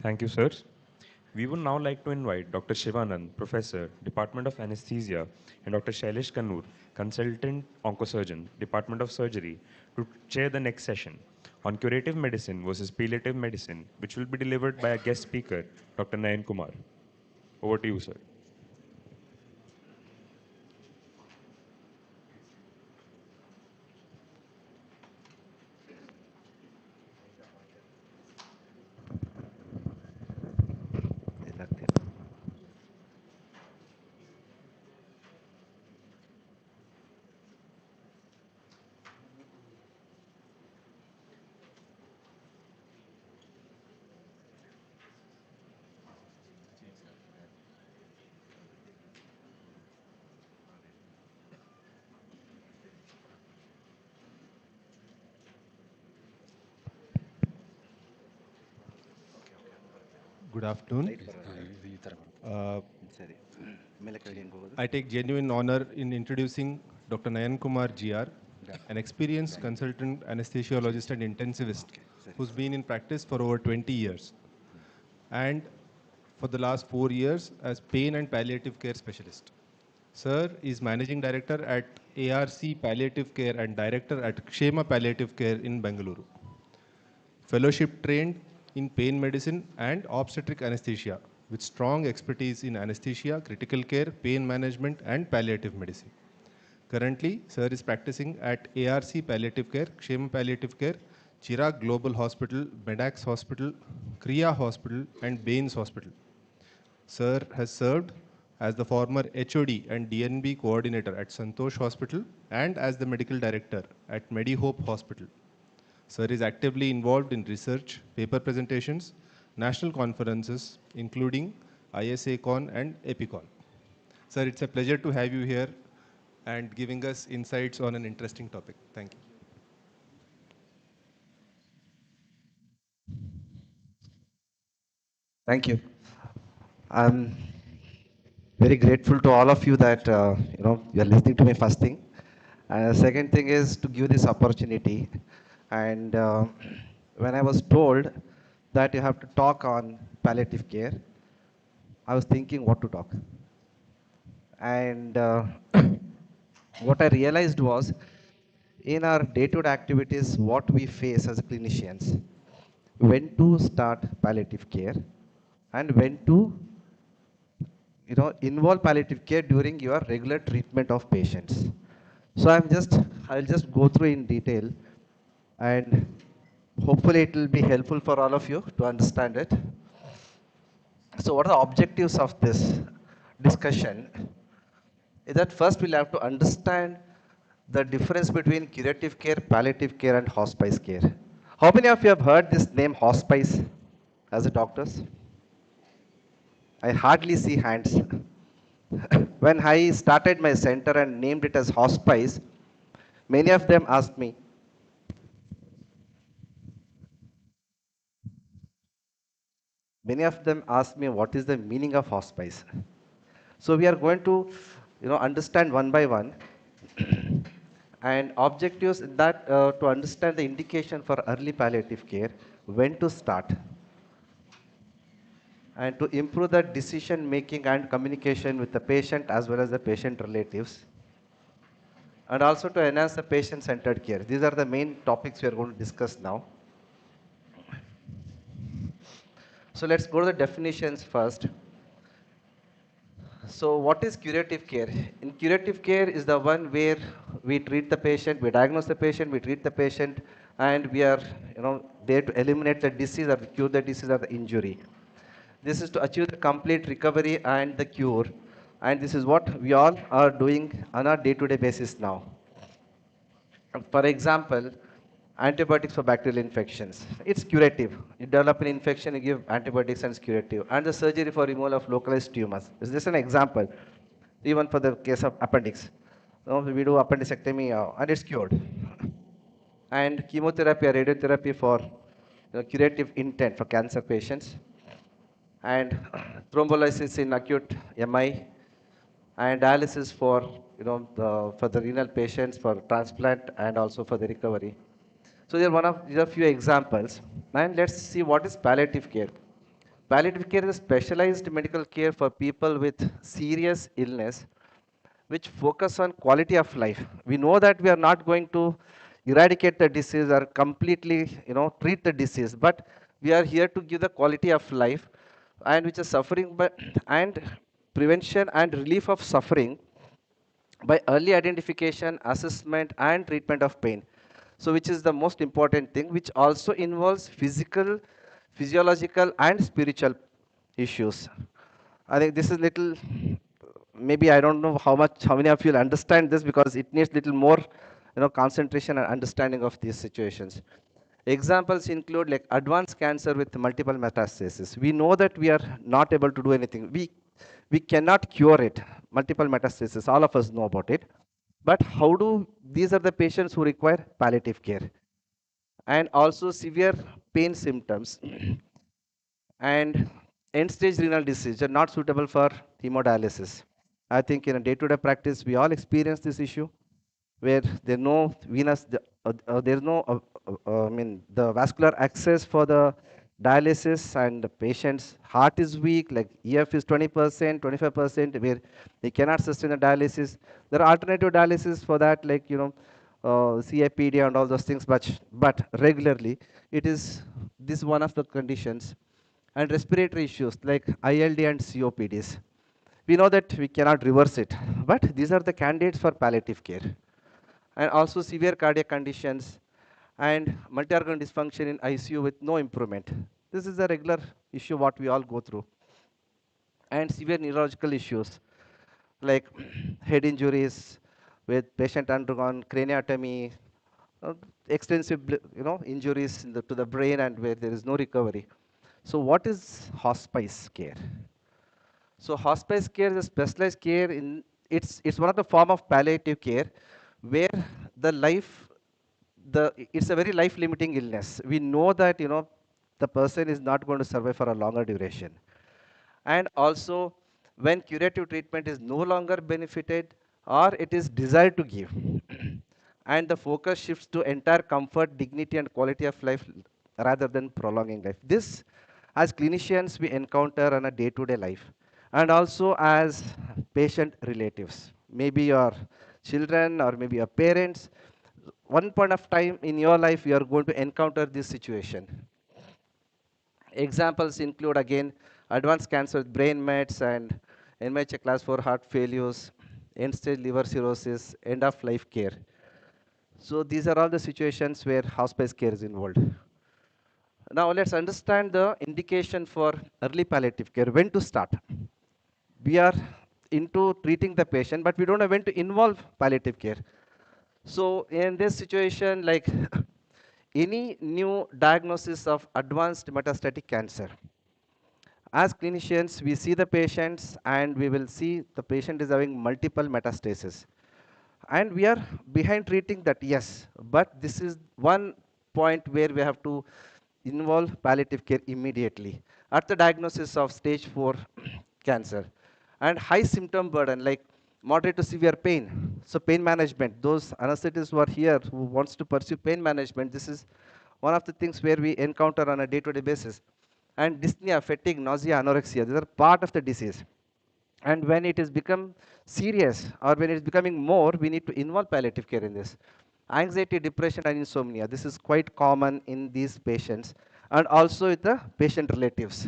Thank you, sir. We would now like to invite Dr. Shivanand, Professor, Department of Anesthesia, and Dr. Shailesh Kannur, Consultant Oncosurgeon, Department of Surgery, to chair the next session on curative medicine versus palliative medicine, which will be delivered by a guest speaker, Dr. Nayan Kumar. Over to you, sir. Good afternoon. I take genuine honor in introducing Dr. Nayan Kumar GR, an experienced consultant anesthesiologist and intensivist who's been in practice for over 20 years and for the last 4 years as pain and palliative care specialist. Sir is managing director at ARC Palliative Care and director at Kshema Palliative Care in Bengaluru. Fellowship trained in pain medicine and obstetric anesthesia with strong expertise in anesthesia, critical care, pain management and palliative medicine. Currently, sir is practicing at ARC Palliative Care, Kshema Palliative Care, Chirag Global Hospital, Medax Hospital, Kriya Hospital and Baines Hospital. Sir has served as the former HOD and DNB coordinator at Santosh Hospital and as the medical director at MediHope Hospital. Sir is actively involved in research, paper presentations, national conferences, including ISACon and EPICon. Sir, it's a pleasure to have you here and giving us insights on an interesting topic. Thank you. Thank you. I'm very grateful to all of you that you are listening to me first thing. Second thing is to give this opportunity. And when I was told that you have to talk on palliative care, I was thinking what to talk. And what I realized was in our day-to-day activities, what we face as clinicians, when to start palliative care and when to involve palliative care during your regular treatment of patients. So I'll just go through in detail and hopefully it will be helpful for all of you to understand it. So what are the objectives of this discussion? Is that first we'll have to understand the difference between curative care, palliative care, and hospice care. How many of you have heard this name hospice as a doctors? I hardly see hands. When I started my center and named it as hospice, many of them asked me, what is the meaning of hospice? So we are going to, understand one by one. And objectives in that to understand the indication for early palliative care, when to start, and to improve the decision making and communication with the patient as well as the patient relatives, and also to enhance the patient centered care. These are the main topics we are going to discuss now. So let's go to the definitions first. So what is curative care? In curative care is the one where we treat the patient, we diagnose the patient, we treat the patient, and we are there to eliminate the disease or cure the disease or the injury. This is to achieve the complete recovery and the cure. And this is what we all are doing on a day-to-day basis now. For example, antibiotics for bacterial infections. It's curative. You develop an infection, you give antibiotics and it's curative. And the surgery for removal of localized tumors. Is this an example? Even for the case of appendix. We do appendicectomy and it's cured. And chemotherapy or radiotherapy for curative intent for cancer patients. And thrombolysis in acute MI. And dialysis for for the renal patients, for transplant, and also for the recovery. So these are a few examples. And let's see what is palliative care. Palliative care is specialized medical care for people with serious illness, which focus on quality of life. We know that we are not going to eradicate the disease or completely treat the disease, but we are here to give the quality of life, and which is suffering and prevention and relief of suffering by early identification, assessment, and treatment of pain. So which is the most important thing, which also involves physical, physiological, and spiritual issues. I think this is little, maybe I don't know how many of you will understand this, because it needs little more concentration and understanding of these situations. Examples include like advanced cancer with multiple metastases. We know that we are not able to do anything. We cannot cure it. Multiple metastases, all of us know about it. But these are the patients who require palliative care. And also severe pain symptoms and end-stage renal disease are not suitable for hemodialysis. I think in a day-to-day practice, we all experience this issue, where there no venous, there is no, the vascular access for the dialysis, and the patient's heart is weak, like EF is 20%, 25%, where they cannot sustain the dialysis. There are alternative dialysis for that, like, CAPD and all those things, but regularly, it is this one of the conditions. And respiratory issues like ILD and COPDs. We know that we cannot reverse it, but these are the candidates for palliative care. And also severe cardiac conditions and multi-organ dysfunction in ICU with no improvement. This is a regular issue what we all go through. And severe neurological issues like head injuries with patient undergone craniotomy, extensive injuries to the brain, and where there is no recovery. So what is hospice care? So hospice care is a specialized care it's one of the form of palliative care, where it's a very life limiting illness. We know that the person is not going to survive for a longer duration. And also when curative treatment is no longer benefited or it is desired to give, and the focus shifts to entire comfort, dignity, and quality of life rather than prolonging life. This, as clinicians, we encounter on a day-to-day life, and also as patient relatives, maybe your children or maybe your parents. One point of time in your life, you are going to encounter this situation. Examples include, again, advanced cancer with brain mets and NMH class 4 heart failures, end-stage liver cirrhosis, end-of-life care. So these are all the situations where hospice care is involved. Now let's understand the indication for early palliative care, when to start. We are into treating the patient, but we don't know when to involve palliative care. So in this situation, like any new diagnosis of advanced metastatic cancer, as clinicians, we see the patients and we will see the patient is having multiple metastases. And we are behind treating that, yes, but this is one point where we have to involve palliative care immediately at the diagnosis of stage 4 cancer. And high symptom burden like moderate to severe pain. So pain management, those anesthetists who are here who wants to pursue pain management, this is one of the things where we encounter on a day-to-day basis. And dyspnea, fatigue, nausea, anorexia, these are part of the disease. And when it is become serious or when it is becoming more, we need to involve palliative care in this. Anxiety, depression, and insomnia, this is quite common in these patients and also with the patient relatives.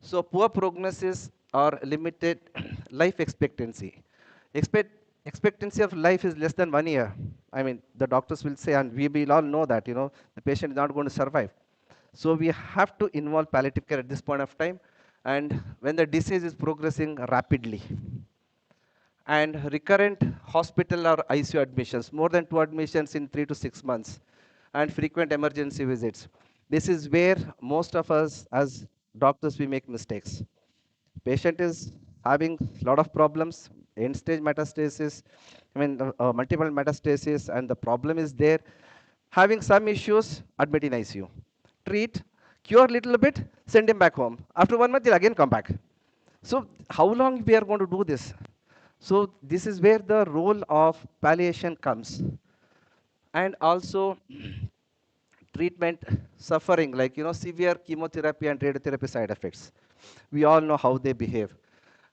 So poor prognosis or limited life expectancy. Expectancy of life is less than 1 year. I mean, the doctors will say, and we will all know that, the patient is not going to survive. So we have to involve palliative care at this point of time, and when the disease is progressing rapidly. And recurrent hospital or ICU admissions, more than 2 admissions in 3 to 6 months, and frequent emergency visits. This is where most of us as doctors, we make mistakes. Patient is having a lot of problems, end-stage metastasis, multiple metastasis, and the problem is there. Having some issues, admit in ICU. Treat, cure little bit, send him back home. After 1 month, he'll again come back. So how long we are going to do this? So this is where the role of palliation comes. And also treatment suffering, like severe chemotherapy and radiotherapy side effects. We all know how they behave.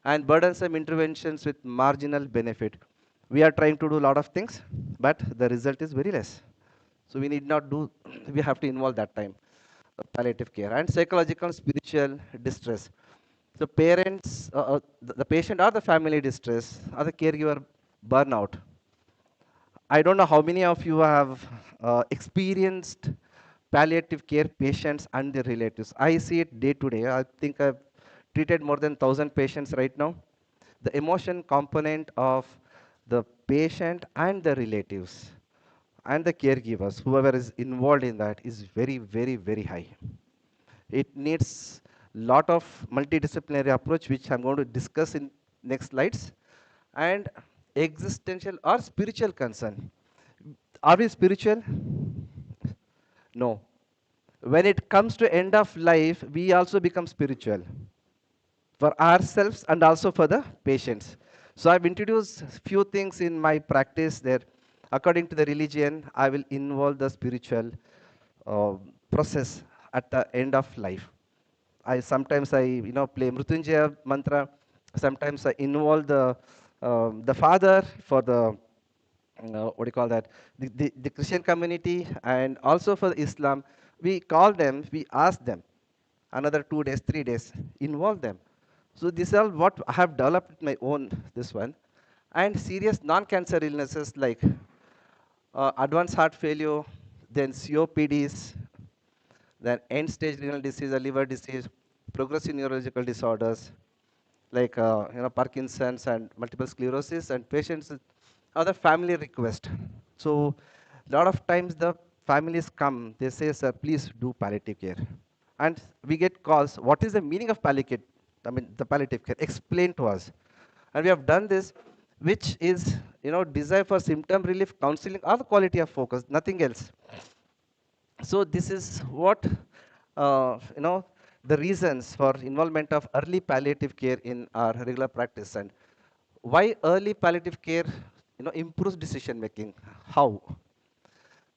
And burdensome interventions with marginal benefit. We are trying to do a lot of things, but the result is very less. So we need not do, we have to involve that time, palliative care. And psychological, spiritual distress. So parents, the patient or the family distress, or the caregiver burnout. I don't know how many of you have experienced palliative care patients and their relatives. I see it day to day. I think I've treated more than 1,000 patients right now. The emotion component of the patient and the relatives and the caregivers, whoever is involved in that, is very, very, very high. It needs lot of multidisciplinary approach, which I'm going to discuss in next slides, and existential or spiritual concern. Are we spiritual? No. When it comes to end of life, we also become spiritual for ourselves and also for the patients. So I've introduced few things in my practice there. According to the religion, I will involve the spiritual process at the end of life. Sometimes I play Mrutyunjaya mantra. Sometimes I involve the father for the what do you call that? The Christian community, and also for Islam. We call them, we ask them another 2 days, 3 days, involve them. So this is all what I have developed my own, this one. And serious non-cancer illnesses like advanced heart failure, then COPDs, then end-stage renal disease or liver disease, progressive neurological disorders like Parkinson's and multiple sclerosis, and patients with other family request. So a lot of times the families come, they say, sir, please do palliative care. And we get calls, what is the meaning of palliative? The palliative care, explain to us. And we have done this, which is designed for symptom relief, counseling, or the quality of focus, nothing else. So this is what the reasons for involvement of early palliative care in our regular practice, and why early palliative care improves decision making. How?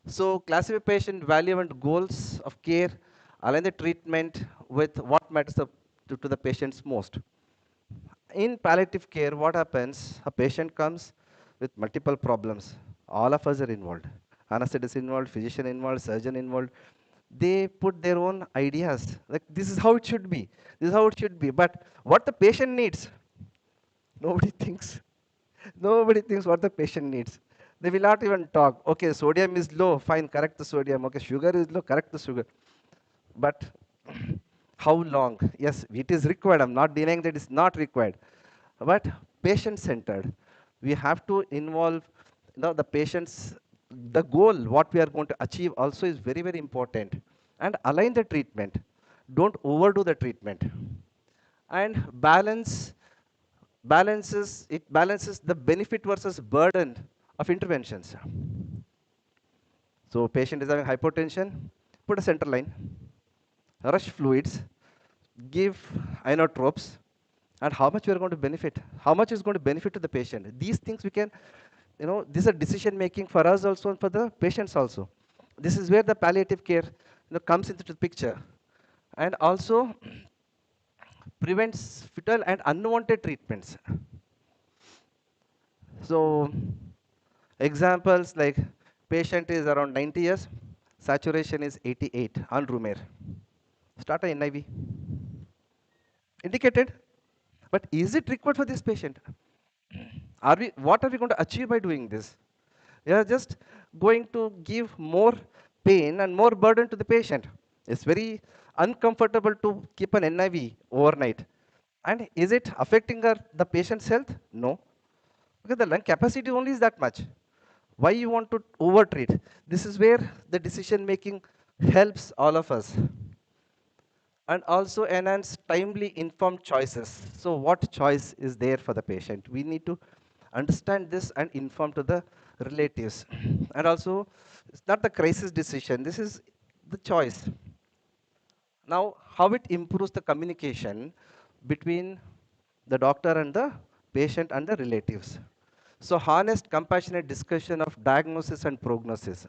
So classify patient value and goals of care, align the treatment with what matters to the patients most. In palliative care, what happens? A patient comes with multiple problems. All of us are involved. Anesthetist involved, physician involved, surgeon involved. They put their own ideas. Like, this is how it should be. This is how it should be. But what the patient needs, nobody thinks. Nobody thinks what the patient needs. They will not even talk. Okay, sodium is low. Fine, correct the sodium. Okay, sugar is low. Correct the sugar. But how long? Yes, it is required. I'm not denying that it's not required. But patient-centered. We have to involve the patient's, the goal, what we are going to achieve also is very, very important. And align the treatment. Don't overdo the treatment. And it balances the benefit versus burden of interventions. So patient is having hypotension, put a center line, rush fluids, give inotropes, and how much we are going to benefit, how much is going to benefit to the patient. These things we can, this is a decision making for us also and for the patients also. This is where the palliative care comes into the picture, and also prevents fatal and unwanted treatments. So examples like patient is around 90 years, saturation is 88 on room air. Start a NIV. Indicated. But is it required for this patient? What are we going to achieve by doing this? We are just going to give more pain and more burden to the patient. It's very uncomfortable to keep an NIV overnight. And is it affecting the patient's health? No. Because the lung capacity only is that much. Why you want to overtreat? This is where the decision making helps all of us. And also enhance timely informed choices. So what choice is there for the patient? We need to understand this and inform to the relatives. And also, it's not the crisis decision, this is the choice. Now, how it improves the communication between the doctor and the patient and the relatives. So honest, compassionate discussion of diagnosis and prognosis.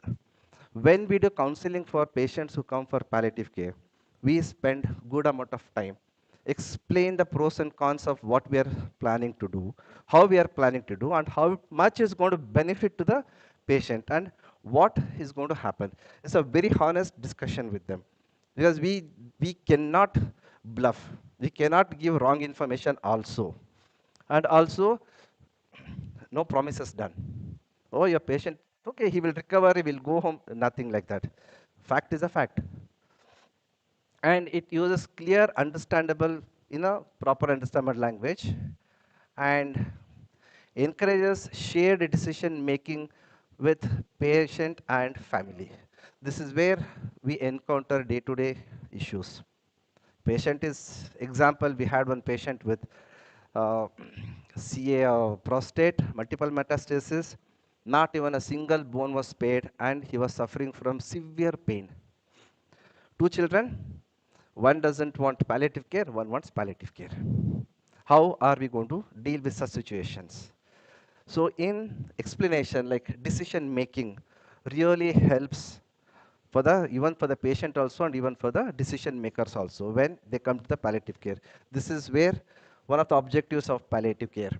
When we do counseling for patients who come for palliative care, we spend good amount of time, explain the pros and cons of what we are planning to do, how we are planning to do, and how much is going to benefit to the patient and what is going to happen. It's a very honest discussion with them, because we cannot bluff. We cannot give wrong information also. And also, no promises done. Oh, your patient, okay, he will recover, he will go home, nothing like that. Fact is a fact. And it uses clear, understandable, proper understandable language, and encourages shared decision making with patient and family. This is where we encounter day-to-day issues. Patient is, example, we had one patient with CA prostate, multiple metastasis, not even a single bone was spared, and he was suffering from severe pain. 2 children, one doesn't want palliative care, one wants palliative care. How are we going to deal with such situations? So in explanation, like decision making really helps for even for the patient also, and even for the decision makers also when they come to the palliative care. This is where one of the objectives of palliative care.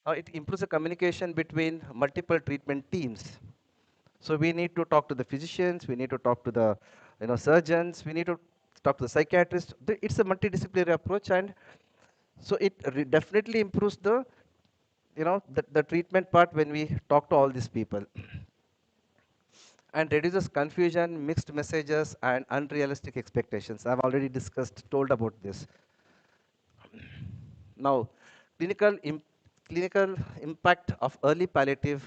It improves the communication between multiple treatment teams. So we need to talk to the physicians, we need to talk to the surgeons, we need to talk to the psychiatrists. It's a multidisciplinary approach, and so it definitely improves the the treatment part when we talk to all these people, and reduces confusion, mixed messages, and unrealistic expectations. I've already told about this. Now, clinical impact of early palliative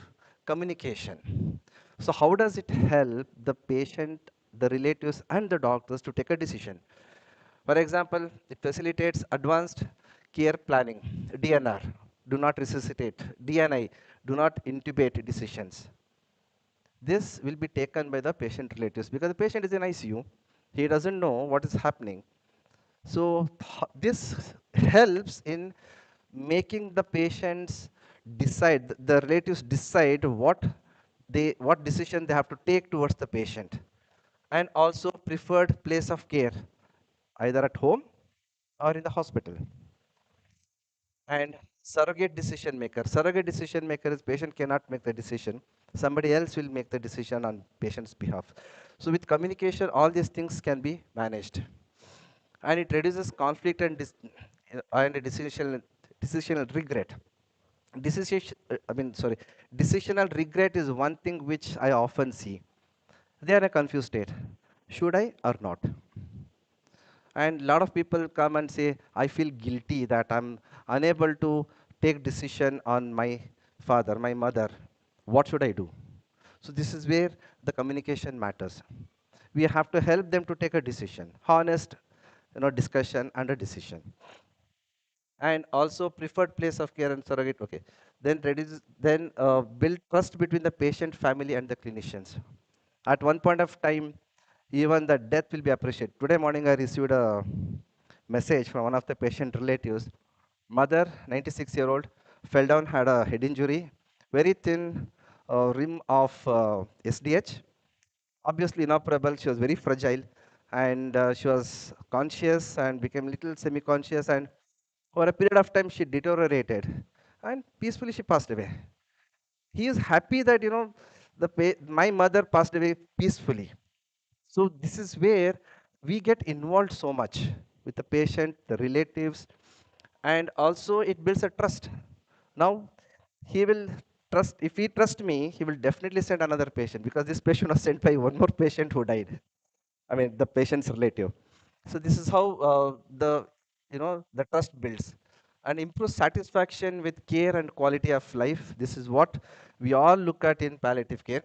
communication. So how does it help the patient, the relatives, and the doctors to take a decision? For example, it facilitates advanced care planning, DNR, do not resuscitate, DNI, do not intubate decisions. This will be taken by the patient relatives, because the patient is in ICU, he doesn't know what is happening. So this helps in making the patients decide, the relatives decide what decision they have to take towards the patient, and also preferred place of care, either at home or in the hospital. And surrogate decision maker. Surrogate decision maker is patient cannot make the decision. Somebody else will make the decision on patient's behalf. So with communication, all these things can be managed. And it reduces conflict and decisional regret. Decisional regret is one thing which I often see. They are in a confused state. Should I or not? And a lot of people come and say, I feel guilty that I'm unable to take decision on my father, my mother, what should I do? So this is where the communication matters. We have to help them to take a decision, honest, discussion and a decision. And also preferred place of care and surrogate. Okay, then build trust between the patient, family, and the clinicians. At one point of time, even the death will be appreciated. Today morning, I received a message from one of the patient relatives. Mother, 96-year-old, fell down, had a head injury, very thin rim of SDH. Obviously inoperable. She was very fragile, and she was conscious and became little semi-conscious, and for a period of time she deteriorated, and peacefully she passed away. He is happy that my mother passed away peacefully. So this is where we get involved so much with the patient, the relatives, and also it builds a trust. Now he will trust, if he trusts me, he will definitely send another patient, because this patient was sent by one more patient who died. I mean, the patient's relative. So this is how the trust builds and improves satisfaction with care and quality of life. This is what we all look at in palliative care.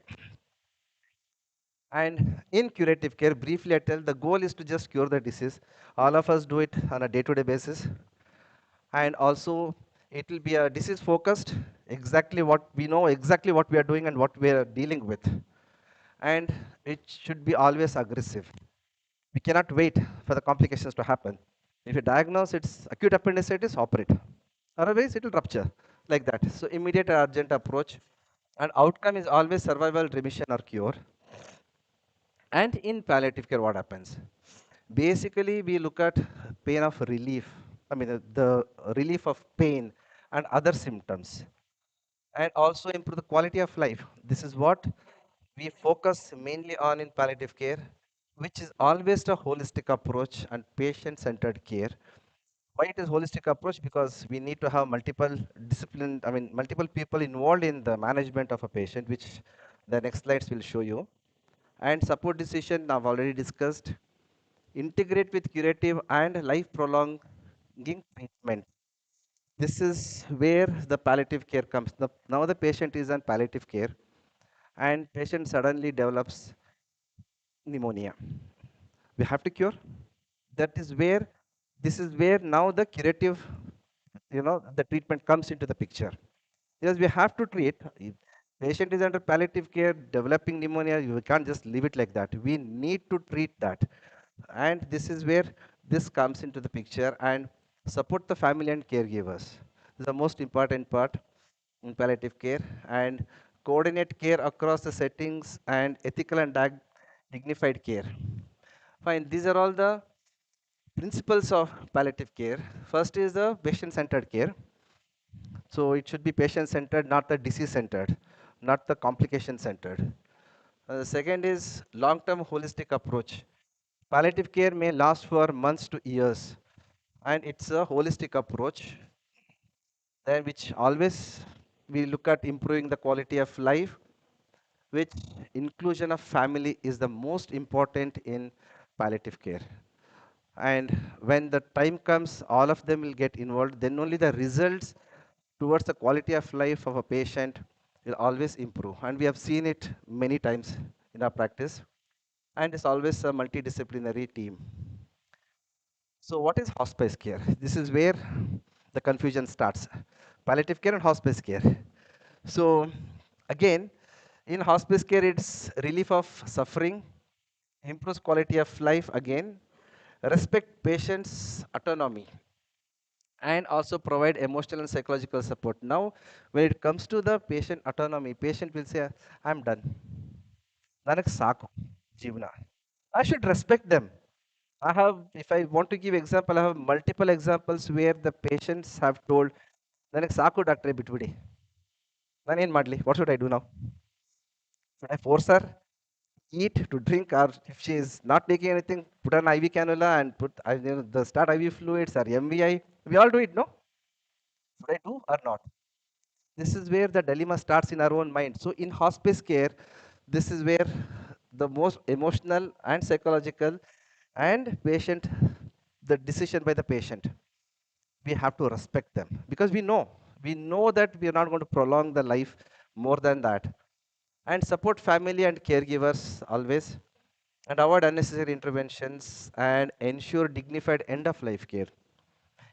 And in curative care, briefly I tell, the goal is to just cure the disease. All of us do it on a day-to-day basis. And also it will be a disease focused, exactly what we know, exactly what we are doing and what we are dealing with. And it should be always aggressive. We cannot wait for the complications to happen. If you diagnose it's acute appendicitis, operate. Otherwise, it will rupture like that. So immediate and urgent approach. And outcome is always survival, remission, or cure. And in palliative care, what happens? Basically, we look at pain of relief. I mean, the relief of pain and other symptoms. And also improve the quality of life. This is what we focus mainly on in palliative care, which is always a holistic approach and patient-centered care. Why it is holistic approach? Because we need to have multiple multiple people involved in the management of a patient, which the next slides will show you. And support decision, I've already discussed. Integrate with curative and life prolonging treatment. This is where the palliative care comes. Now the patient is on palliative care, and patient suddenly develops pneumonia. We have to cure. This is where now the curative, the treatment comes into the picture. Yes, we have to treat. If patient is under palliative care, developing pneumonia, you can't just leave it like that. We need to treat that. And this is where this comes into the picture, and support the family and caregivers. This is the most important part in palliative care, and coordinate care across the settings and ethical and dignified care. Fine, these are all the principles of palliative care. First is the patient-centered care. So it should be patient-centered, not the disease-centered, not the complication-centered. The second is long-term holistic approach. Palliative care may last for months to years, and it's a holistic approach, then which always we look at improving the quality of life, which inclusion of family is the most important in palliative care. And when the time comes, all of them will get involved, then only the results towards the quality of life of a patient will always improve. And we have seen it many times in our practice. And it's always a multidisciplinary team. So what is hospice care? This is where the confusion starts. Palliative care and hospice care. So again, in hospice care, it's relief of suffering, improves quality of life again, respect patients' autonomy, and also provide emotional and psychological support. Now, when it comes to the patient autonomy, patient will say, I'm done. Nanak saku, jivna. I should respect them. I have, if I want to give example, I have multiple examples where the patients have told, Nanak saku doctor bitbidi. Nan madli, what should I do now? Should I force her eat to drink, or if she is not taking anything, put an IV cannula and put the start IV fluids or MVI? We all do it, no? Should I do or not? This is where the dilemma starts in our own mind. So in hospice care, this is where the most emotional and psychological and the decision by the patient. We have to respect them because we know We know that we are not going to prolong the life more than that. And support family and caregivers always, and avoid unnecessary interventions and ensure dignified end of life care.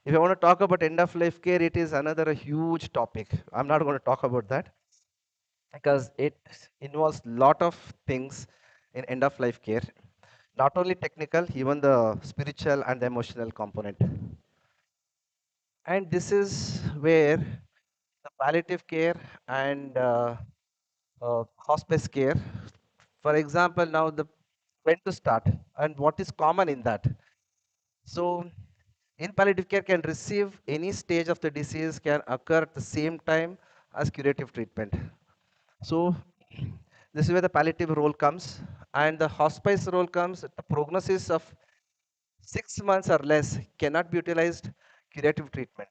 If I want to talk about end of life care, it is another huge topic. I'm not going to talk about that because it involves lot of things in end of life care, not only technical, even the spiritual and the emotional component. And this is where the palliative care and hospice care, for example, now the when to start and what is common in that. So in palliative care can receive any stage of the disease can occur at the same time as curative treatment. So this is where the palliative role comes, and the hospice role comes. The prognosis of 6 months or less cannot be utilized curative treatment.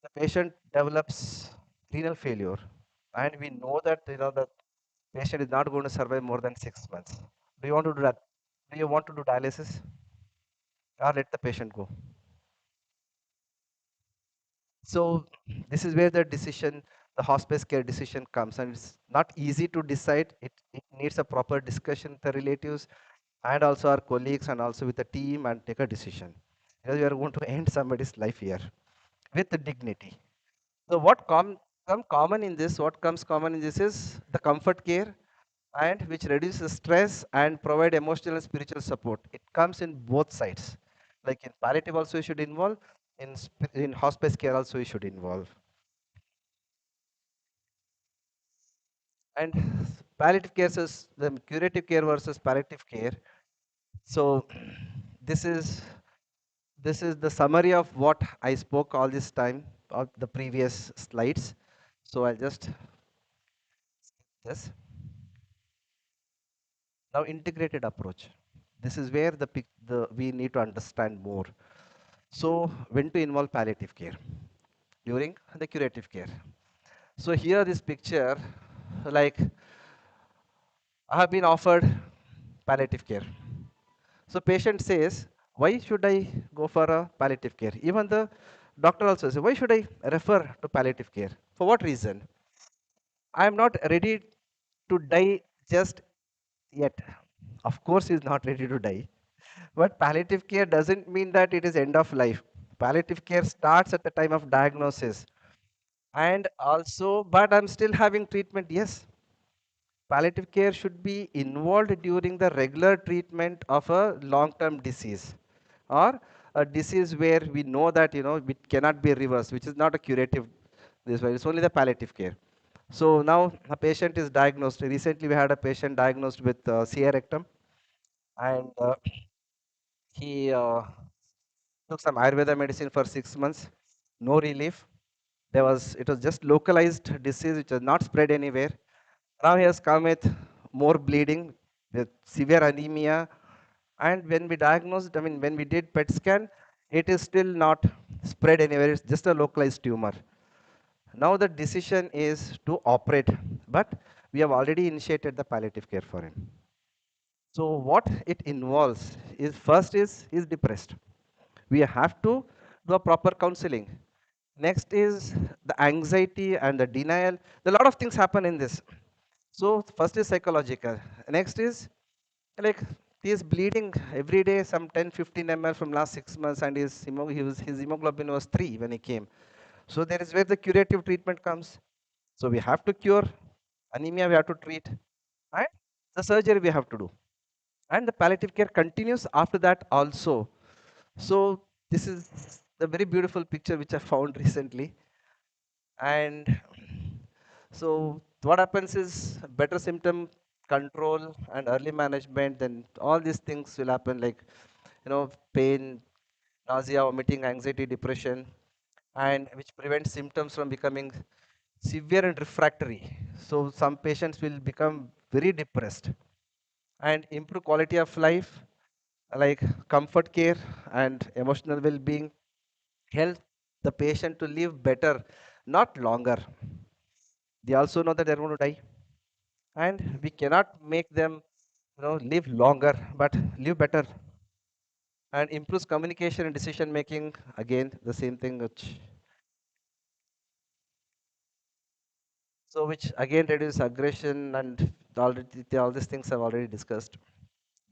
The patient develops renal failure, and we know that the patient is not going to survive more than 6 months. Do you want to do that? Do you want to do dialysis, or let the patient go? So this is where the decision, the hospice care decision comes, and it's not easy to decide. It needs a proper discussion with the relatives and also our colleagues and also with the team and take a decision. Because we are going to end somebody's life here with dignity. So come common in this, what comes common in this is the comfort care and which reduces stress and provide emotional and spiritual support. It comes in both sides. Like in palliative also you should involve, in hospice care also you should involve. And palliative care is the curative care versus palliative care. So this is the summary of what I spoke all this time of the previous slides. So I'll just skip this. Now integrated approach. This is where we need to understand more. So when to involve palliative care during the curative care. So here this picture, like I have been offered palliative care. So patient says, why should I go for a palliative care? Even the doctor also says, why should I refer to palliative care? For what reason? I am not ready to die just yet. Of course, he is not ready to die. But palliative care doesn't mean that it is end of life. Palliative care starts at the time of diagnosis. And also, but I'm still having treatment, yes. Palliative care should be involved during the regular treatment of a long-term disease or a disease where we know that it cannot be reversed, which is not a curative this way. It's only the palliative care. So now a patient is diagnosed. Recently we had a patient diagnosed with CA rectum, and he took some Ayurveda medicine for 6 months, no relief. It was just localized disease which has not spread anywhere. Now he has come with more bleeding, with severe anemia, and when we diagnosed, when we did PET scan, it is still not spread anywhere. It's just a localized tumor. Now the decision is to operate, but we have already initiated the palliative care for him. So what it involves is first is depressed. We have to do a proper counseling. Next is the anxiety and the denial. A lot of things happen in this. So first is psychological. Next is like he is bleeding every day some 10-15 ml from last 6 months, and his hemoglobin was 3 when he came. So there is where the curative treatment comes. So we have to cure anemia, we have to treat, and the surgery we have to do, and the palliative care continues after that also. So this is a very beautiful picture which I found recently. And so what happens is better symptom control and early management, then all these things will happen, like pain, nausea, vomiting, anxiety, depression, and which prevents symptoms from becoming severe and refractory. So some patients will become very depressed, and improve quality of life, like comfort care and emotional well-being, help the patient to live better, not longer. They also know that they're going to die, and we cannot make them live longer, but live better. And improves communication and decision making, again the same thing which So which again reduce aggression and all these things I've already discussed.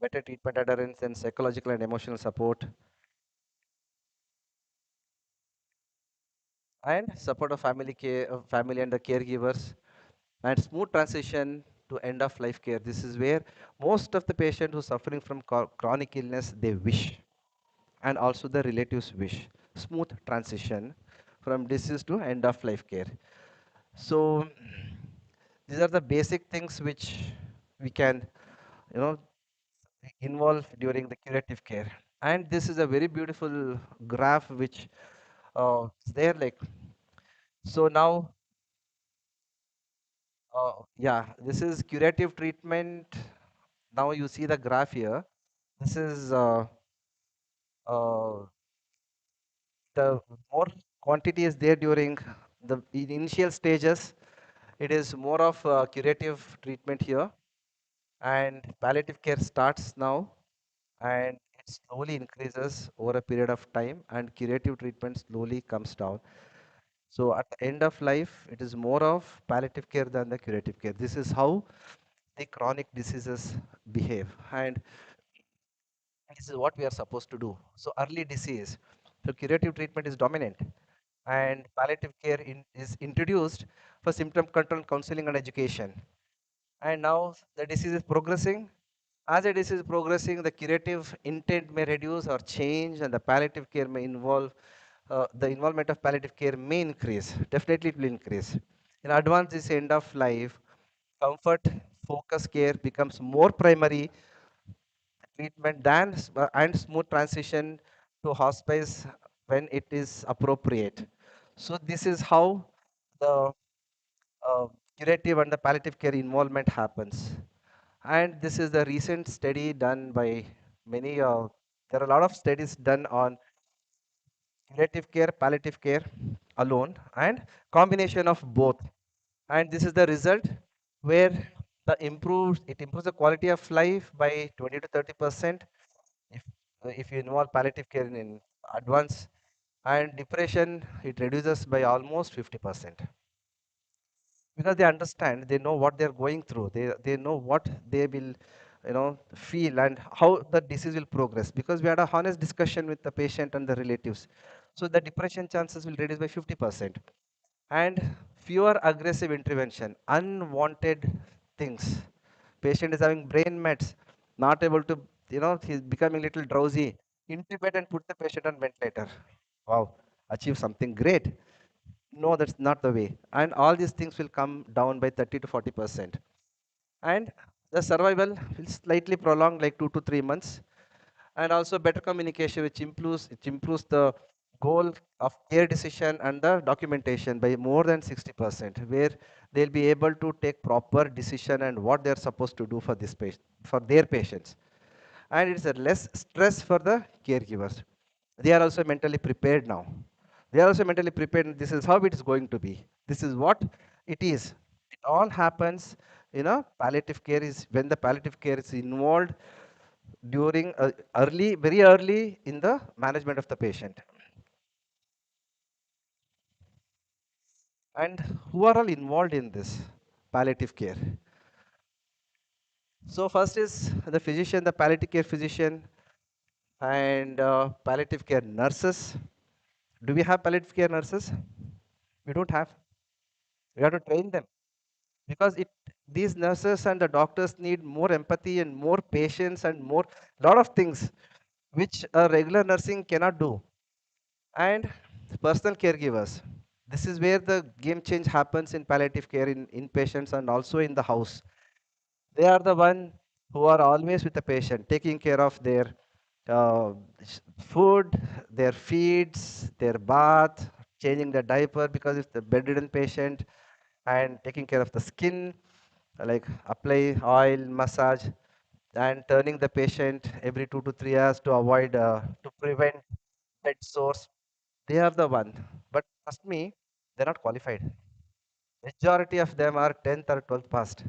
Better treatment adherence and psychological and emotional support. And support of family care, family and the caregivers, and smooth transition to end of life care. This is where most of the patients who are suffering from chronic illness, they wish, and also the relatives wish, smooth transition from disease to end of life care. So these are the basic things which we can, you know, involve during the curative care. And this is a very beautiful graph which is there, like, so now yeah, this is curative treatment. Now you see the graph here. This is uh, the more quantity is there during the initial stages. It is more of curative treatment here, and palliative care starts now, and it slowly increases over a period of time, and curative treatment slowly comes down. So at the end of life, it is more of palliative care than the curative care. This is how the chronic diseases behave, and this is what we are supposed to do. So early disease, so curative treatment is dominant, and palliative care is introduced for symptom control, counseling, and education. And now the disease is progressing. As a disease is progressing, the curative intent may reduce or change, and the palliative care may involve, the involvement of palliative care may increase. Definitely it will increase. In advanced this end of life, comfort, focus care becomes more primary treatment than and smooth transition to hospice when it is appropriate. So this is how the curative and the palliative care involvement happens. And this is the recent study done by many, there are a lot of studies done on curative care, palliative care alone, and combination of both. And this is the result where it improves the quality of life by 20 to 30% if you involve palliative care in advance, and depression it reduces by almost 50%, because they understand, they know what they're going through, they know what they will, feel, and how the disease will progress, because we had a honest discussion with the patient and the relatives. So the depression chances will reduce by 50%, and fewer aggressive intervention, unwanted things. Patient is having brain mets, not able to, he's becoming little drowsy, intubate and put the patient on ventilator. Wow, achieve something great. No, that's not the way. And all these things will come down by 30 to 40%. And the survival will slightly prolong, like 2 to 3 months. And also better communication, which improves the goal of care decision and the documentation by more than 60%, where they'll be able to take proper decision and what they're supposed to do for this patient, for their patients. And it's a less stress for the caregivers. They are also mentally prepared now. They are also mentally prepared. This is how it is going to be. This is what it is. It all happens, palliative care is when the palliative care is involved during very early in the management of the patient. And who are all involved in this palliative care? So first is the physician, the palliative care physician, and palliative care nurses. Do we have palliative care nurses? We don't have. We have to train them, because these nurses and the doctors need more empathy and more patience and more lot of things which a regular nursing cannot do. And personal caregivers. This is where the game change happens in palliative care in inpatients and also in the house. They are the one who are always with the patient, taking care of their uh, food, their feeds, their bath, changing the diaper because it's the bedridden patient, and taking care of the skin, like apply oil, massage, and turning the patient every 2 to 3 hours to avoid, to prevent head sores. They are the one. But trust me, they're not qualified. Majority of them are 10th or 12th past,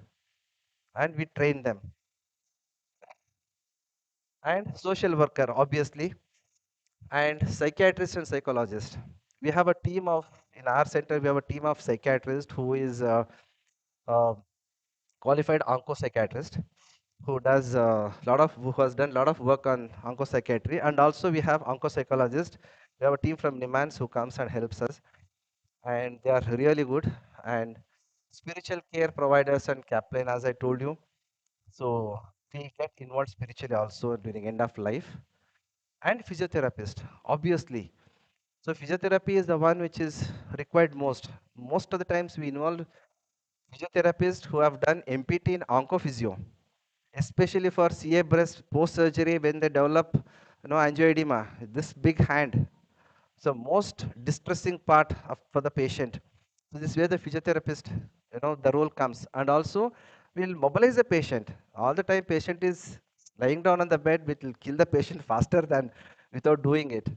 and we train them. And social worker, obviously, and psychiatrist and psychologist. We have a team of, in our center, we have a team of psychiatrists who is uh, qualified oncopsychiatrist who does who has done a lot of work on oncopsychiatry, and also we have oncopsychologist. We have a team from Nimans who comes and helps us, and they are really good. And spiritual care providers and chaplain, as I told you, so we get involved spiritually also during end of life, and physiotherapist, obviously. So physiotherapy is the one which is required most. Most of the times we involve physiotherapists who have done MPT in oncophysio, especially for CA breast post surgery when they develop angioedema, this big hand. So most distressing part for the patient. So this is where the physiotherapist, the role comes. And also we'll mobilize the patient. All the time patient is lying down on the bed, which will kill the patient faster than without doing it.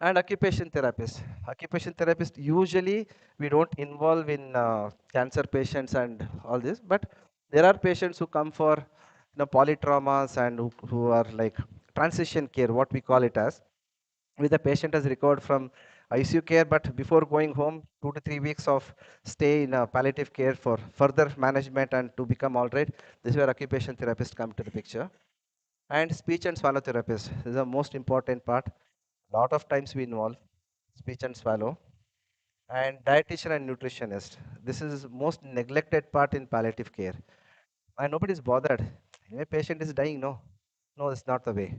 And occupation therapist. Occupation therapist, usually we don't involve in cancer patients and all this, but there are patients who come for polytraumas and who are like transition care, what we call it as, with the patient has recovered from ICU care, but before going home, 2 to 3 weeks of stay in palliative care for further management and to become all right. This is where occupation therapists come to the picture. And speech and swallow therapist is the most important part. Lot of times we involve speech and swallow. And dietitian and nutritionist. This is most neglected part in palliative care. And nobody is bothered. A patient is dying, no. No, it's not the way.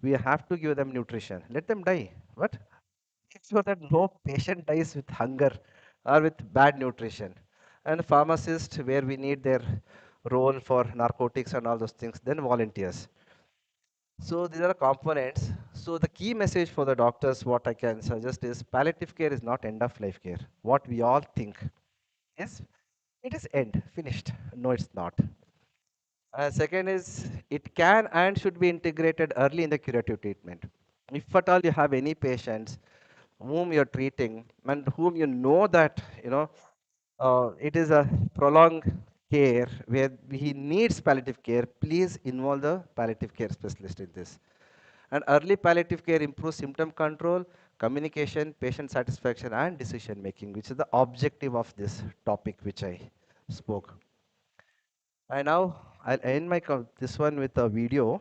We have to give them nutrition. Let them die. But make sure that no patient dies with hunger or with bad nutrition. And pharmacist, where we need their role for narcotics and all those things, then volunteers. So these are components. So the key message for the doctors, what I can suggest is palliative care is not end of life care. What we all think is it is end, finished. No, it's not. Second is it can and should be integrated early in the curative treatment. If at all you have any patients whom you're treating and whom you know that it is a prolonged care where he needs palliative care, please involve the palliative care specialist in this. And early palliative care improves symptom control, communication, patient satisfaction, and decision making, which is the objective of this topic which I spoke. And now I'll end this one with a video.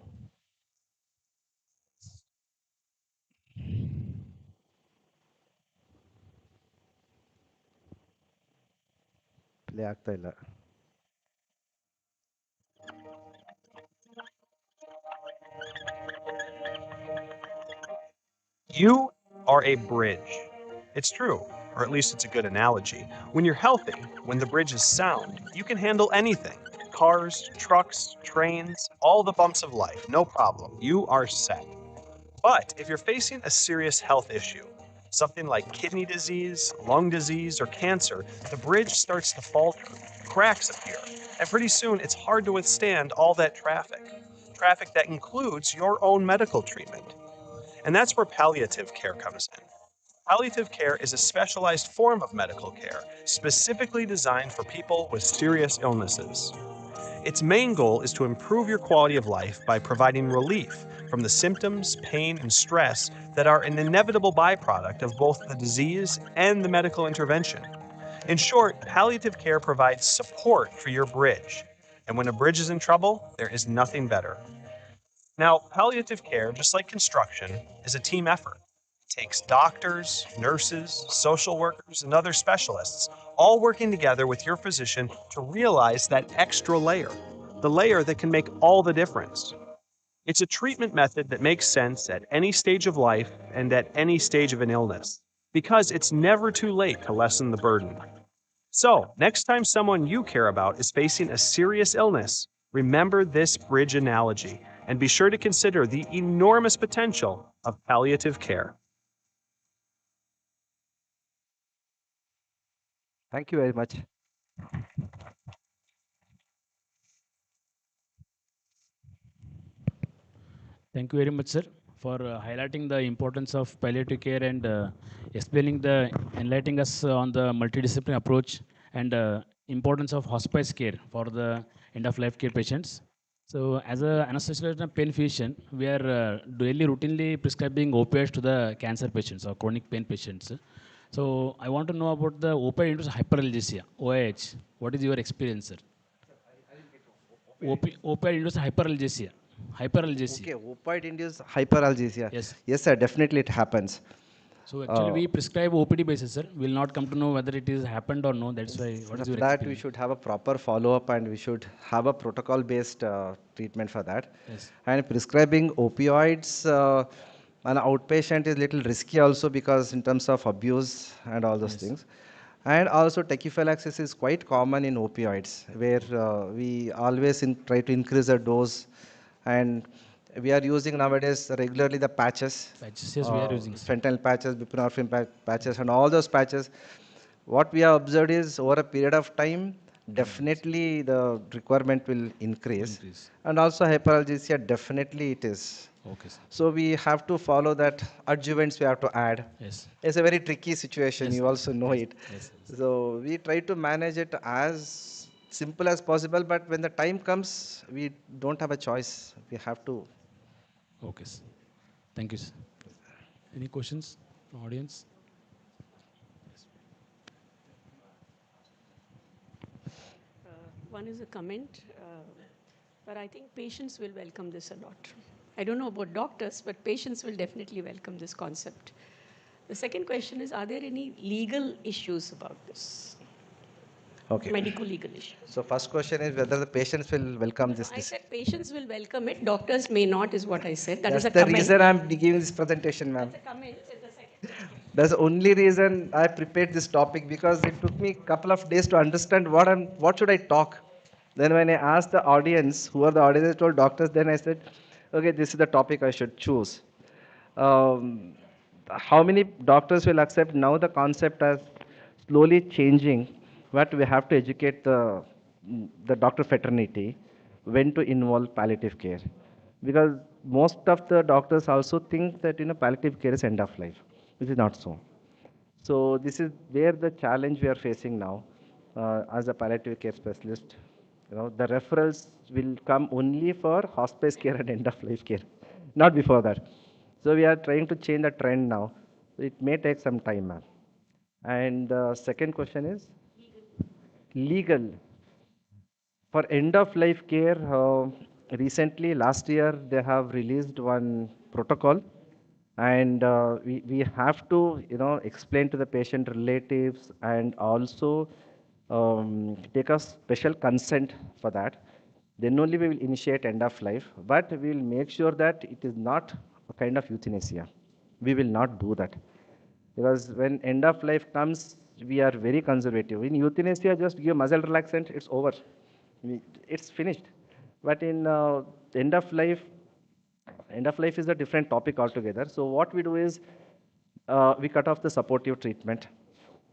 Play ಆಗ್ತಾ ಇಲ್ಲ. You are a bridge. It's true, or at least it's a good analogy. When you're healthy, when the bridge is sound, you can handle anything. Cars, trucks, trains, all the bumps of life, no problem. You are set. But if you're facing a serious health issue, something like kidney disease, lung disease, or cancer, the bridge starts to falter, cracks appear, and pretty soon it's hard to withstand all that traffic. Traffic that includes your own medical treatment. And that's where palliative care comes in. Palliative care is a specialized form of medical care, specifically designed for people with serious illnesses. Its main goal is to improve your quality of life by providing relief from the symptoms, pain, and stress that are an inevitable byproduct of both the disease and the medical intervention. In short, palliative care provides support for your bridge. And when a bridge is in trouble, there is nothing better. Now, palliative care, just like construction, is a team effort. It takes doctors, nurses, social workers, and other specialists all working together with your physician to realize that extra layer, the layer that can make all the difference. It's a treatment method that makes sense at any stage of life and at any stage of an illness, because it's never too late to lessen the burden. So, next time someone you care about is facing a serious illness, remember this bridge analogy and be sure to consider the enormous potential of palliative care. Thank you very much. Thank you very much, sir, for highlighting the importance of palliative care and enlightening us on the multidisciplinary approach and importance of hospice care for the end-of-life care patients. So, as an anesthesiologist and pain physician, we are routinely prescribing opioids to the cancer patients or chronic pain patients. So I want to know about the opioid-induced hyperalgesia, OIH. What is your experience, sir? Opioid-induced hyperalgesia. Hyperalgesia. Okay, opioid-induced hyperalgesia. Yes. Yes, sir, definitely it happens. So actually we prescribe OPD basis, sir. We'll not come to know whether it is happened or no. That's why, what is For your that, we experience? should have a proper follow-up and we should have a protocol-based treatment for that. Yes. And prescribing opioids an outpatient is little risky also because in terms of abuse and all those things. And also tachyphylaxis is quite common in opioids where we always try to increase the dose, and we are using nowadays regularly the patches. Patches, yes, we are using. Fentanyl patches, buprenorphine patches and all those patches. What we have observed is over a period of time, definitely the requirement will increase. And also hyperalgesia, definitely it is. Okay, sir. So we have to follow that adjuvants we have to add. Yes. It's a very tricky situation, Yes. you also know Yes. it. Yes. So we try to manage it as simple as possible, but when the time comes, we don't have a choice. We have to. Okay, sir. Thank you, sir. Any questions from audience? One is a comment, but I think patients will welcome this a lot. I don't know about doctors, but patients will definitely welcome this concept. The second question is, are there any legal issues about this? Okay. Medical legal issues. So first question is whether the patients will welcome this. I said patients will welcome it, doctors may not is what I said. That That's is a the comment. reason I'm giving this presentation, ma'am. That's a comment, it's the second. That's the only reason I prepared this topic, because it took me a couple of days to understand what should I talk. Then when I asked the audience, who are the audience, I told doctors, then I said, okay, this is the topic I should choose. How many doctors will accept? Now the concept is slowly changing, but we have to educate the doctor fraternity when to involve palliative care. Because most of the doctors also think that palliative care is end of life, which is not so. So this is where the challenge we are facing now as a palliative care specialist. The referrals will come only for hospice care and end of life care, not before that. So we are trying to change the trend now. It may take some time, ma'am. And second question is legal. For end of life care, recently last year they have released one protocol, and we have to explain to the patient relatives and also take a special consent for that. Then only we will initiate end of life, but we will make sure that it is not a kind of euthanasia. We will not do that, because when end of life comes, we are very conservative. In euthanasia, just give muscle relaxant, it's over. It's finished. But in end of life is a different topic altogether. So what we do is we cut off the supportive treatment.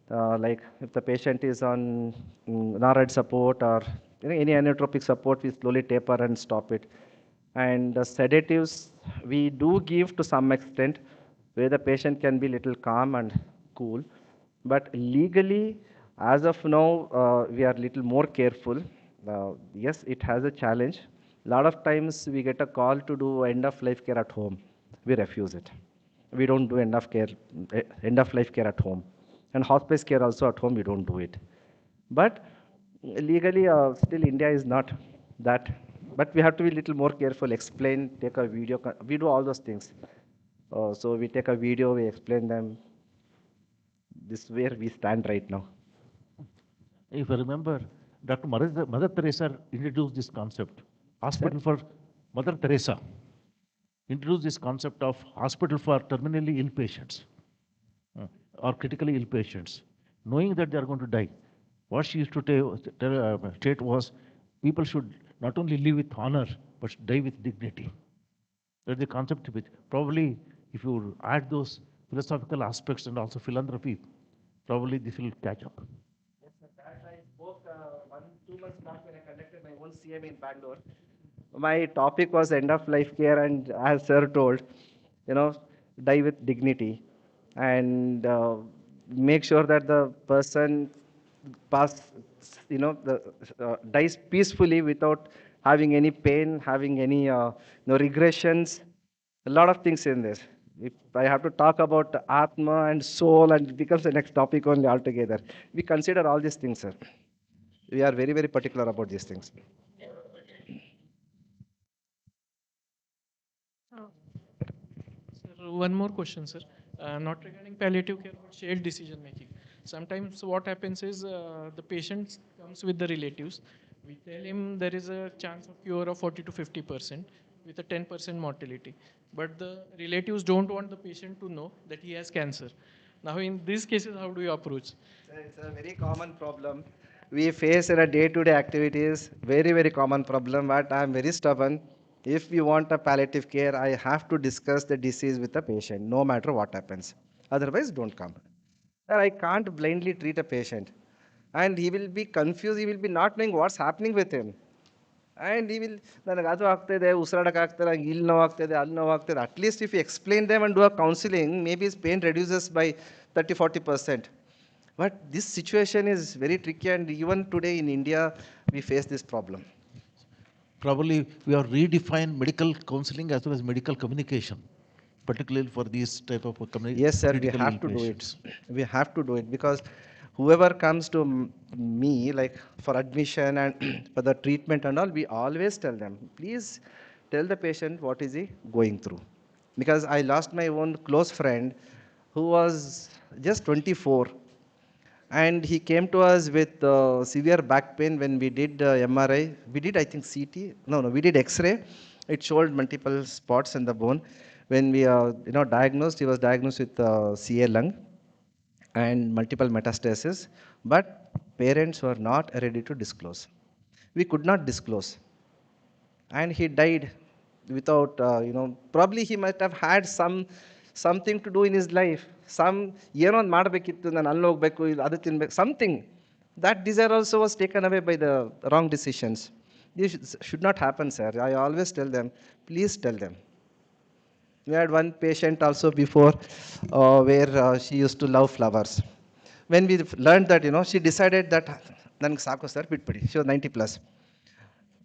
Like if the patient is on NARAD support or any inotropic support, we slowly taper and stop it. And sedatives we do give to some extent, where the patient can be little calm and cool. But legally, as of now, we are little more careful. Yes, it has a challenge. A lot of times we get a call to do end of life care at home. We refuse it. We don't do end of life care at home. And hospice care also at home, we don't do it. But legally, still India is not that. But we have to be a little more careful, explain, take a video. We do all those things. So we take a video, we explain them. This is where we stand right now. If I remember, Dr. Mother Teresa introduced this concept. Hospital for Mother Teresa introduced this concept of hospital for terminally ill patients or critically ill patients, knowing that they are going to die. What she used to state was, people should not only live with honor, but die with dignity. That's the concept which probably, if you add those philosophical aspects and also philanthropy, probably this will catch up. Yes, sir. That I spoke 2 months back when I conducted my own CM in Bangalore. My topic was end of life care, and as sir told, die with dignity, and make sure that the person dies peacefully without having any pain, having any regressions. A lot of things in this. If I have to talk about Atma and soul, and it becomes the next topic only altogether. We consider all these things, sir. We are very, very particular about these things. Sir, one more question, sir. Not regarding palliative care, but shared decision making. Sometimes what happens is the patient comes with the relatives. We tell him there is a chance of cure of 40 to 50% with a 10% mortality. But the relatives don't want the patient to know that he has cancer. Now, in these cases, how do you approach? It's a very common problem we face in our day-to-day activities. Very, very common problem. But I'm very stubborn. If we want a palliative care, I have to discuss the disease with the patient, no matter what happens. Otherwise, don't come. And I can't blindly treat a patient. And he will be confused. He will be not knowing what's happening with him. And he will, ನನಗೆ ಅದು ಆಗ್ತಿದೆ ಉಸಿರಾಡಕ್ಕೆ ಆಗ್ತಿಲ್ಲ ಇಲ್ಲಿ ನೋವಾಗ್ತಿದೆ ಅಲ್ಲಿ ನೋವಾಗ್ತಿದೆ at least if you explain them and do a counseling, maybe his pain reduces by 30-40%. But this situation is very tricky, and even today in India we face this problem. Probably we have redefined medical counseling as well as medical communication, particularly for these type of Yes, sir, we critical have ill to do it. patients. We have to do it because whoever comes to me, like for admission and for the treatment and all, we always tell them, please tell the patient what is he going through. Because I lost my own close friend who was just 24, and he came to us with severe back pain. When we did MRI, we did I think CT, no, we did X-ray. It showed multiple spots in the bone. When we diagnosed, he was diagnosed with CA lung and multiple metastasis, but parents were not ready to disclose. We could not disclose, and he died without probably he might have had something to do in his life, some ಏನೋ ಒಂದು ಮಾಡಬೇಕಿತ್ತು, ನಾನು ಅಲ್ಲಿ ಹೋಗಬೇಕು, ಇಲ್ಲಿ ಅದು ತಿನ್ಬೇಕು, something. That desire also was taken away by the wrong decisions. This should not happen, sir. I always tell them, please tell them. We had one patient also before where she used to love flowers. When we learned that, she decided that ನನಗೆ ಸಾಕು sir ಬಿಟ್ಬಿಡಿ. She was 90 plus.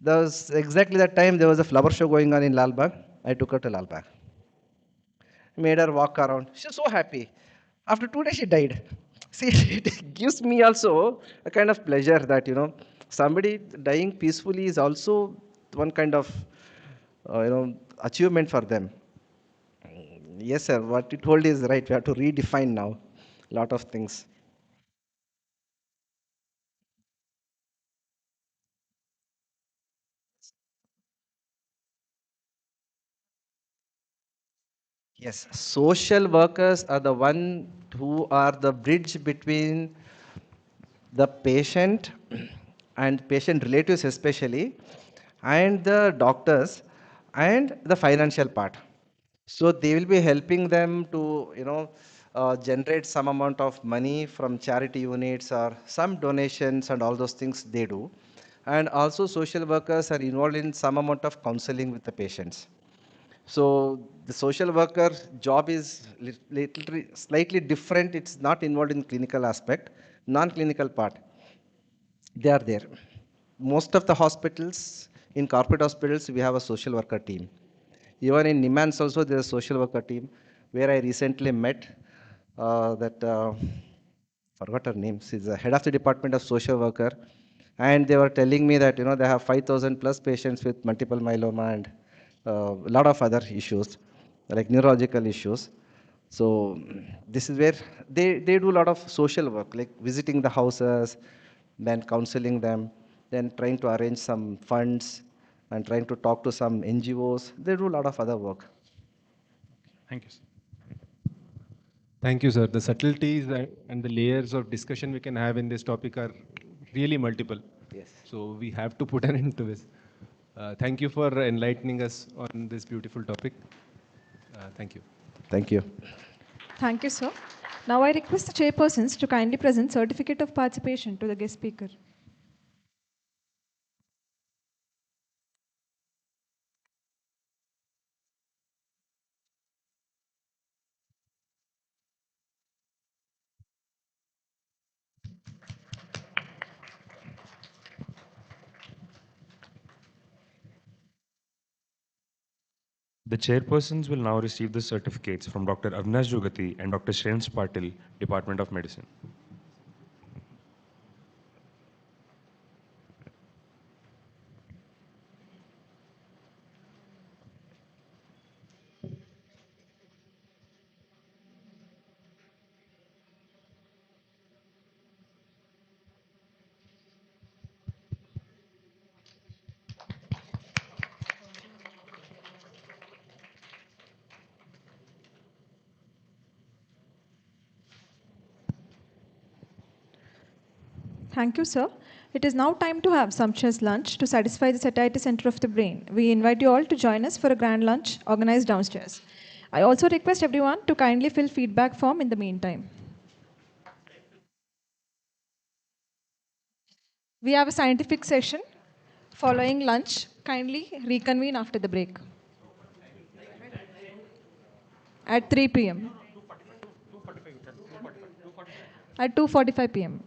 There was exactly that time there was a flower show going on in Lal Bagh. I took her to Lal Bagh. Made her walk around. She was so happy. After 2 days she died. See, it gives me also a kind of pleasure that, somebody dying peacefully is also one kind of, achievement for them. Yes, sir, what you told is right. We have to redefine now a lot of things. Yes, social workers are the one who are the bridge between the patient and patient relatives especially, and the doctors and the financial part. So they will be helping them to generate some amount of money from charity units or some donations and all those things they do. And also social workers are involved in some amount of counseling with the patients. So the social worker job is slightly different. It's not involved in clinical aspect, non-clinical part. They are there. Most of the hospitals, in corporate hospitals, we have a social worker team. Even in Nimans also, there's a social worker team where I recently met forgot her name. She's the head of the department of social worker. And they were telling me that, they have 5,000 plus patients with multiple myeloma and a lot of other issues, like neurological issues. So this is where they do a lot of social work, like visiting the houses, then counseling them, then trying to arrange some funds and trying to talk to some NGOs. They do a lot of other work. Thank you, sir. Thank you, sir. The subtleties and the layers of discussion we can have in this topic are really multiple. Yes. So we have to put an end to this. Thank you for enlightening us on this beautiful topic. Thank you. Thank you. Thank you, sir. Now I request the chairpersons to kindly present certificate of participation to the guest speaker. The chairpersons will now receive the certificates from Dr. Avinash Jugati and Dr. Shri Patil, Department of Medicine. Thank you, sir. It is now time to have sumptuous lunch to satisfy the satiety center of the brain. We invite you all to join us for a grand lunch organized downstairs. I also request everyone to kindly fill feedback form in the meantime. We have a scientific session following lunch. Kindly reconvene after the break at 3 p.m. at 2:45 p.m.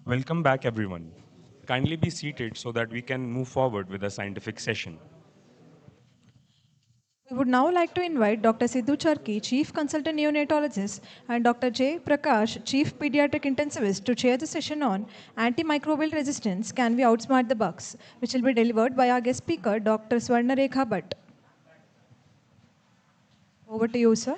Welcome back, everyone. Kindly be seated so that we can move forward with the scientific session. We would now like to invite Dr. Sidhu Charki, Chief Consultant Neonatologist, and Dr. J. Prakash, Chief Pediatric Intensivist, to chair the session on antimicrobial resistance, Can We Outsmart the Bugs, which will be delivered by our guest speaker, Dr. Swarna Rekha Bhatt. Over to you, sir.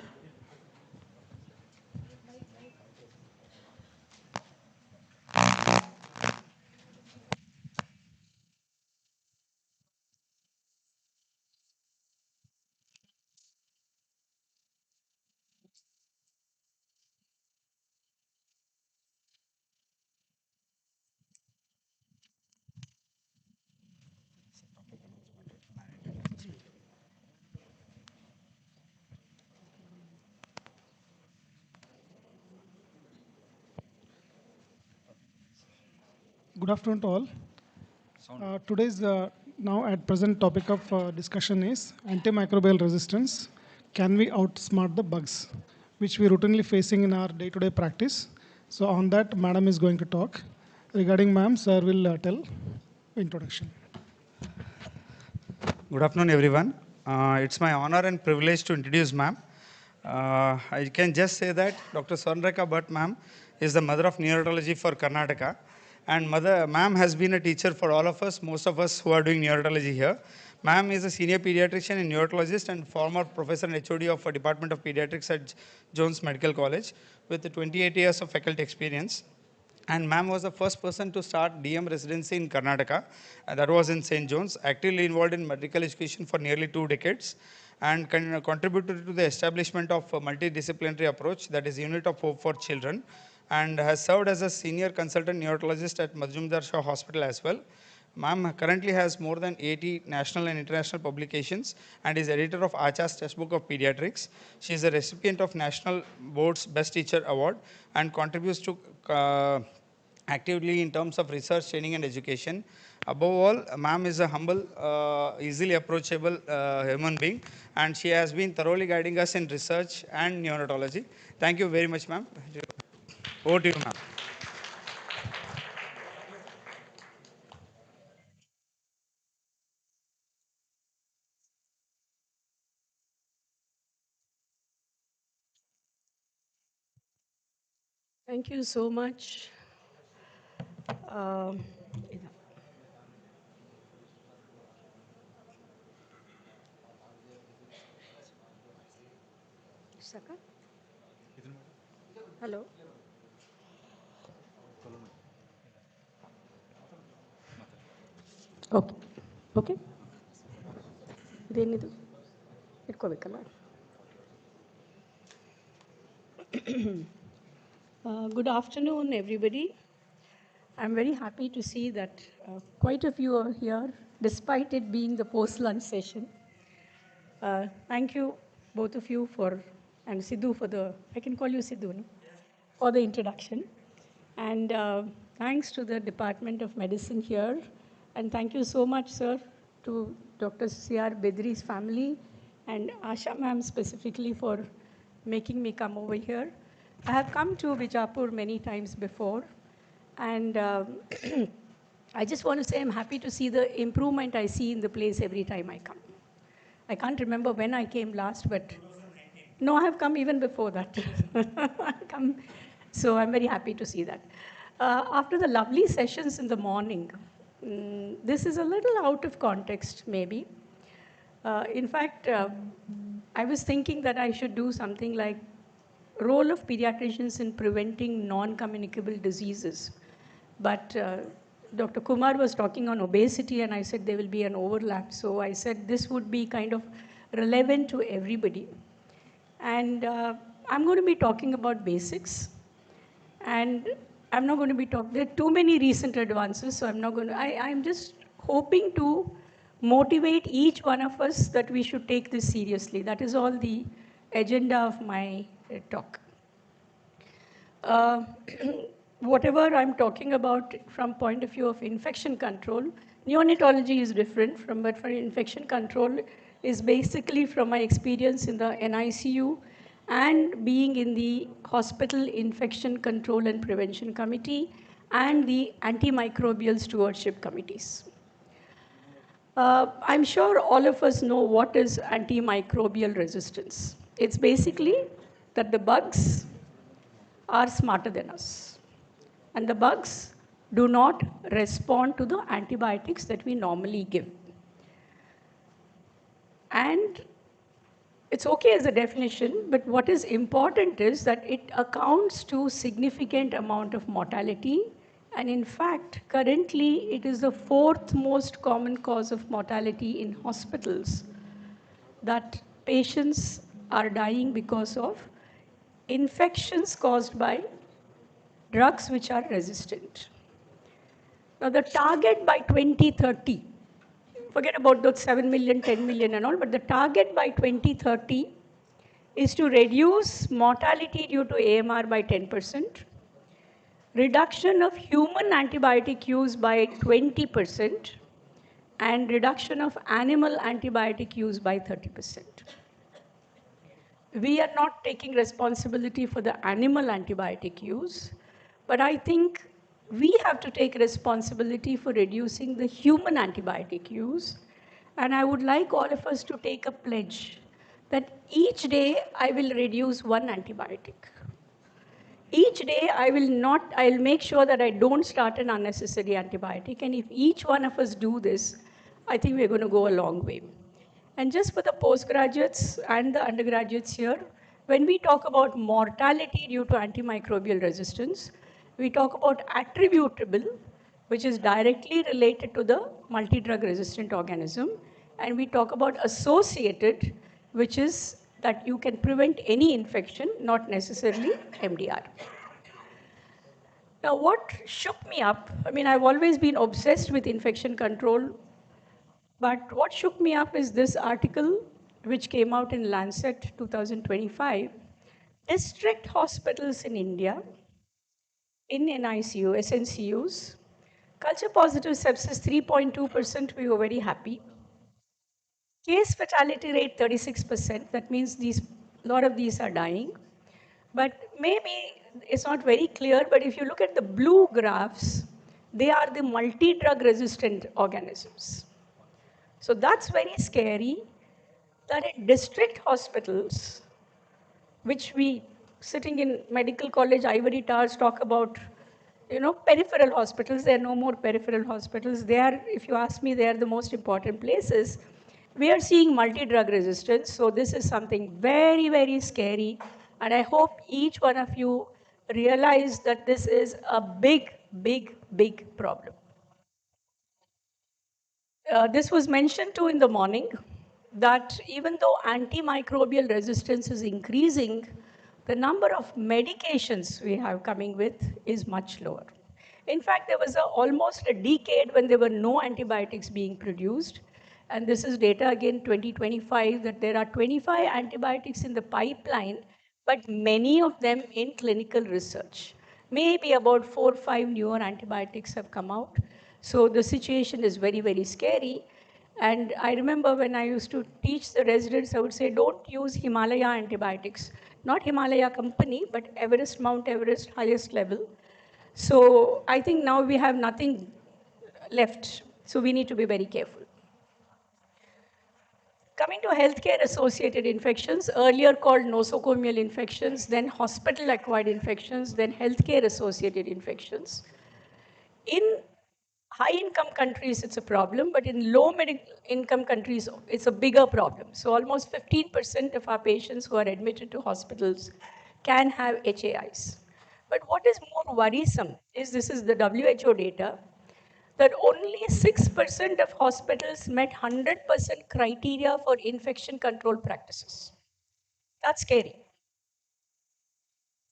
Good afternoon to all. Today's now at present topic of discussion is antimicrobial resistance. Can we outsmart the bugs, which we routinely facing in our day-to-day practice? So on that, Madam is going to talk. Regarding Ma'am, Sir will tell introduction. Good afternoon, everyone. It's my honor and privilege to introduce Ma'am. I can just say that Dr. Swarnrekha Bhatt Ma'am is the mother of neonatology for Karnataka. And Ma'am has been a teacher for all of us, most of us who are doing neonatology here. Ma'am is a senior pediatrician and neonatologist and former professor and HOD of Department of Pediatrics at Jones Medical College with 28 years of faculty experience. And Ma'am was the first person to start DM residency in Karnataka. That was in St. John's, actively involved in medical education for nearly 2 decades and contributed to the establishment of a multidisciplinary approach, that is Unit of Hope for Children, and has served as a senior consultant neonatologist at Majumdar Shah Hospital as well. Ma'am currently has more than 80 national and international publications and is editor of Acha's Textbook of Pediatrics. She is a recipient of National Board's Best Teacher Award and contributes to actively in terms of research, training and education. Above all, Ma'am is a humble, easily approachable human being, and she has been thoroughly guiding us in research and neonatology. Thank you very much, Ma'am. Over to you, Ma'am. Thank you so much. Saka? Hello? Okay. Okay? ಇದೇನಿದು ಇಟ್ಕೋಬೇಕಲ್ಲ Good afternoon, everybody. I'm very happy to see that quite a few are here, despite it being the post-lunch session. Thank you, both of you, and Sidhu for I can call you Sidhu, no? For the introduction. And thanks to the Department of Medicine here. And thank you so much, sir, to Dr. C.R. Bidri's family and Asha ma'am specifically for making me come over here. I have come to Vijayapura many times before, and I just want to say I'm happy to see the improvement I see in the place every time I come. I can't remember when I came last, but no, I have come even before that. So I'm very happy to see that. After the lovely sessions in the morning, this is a little out of context, maybe. In fact, I was thinking that I should do something like role of pediatricians in preventing non-communicable diseases. But Dr. Kumar was talking on obesity, and I said there will be an overlap. So I said this would be kind of relevant to everybody. And I'm going to be talking about basics. And I'm not going to be talking, there are too many recent advances, so I'm not going to, I'm just hoping to motivate each one of us that we should take this seriously. That is all the agenda of my talk. Whatever I'm talking about from point of view of infection control, neonatology is different but for infection control is basically from my experience in the NICU and being in the hospital infection control and prevention committee and the antimicrobial stewardship committees. I'm sure all of us know what is antimicrobial resistance. It's basically that the bugs are smarter than us. And the bugs do not respond to the antibiotics that we normally give. And it's okay as a definition, but what is important is that it accounts to significant amount of mortality. And in fact, currently it is the fourth most common cause of mortality in hospitals, that patients are dying because of infections caused by drugs which are resistant. Now the target by 2030, forget about those 7 million, 10 million and all, but the target by 2030 is to reduce mortality due to AMR by 10%, reduction of human antibiotic use by 20%, and reduction of animal antibiotic use by 30%. We are not taking responsibility for the animal antibiotic use, but I think we have to take responsibility for reducing the human antibiotic use. And I would like all of us to take a pledge that each day I will reduce one antibiotic. Each day I'll make sure that I don't start an unnecessary antibiotic. And if each one of us do this, I think we're going to go a long way. And just for the postgraduates and the undergraduates here, when we talk about mortality due to antimicrobial resistance, we talk about attributable, which is directly related to the multi-drug resistant organism. And we talk about associated, which is that you can prevent any infection, not necessarily MDR. Now, what shook me up, I mean, I've always been obsessed with infection control, but what shook me up is this article which came out in Lancet 2025. District hospitals in India, in NICU, SNCUs, culture positive sepsis 3.2%, we were very happy. Case fatality rate 36%, that means a lot of these are dying. But maybe it's not very clear, but if you look at the blue graphs, they are the multi-drug resistant organisms. So that's very scary that in district hospitals, which we, sitting in medical college ivory towers, talk about, peripheral hospitals. There are no more peripheral hospitals. They are, if you ask me, they are the most important places. We are seeing multi-drug resistance. So this is something very, very scary. And I hope each one of you realize that this is a big, big, big problem. This was mentioned too in the morning, that even though antimicrobial resistance is increasing, the number of medications we have coming with is much lower. In fact, there was almost a decade when there were no antibiotics being produced. And this is data again 2025, that there are 25 antibiotics in the pipeline, but many of them in clinical research. Maybe about 4 or 5 newer antibiotics have come out. So the situation is very, very scary. And I remember when I used to teach the residents, I would say, don't use Himalaya antibiotics. Not Himalaya company, but Everest, Mount Everest, highest level. So I think now we have nothing left. So we need to be very careful. Coming to healthcare-associated infections, earlier called nosocomial infections, then hospital-acquired infections, then healthcare-associated infections. In high-income countries, it's a problem, but in low-income countries, it's a bigger problem. So almost 15% of our patients who are admitted to hospitals can have HAIs. But what is more worrisome is, this is the WHO data, that only 6% of hospitals met 100% criteria for infection control practices. That's scary.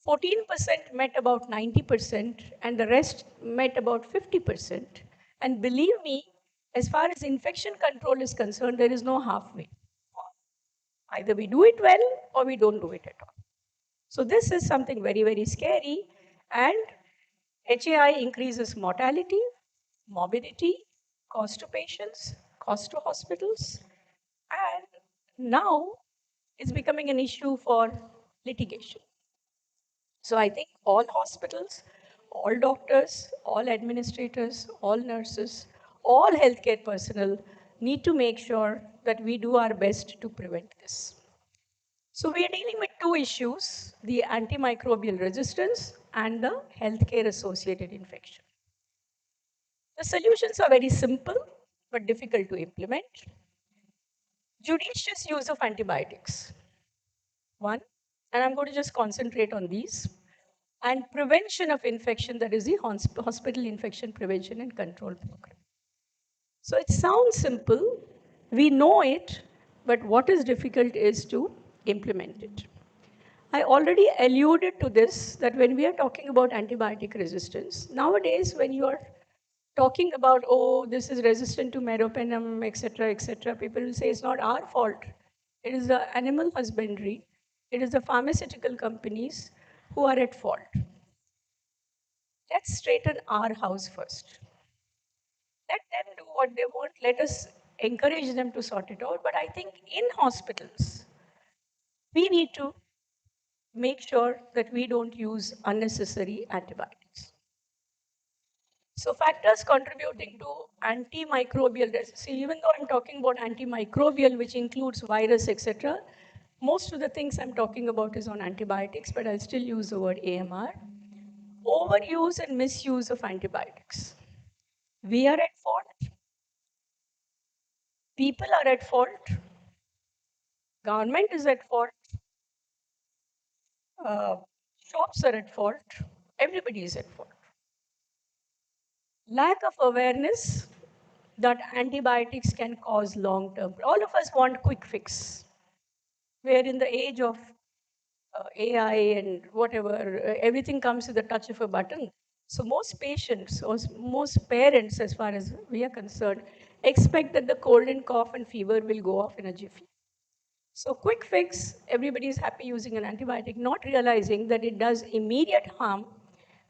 14% met about 90%, and the rest met about 50%. And believe me, as far as infection control is concerned, there is no halfway. Either we do it well or we don't do it at all. So this is something very, very scary. And HAI increases mortality, morbidity, cost to patients, cost to hospitals, and now it's becoming an issue for litigation. So I think all hospitals, all doctors, all administrators, all nurses, all healthcare personnel need to make sure that we do our best to prevent this. So we are dealing with two issues, the antimicrobial resistance and the healthcare associated infection. The solutions are very simple but difficult to implement. Judicious use of antibiotics, one, and I'm going to just concentrate on these, and prevention of infection, that is the hospital infection prevention and control program. So it sounds simple, we know it, but what is difficult is to implement it. I already alluded to this, that when we are talking about antibiotic resistance, nowadays when you are talking about, oh, this is resistant to meropenem, etc., people will say it's not our fault. It is the animal husbandry, it is the pharmaceutical companies who are at fault. Let's straighten our house first. Let them do what they want, let us encourage them to sort it out. But I think in hospitals, we need to make sure that we don't use unnecessary antibiotics. So factors contributing to antimicrobial resistance, even though I'm talking about antimicrobial, which includes virus, etc., most of the things I'm talking about is on antibiotics, but I'll still use the word AMR. Overuse and misuse of antibiotics. We are at fault. People are at fault. Government is at fault. Shops are at fault. Everybody is at fault. Lack of awareness that antibiotics can cause long-term. All of us want quick fix. We are in the age of AI and whatever, everything comes with the touch of a button. So most patients, or most parents, as far as we are concerned, expect that the cold and cough and fever will go off in a jiffy. So quick fix, everybody is happy using an antibiotic, not realizing that it does immediate harm.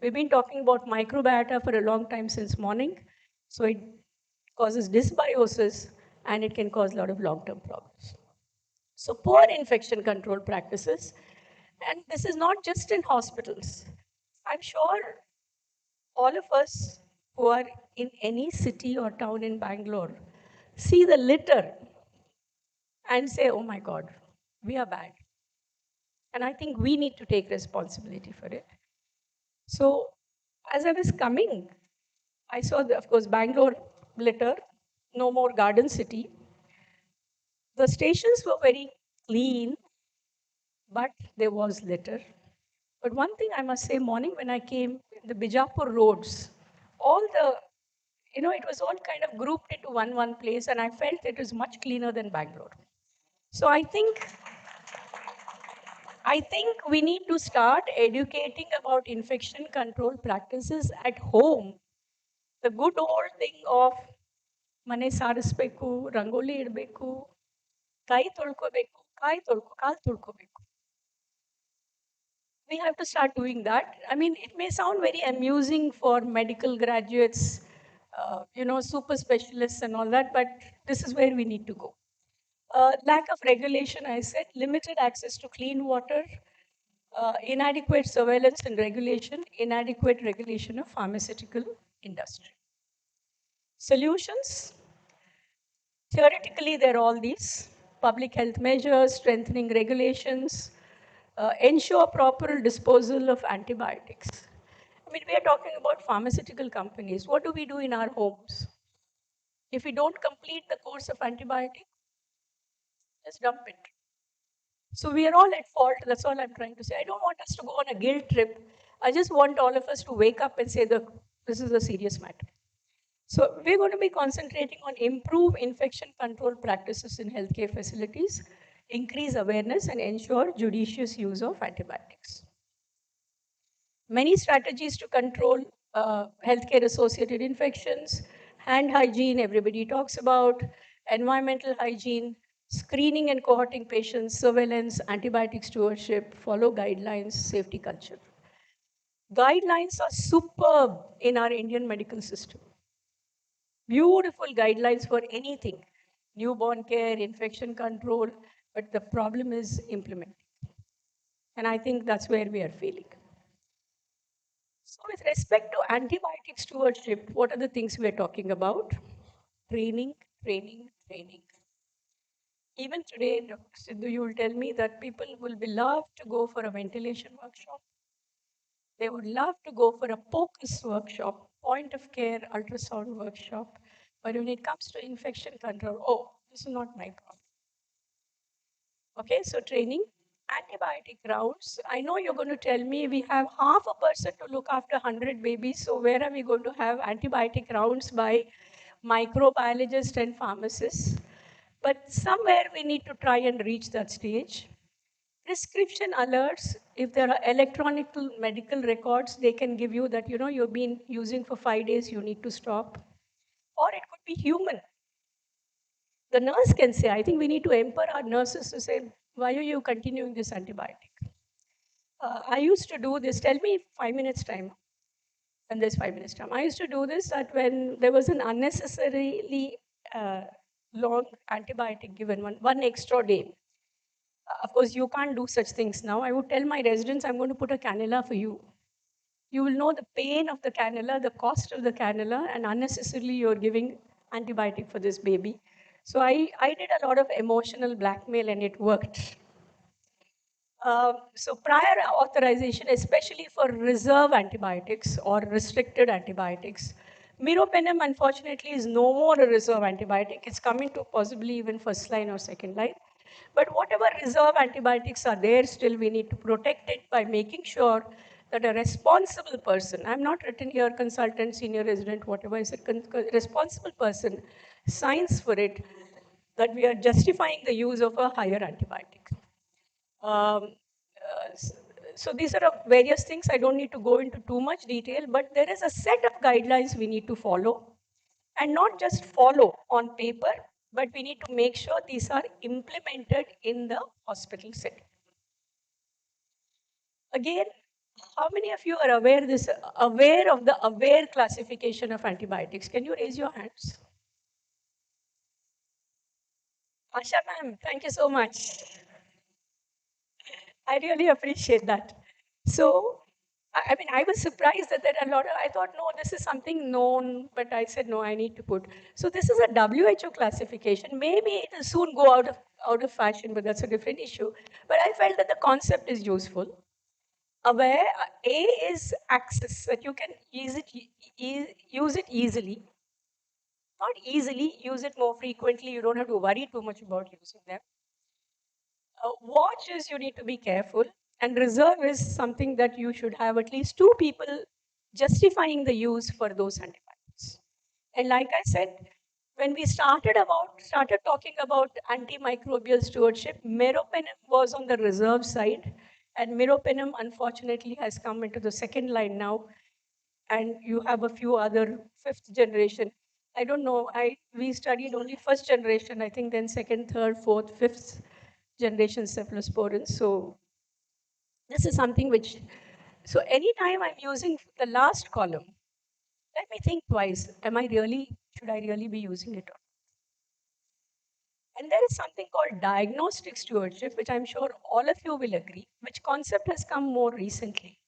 We've been talking about microbiota for a long time since morning. So it causes dysbiosis and it can cause a lot of long-term problems. So poor infection control practices, and this is not just in hospitals. I'm sure all of us who are in any city or town in Bangalore see the litter and say, oh my God, we are bad. And I think we need to take responsibility for it. So as I was coming, I saw, of course, Bangalore litter, no more garden city. The stations were very clean, but there was litter. But one thing I must say, morning when I came, the Vijayapura roads, all the, it was all kind of grouped into one place, and I felt it was much cleaner than Bangalore. So I think we need to start educating about infection control practices at home. The good old thing of mane sarisbeku, rangoli idbeku, kai tolkobeku, kai tolko, kal tolkobeku. We have to start doing that. I mean, it may sound very amusing for medical graduates, super specialists and all that, but this is where we need to go. Lack of regulation, I said, limited access to clean water, inadequate surveillance and regulation, inadequate regulation of pharmaceutical industry. Solutions, theoretically, there are all these: public health measures, strengthening regulations, ensure proper disposal of antibiotics. I mean, we are talking about pharmaceutical companies. What do we do in our homes? If we don't complete the course of antibiotic, just dump it. So we are all at fault. That's all I'm trying to say. I don't want us to go on a guilt trip. I just want all of us to wake up and say, this is a serious matter. So we're going to be concentrating on improve infection control practices in healthcare facilities, increase awareness, and ensure judicious use of antibiotics. Many strategies to control healthcare associated infections: hand hygiene, everybody talks about, environmental hygiene, screening and cohorting patients, surveillance, antibiotic stewardship, follow guidelines, safety culture. Guidelines are superb in our Indian medical system. Beautiful guidelines for anything, newborn care, infection control, but the problem is implementing. And I think that's where we are failing. So with respect to antibiotic stewardship, what are the things we're talking about? Training, training, training. Even today, Dr. Sidhu, you will tell me that people will be love to go for a ventilation workshop. They would love to go for a POCUS workshop, point of care ultrasound workshop. But when it comes to infection control, oh, this is not my problem. Okay, so training, antibiotic rounds. I know you're going to tell me we have half a person to look after 100 babies. So where are we going to have antibiotic rounds by microbiologists and pharmacists? But somewhere we need to try and reach that stage. Prescription alerts, if there are electronic medical records, they can give you that, you've been using for 5 days, you need to stop. Or it could be human. The nurse can say, I think we need to empower our nurses to say, why are you continuing this antibiotic? I used to do this, tell me 5 minutes time, and there's 5 minutes time. I used to do this that when there was an unnecessarily long antibiotic given, one extra day. Of course, you can't do such things now. I would tell my residents, I'm going to put a cannula for you. You will know the pain of the cannula, the cost of the cannula, and unnecessarily you're giving antibiotic for this baby. So I did a lot of emotional blackmail and it worked. So prior authorization, especially for reserve antibiotics or restricted antibiotics, meropenem unfortunately is no more a reserve antibiotic. It's coming to possibly even first line or second line. But whatever reserve antibiotics are there, still we need to protect it by making sure that a responsible person, I'm not written here consultant, senior resident, whatever, is a responsible person signs for it, that we are justifying the use of a higher antibiotic. So these are various things. I don't need to go into too much detail, but there is a set of guidelines we need to follow, and not just follow on paper, but we need to make sure these are implemented in the hospital setting. Again, how many of you are aware of the AWARE classification of antibiotics? Can you raise your hands? Asha ma'am, thank you so much. I really appreciate that. So, I mean, I was surprised that there are a lot of, I thought, no, this is something known, but I said, no, I need to put. So this is a WHO classification. Maybe it will soon go out of fashion, but that's a different issue. But I felt that the concept is useful. Aware, A is access, that you can use it easily. Not easily, use it more frequently. You don't have to worry too much about using them. Watch is you need to be careful, and reserve is something that you should have at least 2 people justifying the use for those antibiotics. And like I said, when we started talking about antimicrobial stewardship, meropenem was on the reserve side, and meropenem unfortunately has come into the second line now, and you have a few other 5th generation. I don't know, we studied only 1st generation, I think then 2nd, 3rd, 4th, 5th generation cephalosporins. So this is something which, so anytime I'm using the last column, let me think twice, should I really be using it? And there is something called diagnostic stewardship, which I'm sure all of you will agree, which concept has come more recently.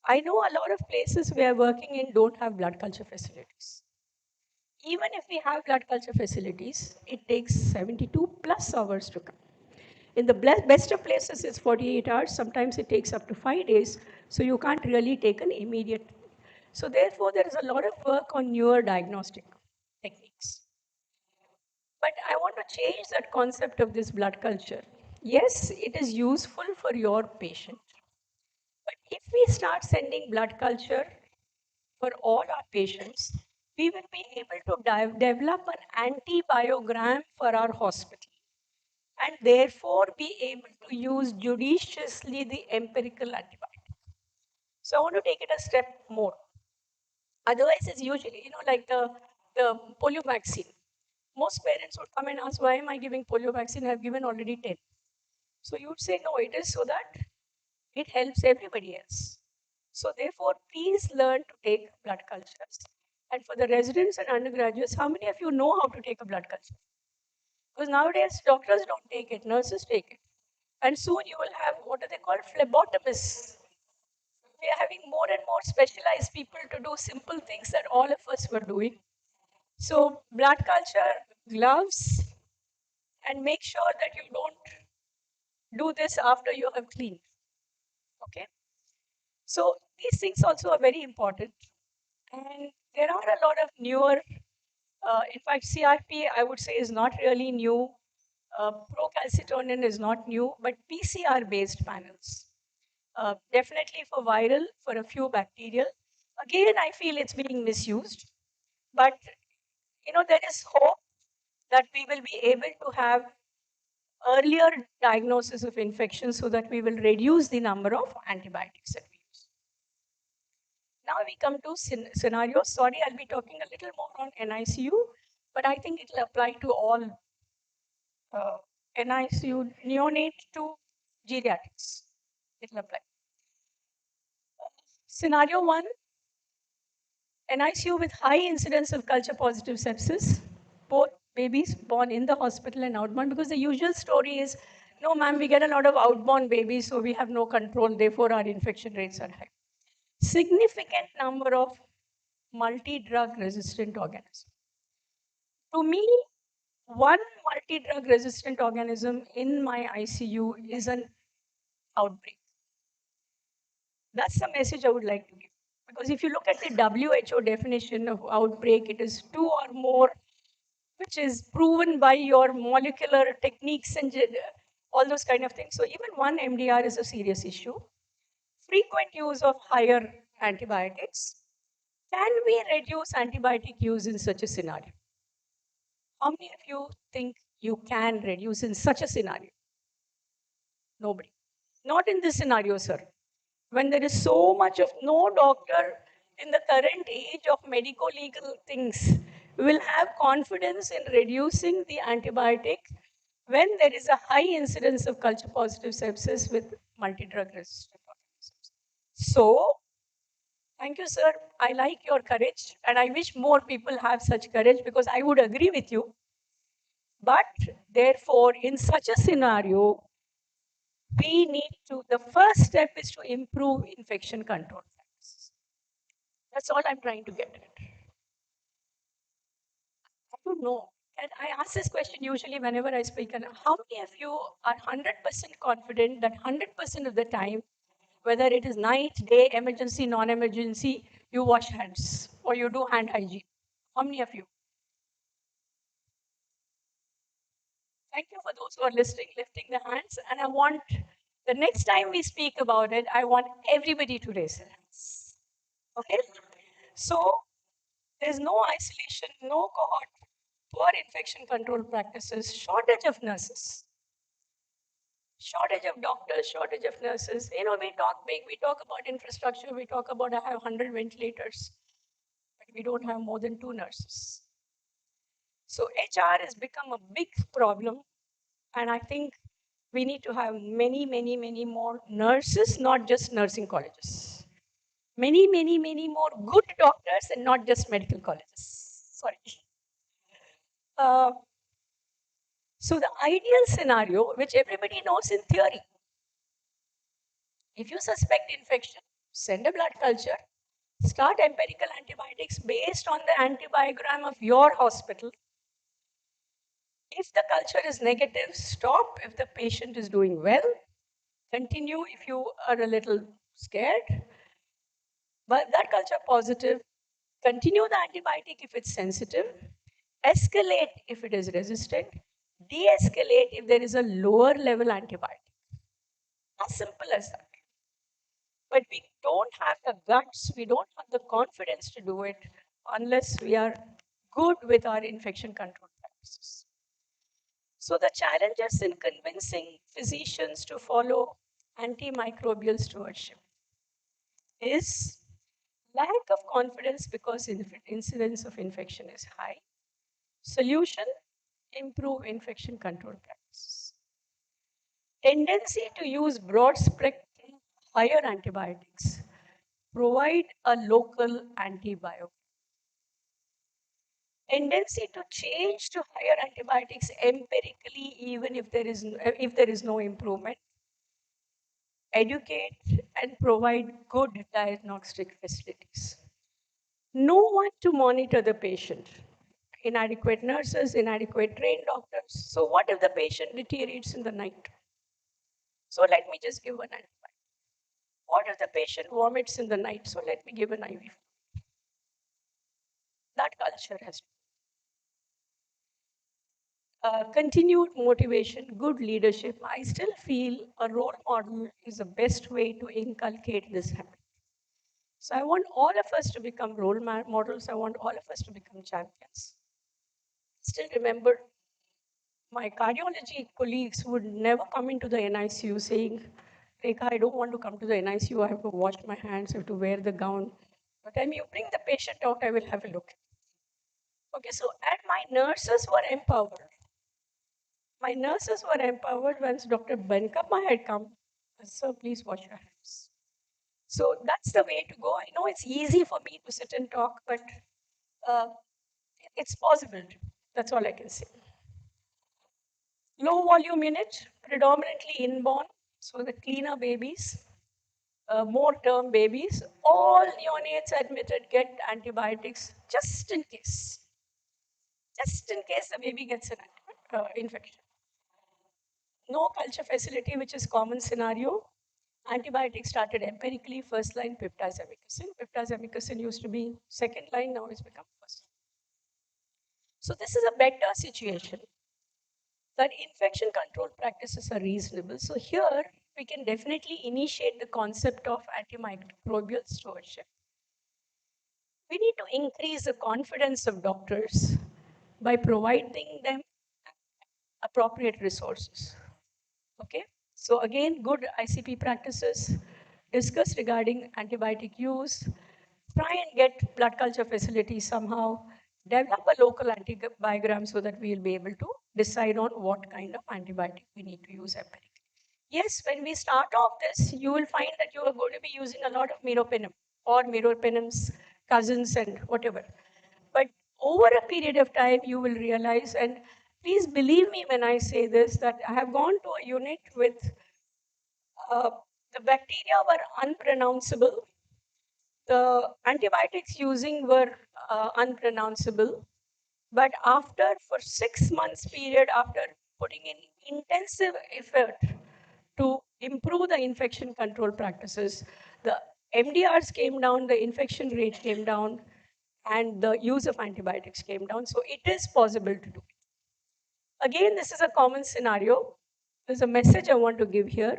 I know a lot of places we are working in don't have blood culture facilities. Even if we have blood culture facilities, it takes 72 plus hours to come. In the best of places, it's 48 hours. Sometimes it takes up to 5 days. So you can't really take an immediate. So therefore, there is a lot of work on newer diagnostic techniques. But I want to change that concept of this blood culture. Yes, it is useful for your patient. But if we start sending blood culture for all our patients, we will be able to develop an antibiogram for our hospital, and therefore be able to use judiciously the empirical antibiotic. So I want to take it a step more. Otherwise, it's usually, like the polio vaccine. Most parents would come and ask, why am I giving polio vaccine? I've given already 10. So you would say, no, it is so that it helps everybody else. So therefore, please learn to take blood cultures. And for the residents and undergraduates, how many of you know how to take a blood culture? Because nowadays, doctors don't take it, nurses take it. And soon you will have, what are they called, phlebotomists. we are having more and more specialized people to do simple things that all of us were doing. So blood culture, gloves, and make sure that you don't do this after you have cleaned. Okay? So these things also are very important. And there are a lot of newer, in fact, CRP, I would say, is not really new. Procalcitonin is not new, but PCR-based panels. Definitely for viral, for a few bacterial. Again, I feel it's being misused. But, there is hope that we will be able to have earlier diagnosis of infection so that we will reduce the number of antibiotics that we use. Now we come to scenarios. Sorry, I'll be talking a little more on NICU, but I think it will apply to all NICU, neonate to geriatrics. It will apply. Scenario 1, NICU with high incidence of culture positive sepsis, both babies born in the hospital and outbound, because the usual story is, no ma'am, we get a lot of outbound babies, so we have no control, therefore our infection rates are high. Significant number of multi-drug resistant organisms. To me, one multi-drug resistant organism in my ICU is an outbreak. That's the message I would like to give. Because if you look at the WHO definition of outbreak, it is 2 or more, which is proven by your molecular techniques and all those kind of things. So even one MDR is a serious issue. Frequent use of higher antibiotics. Can we reduce antibiotic use in such a scenario? How many of you think you can reduce in such a scenario? Nobody. Not in this scenario, sir. When there is so much of no doctor in the current age of medico-legal things will have confidence in reducing the antibiotic when there is a high incidence of culture positive sepsis with multi-drug resistant organisms. So, thank you, sir. I like your courage, and I wish more people have such courage because I would agree with you. But therefore, in such a scenario, we need to, the first step is to improve infection control practices. That's all I'm trying to get at. I don't know. And I ask this question usually whenever I speak. And how many of you are 100% confident that 100% of the time, whether it is night, day, emergency, non-emergency, you wash hands or you do hand hygiene? How many of you? Thank you for those who are lifting their hands. And I want, the next time we speak about it, I want everybody to raise their hands. Okay? So there's no isolation, no cohort, poor infection control practices, shortage of nurses, shortage of doctors, shortage of nurses. We talk big, we talk about infrastructure, we talk about I have 100 ventilators, but we don't have more than 2 nurses. So HR has become a big problem, and I think we need to have many, many, many more nurses, not just nursing colleges. Many, many, many more good doctors and not just medical colleges. Sorry. So the ideal scenario, which everybody knows in theory, if you suspect infection, send a blood culture, start empirical antibiotics based on the antibiogram of your hospital. If the culture is negative, stop. If the patient is doing well, continue. If you are a little scared, but that culture positive, continue the antibiotic if it's sensitive, escalate if it is resistant, de-escalate if there is a lower level antibiotic. As simple as that. But we don't have the guts, we don't have the confidence to do it unless we are good with our infection control practices. So the challenges in convincing physicians to follow antimicrobial stewardship is lack of confidence because incidence of infection is high. Solution, improve infection control practices. Tendency to use broad spectrum higher antibiotics, provide a local antibiotic. Tendency to change to higher antibiotics empirically, even if there is no improvement. educate, and provide good diagnostic facilities. No one to monitor the patient. Inadequate nurses, inadequate trained doctors. So what if the patient deteriorates in the night? So let me just give an antibiotic. What if the patient vomits in the night? So let me give an IV. That culture has continued motivation, good leadership. I still feel a role model is the best way to inculcate this habit. So I want all of us to become role models. I want all of us to become champions. Still remember, my cardiology colleagues would never come into the NICU saying, Rekha, I don't want to come to the NICU. I have to wash my hands. I have to wear the gown. By the time you bring the patient out, I will have a look. Okay, so and my nurses were empowered. My nurses were empowered once Dr. Benkapma had come. Sir, please wash your hands. So that's the way to go. I know it's easy for me to sit and talk, but it's possible. That's all I can say. Low volume unit, predominantly inborn, so the cleaner babies, more term babies, all neonates admitted get antibiotics just in case. Just in case the baby gets an infection. No culture facility, which is common scenario. Antibiotics started empirically, first line piptazamicin. Piptazamicin used to be second line, now it's become first. So this is a better situation. That infection control practices are reasonable. So here we can definitely initiate the concept of antimicrobial stewardship. We need to increase the confidence of doctors by providing them appropriate resources. Okay, so again, good ICP practices, discuss regarding antibiotic use, try and get blood culture facilities somehow, develop a local antibiogram so that we will be able to decide on what kind of antibiotic we need to use empirically. Yes, when we start off this, you will find that you are going to be using a lot of meropenem or meropenem's cousins and whatever. But over a period of time, you will realize, and please believe me when I say this, that I have gone to a unit with the bacteria were unpronounceable. The antibiotics using were unpronounceable. But after, for 6 months period, after putting in intensive effort to improve the infection control practices, the MDRs came down, the infection rate came down, and the use of antibiotics came down. So it is possible to do. Again, this is a common scenario. There's a message I want to give here.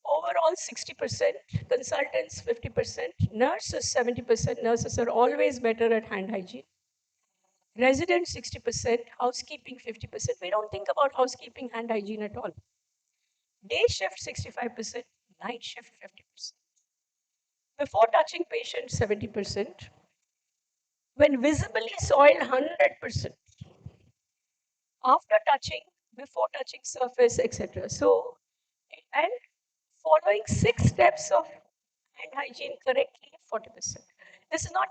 Overall, 60%, consultants 50%, nurses 70%. Nurses are always better at hand hygiene. Residents 60%, housekeeping 50%. We don't think about housekeeping, hand hygiene at all. Day shift 65%, night shift 50%. Before touching patient 70%. When visibly soiled 100%. After touching, before touching surface, etc. So, and following 6 steps of hand hygiene correctly, 40%. This is not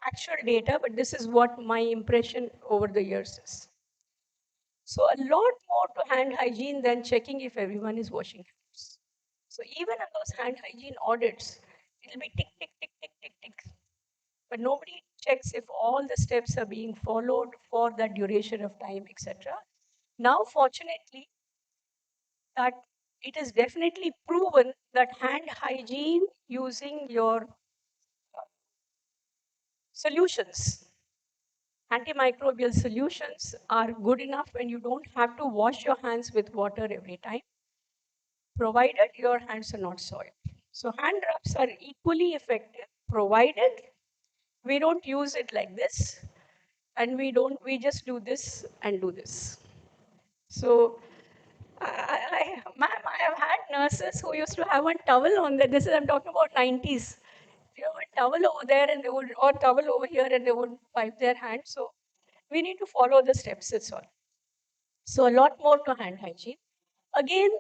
actual data, but this is what my impression over the years is. So a lot more to hand hygiene than checking if everyone is washing hands. So even in those hand hygiene audits, it'll be tick, tick, tick, tick, tick, tick. But nobody checks if all the steps are being followed for that duration of time, etc. Now, fortunately, that it is definitely proven that hand hygiene using your solutions, antimicrobial solutions, are good enough when you don't have to wash your hands with water every time, provided your hands are not soiled. So hand rubs are equally effective, provided we don't use it like this, and we just do this and do this. So ma'am, I have had nurses who used to have one towel on there. I'm talking about 90s. You know, a towel over there and they would, or towel over here and they would wipe their hands. So we need to follow the steps, that's all. So a lot more to hand hygiene. Again,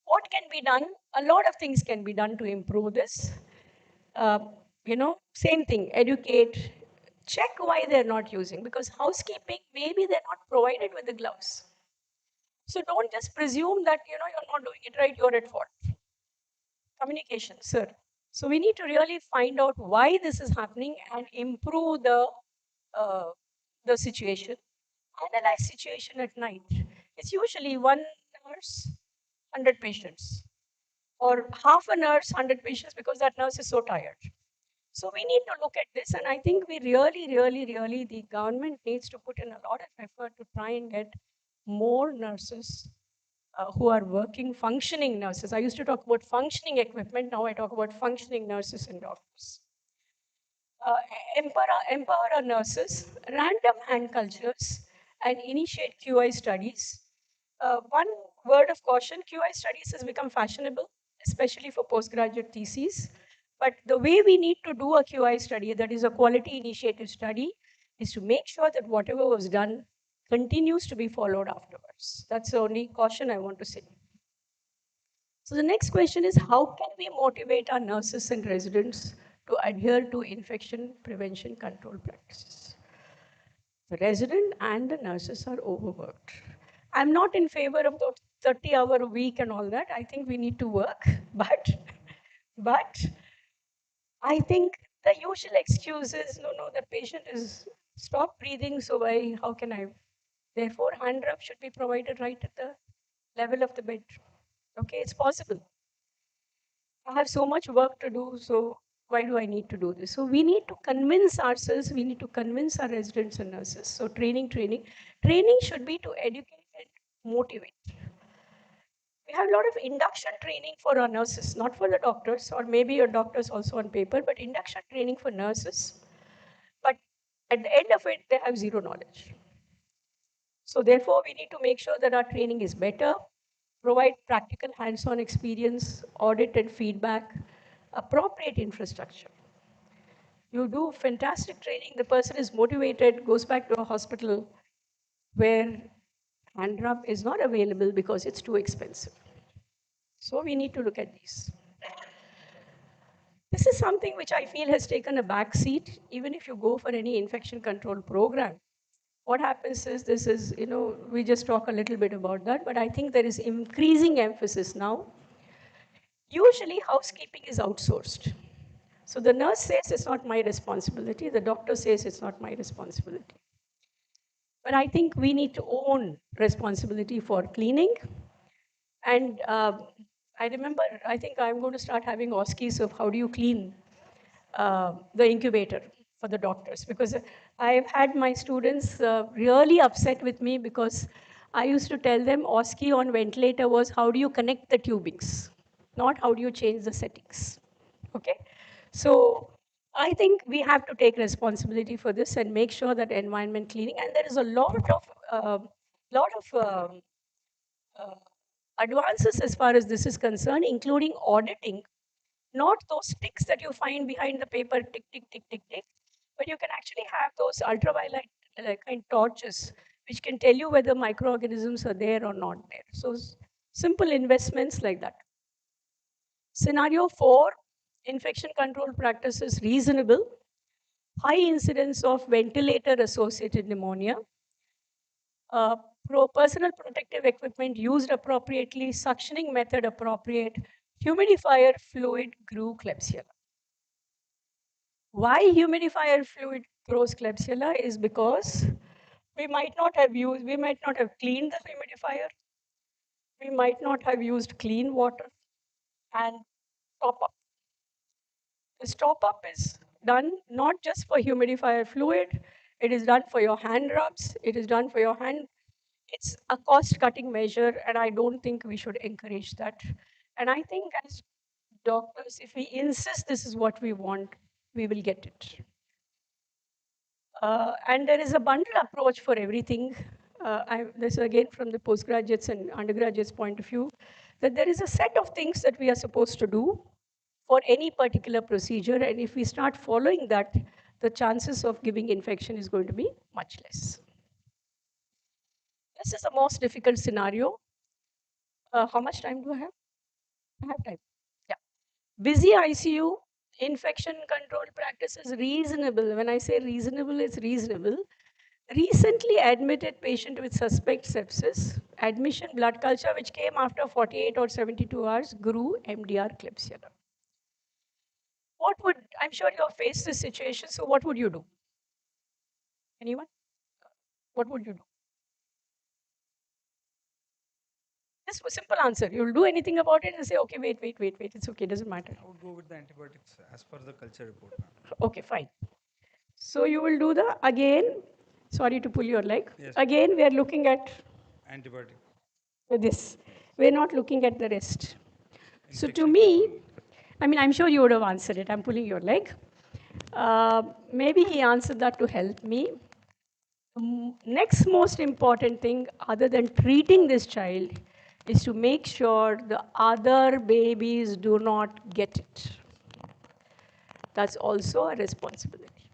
what can be done? A lot of things can be done to improve this. You know, same thing, educate, check why they're not using, because housekeeping, maybe they're not provided with the gloves. So don't just presume that, you know, you're not doing it right, you're at fault. Communication, sir. So we need to really find out why this is happening and improve the situation. Analyze situation at night. It's usually one nurse, 100 patients, or half a nurse, 100 patients, because that nurse is so tired. So we need to look at this, and I think we really, the government needs to put in a lot of effort to try and get more nurses who are working, functioning nurses. I used to talk about functioning equipment, now I talk about functioning nurses and doctors. Empower our nurses, random hand cultures, and initiate QI studies. One word of caution, QI studies has become fashionable, especially for postgraduate theses. But the way we need to do a QI study, that is a quality initiative study, is to make sure that whatever was done continues to be followed afterwards. That's the only caution I want to say. So the next question is, how can we motivate our nurses and residents to adhere to infection prevention control practices? The resident and the nurses are overworked. I'm not in favor of the 30-hour a week and all that. I think we need to work, but I think the usual excuse is, no, the patient is stop breathing, so how can I? Therefore, hand rub should be provided right at the level of the bed. Okay, it's possible. I have so much work to do, so why do I need to do this? So we need to convince ourselves, we need to convince our residents and nurses. So training should be to educate and motivate. We have a lot of induction training for our nurses, not for the doctors, or maybe your doctors also on paper, but induction training for nurses. But at the end of it, they have zero knowledge. So therefore, we need to make sure that our training is better, provide practical hands-on experience, audit and feedback, appropriate infrastructure. You do fantastic training, the person is motivated, goes back to a hospital where hand rub is not available because it's too expensive. So we need to look at these. This is something which I feel has taken a back seat. Even if you go for any infection control program, what happens is, this is, we just talk a little bit about that, but I think there is increasing emphasis now. Usually housekeeping is outsourced. So the nurse says it's not my responsibility, the doctor says it's not my responsibility. But I think we need to own responsibility for cleaning. And I remember, I think I'm going to start having OSCEs of how do you clean the incubator for the doctors, because I've had my students really upset with me because I used to tell them OSCE on ventilator was how do you connect the tubings, not how do you change the settings. Okay, so I think we have to take responsibility for this and make sure that environment cleaning, and there is a lot of advances as far as this is concerned, including auditing, not those ticks that you find behind the paper, tick, tick, tick, tick, tick, but you can actually have those ultraviolet kind torches, which can tell you whether microorganisms are there or not there. So simple investments like that. Scenario 4, infection control practices reasonable, high incidence of ventilator-associated pneumonia, personal protective equipment used appropriately, suctioning method appropriate, humidifier fluid grew Klebsiella. Why humidifier fluid grows Klebsiella is because we might not have cleaned the humidifier, we might not have used clean water, and top up. This top up is done not just for humidifier fluid, it is done for your hand rubs, it is done for your hand. It's a cost-cutting measure, and I don't think we should encourage that. And I think as doctors, if we insist this is what we want, we will get it. And there is a bundle approach for everything. This is again from the postgraduates and undergraduates' point of view, that there is a set of things that we are supposed to do for any particular procedure, and if we start following that, the chances of giving infection is going to be much less. This is the most difficult scenario. How much time do I have? I have time. Yeah. Busy ICU, infection control practices reasonable. When I say reasonable, it's reasonable. Recently admitted patient with suspect sepsis, admission blood culture which came after 48 or 72 hours grew MDR Klebsiella. What would, I'm sure you have faced this situation, so what would you do? Anyone? What would you do? Just a simple answer. You'll do anything about it and say, okay, wait, it's okay, doesn't matter. I would go with the antibiotics as per the culture report. Okay, fine. So you will do the, again, sorry to pull your leg. Yes. Again, we are looking at Antibiotic. this. We're not looking at the rest. So to me, I mean, I'm sure you would have answered it. I'm pulling your leg. Maybe he answered that to help me. Next most important thing, other than treating this child, is to make sure the other babies do not get it. That's also a responsibility.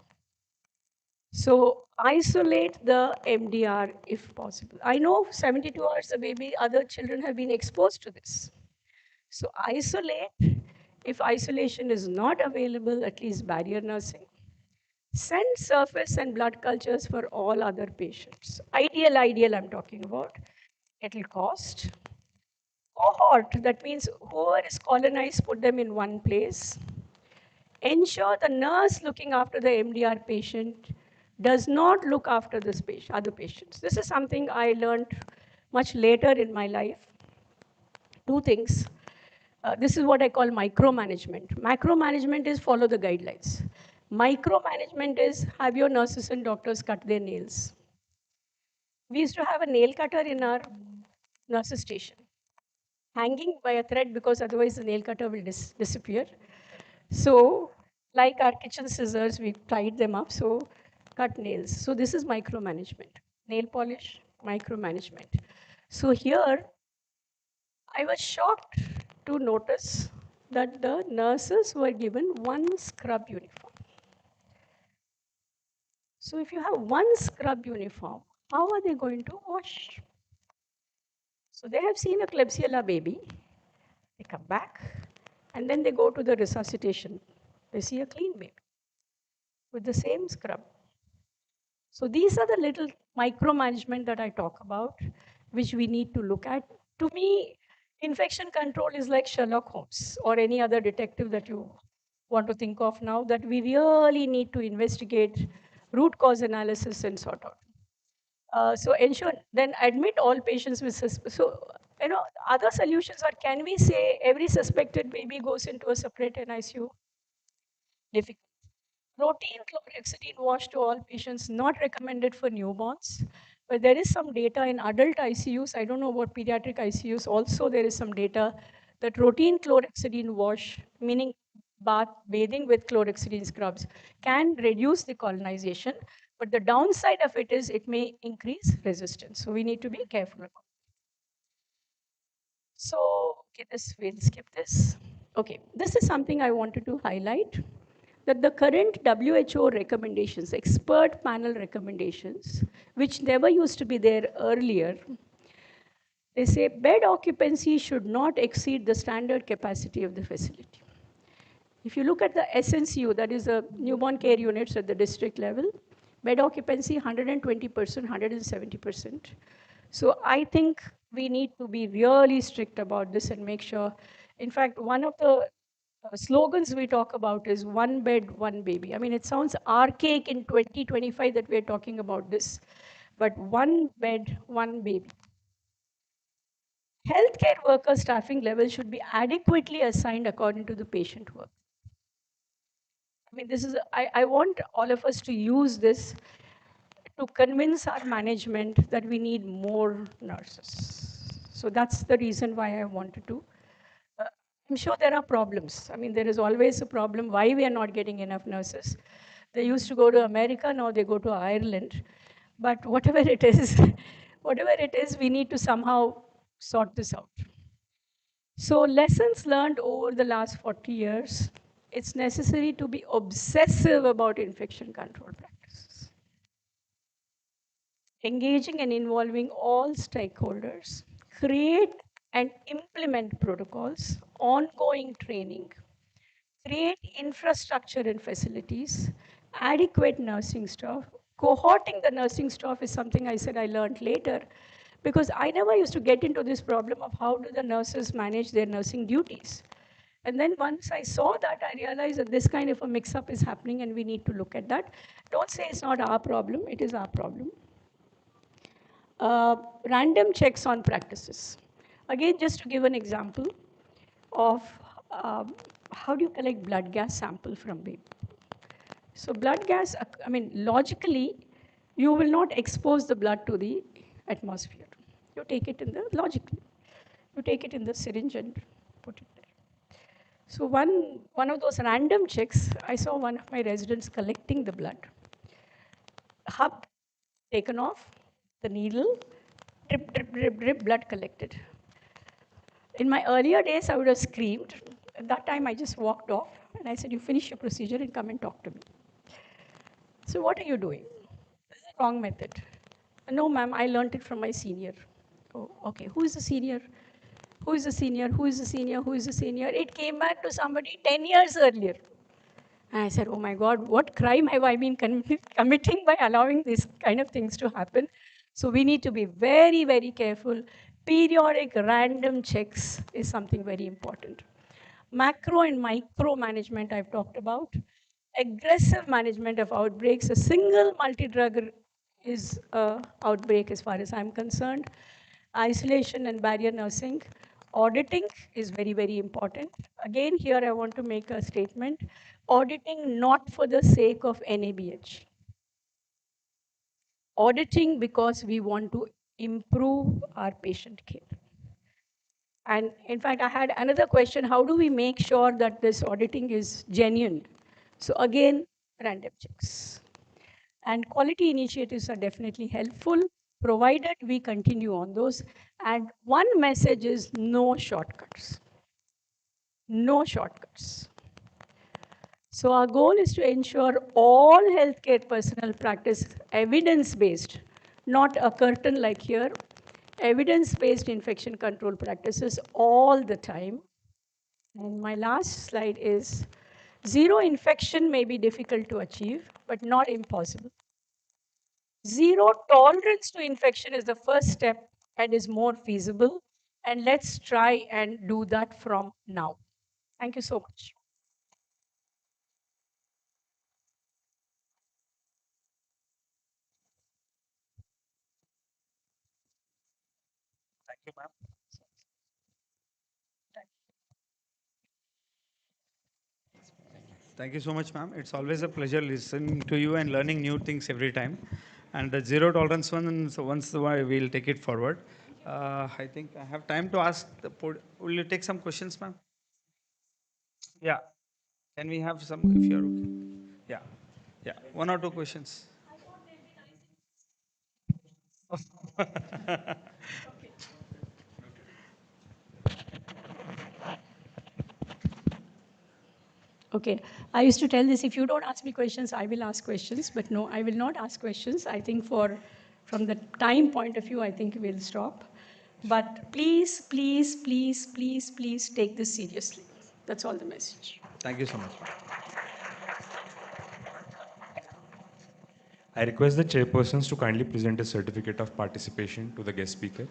So isolate the MDR if possible. I know 72 hours the baby, other children have been exposed to this. So isolate. If isolation is not available, at least barrier nursing. Send surface and blood cultures for all other patients. Ideal I'm talking about. It'll cost. Cohort, that means whoever is colonized, put them in one place. Ensure the nurse looking after the MDR patient does not look after this patient, other patients. This is something I learned much later in my life. Two things. This is what I call micromanagement. Macromanagement is follow the guidelines. Micromanagement is have your nurses and doctors cut their nails. We used to have a nail cutter in our nurses station, hanging by a thread because otherwise the nail cutter will disappear. So, like our kitchen scissors, we tied them up, so cut nails. So this is micromanagement. Nail polish, micromanagement. So here, I was shocked to notice that the nurses were given one scrub uniform. So if you have one scrub uniform, how are they going to wash? So they have seen a Klebsiella baby, they come back, and then they go to the resuscitation. They see a clean baby with the same scrub. So these are the little micromanagement that I talk about, which we need to look at. To me, infection control is like Sherlock Holmes or any other detective that you want to think of now, that we really need to investigate root cause analysis and sort out. So ensure, then admit all patients with so, other solutions are, can we say every suspected baby goes into a separate NICU? Difficult. Routine chlorhexidine wash to all patients, not recommended for newborns. But there is some data in adult ICUs, I don't know about pediatric ICUs, also there is some data that routine chlorhexidine wash, meaning bathing with chlorhexidine scrubs, can reduce the colonization, but the downside of it is it may increase resistance. So we need to be careful about it. So, okay, we'll skip this. Okay, this is something I wanted to highlight, that the current WHO recommendations, expert panel recommendations, which never used to be there earlier, they say bed occupancy should not exceed the standard capacity of the facility. If you look at the SNCU, that is the newborn care units at the district level, bed occupancy 120%, 170%. So I think we need to be really strict about this and make sure. In fact, one of the slogans we talk about is one bed, one baby. I mean, it sounds archaic in 2025 that we're talking about this, but one bed, one baby. Healthcare worker staffing levels should be adequately assigned according to the patient work. I mean, this is, I want all of us to use this to convince our management that we need more nurses. So that's the reason why I wanted to. I'm sure there are problems. I mean, there is always a problem why we are not getting enough nurses. They used to go to America, now they go to Ireland. But whatever it is, we need to somehow sort this out. So lessons learned over the last 40 years, it's necessary to be obsessive about infection control practices. Engaging and involving all stakeholders, create and implement protocols, ongoing training, create infrastructure and facilities, adequate nursing staff, Cohorting the nursing staff is something I said I learned later, because I never used to get into this problem of how do the nurses manage their nursing duties. And then once I saw that, I realized that this kind of a mix-up is happening and we need to look at that. Don't say it's not our problem, it is our problem. Random checks on practices. Again, just to give an example of how do you collect blood gas sample from baby. So blood gas, I mean, logically, you will not expose the blood to the atmosphere. You take it in the, logically, you take it in the syringe and put it there. So one of those random checks, I saw one of my residents collecting the blood. Hub taken off, the needle, drip, drip, drip, drip, blood collected. In my earlier days, I would have screamed. At that time, I just walked off and I said, you finish your procedure and come and talk to me. So what are you doing? This is the wrong method. No, ma'am, I learned it from my senior. Oh, okay, who is the senior? Who is the senior? Who is the senior? Who is the senior? It came back to somebody 10 years earlier. And I said, oh my God, what crime have I been committing by allowing these kind of things to happen? So we need to be very, very careful. Periodic random checks is something very important. Macro and micro management I've talked about. Aggressive management of outbreaks. A single multi-drug is an outbreak as far as I'm concerned. Isolation and barrier nursing. Auditing is very, very important. Again, here I want to make a statement. Auditing not for the sake of NABH. Auditing because we want to improve our patient care. And in fact, I had another question, how do we make sure that this auditing is genuine? So again, random checks. And quality initiatives are definitely helpful, provided we continue on those. And one message is no shortcuts. No shortcuts. So our goal is to ensure all healthcare personnel practice evidence-based, not a curtain like here, evidence-based infection control practices all the time. And my last slide is, zero infection may be difficult to achieve, but not impossible. Zero tolerance to infection is the first step and is more feasible. And let's try and do that from now. Thank you so much. Thank you, ma'am. Thank you so much, ma'am. It's always a pleasure listening to you and learning new things every time. And the zero tolerance one, so once in a while we'll take it forward. I think I have time to ask the will you take some questions, ma'am? Yeah. Can we have some, if you're okay? Yeah. Yeah. One or two questions. Okay, I used to tell this, if you don't ask me questions, I will ask questions, but no, I will not ask questions. I think from the time point of view, I think we'll stop. But please, please, please, please, please take this seriously. That's all the message. Thank you so much. I request the chairpersons to kindly present a certificate of participation to the guest speaker.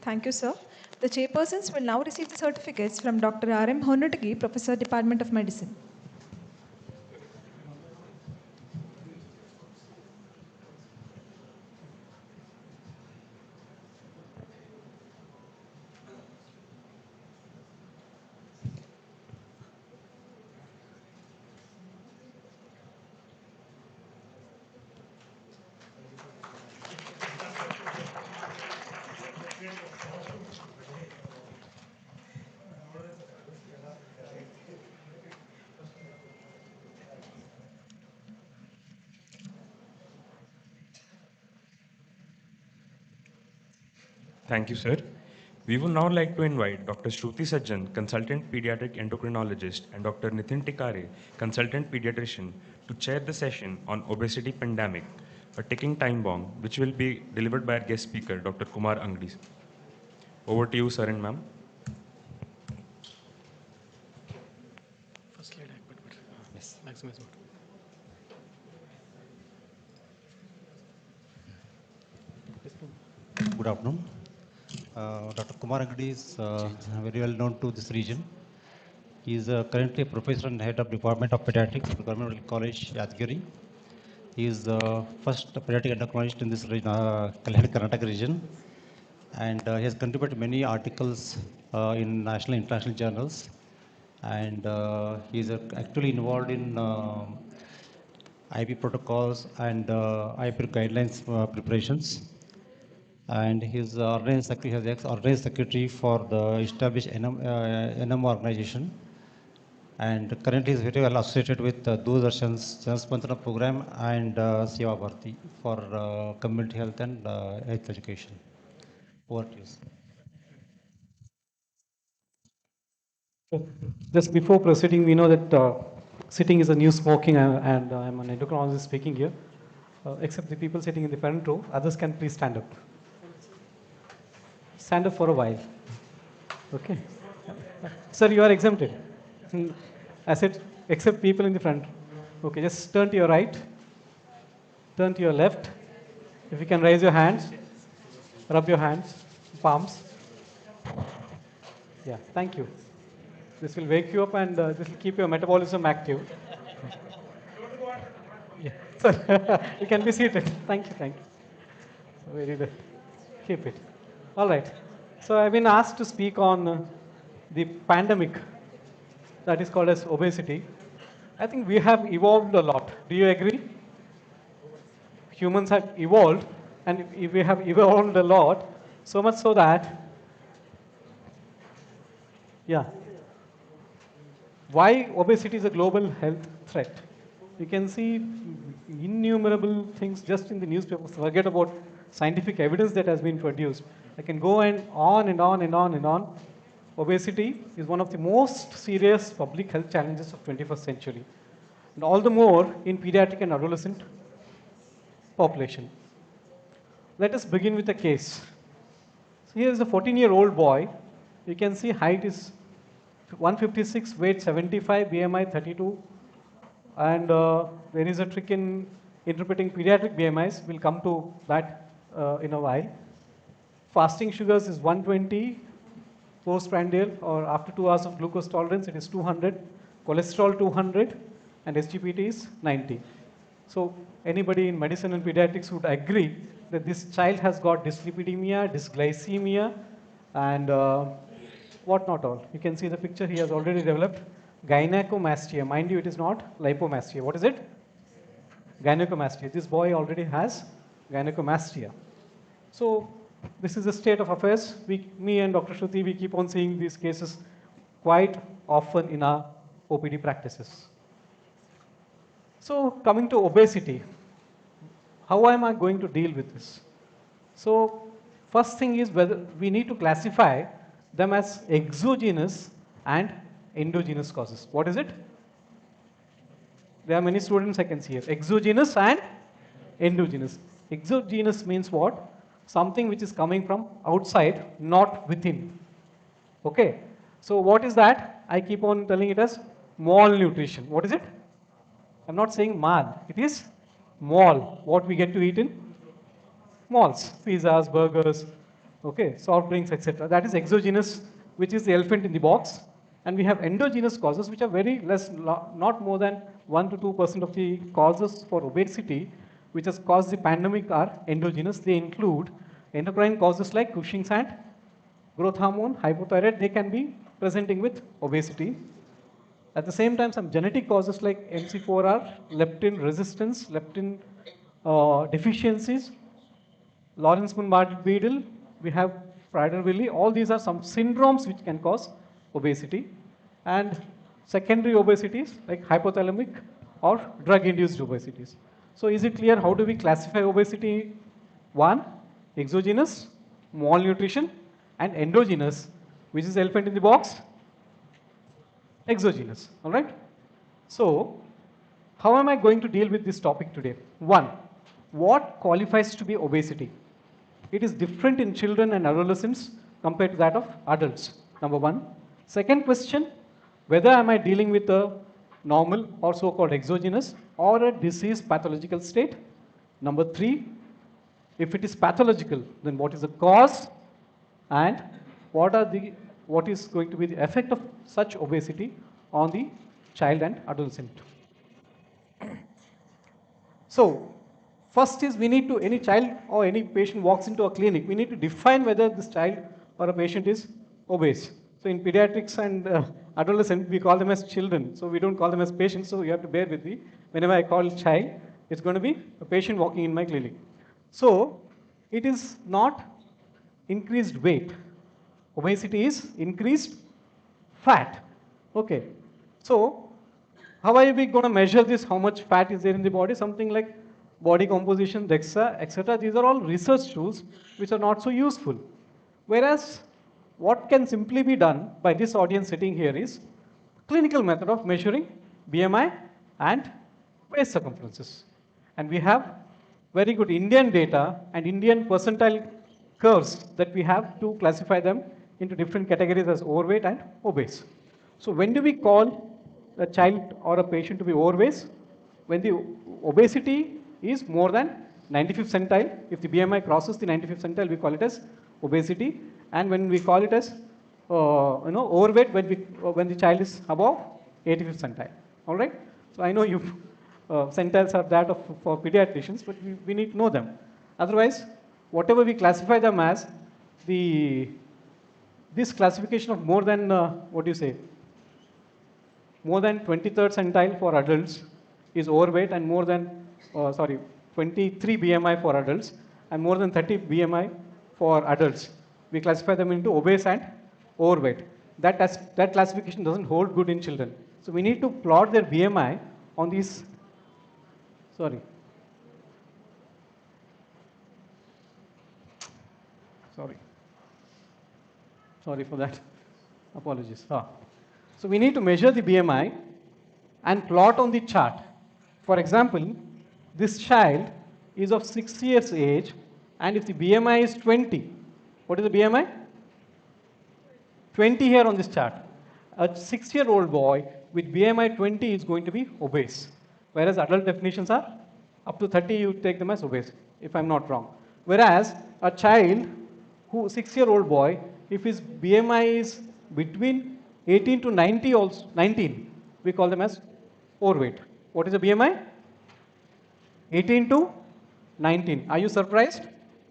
Thank you, sir. The chairpersons will now receive the certificates from Dr. R.M. Honutagi, Professor, Department of Medicine. Thank you, sir. We would now like to invite Dr. Shruti Sajjan, Consultant Pediatric Endocrinologist, and Dr. Nitin Tikare, Consultant Pediatrician, to chair the session on obesity pandemic, a ticking time bomb, which will be delivered by our guest speaker, Dr. Kumar Angdi. Over to you, sir and ma'am. First slide, yes. Maximize mode. Good afternoon. Dr. Kumar Angadi is very well known to this region. He is currently a professor and head of Department of Pediatrics at Government Medical College, Yadgiri. He is the first pediatric endocrinologist in this region, Karnataka region, and he has contributed many articles in national and international journals. And he is actually involved in IP protocols and IP guidelines preparations. And he's organized secretary for the established NM organization. And currently is very well associated with Doordarshan's Janspandana program and Seva Bharti for community health and health education. Over to you, sir. Just before proceeding, we know that sitting is a new smoking, and I'm an endocrinologist speaking here. Except the people sitting in the front row, others can please stand up. Stand up for a while. Okay. Sir, you are exempted. I said, except people in the front. Okay, just turn to your right, turn to your left. If you can raise your hands, rub your hands, palms. Yeah, thank you. This will wake you up and this will keep your metabolism active. Yeah. Sir, you can be seated. Thank you, thank you. Very good. Keep it. All right. So I've been asked to speak on the pandemic that is called as obesity. I think we have evolved a lot. Do you agree? Humans have evolved, and we have evolved a lot, so much so that, yeah. Why obesity is a global health threat? You can see innumerable things just in the newspapers. Forget about scientific evidence that has been produced. I can go on and on and on and on. Obesity is one of the most serious public health challenges of 21st century. And all the more in pediatric and adolescent population. Let us begin with a case. So here is a 14-year-old boy. You can see height is 156, weight 75, BMI 32. And there is a trick in interpreting pediatric BMIs. We'll come to that in a while. Fasting sugars is 120, postprandial or after 2 hours of glucose tolerance it is 200, cholesterol 200, and SGPT is 90. So anybody in medicine and pediatrics would agree that this child has got dyslipidemia, dysglycemia, and what not all. You can see the picture, he has already developed gynecomastia. Mind you, it is not lipomastia. What is it? Gynecomastia. This boy already has gynecomastia. So this is the state of affairs. Me and Dr. Shruti, we keep on seeing these cases quite often in our OPD practices. So coming to obesity, how am I going to deal with this? So first thing is whether we need to classify them as exogenous and endogenous causes. What is it? There are many students I can see here. Exogenous and endogenous. Exogenous means what? Something which is coming from outside, not within. Okay. So what is that? I keep on telling it as malnutrition. What is it? I'm not saying mal. It is mall. What we get to eat in malls. Pizzas, burgers, okay, soft drinks, etc. That is exogenous, which is the elephant in the box. And we have endogenous causes, which are very less, not more than 1 to 2% of the causes for obesity, which has caused the pandemic are endogenous. They include endocrine causes like Cushing's and growth hormone, hypothyroid. They can be presenting with obesity. At the same time, some genetic causes like MC4R, leptin resistance, leptin deficiencies, Lawrence-Moon-Beadle, we have Prader-Willi. All these are some syndromes which can cause obesity. And secondary obesities like hypothalamic or drug-induced obesities. So is it clear how do we classify obesity? One, exogenous, malnutrition, and endogenous, which is elephant in the box, exogenous, all right? So, how am I going to deal with this topic today? One, what qualifies to be obesity? It is different in children and adolescents compared to that of adults, number one. Second question, whether am I dealing with a normal or so-called exogenous or a disease pathological state? Number three, if it is pathological, then what is the cause and what is going to be the effect of such obesity on the child and adolescent? So, first is we need to, any child or any patient walks into a clinic, we need to define whether this child or a patient is obese. So in pediatrics and adolescent, we call them as children. So we don't call them as patients, so you have to bear with me. Whenever I call child, it's going to be a patient walking in my clinic. So it is not increased weight. Obesity is increased fat. Okay. So how are we going to measure this? How much fat is there in the body? Something like body composition, DEXA, etc. These are all research tools which are not so useful. Whereas what can simply be done by this audience sitting here is clinical method of measuring BMI and waist circumferences. And we have very good Indian data and Indian percentile curves that we have to classify them into different categories as overweight and obese. So when do we call a child or a patient to be overweight? When the obesity is more than 95th centile. If the BMI crosses the 95th centile, we call it as obesity. And when we call it as overweight, when the child is above 85th centile. All right. So I know you centiles are that for pediatricians, but we need to know them. Otherwise, whatever we classify them as, this classification of more than more than 23rd centile for adults is overweight, and more than 23 BMI for adults, and more than 30 BMI for adults. We classify them into obese and overweight. That classification doesn't hold good in children. So we need to plot their BMI on these, sorry for that, apologies. So we need to measure the BMI and plot on the chart. For example, this child is of 6 years age, and if the BMI is 20, what is the BMI? 20 here on this chart. A 6-year-old boy with BMI 20 is going to be obese, whereas adult definitions are up to 30, you take them as obese, if I'm not wrong. Whereas a child, 6-year-old boy, if his BMI is between 18 to 19, we call them as overweight. What is the BMI? 18 to 19. Are you surprised?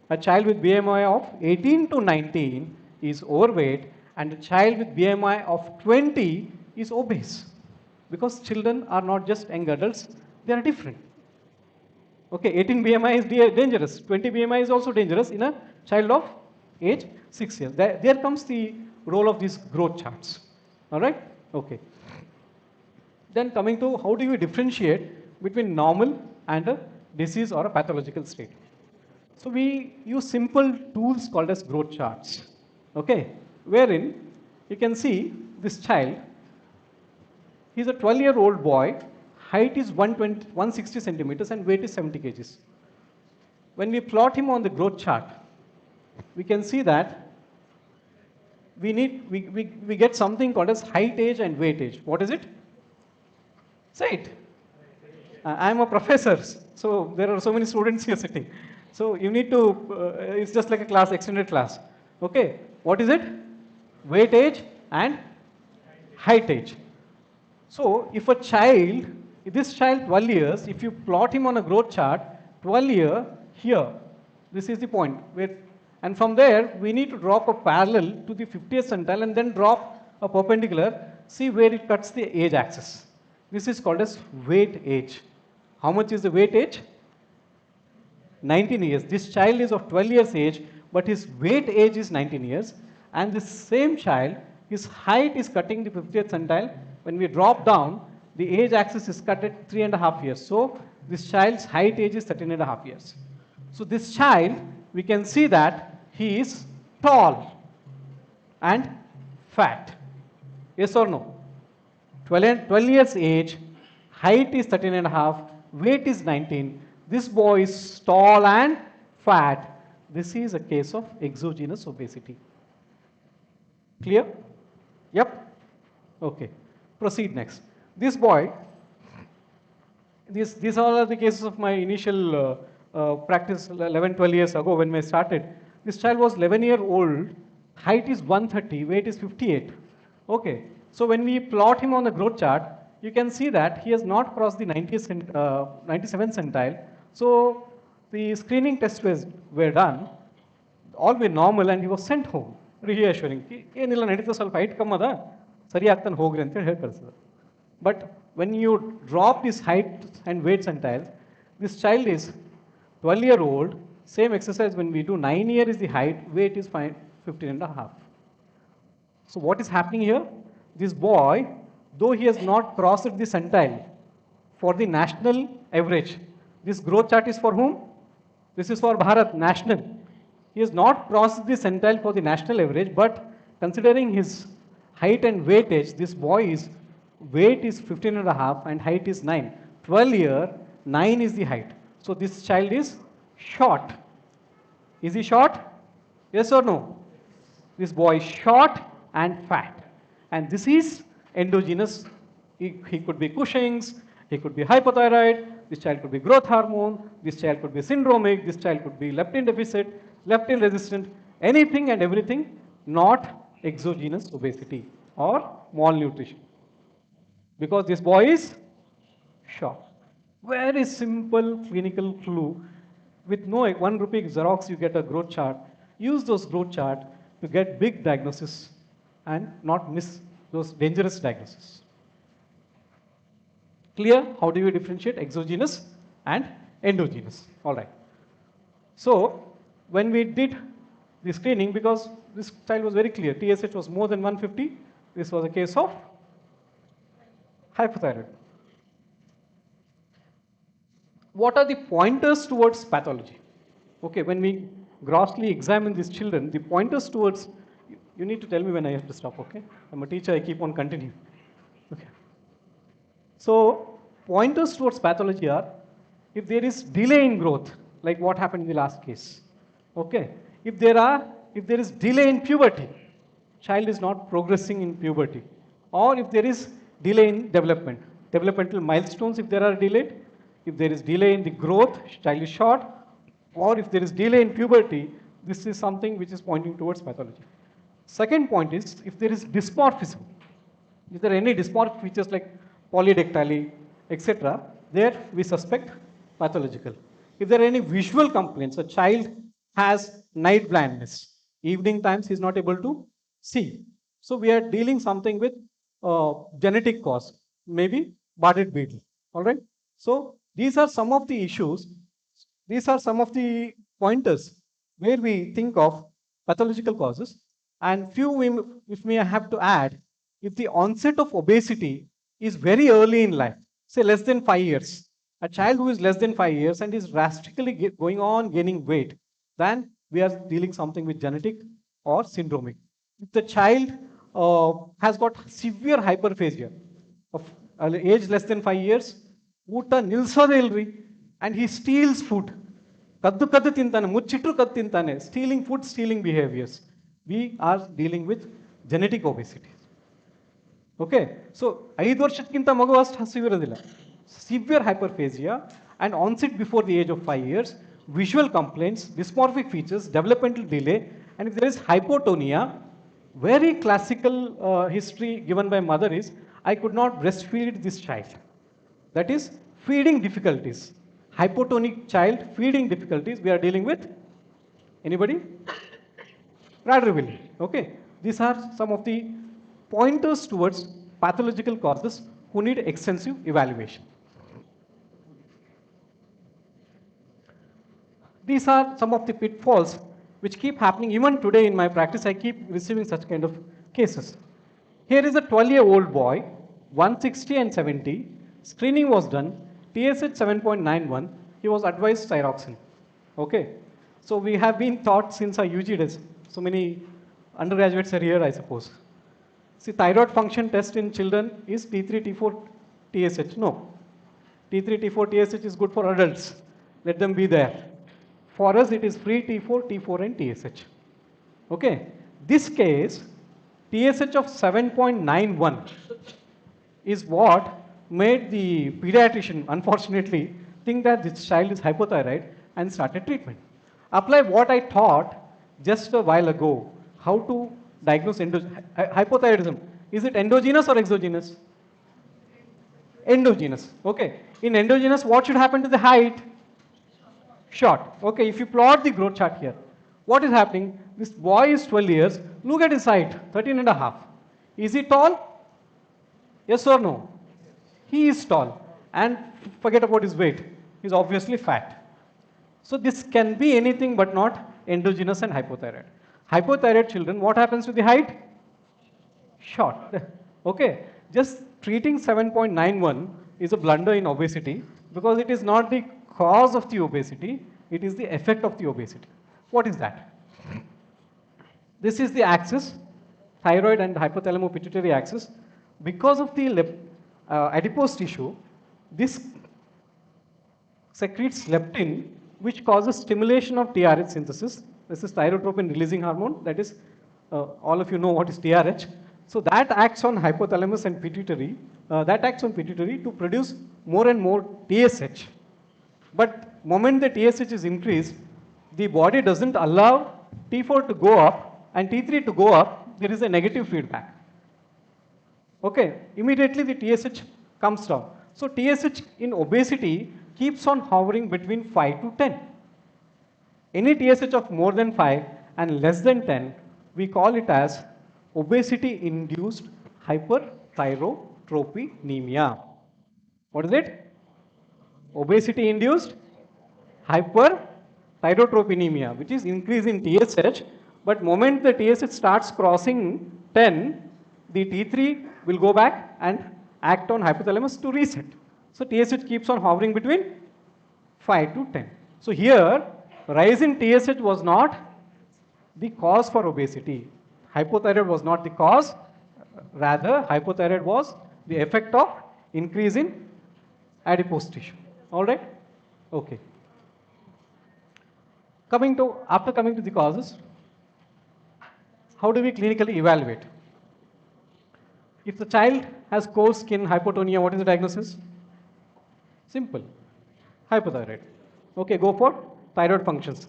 A child with BMI of 18 to 19 is overweight, and a child with BMI of 20 is obese. Because children are not just young adults, they are different. Okay, 18 BMI is dangerous. 20 BMI is also dangerous in a child of age 6 years. There comes the role of these growth charts. All right? Okay. Then coming to how do you differentiate between normal and a disease or a pathological state? So we use simple tools called as growth charts. Okay? Wherein you can see this child, he's a 12-year-old boy, height is 160 centimeters and weight is 70 kgs. When we plot him on the growth chart, we can see that we get something called as height age and weight age. What is it? Say it. I'm a professor, so there are so many students here sitting. So you need to, it's just like a class, extended class. Okay, what is it? Weight age and height age. So if a child, this child 12 years, if you plot him on a growth chart, 12 year here, this is the point. And from there, we need to drop a parallel to the 50th centile and then drop a perpendicular, see where it cuts the age axis. This is called as weight age. How much is the weight age? 19 years. This child is of 12 years age, but his weight age is 19 years. And this same child, his height is cutting the 50th centile. When we drop down, the age axis is cut at 3.5 years. So this child's height age is 13.5 years. So this child, we can see that He is tall and fat. Yes or no? 12 years age, height is 13 and a half, weight is 19. This boy is tall and fat. This is a case of exogenous obesity. Clear? Yep. Okay. Proceed next. This boy, these all are the cases of my initial practice 11, 12 years ago when I started. This child was 11-year-old, height is 130, weight is 58. Okay. So when we plot him on the growth chart, you can see that he has not crossed the 97th centile. So the screening tests were done, all were normal, and he was sent home, reassuring. ಏನಿಲ್ಲ ನಡೀತಾ ಸ್ವಲ್ಪ height ಕಮ್ಮದ ಸರಿ ಆಗ್ತಾನೆ ಹೋಗ್ರಿ ಅಂತ ಹೇಳಿ ಕಳಿಸಿದ್ರು. But when you drop this height and weight centile, this child is 12-year-old, same exercise when we do 9 years is the height, weight is 15 and a half. So what is happening here? This boy, though he has not crossed the centile for the national average, this growth chart is for whom? This is for Bharat, national. He has not crossed the centile for the national average, but considering his height and weightage, this boy is, weight is 15 and a half and height is 9. 12-year, 9 is the height. So this child is short. Is he short? Yes or no? This boy is short and fat. And this is endogenous. He could be Cushing's, he could be hypothyroid, this child could be growth hormone, this child could be syndromic, this child could be leptin deficit, leptin resistant, anything and everything, not exogenous obesity or malnutrition. Because this boy is short. Very simple clinical clue. With no 1 rupee Xerox, you get a growth chart. Use those growth chart to get big diagnosis and not miss those dangerous diagnoses. Clear? How do you differentiate exogenous and endogenous? All right. So when we did the screening, because this child was very clear, TSH was more than 150, this was a case of hypothyroid. What are the pointers towards pathology? Okay, when we grossly examine these children, the pointers towards, you need to tell me when I have to stop, okay? I'm a teacher, I keep on continuing. Okay. So, pointers towards pathology are, if there is delay in growth, like what happened in the last case, okay? If there is delay in puberty, child is not progressing in puberty, or if there is delay in development, developmental milestones if there are delayed, if there is delay in the growth, child is short, or if there is delay in puberty, this is something which is pointing towards pathology. Second point is, if there is dysmorphism, if there are any dysmorphic features like polydactyly, etc., there we suspect pathological. If there are any visual complaints, a child has night blindness, evening times he is not able to see. So we are dealing something with genetic cause, maybe Bardet beetle, all right? So these are some of the issues, these are some of the pointers where we think of pathological causes, and few, if we have to add, if the onset of obesity is very early in life, say less than 5 years, a child who is less than 5 years and is drastically going on gaining weight, then we are dealing something with genetic or syndromic. If the child has got severe hyperphagia of age less than 5 years, ಊಟ ನಿಲ್ಸೋದೇ ಇಲ್ರಿ, and he steals food, ಕದ್ದು ತಿಂತಾನೆ, ಮುಚ್ಚಿಟ್ರು ಕದ್ದು ತಿಂತಾನೆ, stealing food, stealing behaviors, we are dealing with genetic obesity. Okay, so 5 ವರ್ಷಕ್ಕಿಂತ ಮಗು ಅಷ್ಟು ಹಸಿವಿರೋದಿಲ್ಲ, severe hyperphagia and onset before the age of 5 years, visual complaints, dysmorphic features, developmental delay, and if there is hypotonia, very classical history given by mother is, I could not breastfeed this child. That is feeding difficulties. Hypotonic child, feeding difficulties, we are dealing with, anybody? Prader-Willi, okay? These are some of the pointers towards pathological causes who need extensive evaluation. These are some of the pitfalls which keep happening. Even today in my practice, I keep receiving such kind of cases. Here is a 12-year-old boy, 160 and 70. Screening was done, TSH 7.91. He was advised thyroxine. Okay. So we have been taught since our UG days. So many undergraduates are here, I suppose. See, thyroid function test in children is T3, T4, TSH. No. T3, T4, TSH is good for adults. Let them be there. For us, it is free T4, T4, and TSH. Okay. This case, TSH of 7.91 is what made the pediatrician, unfortunately, think that this child is hypothyroid and started treatment. Apply what I taught just a while ago, how to diagnose hypothyroidism. Is it endogenous or exogenous? Endogenous. Okay. In endogenous, what should happen to the height? Short. Okay. If you plot the growth chart here, what is happening? This boy is 12 years. Look at his height, 13 and a half. Is he tall? Yes or no? He is tall. And forget about his weight. He's obviously fat. So this can be anything but not endogenous and hypothyroid. Hypothyroid children, what happens to the height? Short. Okay. Just treating 7.91 is a blunder in obesity because it is not the cause of the obesity, it is the effect of the obesity. What is that? This is the axis, thyroid and hypothalamo-pituitary axis. Because of the adipose tissue, this secretes leptin, which causes stimulation of TRH synthesis. This is thyrotropin releasing hormone. That is, all of you know what is TRH. So that acts on hypothalamus and pituitary. To produce more and more TSH. But moment the TSH is increased, the body doesn't allow T4 to go up and T3 to go up. There is a negative feedback. Okay, immediately the TSH comes down. So TSH in obesity keeps on hovering between 5 to 10. Any TSH of more than 5 and less than 10, we call it as obesity-induced hyperthyrotropinemia. What is it? Obesity-induced hyperthyrotropinemia, which is increase in TSH. But moment the TSH starts crossing 10, the T3 will go back and act on hypothalamus to reset. So TSH keeps on hovering between 5 to 10. So here, rise in TSH was not the cause for obesity. Hypothyroid was not the cause. Rather, hypothyroid was the effect of increase in adipose tissue. All right? Okay. After coming to the causes, how do we clinically evaluate? If the child has coarse skin hypotonia, what is the diagnosis? Simple. Hypothyroid. Okay, go for thyroid functions.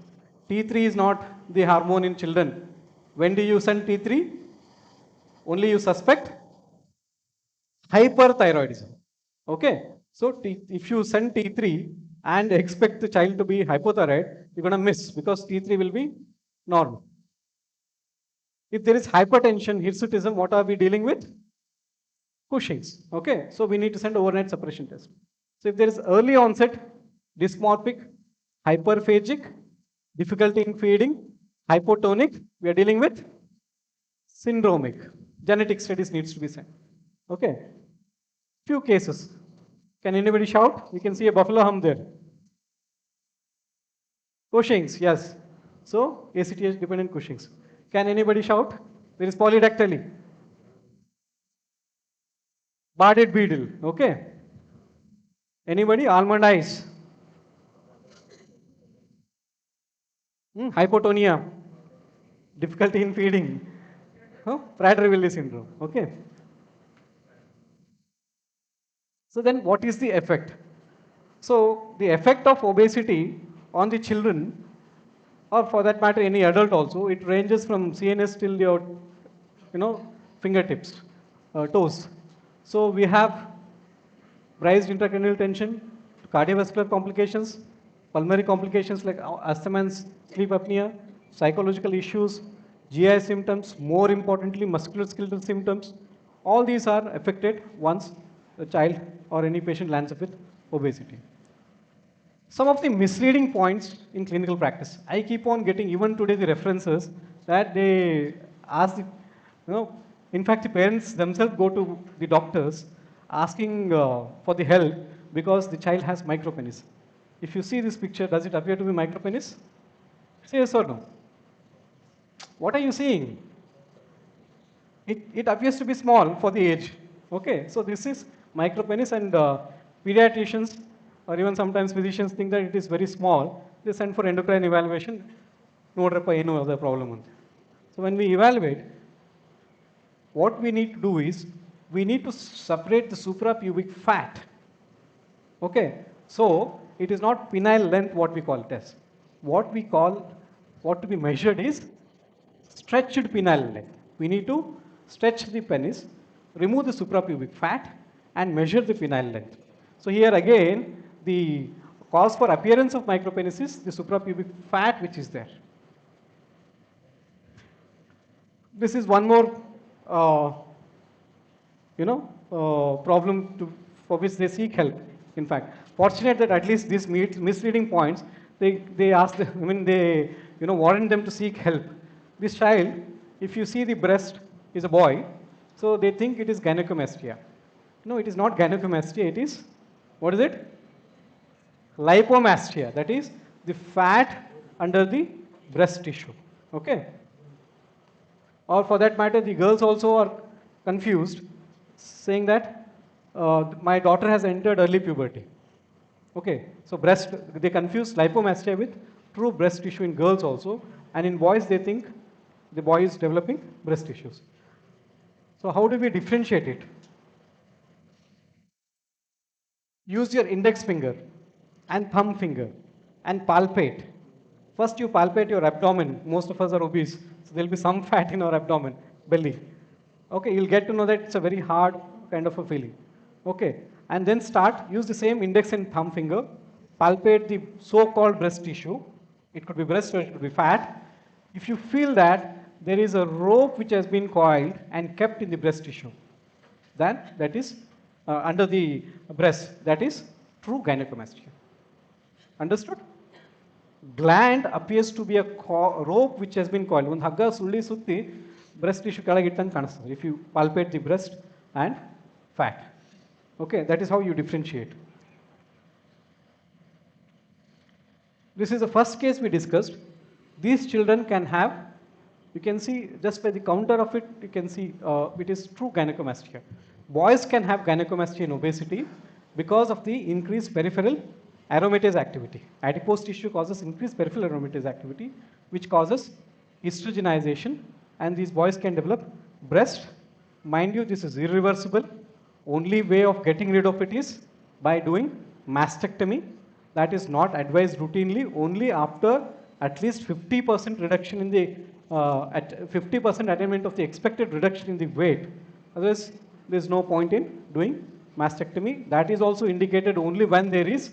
T3 is not the hormone in children. When do you send T3? Only you suspect hyperthyroidism. Okay. So if you send T3 and expect the child to be hypothyroid, you're going to miss because T3 will be normal. If there is hypertension, hirsutism, what are we dealing with? Cushing's. Okay. So we need to send overnight suppression test. So if there is early onset, dysmorphic, hyperphagic, difficulty in feeding, hypotonic, we are dealing with syndromic. Genetic studies needs to be sent. Okay. Few cases. Can anybody shout? You can see a buffalo hum there. Cushing's, yes. So ACTH dependent Cushing's. Can anybody shout? There is polydactyly. Bardet beetle. Okay. Anybody? Almond eyes. Hypotonia. Difficulty in feeding. Prader-Willi syndrome. Okay. So then what is the effect? So the effect of obesity on the children, or for that matter any adult also, it ranges from CNS till your fingertips, toes. So we have raised intracranial tension, cardiovascular complications, pulmonary complications like asthma and sleep apnea, psychological issues, GI symptoms, more importantly musculoskeletal symptoms. All these are affected once the child or any patient lands up with obesity. Some of the misleading points in clinical practice. I keep on getting even today the references that they ask the, in fact the parents themselves go to the doctors asking for the help because the child has micropenis. If you see this picture, does it appear to be micropenis? Say yes or no. What are you seeing? It appears to be small for the age. Okay, so this is micropenis, and pediatricians or even sometimes physicians think that it is very small. They send for endocrine evaluation. No other problem. So when we evaluate, what we need to do is we need to separate the suprapubic fat. Okay, so it is not penile length what we call it as. What to be measured is stretched penile length. We need to stretch the penis, remove the suprapubic fat, and measure the penile length. So here again, the cause for appearance of micropenis is the suprapubic fat which is there. This is one more, problem for which they seek help. In fact, fortunate that at least these misleading points, they ask them, they warrant them to seek help. This child, if you see the breast is a boy, so they think it is gynecomastia. No, it is not gynecomastia. It is, what is it? Lipomastia. That is the fat under the breast tissue. Okay. Or for that matter, the girls also are confused, saying that my daughter has entered early puberty. Okay, so they confuse lipomastia with true breast tissue in girls also, and in boys they think the boy is developing breast tissues. So how do we differentiate it? Use your index finger and thumb finger and palpate. First you palpate your abdomen. Most of us are obese, so there will be some fat in our abdomen, belly. Okay, you'll get to know that it's a very hard kind of a feeling. Okay, and then use the same index and thumb finger, palpate the so-called breast tissue. It could be breast or it could be fat. If you feel that there is a rope which has been coiled and kept in the breast tissue, then that is under the breast, that is true gynecomastia. Understood? Gland appears to be a rope which has been coiled. One hagga sulli sutti breast tissue kalagittan kanastadu. If you palpate the breast and fat. Okay, that is how you differentiate. This is the first case we discussed. These children can have, you can see just by the counter of it, you can see it is true gynecomastia. Boys can have gynecomastia in obesity because of the increased peripheral aromatase activity. Adipose tissue causes increased peripheral aromatase activity, which causes estrogenization, and these boys can develop breast. Mind you, this is irreversible. Only way of getting rid of it is by doing mastectomy. That is not advised routinely, only after at least 50% reduction in the, at 50% attainment of the expected reduction in the weight. Otherwise, there is no point in doing mastectomy. That is also indicated only when there is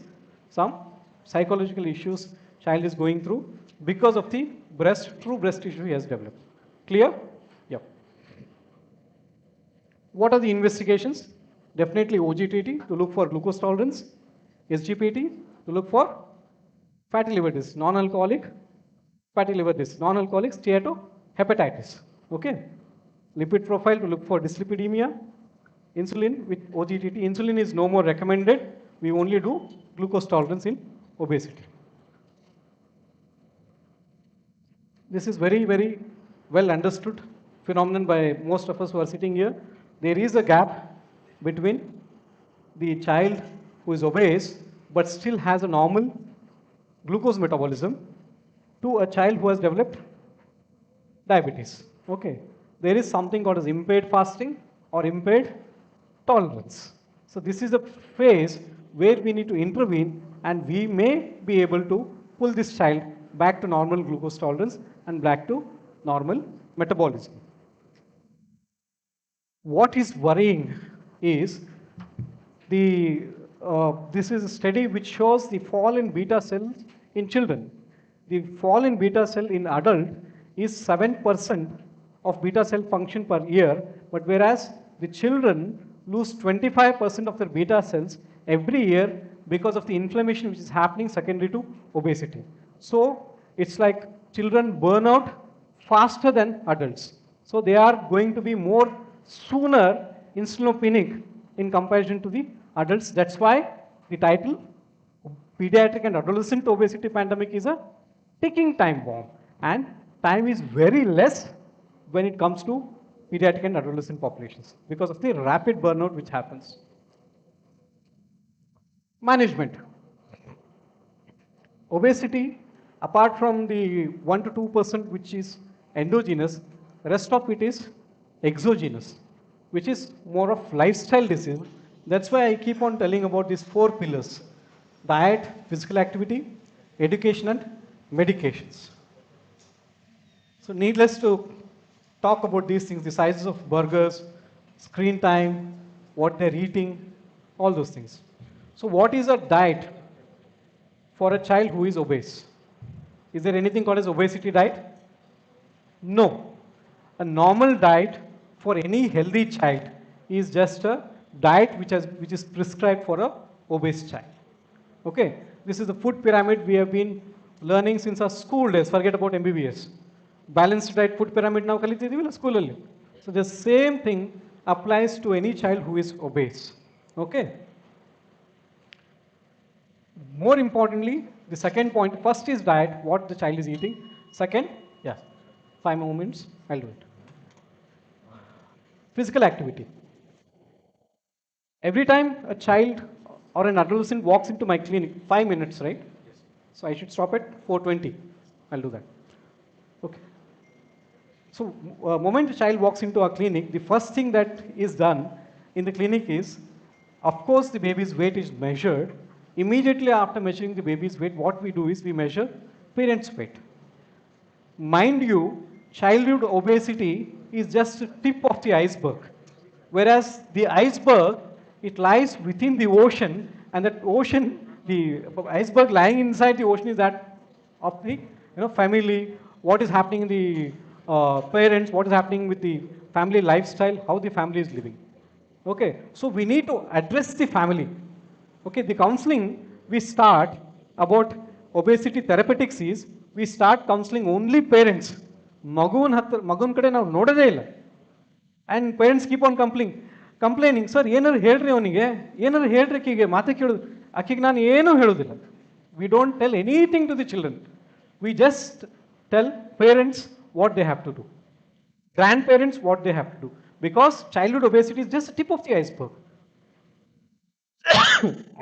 some psychological issues child is going through because of the true breast tissue he has developed. Clear? Yeah. What are the investigations? Definitely OGTT to look for glucose tolerance, SGPT to look for fatty liver disease, non-alcoholic fatty liver disease, non-alcoholic steatohepatitis. Okay. Lipid profile to look for dyslipidemia. Insulin with OGTT. Insulin is no more recommended. We only do glucose tolerance in obesity. This is very, very well understood phenomenon by most of us who are sitting here. There is a gap between the child who is obese but still has a normal glucose metabolism to a child who has developed diabetes. Okay. There is something called as impaired fasting or impaired tolerance. So this is a phase where we need to intervene, and we may be able to pull this child back to normal glucose tolerance and back to normal metabolism. What is worrying is this is a study which shows the fall in beta cells in children. The fall in beta cell in adult is 7% of beta cell function per year, but whereas the children lose 25% of their beta cells every year because of the inflammation which is happening secondary to obesity. So it's like children burn out faster than adults. So they are going to be more sooner insulinopenic in comparison to the adults. That's why the title, Pediatric and Adolescent Obesity Pandemic, is a ticking time bomb. And time is very less when it comes to pediatric and adolescent populations because of the rapid burnout which happens. Management. Obesity, apart from the 1 to 2% which is endogenous, rest of it is exogenous, which is more of lifestyle disease. That's why I keep on telling about these 4 pillars: diet, physical activity, education, and medications. So needless to talk about these things, the sizes of burgers, screen time, what they're eating, all those things. So what is a diet for a child who is obese? Is there anything called as obesity diet? No. A normal diet for any healthy child is just a diet which is prescribed for a obese child. Okay, this is the food pyramid we have been learning since our school days. Forget about MBBS. Balanced diet food pyramid now kalitidivilla school alli. So the same thing applies to any child who is obese. Okay. More importantly, the second point, first is diet, what the child is eating. Second, yes, 5 more minutes, I'll do it. Physical activity. Every time a child or an adolescent walks into my clinic, 5 minutes, right? Yes. So I should stop at 4:20. I'll do that. Okay. So moment a child walks into our clinic, the first thing that is done in the clinic is, of course, the baby's weight is measured. Immediately after measuring the baby's weight, what we do is we measure parents' weight. Mind you, childhood obesity is just the tip of the iceberg. Whereas the iceberg, it lies within the ocean, and that ocean, the iceberg lying inside the ocean is that of the family, what is happening in the parents, what is happening with the family lifestyle, how the family is living. Okay, so we need to address the family. Okay, the counseling we start about obesity therapeutics is, we start counseling only parents. Magun kade now nodade illa. And parents keep on complaining, sir, ಏನಾರು ಹೇಳ್ರಿ ಅವನಿಗೆ, ಏನಾರು ಹೇಳ್ರಿ ಆಕಿಗೆ, ಮಾತೆ ಕೇಳೋದು, ಆಕಿಗೆ ನಾನು ಏನೂ ಹೇಳೋದಿಲ್ಲ. We don't tell anything to the children. We just tell parents what they have to do. Grandparents what they have to do. Because childhood obesity is just the tip of the iceberg.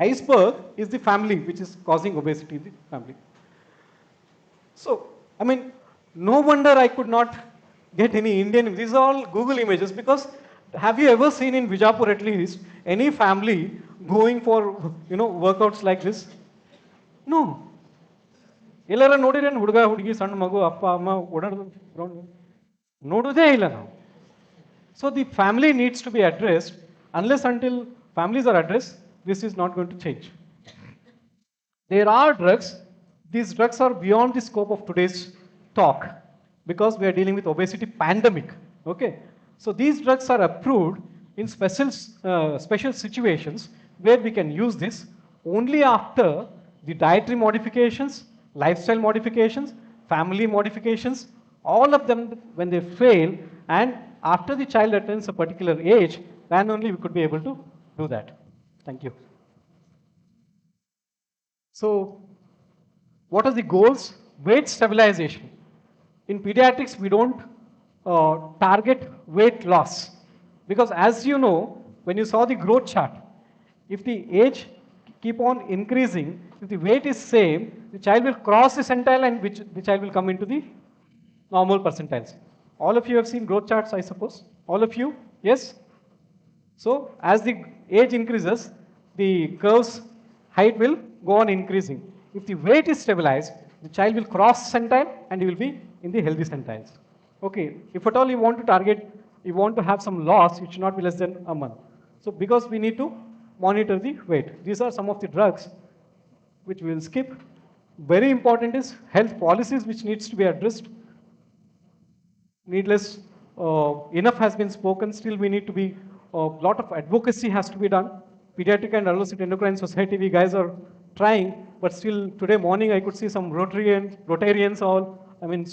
Iceberg is the family which is causing obesity in the family. So, I mean, no wonder I could not get any Indian, these are all Google images, because have you ever seen in Vijayapura at least any family going for, workouts like this? No. ಎಲ್ಲರ ನೋಡಿರೇನು ಹುಡುಗ ಹುಡುಗಿ ಸಣ್ಣ ಮಗು ಅಪ್ಪ ಅಮ್ಮ ಓಡಾಡೋದು ನೋಡೋದೇ ಇಲ್ಲ ನಾವು. So the family needs to be addressed. Unless until families are addressed, this is not going to change. There are drugs. These drugs are beyond the scope of today's talk because we are dealing with obesity pandemic. Okay, so these drugs are approved in special situations where we can use this only after the dietary modifications, lifestyle modifications, family modifications, all of them when they fail, and after the child attains a particular age, then only we could be able to do that. Thank you. So, what are the goals? Weight stabilization. In pediatrics, we don't target weight loss because, as you know, when you saw the growth chart, if the age keep on increasing, if the weight is same, the child will cross the centile and the child will come into the normal percentiles. All of you have seen growth charts, I suppose. All of you, yes? So, as the age increases, the curve's height will go on increasing. If the weight is stabilized, the child will cross centile and he will be in the healthy centiles. Okay, if at all you want to target, you want to have some loss, it should not be less than a month. So, because we need to monitor the weight. These are some of the drugs which we will skip. Very important is health policies which needs to be addressed. Needless, enough has been spoken, still we need to be, a lot of advocacy has to be done. Pediatric and Adolescent Endocrine Society, we guys are trying, but still today morning I could see some Rotarians,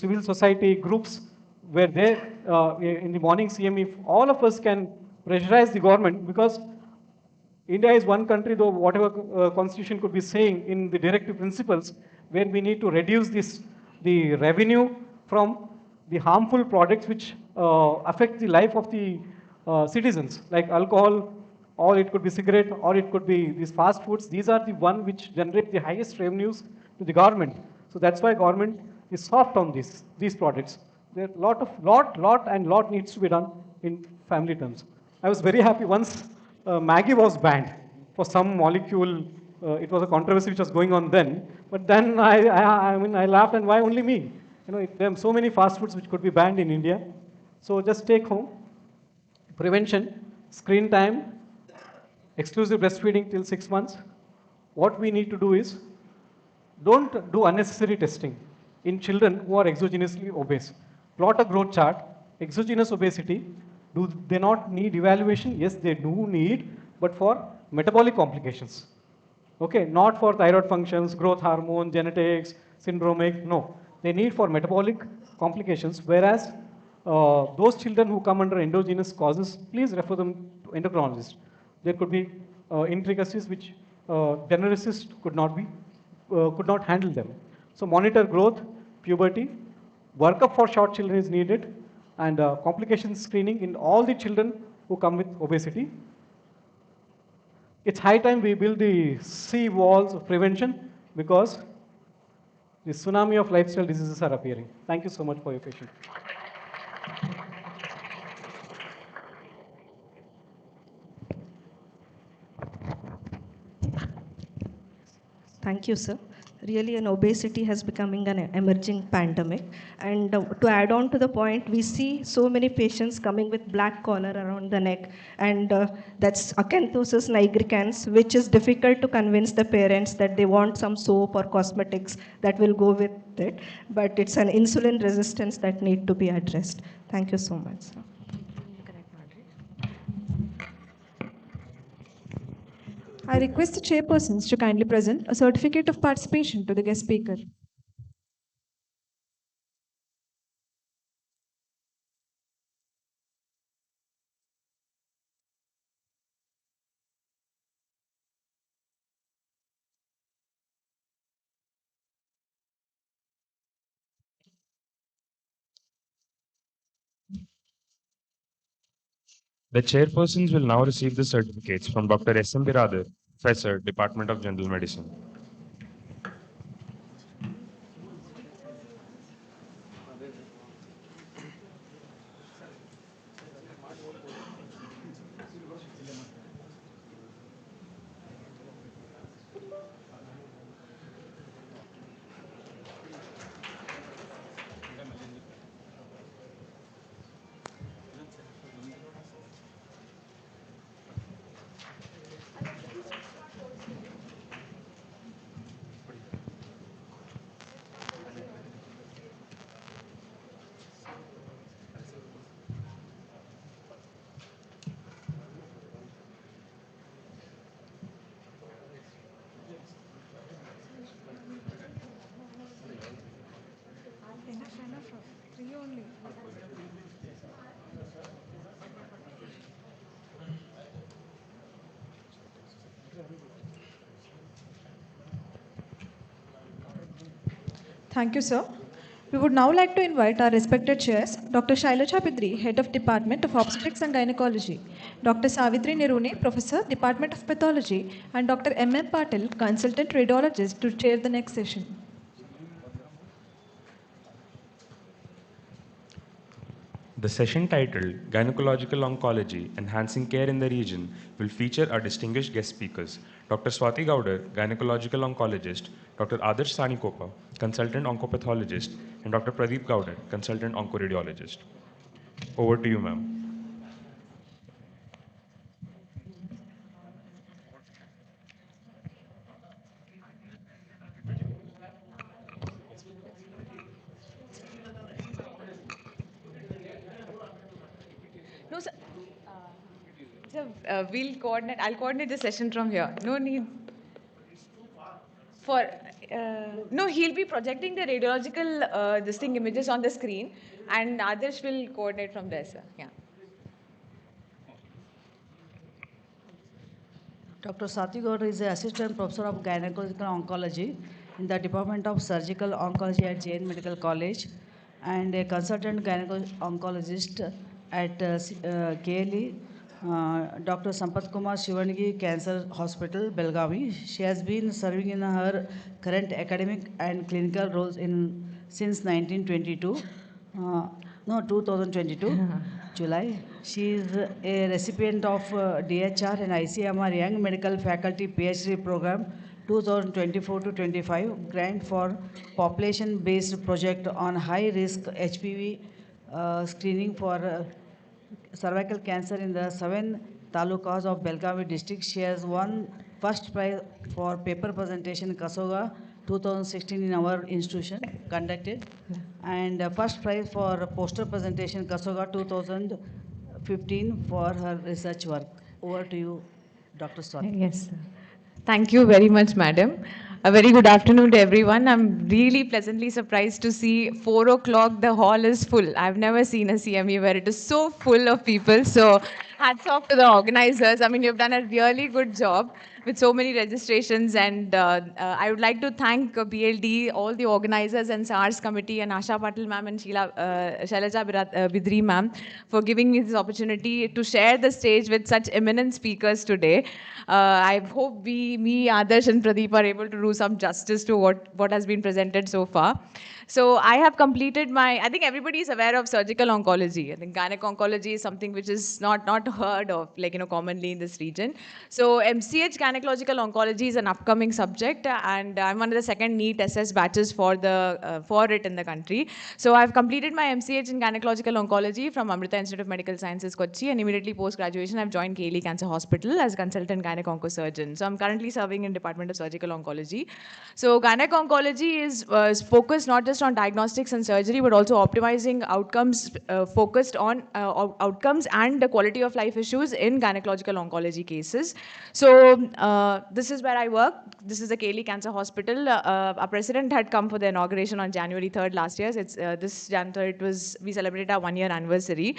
civil society groups were there in the morning CM. If all of us can pressurize the government, because India is one country, though whatever constitution could be saying in the directive principles, where we need to reduce this the revenue from the harmful products which affect the life of the citizens, like alcohol, or it could be cigarette, or it could be these fast foods. These are the one which generate the highest revenues to the government. So that's why government is soft on these products. There are lot needs to be done in family terms. I was very happy once Maggie was banned for some molecule. It was a controversy which was going on then. But then I mean, I laughed, and why only me? You know, there are so many fast foods which could be banned in India. So just take home prevention, screen time, exclusive breastfeeding till 6 months. What we need to do is don't do unnecessary testing in children who are exogenously obese. Plot a growth chart. Exogenous obesity, do they not need evaluation? Yes, they do need, but for metabolic complications. Okay, not for thyroid functions, growth hormone, genetics, syndromic, no. They need for metabolic complications, whereas those children who come under endogenous causes, please refer them to endocrinologist. There could be intricacies which genericists could not handle them. So monitor growth, puberty, workup for short children is needed, and complication screening in all the children who come with obesity. It's high time we build the sea walls of prevention, because the tsunami of lifestyle diseases are appearing. Thank you so much for your patience. Thank you, sir. Really, obesity has becoming an emerging pandemic. And to add on to the point, we see so many patients coming with black collar around the neck, and that's acanthosis nigricans, which is difficult to convince the parents that they want some soap or cosmetics that will go with it. But it's an insulin resistance that need to be addressed. Thank you so much, sir. I request the chairpersons to kindly present a certificate of participation to the guest speaker. The chairpersons will now receive the certificates from Dr. S.M. Biradar, Professor, Department of General Medicine. Enough. 3 only. Thank you, sir. We would now like to invite our respected chairs, Dr. Shailaja Bidri, Head of Department of Obstetrics and Gynecology, Dr. Savitri Nirune, Professor, Department of Pathology, and Dr. M.M. Patil, Consultant Radiologist, to chair the next session. The session titled Gynecological Oncology, Enhancing Care in the Region will feature our distinguished guest speakers, Dr. Swati Gaudar, Gynecological Oncologist, Dr. Adarsh Sanikopa, Consultant Oncopathologist, and Dr. Pradeep Gaudar, Consultant Oncoradiologist. Over to you, ma'am. No, sir. We'll coordinate. I'll coordinate the session from here. No need for. No, he'll be projecting the radiological distinct images on the screen, and Adarsh will coordinate from there, sir. Yeah. Dr. Swati Gaudar is the Assistant Professor of Gynecological Oncology in the Department of Surgical Oncology at Jain Medical College and a consultant oncologist at KLE, Dr. Sampath Kumar Shivangi Cancer Hospital, Belgavi. She has been serving in her current academic and clinical roles since 1922. No, 2022, July. She is a recipient of DHR and ICMR Young Medical Faculty PhD Program 2024 to 25 grant for population-based project on high-risk HPV screening for cervical cancer in the 7 talukas of Belgavi district. She has won first prize for paper presentation Kasoga 2016 in our institution conducted, and first prize for poster presentation Kasoga 2015 for her research work. Over to you, Dr. Swati. Yes, sir. Thank you very much, madam. A very good afternoon to everyone. I'm really pleasantly surprised to see 4 o'clock, the hall is full. I've never seen a CME where it is so full of people. So hats off to the organizers. I mean, you've done a really good job with so many registrations. And I would like to thank BLDE, all the organizers and SARS committee, and Asha Patil ma'am and Shailaja Bidri ma'am for giving me this opportunity to share the stage with such eminent speakers today. I hope me, Adarsh and Pradeep are able to do some justice to what has been presented so far. So I have completed I think everybody is aware of surgical oncology. I think gynec oncology is something which is not heard of, commonly in this region. So MCH gynecological oncology is an upcoming subject, and I'm one of the second NEET SS batches for it in the country. So I've completed my MCH in gynecological oncology from Amrita Institute of Medical Sciences, Kochi, and immediately post-graduation, I've joined KLE Cancer Hospital as consultant gynec oncosurgeon. So I'm currently serving in Department of Surgical Oncology. So gynec oncology is focused not just on diagnostics and surgery, but also optimizing outcomes, focused on outcomes and the quality of life issues in gynecological oncology cases. So this is where I work. This is the KLE Cancer Hospital. Our president had come for the inauguration on January 3rd last year. So it's, this January, we celebrated our 1-year anniversary.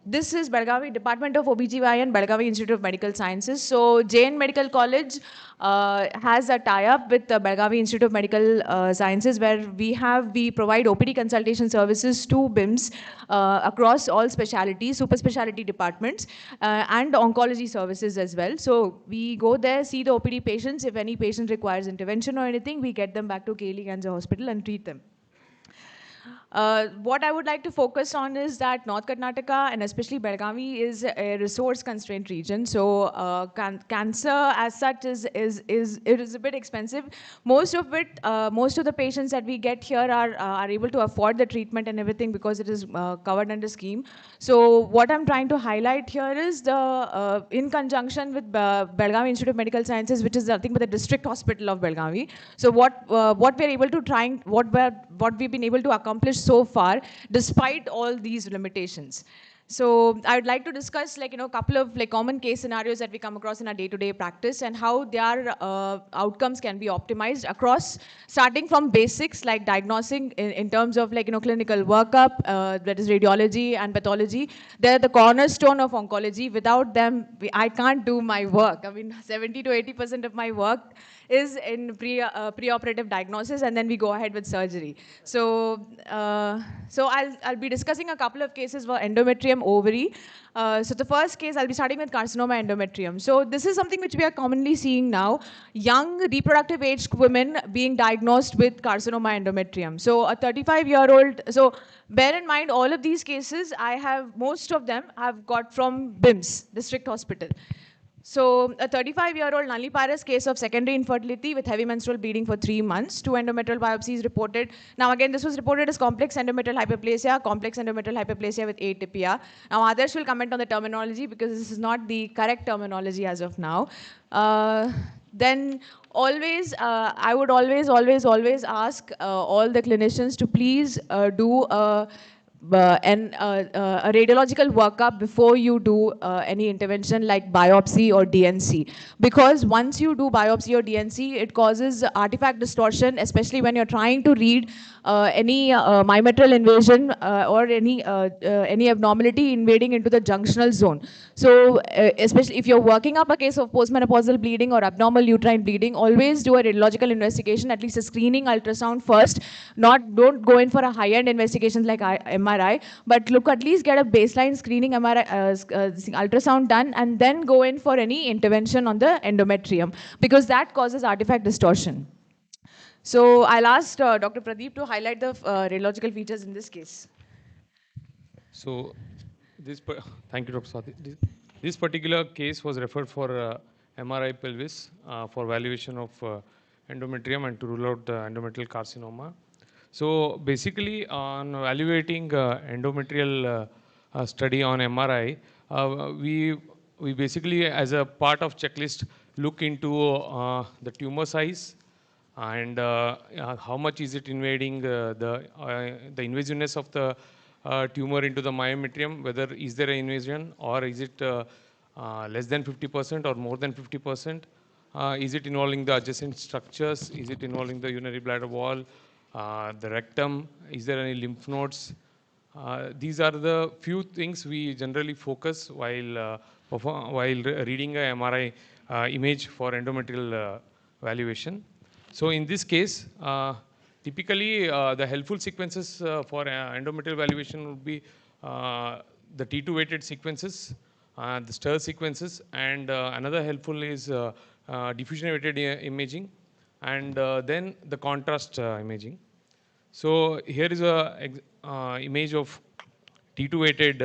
This is Belgavi Department of OBGYN, Belgavi Institute of Medical Sciences. So Jain Medical College has a tie-up with the Belgavi Institute of Medical Sciences, where we provide OPD consultation services to BIMS across all specialties, super specialty departments, and oncology services as well. So we go there, see the OPD patients. If any patient requires intervention or anything, we get them back to KLE Cancer Hospital and treat them. What I would like to focus on is that North Karnataka and especially Belgavi is a resource-constrained region. So cancer, as such, is a bit expensive. Most of the patients that we get here are able to afford the treatment and everything because it is covered under scheme. So what I'm trying to highlight here is the in conjunction with Belgavi Institute of Medical Sciences, which is nothing but the district hospital of Belgavi. So what we're able to what we've been able to accomplish so far, despite all these limitations. So I would like to discuss a couple of common case scenarios that we come across in our day-to-day practice and how their outcomes can be optimized across, starting from basics like diagnosing in terms of clinical workup, that is radiology and pathology. They're the cornerstone of oncology. Without them, I can't do my work. I mean, 70 to 80% of my work is in pre-operative diagnosis, and then we go ahead with surgery. So, I'll be discussing a couple of cases for endometrium ovary. So the first case, I'll be starting with carcinoma endometrium. So this is something which we are commonly seeing now. Young reproductive aged women being diagnosed with carcinoma endometrium. So a 35-year-old, so bear in mind all of these cases, most of them I've got from BIMS, District Hospital. So a 35-year-old nulliparous case of secondary infertility with heavy menstrual bleeding for 3 months, 2 endometrial biopsies reported. Now again, this was reported as complex endometrial hyperplasia with atypia. Now others will comment on the terminology because this is not the correct terminology as of now. Then always, I would always ask all the clinicians to please do a radiological workup before you do any intervention like biopsy or DNC. Because once you do biopsy or DNC, it causes artifact distortion, especially when you're trying to read any myometrial invasion or any abnormality invading into the junctional zone. So especially if you're working up a case of postmenopausal bleeding or abnormal uterine bleeding, always do a radiological investigation, at least a screening ultrasound first. Don't go in for a high-end investigations like MRI, but look, at least get a baseline screening MRI ultrasound done, and then go in for any intervention on the endometrium, because that causes artifact distortion. So I'll ask Dr. Pradeep to highlight the radiological features in this case. So, thank you, Dr. Swati. This particular case was referred for MRI pelvis for valuation of endometrium and to rule out the endometrial carcinoma. So, basically, on evaluating endometrial study on MRI, we basically, as a part of checklist, look into the tumor size and how much is it invading the invasiveness of the tumor into the myometrium, whether is there an invasion or is it less than 50% or more than 50%? Is it involving the adjacent structures? Is it involving the urinary bladder wall, the rectum? Is there any lymph nodes? These are the few things we generally focus while reading a MRI image for endometrial valuation. So in this case, typically the helpful sequences for endometrial valuation would be the T2 weighted sequences, the STIR sequences, and another helpful is diffusion weighted imaging, and then the contrast imaging. So here is a image of T2 weighted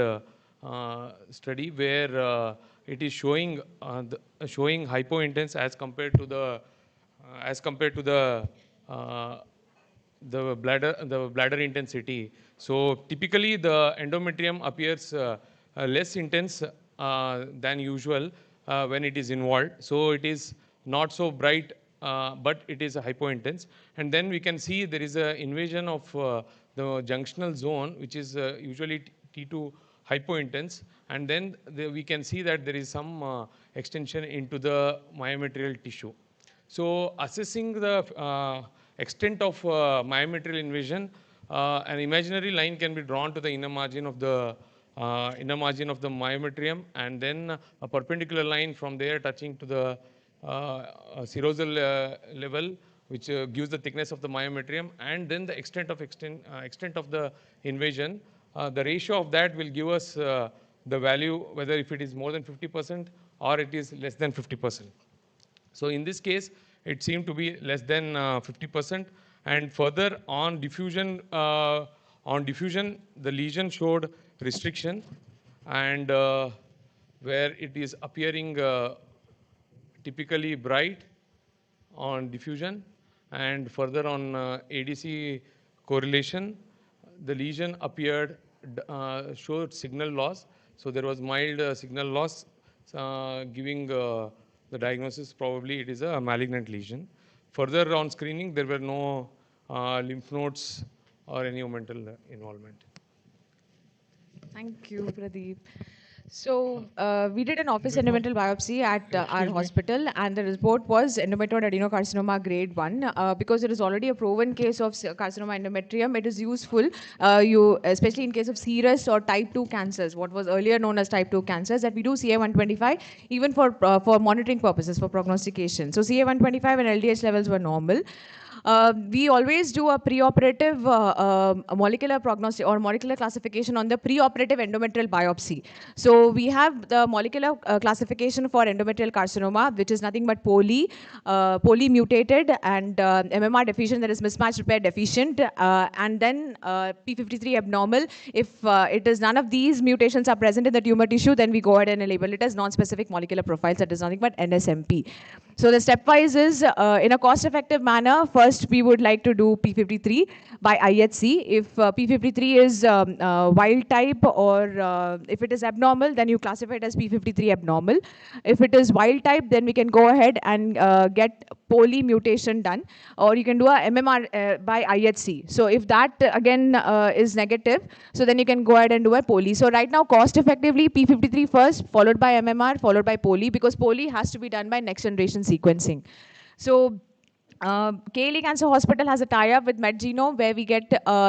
study where it is showing showing hypointense as compared to the bladder intensity. So typically the endometrium appears less intense than usual when it is involved. So it is not so bright, but it is hypointense. And then we can see there is an invasion of the junctional zone, which is usually T2 hypointense. And then we can see that there is some extension into the myometrial tissue. So assessing the extent of myometrial invasion, an imaginary line can be drawn to the inner margin of the myometrium, and then a perpendicular line from there touching to the serosal level, which gives the thickness of the myometrium, and then the extent of the invasion. The ratio of that will give us the value, whether if it is more than 50% or it is less than 50%. So in this case, it seemed to be less than 50%. And further on diffusion, the lesion showed restriction, and where it is appearing typically bright on diffusion, and further on ADC correlation, the lesion appeared showed signal loss. So there was mild signal loss, giving the diagnosis probably it is a malignant lesion. Further on screening, there were no lymph nodes or any omental involvement. Thank you, Pradeep. So we did an office endometrial biopsy at our hospital, and the report was endometrioid adenocarcinoma grade 1. Because it is already a proven case of carcinoma endometrium, it is useful, especially in case of serous or type 2 cancers, what was earlier known as type 2 cancers, that we do CA-125 even for monitoring purposes, for prognostication. So CA-125 and LDH levels were normal. We always do a preoperative molecular prognosis or molecular classification on the preoperative endometrial biopsy. So we have the molecular classification for endometrial carcinoma, which is nothing but poly mutated, and MMR deficient, that is mismatch repair deficient, and then P53 abnormal. If it is none of these mutations are present in the tumor tissue, then we go ahead and label it as non-specific molecular profiles, that is nothing but NSMP. So the stepwise is in a cost-effective manner. First, we would like to do P53 by IHC. If P53 is wild type or if it is abnormal, then you classify it as P53 abnormal. If it is wild type, then we can go ahead and get poly mutation done, or you can do a MMR by IHC. So if that again is negative, so then you can go ahead and do a poly. So right now, cost-effectively, P53 first, followed by MMR, followed by poly, because poly has to be done by next generation sequencing. So KLE Cancer Hospital has a tie-up with MedGenome where we get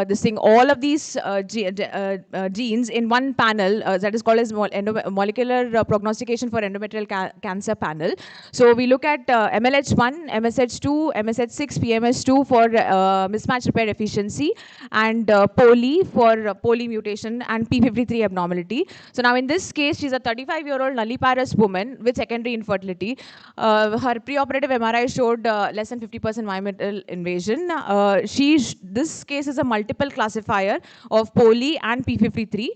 this thing, all of these genes in one panel that is called as molecular prognostication for endometrial cancer panel. So we look at MLH1, MSH2, MSH6, PMS2 for mismatch repair efficiency, and poly for poly mutation and P53 abnormality. So now in this case, she's a 35-year-old nulliparous woman with secondary infertility. Her preoperative MRI showed less than 50% mymetal invasion. This case is a multiple classifier of poly and P53.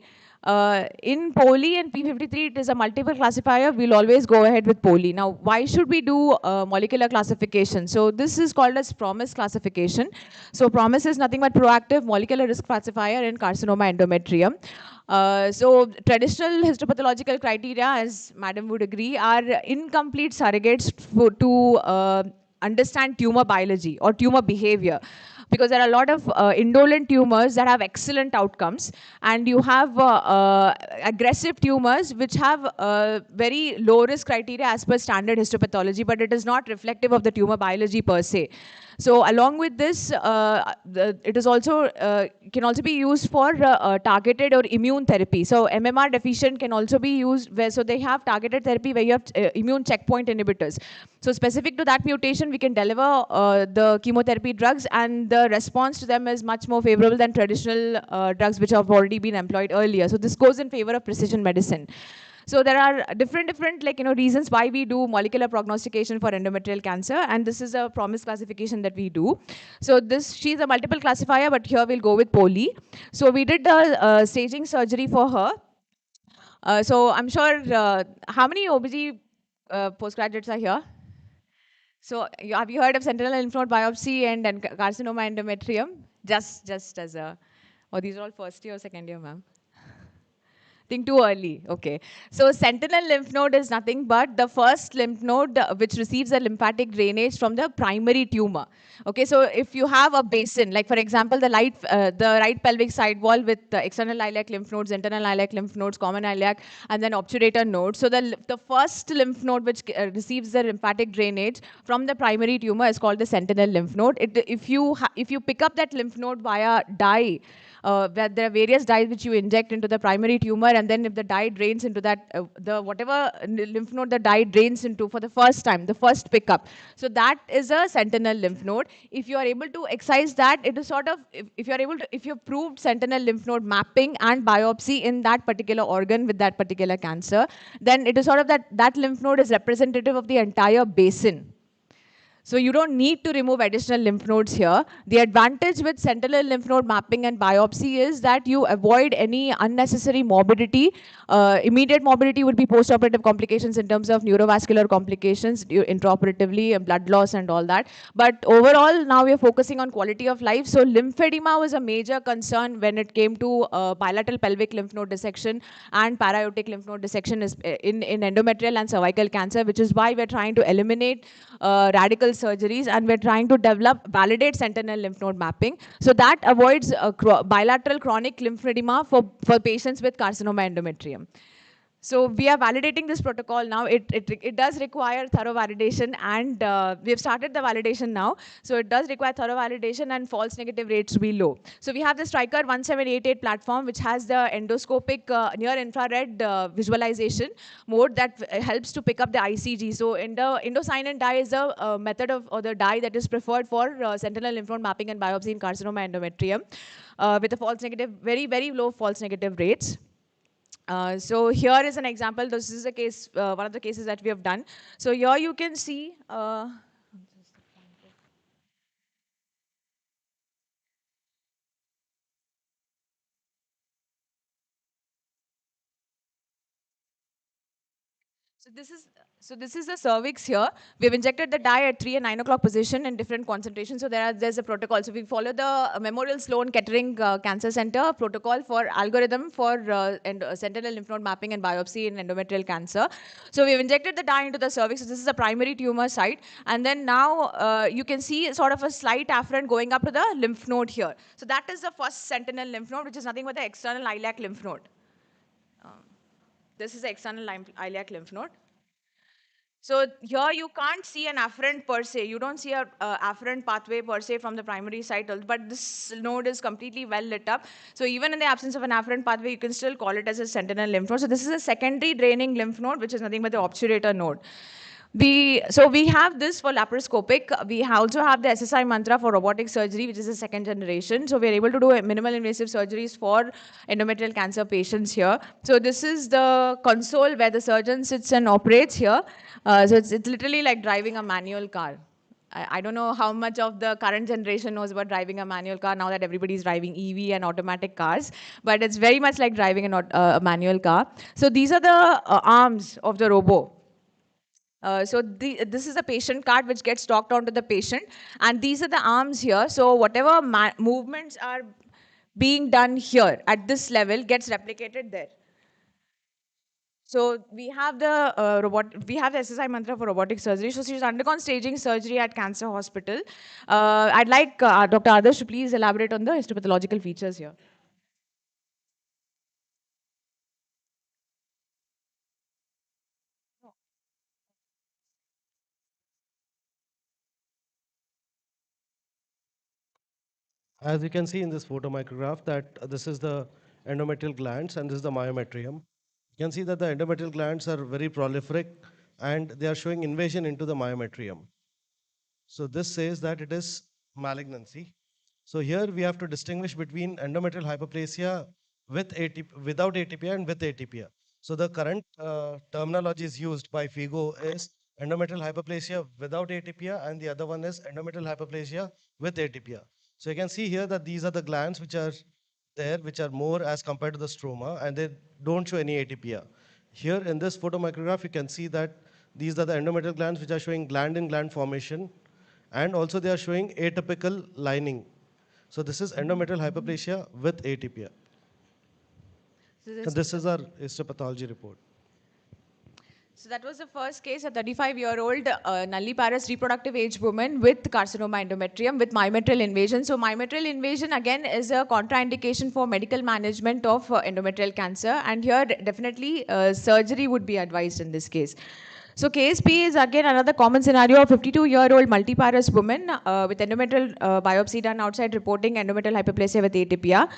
In poly and P53, it is a multiple classifier. We'll always go ahead with poly. Now, why should we do molecular classification? So this is called as PROMIS classification. So PROMIS is nothing but proactive molecular risk classifier in carcinoma endometrium. So traditional histopathological criteria, as madam would agree, are incomplete surrogates to understand tumor biology or tumor behavior, because there are a lot of indolent tumors that have excellent outcomes, and you have aggressive tumors which have very low risk criteria as per standard histopathology, but it is not reflective of the tumor biology per se. So along with this, it is also can also be used for targeted or immune therapy. So MMR deficient can also be used where, so they have targeted therapy where you have immune checkpoint inhibitors. So specific to that mutation, we can deliver the chemotherapy drugs, and the response to them is much more favorable than traditional drugs which have already been employed earlier. So this goes in favor of precision medicine. So there are different reasons why we do molecular prognostication for endometrial cancer, and this is a PROMIS classification that we do. So she's a multiple classifier, but here we'll go with poly. So we did the staging surgery for her. So I'm sure, how many OBG postgraduates are here? So have you heard of sentinel lymph node biopsy and carcinoma endometrium? Just as a, or these are all first year or second year, ma'am? Think too early. Okay. So sentinel lymph node is nothing but the first lymph node which receives a lymphatic drainage from the primary tumor. Okay. So if you have a basin, like for example, the right pelvic side wall with the external iliac lymph nodes, internal iliac lymph nodes, common iliac, and then obturator node. So the first lymph node which receives the lymphatic drainage from the primary tumor is called the sentinel lymph node. If you pick up that lymph node via dye, where there are various dyes which you inject into the primary tumor, and then if the dye drains into that, whatever lymph node the dye drains into for the first time, the first pickup. So that is a sentinel lymph node. If you are able to excise that, it is sort of, if you've proved sentinel lymph node mapping and biopsy in that particular organ with that particular cancer, then it is sort of that lymph node is representative of the entire basin. So you don't need to remove additional lymph nodes here. The advantage with sentinel lymph node mapping and biopsy is that you avoid any unnecessary morbidity. Immediate morbidity would be postoperative complications in terms of neurovascular complications intraoperatively and blood loss and all that. But overall, now we are focusing on quality of life. So lymphedema was a major concern when it came to bilateral pelvic lymph node dissection and para-aortic lymph node dissection in endometrial and cervical cancer, which is why we're trying to eliminate radical surgeries, and we're trying to validate sentinel lymph node mapping. So that avoids bilateral chronic lymphedema for patients with carcinoma endometrium. So we are validating this protocol now. It does require thorough validation, and we have started the validation now. So it does require thorough validation and false negative rates to be low. So we have the Striker 1788 platform, which has the endoscopic near infrared visualization mode that helps to pick up the ICG. So indocyanine dye is a method or the dye that is preferred for sentinel lymph node mapping and biopsy in carcinoma endometrium with a false negative, very, very low false negative rates. So here is an example. This is a case, one of the cases that we have done. So here you can see. So this is the cervix here. We've injected the dye at 3 and 9 o'clock position in different concentrations. So there's a protocol. So we follow the Memorial Sloan Kettering Cancer Center protocol for algorithm for sentinel lymph node mapping and biopsy in endometrial cancer. So we've injected the dye into the cervix. So this is a primary tumor site. And then now you can see sort of a slight afferent going up to the lymph node here. So that is the first sentinel lymph node, which is nothing but the external iliac lymph node. This is the external iliac lymph node. So here you can't see an afferent per se. You don't see a afferent pathway per se from the primary site, but this node is completely well lit up. So even in the absence of an afferent pathway, you can still call it as a sentinel lymph node. So this is a secondary draining lymph node, which is nothing but the obturator node. So we have this for laparoscopic. We also have the SSI mantra for robotic surgery, which is the second generation. So we're able to do minimal invasive surgeries for endometrial cancer patients here. So this is the console where the surgeon sits and operates here. So it's literally like driving a manual car. I don't know how much of the current generation knows about driving a manual car now that everybody's driving EV and automatic cars, but it's very much like driving a manual car. So these are the arms of the robo. This is a patient card which gets docked onto the patient, and these are the arms here. So whatever movements are being done here at this level gets replicated there. So we have the SSI mantra for robotic surgery. So she's undergone staging surgery at Cancer Hospital. I'd like Dr. Adarsh to please elaborate on the histopathological features here. As you can see in this photomicrograph that this is the endometrial glands and this is the myometrium. You can see that the endometrial glands are very prolific and they are showing invasion into the myometrium. So this says that it is malignancy. So here we have to distinguish between endometrial hyperplasia without atypia and with atypia. So the current terminology is used by FIGO is endometrial hyperplasia without atypia, and the other one is endometrial hyperplasia with atypia. So you can see here that these are the glands which are there, which are more as compared to the stroma, and they don't show any atypia. Here in this photomicrograph, you can see that these are the endometrial glands which are showing gland-in-gland formation, and also they are showing atypical lining. So this is endometrial hyperplasia with atypia. So this is our histopathology report. So that was the first case, a 35-year-old nulliparous reproductive age woman with carcinoma endometrium with myometrial invasion. So myometrial invasion again is a contraindication for medical management of endometrial cancer, and here definitely surgery would be advised in this case. So case B is again another common scenario of 52-year-old multiparous woman with endometrial biopsy done outside reporting endometrial hyperplasia with atypia.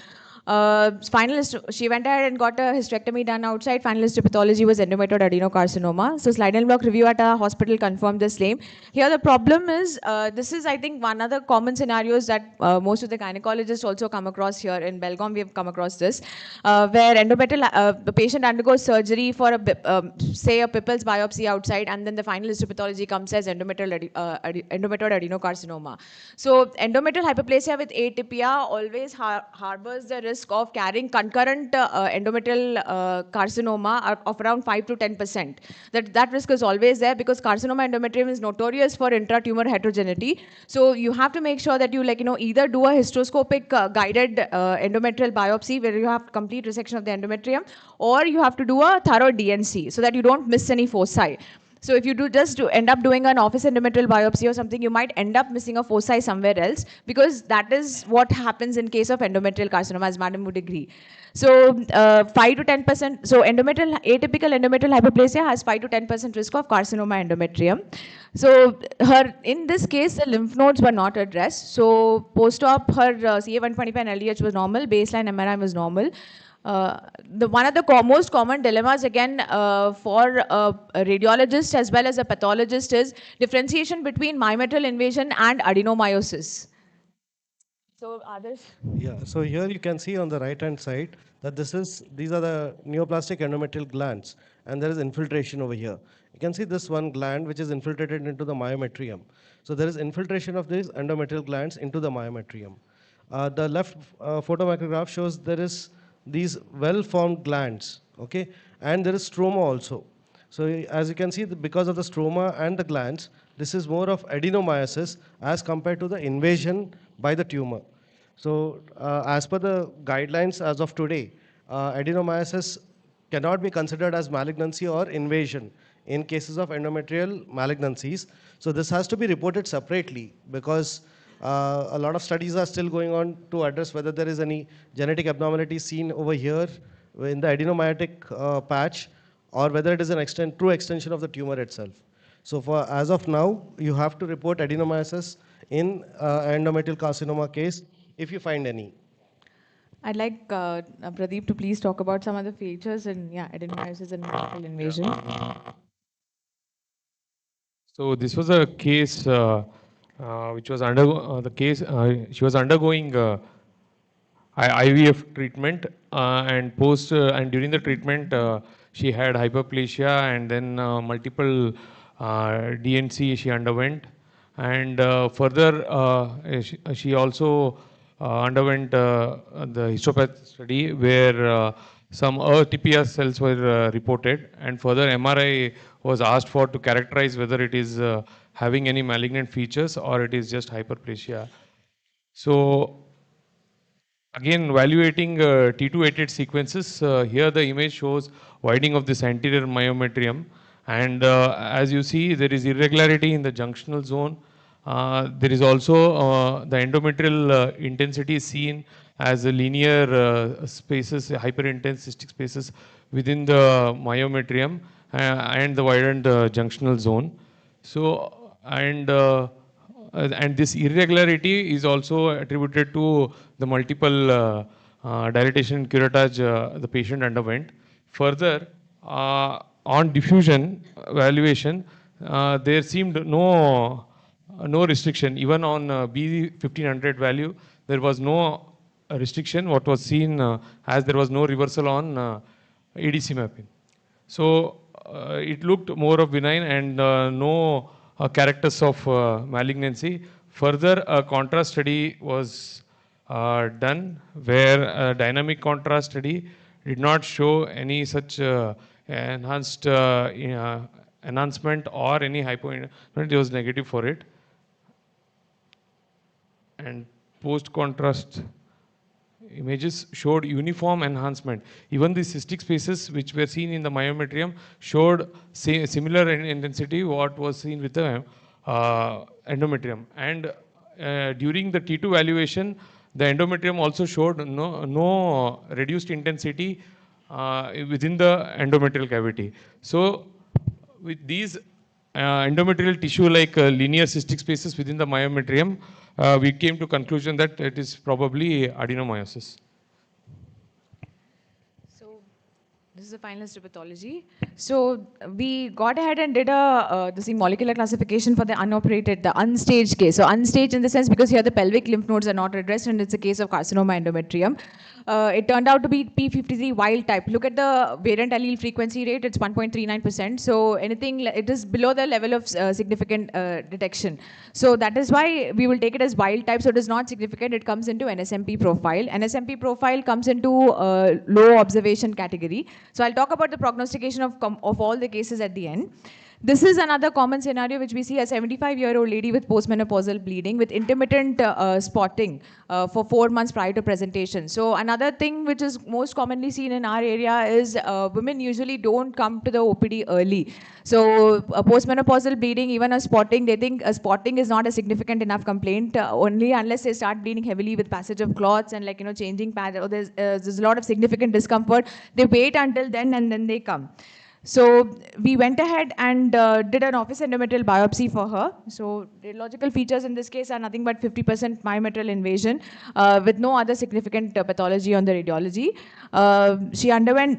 She went ahead and got a hysterectomy done outside. Final histopathology was endometrial adenocarcinoma. So slide and block review at a hospital confirmed the same. Here the problem is, this is I think one of the common scenarios that most of the gynecologists also come across here. In Belgaum we have come across this, where the patient undergoes surgery for say a Pippel's biopsy outside, and then the final histopathology comes as endometrial adenocarcinoma. So endometrial hyperplasia with atypia always harbors the risk of carrying concurrent endometrial carcinoma of around 5 to 10%. That risk is always there because carcinoma endometrium is notorious for intratumor heterogeneity. So you have to make sure that you either do a hysteroscopic guided endometrial biopsy where you have complete resection of the endometrium, or you have to do a thorough DNC so that you don't miss any foci. So if you end up doing an office endometrial biopsy or something, you might end up missing a foci somewhere else, because that is what happens in case of endometrial carcinoma, as madam would agree. So 5 to 10%, so atypical endometrial hyperplasia has 5 to 10% risk of carcinoma endometrium. So in this case, the lymph nodes were not addressed. So post-op, her CA125 and LDH was normal, baseline MRI was normal. One of the most common dilemmas again for a radiologist as well as a pathologist is differentiation between myometrial invasion and adenomyosis. So others? Yeah, so here you can see on the right hand side that these are the neoplastic endometrial glands, and there is infiltration over here. You can see this one gland which is infiltrated into the myometrium. So there is infiltration of these endometrial glands into the myometrium. The left photomicrograph shows there is these well-formed glands, okay, and there is stroma also. So as you can see, because of the stroma and the glands, this is more of adenomyosis as compared to the invasion by the tumor. So as per the guidelines as of today, adenomyosis cannot be considered as malignancy or invasion in cases of endometrial malignancies. So this has to be reported separately because a lot of studies are still going on to address whether there is any genetic abnormality seen over here in the adenomyotic patch, or whether it is an true extension of the tumor itself. So for as of now, you have to report adenomyosis in endometrial carcinoma case if you find any. I'd like Pradeep to please talk about some of the features and adenomyosis and malignant invasion. So this was a case which was she was undergoing IVF treatment and during the treatment she had hyperplasia and then multiple DNC she underwent, and further she also underwent the histopath study where some TPS cells were reported, and further MRI was asked for to characterize whether it is having any malignant features or it is just hyperplasia. So again, evaluating T288 sequences, here the image shows widening of this anterior myometrium, and as you see, there is irregularity in the junctional zone. There is also the endometrial intensity is seen as a linear spaces, hyperintense cystic spaces within the myometrium and the widened junctional zone. So, and this irregularity is also attributed to the multiple dilatation and curettage the patient underwent. Further, on diffusion evaluation, there seemed no restriction. Even on B1500 value, there was no restriction. What was seen as there was no reversal on ADC mapping. So it looked more of benign and no characters of malignancy. Further, a contrast study was done where a dynamic contrast study did not show any such enhanced enhancement or any hypo. It was negative for it. And post-contrast images showed uniform enhancement. Even the cystic spaces which were seen in the myometrium showed similar intensity what was seen with the endometrium. And during the T2 evaluation, the endometrium also showed no reduced intensity within the endometrial cavity. So with these endometrial tissue like linear cystic spaces within the myometrium, we came to conclusion that it is probably adenomyosis. This is the final histopathology. So we got ahead and did a molecular classification for the unoperated, the unstaged case. So unstaged in the sense because here the pelvic lymph nodes are not addressed and it's a case of carcinoma endometrium. It turned out to be P53 wild type. Look at the variant allele frequency rate, it's 1.39%. So anything, it is below the level of significant detection. So that is why we will take it as wild type. So it is not significant, it comes into NSMP profile. NSMP profile comes into low observation category. So I'll talk about the prognostication of all the cases at the end. This is another common scenario which we see a 75-year-old lady with postmenopausal bleeding with intermittent spotting for 4 months prior to presentation. So another thing which is most commonly seen in our area is women usually don't come to the OPD early. So a postmenopausal bleeding, even a spotting, they think a spotting is not a significant enough complaint only unless they start bleeding heavily with passage of clots and changing pads, or there's a lot of significant discomfort. They wait until then and then they come. So we went ahead and did an office endometrial biopsy for her. So radiological features in this case are nothing but 50% myometrial invasion with no other significant pathology on the radiology.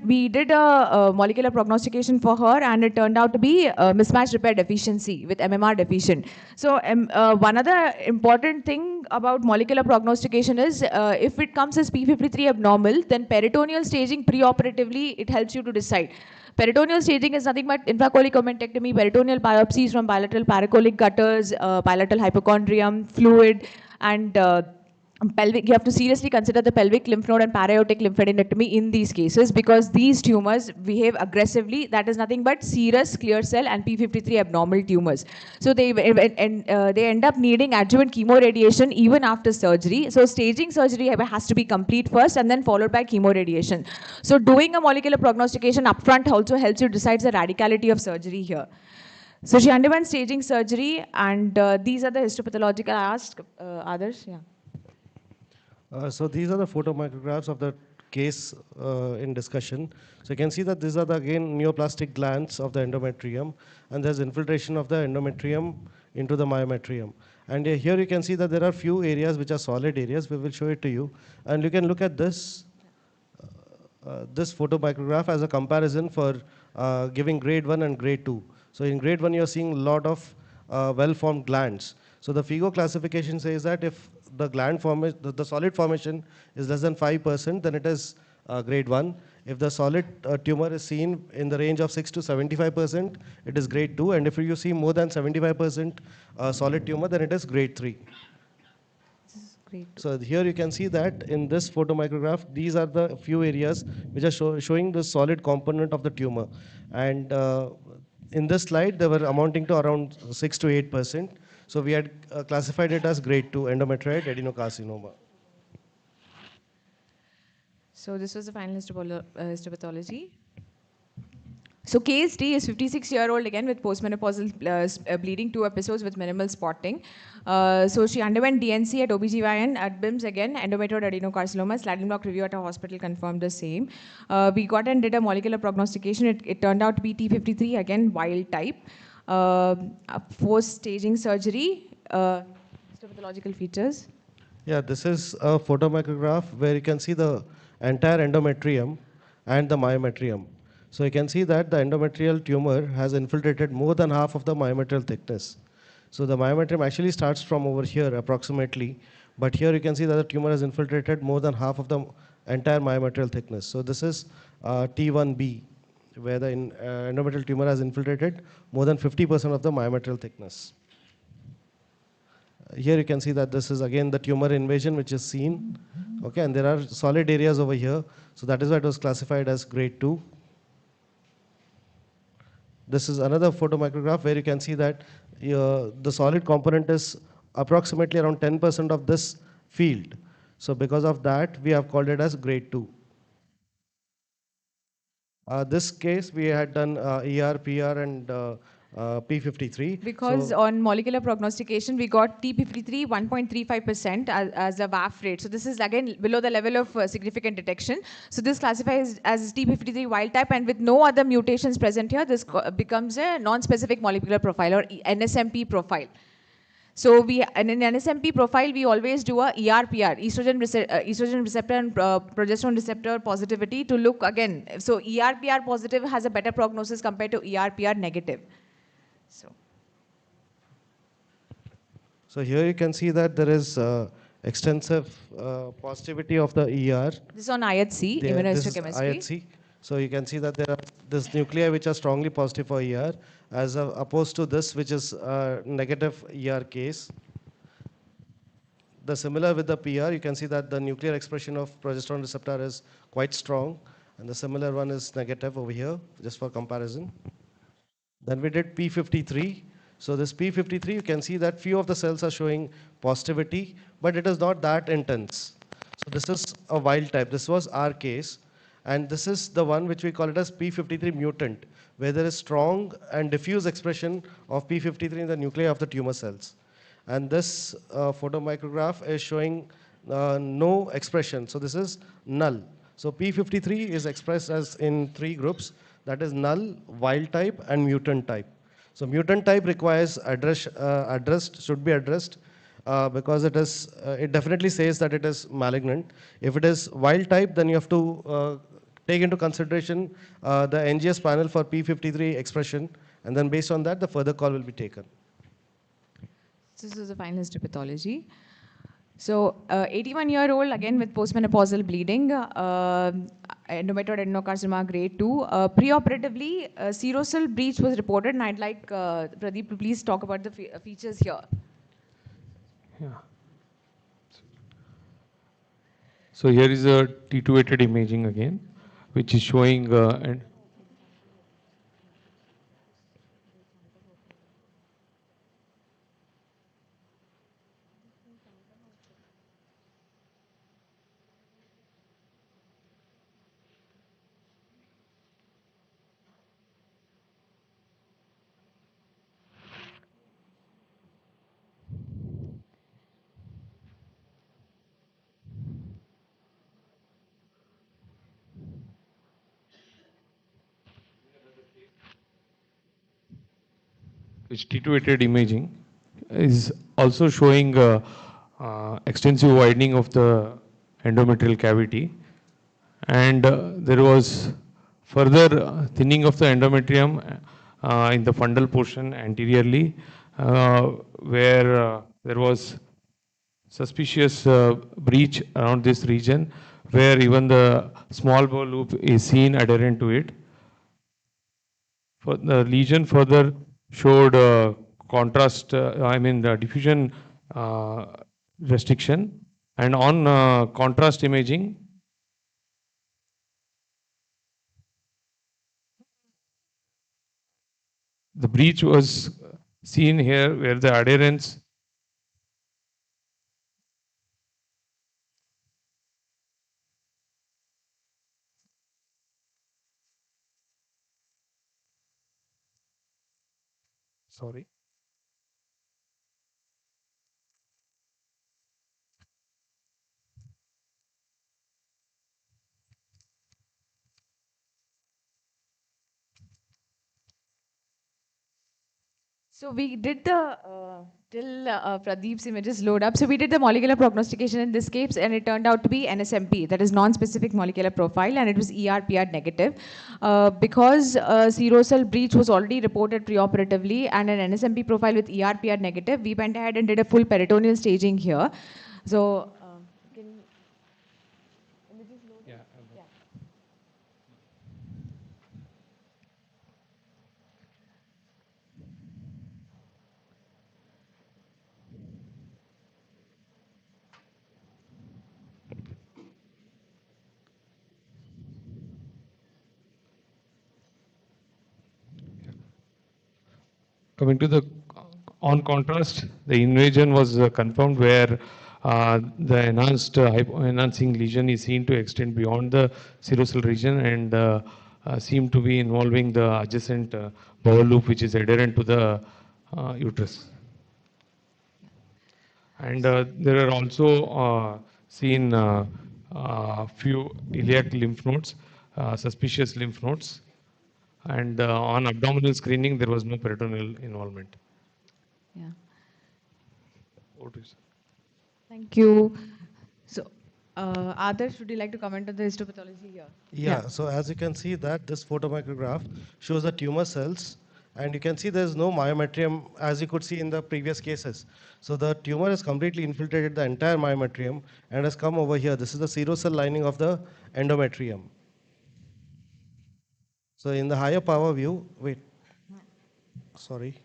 We did a molecular prognostication for her and it turned out to be mismatch repair deficiency with MMR deficient. So one other important thing about molecular prognostication is if it comes as P53 abnormal, then peritoneal staging preoperatively, it helps you to decide. Peritoneal staging is nothing but infracolic omentectomy, peritoneal biopsies from bilateral paracolic gutters, bilateral hypochondrium, fluid, and pelvic, you have to seriously consider the pelvic lymph node and para-aortic lymphadenectomy in these cases, because these tumors behave aggressively. That is nothing but serous, clear cell and P53 abnormal tumors. So they end up needing adjuvant chemoradiation even after surgery. So staging surgery has to be complete first and then followed by chemoradiation. So doing a molecular prognostication upfront also helps you decide the radicality of surgery here. So she underwent staging surgery, and these are the histopathological. I asked others, yeah. So these are the photomicrographs of the case in discussion. So you can see that these are the, again, neoplastic glands of the endometrium, and there's infiltration of the endometrium into the myometrium. And here you can see that there are few areas which are solid areas. We will show it to you. And you can look at this, this photomicrograph as a comparison for giving grade 1 and grade 2. So in grade 1, you're seeing a lot of well-formed glands. So the FIGO classification says that if the gland formation, the solid formation is less than 5%, then it is grade 1. If the solid tumor is seen in the range of 6 to 75%, it is grade 2. And if you see more than 75% solid tumor, then it is grade 3. So here you can see that in this photomicrograph, these are the few areas which are showing the solid component of the tumor. And in this slide, they were amounting to around 6 to 8%. So we had classified it as grade 2 endometrioid adenocarcinoma. So this was the final histopathology. So case D is 56-year-old again with postmenopausal bleeding, 2 episodes with minimal spotting. So she underwent DNC at OBGYN at BIMS again, endometrioid adenocarcinoma. Sliding block review at our hospital confirmed the same. We got and did a molecular prognostication. It turned out to be T53, again wild type. Post-staging surgery, histopathological features. Yeah, this is a photomicrograph where you can see the entire endometrium and the myometrium. So you can see that the endometrial tumor has infiltrated more than half of the myometrial thickness. So the myometrium actually starts from over here approximately, but here you can see that the tumor has infiltrated more than half of the entire myometrial thickness. So this is T1B, where the endometrial tumor has infiltrated more than 50% of the myometrial thickness. Here you can see that this is again the tumor invasion which is seen. Okay, and there are solid areas over here. So that is why it was classified as grade 2. This is another photomicrograph where you can see that the solid component is approximately around 10% of this field. So because of that, we have called it as grade 2. This case, we had done ER, PR, and P53. Because so on molecular prognostication, we got TP53 1.35% as a VAF rate. So this is again below the level of significant detection. So this classifies as TP53 wild type, and with no other mutations present here, this becomes a non-specific molecular profile or NSMP profile. So in an NSMP profile, we always do a ER-PR, estrogen receptor and progesterone receptor positivity to look again. So ER-PR positive has a better prognosis compared to ER-PR negative. So here you can see that there is extensive positivity of the ER. This is on IHC, immunohistochemistry. IHC. So you can see that there are this nuclei which are strongly positive for ER, as opposed to this which is negative ER case. The similar with the PR, you can see that the nuclear expression of progesterone receptor is quite strong, and the similar one is negative over here, just for comparison. Then we did P53. So this P53, you can see that few of the cells are showing positivity, but it is not that intense. So this is a wild type. This was our case. And this is the one which we call it as P53 mutant, where there is strong and diffuse expression of P53 in the nuclei of the tumor cells. And this photomicrograph is showing no expression. So this is null. So P53 is expressed as in 3 groups. That is null, wild type, and mutant type. So mutant type requires should be addressed because it definitely says that it is malignant. If it is wild type, then you have to take into consideration the NGS panel for P53 expression, and then based on that, the further call will be taken. This is the final histopathology. So 81-year-old, again with postmenopausal bleeding, endometrioid adenocarcinoma grade 2. Preoperatively, serosal breach was reported, and I'd like Pradeep to please talk about the features here. Yeah. So here is a T2-weighted imaging again, which is showing which T2-weighted imaging is also showing extensive widening of the endometrial cavity, and there was further thinning of the endometrium in the fundal portion anteriorly, where there was suspicious breach around this region, where even the small bowel loop is seen adherent to it. For the lesion further showed contrast, the diffusion restriction, and on contrast imaging, the breach was seen here where the adherence sorry. So we did the, till Pradeep's images load up, so we did the molecular prognostication in this case, and it turned out to be NSMP, that is non-specific molecular profile, and it was ER-PR negative. Because serosal breach was already reported preoperatively, and an NSMP profile with ER-PR negative, we went ahead and did a full peritoneal staging here. So, Coming to the on contrast, the invasion was confirmed where the enhancing lesion is seen to extend beyond the serosal region and seem to be involving the adjacent bowel loop, which is adherent to the uterus. And there are also seen few iliac lymph nodes, suspicious lymph nodes. And on abdominal screening, there was no peritoneal involvement. yeah. Over to you, sir. Thank you. So, Adarsh, would you like to comment on the histopathology here? Yeah, so as you can see that this photomicrograph shows the tumor cells, and you can see there's no myometrium as you could see in the previous cases. So the tumor has completely infiltrated the entire myometrium and has come over here. This is the serosal lining of the endometrium. So in the higher power view, sorry.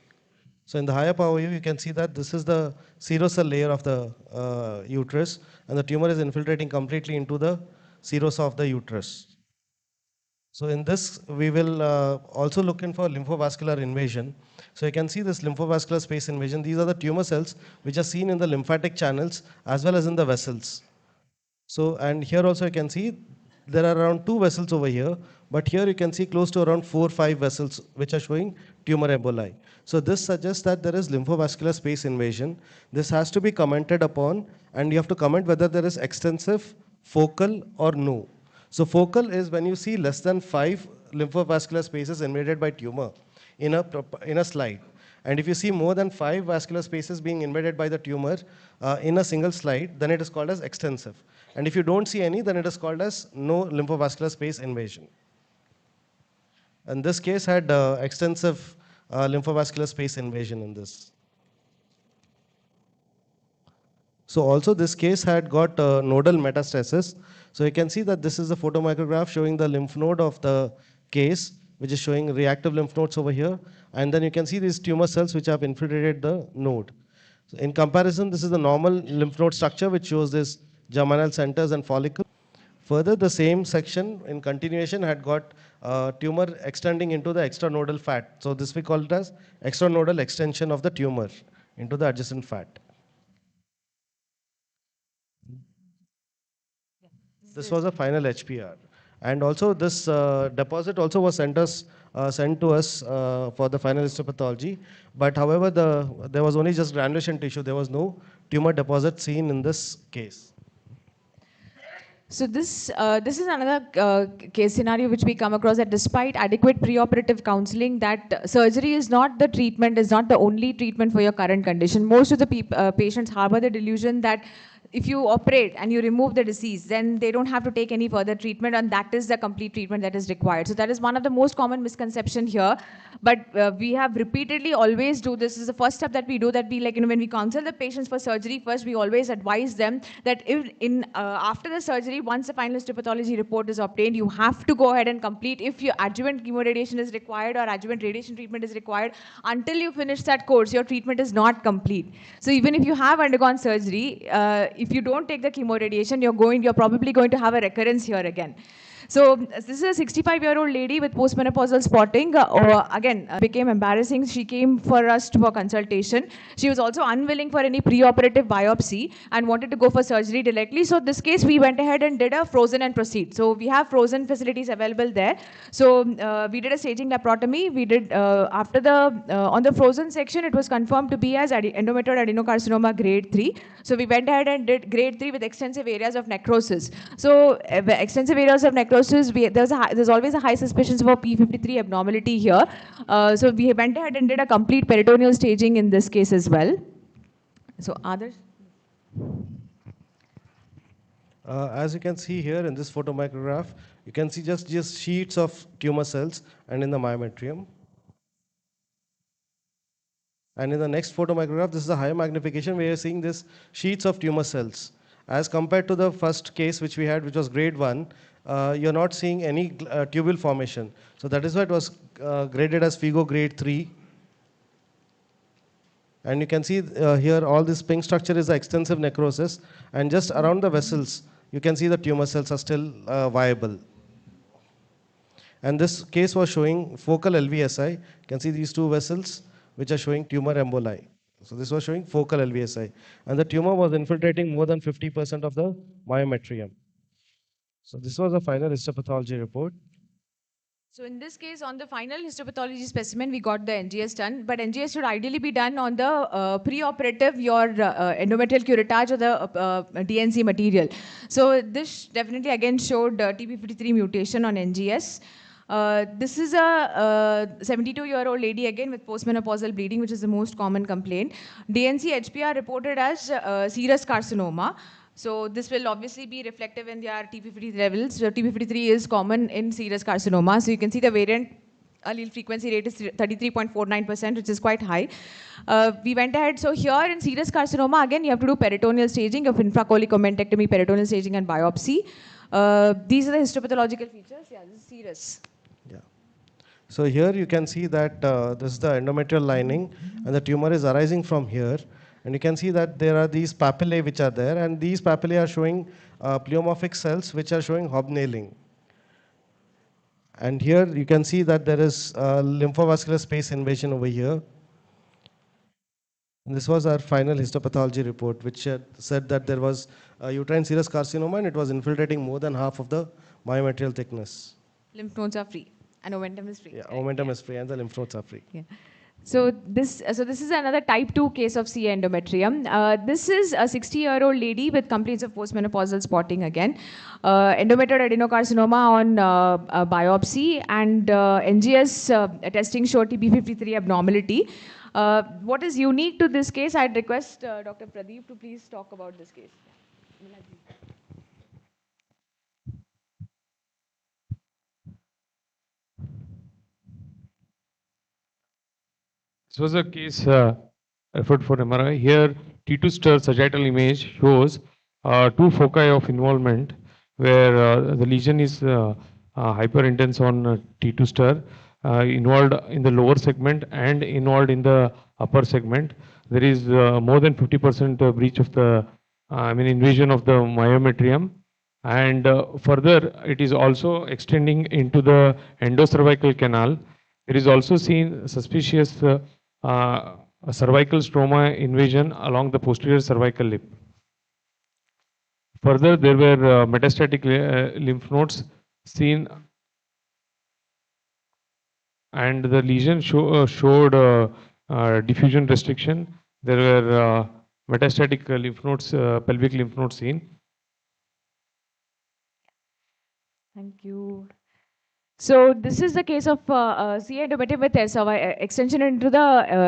So in the higher power view, you can see that this is the serosal layer of the uterus, and the tumor is infiltrating completely into the serosa of the uterus. So in this, we will also look in for lymphovascular invasion. So you can see this lymphovascular space invasion. These are the tumor cells which are seen in the lymphatic channels as well as in the vessels. So, and here also you can see there are around 2 vessels over here, but here you can see close to around 4 or 5 vessels which are showing tumor emboli. So this suggests that there is lymphovascular space invasion. This has to be commented upon, and you have to comment whether there is extensive, focal or no. So focal is when you see less than 5 lymphovascular spaces invaded by tumor in a slide. And if you see more than 5 vascular spaces being invaded by the tumor in a single slide, then it is called as extensive. And if you don't see any, then it is called as no lymphovascular space invasion. And this case had extensive lymphovascular space invasion in this. So also this case had got nodal metastasis. So you can see that this is a photomicrograph showing the lymph node of the case, which is showing reactive lymph nodes over here. And then you can see these tumor cells which have infiltrated the node. So in comparison, this is the normal lymph node structure which shows this germinal centers and follicle. Further, the same section in continuation had got tumor extending into the extranodal fat. So this we call it as extranodal extension of the tumor into the adjacent fat. This was a final HPR. And also this deposit also was sent to us for the final histopathology. But however, there was only just granulation tissue. There was no tumor deposit seen in this case. So this is another case scenario which we come across, that despite adequate preoperative counseling, that surgery is not the treatment, is not the only treatment for your current condition. Most of the patients harbor the delusion that if you operate and you remove the disease, then they don't have to take any further treatment, and that is the complete treatment that is required. So that is one of the most common misconceptions here. But we have repeatedly always do this. This is the first step that we do, that we, like, when we counsel the patients for surgery, first we always advise them that if after the surgery, once the final histopathology report is obtained, you have to go ahead and complete. If your adjuvant chemoradiation is required or adjuvant radiation treatment is required, until you finish that course, your treatment is not complete. So even if you have undergone surgery, if you don't take the chemoradiation, you're probably going to have a recurrence here again. So this is a 65-year-old lady with postmenopausal spotting. Again, became embarrassing. She came for us for consultation. She was also unwilling for any preoperative biopsy and wanted to go for surgery directly. So this case, we went ahead and did a frozen and proceed. So we have frozen facilities available there. So we did a staging laparotomy. We did, after on the frozen section, it was confirmed to be as endometrioid adenocarcinoma grade 3. So we went ahead and did grade 3 with extensive areas of necrosis. So extensive areas of necrosis, there's always a high suspicion of a P53 abnormality here. So we went ahead and did a complete peritoneal staging in this case as well. So others? As you can see here in this photomicrograph, you can see just sheets of tumor cells and in the myometrium. And in the next photomicrograph, this is a higher magnification where you're seeing this sheets of tumor cells. As compared to the first case which we had, which was grade 1, you're not seeing any tubule formation. So that is why it was graded as FIGO grade 3. And you can see here all this pink structure is the extensive necrosis, and just around the vessels, you can see the tumor cells are still viable. And this case was showing focal LVSI. You can see these two vessels which are showing tumor emboli. So this was showing focal LVSI. And the tumor was infiltrating more than 50% of the myometrium. So this was a final histopathology report. So in this case, on the final histopathology specimen, we got the NGS done, but NGS should ideally be done on the preoperative, your endometrial curettage or the DNC material. So this definitely again showed TP53 mutation on NGS. This is a 72-year-old lady again with postmenopausal bleeding, which is the most common complaint. DNC HPR reported as serous carcinoma. So this will obviously be reflective in their TP53 levels. So TP53 is common in serous carcinoma. So you can see the variant allele frequency rate is 33.49%, which is quite high. We went ahead. So here in serous carcinoma, again, you have to do peritoneal staging of infracolic omentectomy, peritoneal staging, and biopsy. These are the histopathological features. Yeah, this is serous. Yeah. So here you can see that this is the endometrial lining, and the tumor is arising from here. And you can see that there are these papillae which are there, and these papillae are showing pleomorphic cells which are showing hobnailing. And here you can see that there is lymphovascular space invasion over here. And this was our final histopathology report, which said that there was uterine serous carcinoma and it was infiltrating more than half of the myometrial thickness. Lymph nodes are free, and omentum is free. Yeah, omentum is free and the lymph nodes are free. Yeah. So this is another type 2 case of CA endometrium. This is a 60-year-old lady with complaints of postmenopausal spotting again. Endometrioid adenocarcinoma on biopsy, and NGS testing showed TP53 abnormality. What is unique to this case, I'd request Dr. Pradeep to please talk about this case. This was a case effort for MRI. Here, T2 stir sagittal image shows two foci of involvement where the lesion is hyperintense on T2 stir, involved in the lower segment and involved in the upper segment. There is more than 50% breach of the, invasion of the myometrium. And further, it is also extending into the endocervical canal. There is also seen suspicious cervical stroma invasion along the posterior cervical lip. Further, there were metastatic lymph nodes seen, and the lesion showed diffusion restriction. There were metastatic lymph nodes, pelvic lymph nodes seen. Thank you. So this is the case of CA endometrium with extension into the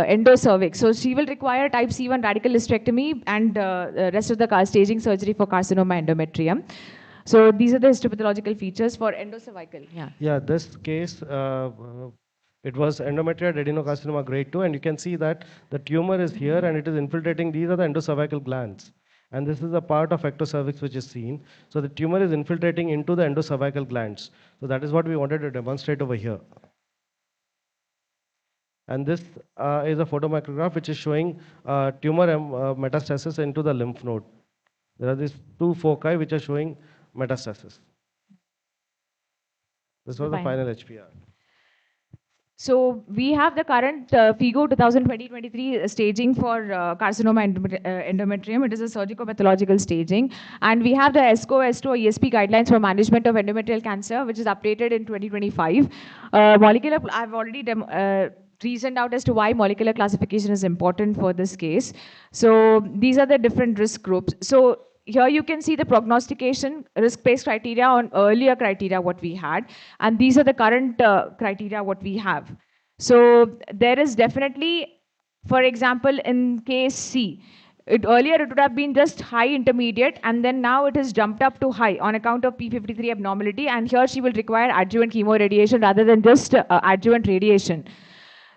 endocervix. So she will require type C1 radical hysterectomy and rest of the staging surgery for carcinoma endometrium. So these are the histopathological features for endocervical. Yeah. Yeah, this case, it was endometrial adenocarcinoma grade 2, and you can see that the tumor is here and it is infiltrating. These are the endocervical glands. And this is a part of ectocervix which is seen. So the tumor is infiltrating into the endocervical glands. So that is what we wanted to demonstrate over here. And this is a photomicrograph which is showing tumor metastasis into the lymph node. There are these two foci which are showing metastasis. This was the final HPR. So we have the current FIGO 2020-23 staging for carcinoma endometrium. It is a surgical-pathological staging. And we have the ESCO, ESTO, ESP guidelines for management of endometrial cancer, which is updated in 2025. Molecular, I've already reasoned out as to why molecular classification is important for this case. So these are the different risk groups. So here you can see the prognostication risk-based criteria on earlier criteria what we had, and these are the current criteria what we have. So there is definitely, for example, in case C, earlier it would have been just high intermediate, and then now it has jumped up to high on account of P53 abnormality, and here she will require adjuvant chemoradiation rather than just adjuvant radiation.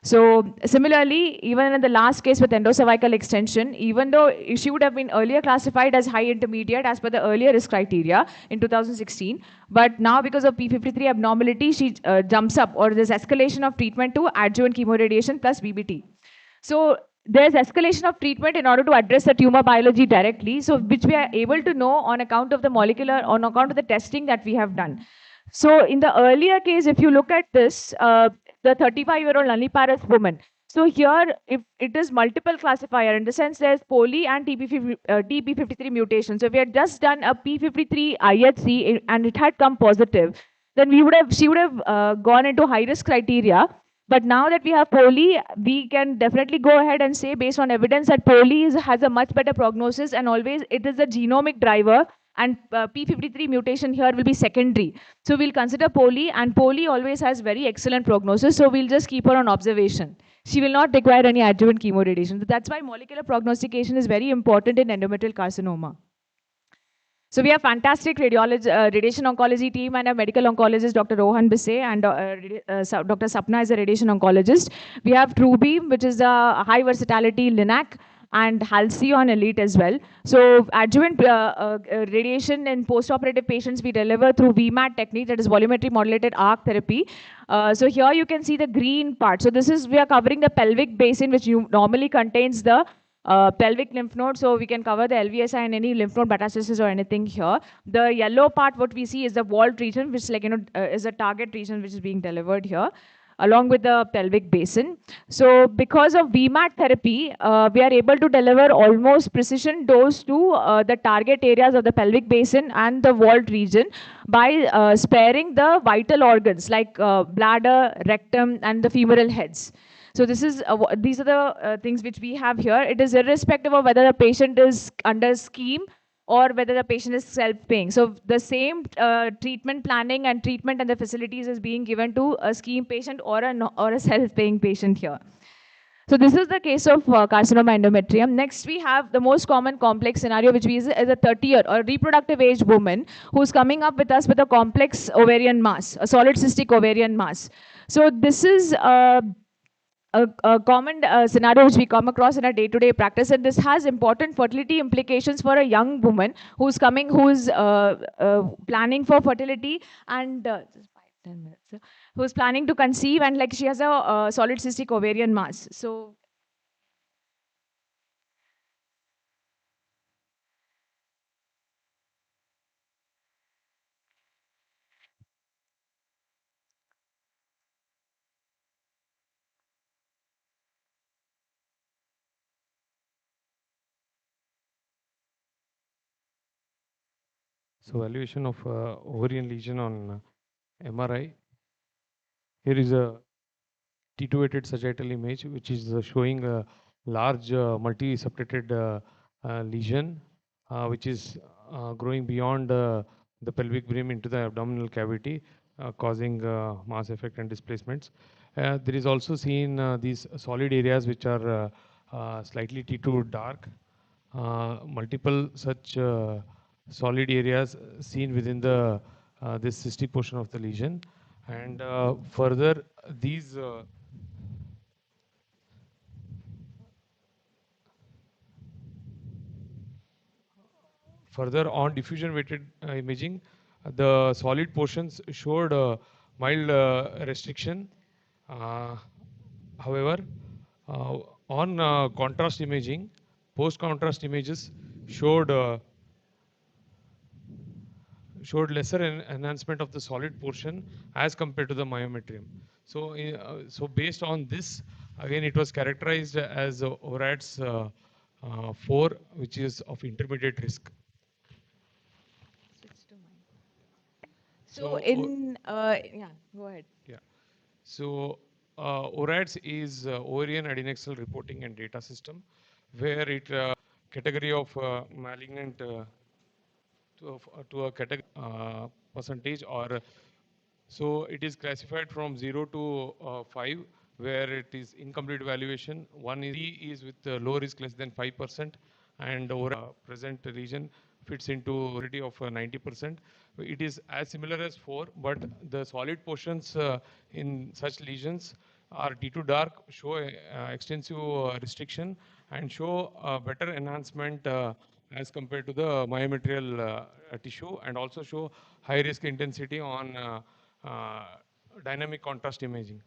So similarly, even in the last case with endocervical extension, even though she would have been earlier classified as high intermediate as per the earlier risk criteria in 2016, but now because of P53 abnormality, she jumps up, or there's escalation of treatment to adjuvant chemoradiation plus BBT. So there's escalation of treatment in order to address the tumor biology directly, so which we are able to know on account of the molecular, on account of the testing that we have done. So in the earlier case, if you look at this, the 35-year-old nulliparous woman. So here, if it is multiple classifier, in the sense there's poly and TP53 mutation. So if we had just done a P53 IHC and it had come positive, then she would have gone into high risk criteria. But now that we have poly, we can definitely go ahead and say, based on evidence, that poly has a much better prognosis, and always it is a genomic driver, and P53 mutation here will be secondary. So we'll consider poly, and poly always has very excellent prognosis, so we'll just keep her on observation. She will not require any adjuvant chemoradiation. That's why molecular prognostication is very important in endometrial carcinoma. So we have fantastic radiation oncology team, and a medical oncologist, Dr. Rohan Bisse, and Dr. Sapna is a radiation oncologist. We have TrueBeam, which is a high versatility LINAC, and Halcyon Elite as well. So adjuvant radiation in postoperative patients we deliver through VMAT technique, that is volumetry modulated arc therapy. So here you can see the green part. So this is, we are covering the pelvic basin, which normally contains the pelvic lymph node, so we can cover the LVSI and any lymph node metastasis or anything here. The yellow part, what we see is the vault region, which is a target region which is being delivered here, along with the pelvic basin. So because of VMAT therapy, we are able to deliver almost precision dose to the target areas of the pelvic basin and the vault region by sparing the vital organs like bladder, rectum, and the femoral heads. So this is these are the things which we have here. It is irrespective of whether the patient is under scheme or whether the patient is self-paying. So the same treatment planning and treatment and the facilities is being given to a scheme patient or a self-paying patient here. So this is the case of carcinoma endometrium. Next, we have the most common complex scenario, which is a 30-year or reproductive age woman who's coming up with us with a complex ovarian mass, a solid cystic ovarian mass. So this is a common scenario which we come across in our day-to-day practice, and this has important fertility implications for a young woman who's planning for fertility and just 5-10 minutes, who's planning to conceive, and like she has a solid cystic ovarian mass. So So evaluation of ovarian lesion on MRI. Here is a T2-weighted sagittal image, which is showing a large multi-septated lesion, which is growing beyond the pelvic brim into the abdominal cavity, causing mass effect and displacements. There is also seen these solid areas which are slightly T2 dark. Multiple such solid areas seen within the this cystic portion of the lesion, and further these further on diffusion weighted imaging, the solid portions showed mild restriction. However, on contrast imaging, post contrast images showed showed lesser enhancement of the solid portion as compared to the myometrium. So, so based on this, again it was characterized as ORADS 4, which is of intermediate risk. So in, yeah, go ahead. Yeah. So ORADS is ovarian adnexal reporting and data system, where it category of malignant to a category percentage, or so it is classified from 0 to 5, where it is incomplete evaluation. 1 is with low risk less than 5%, and over present region fits into already of 90%. It is as similar as 4, but the solid portions in such lesions are T2 dark, show extensive restriction, and show better enhancement as compared to the myometrial tissue, and also show high risk intensity on dynamic contrast imaging.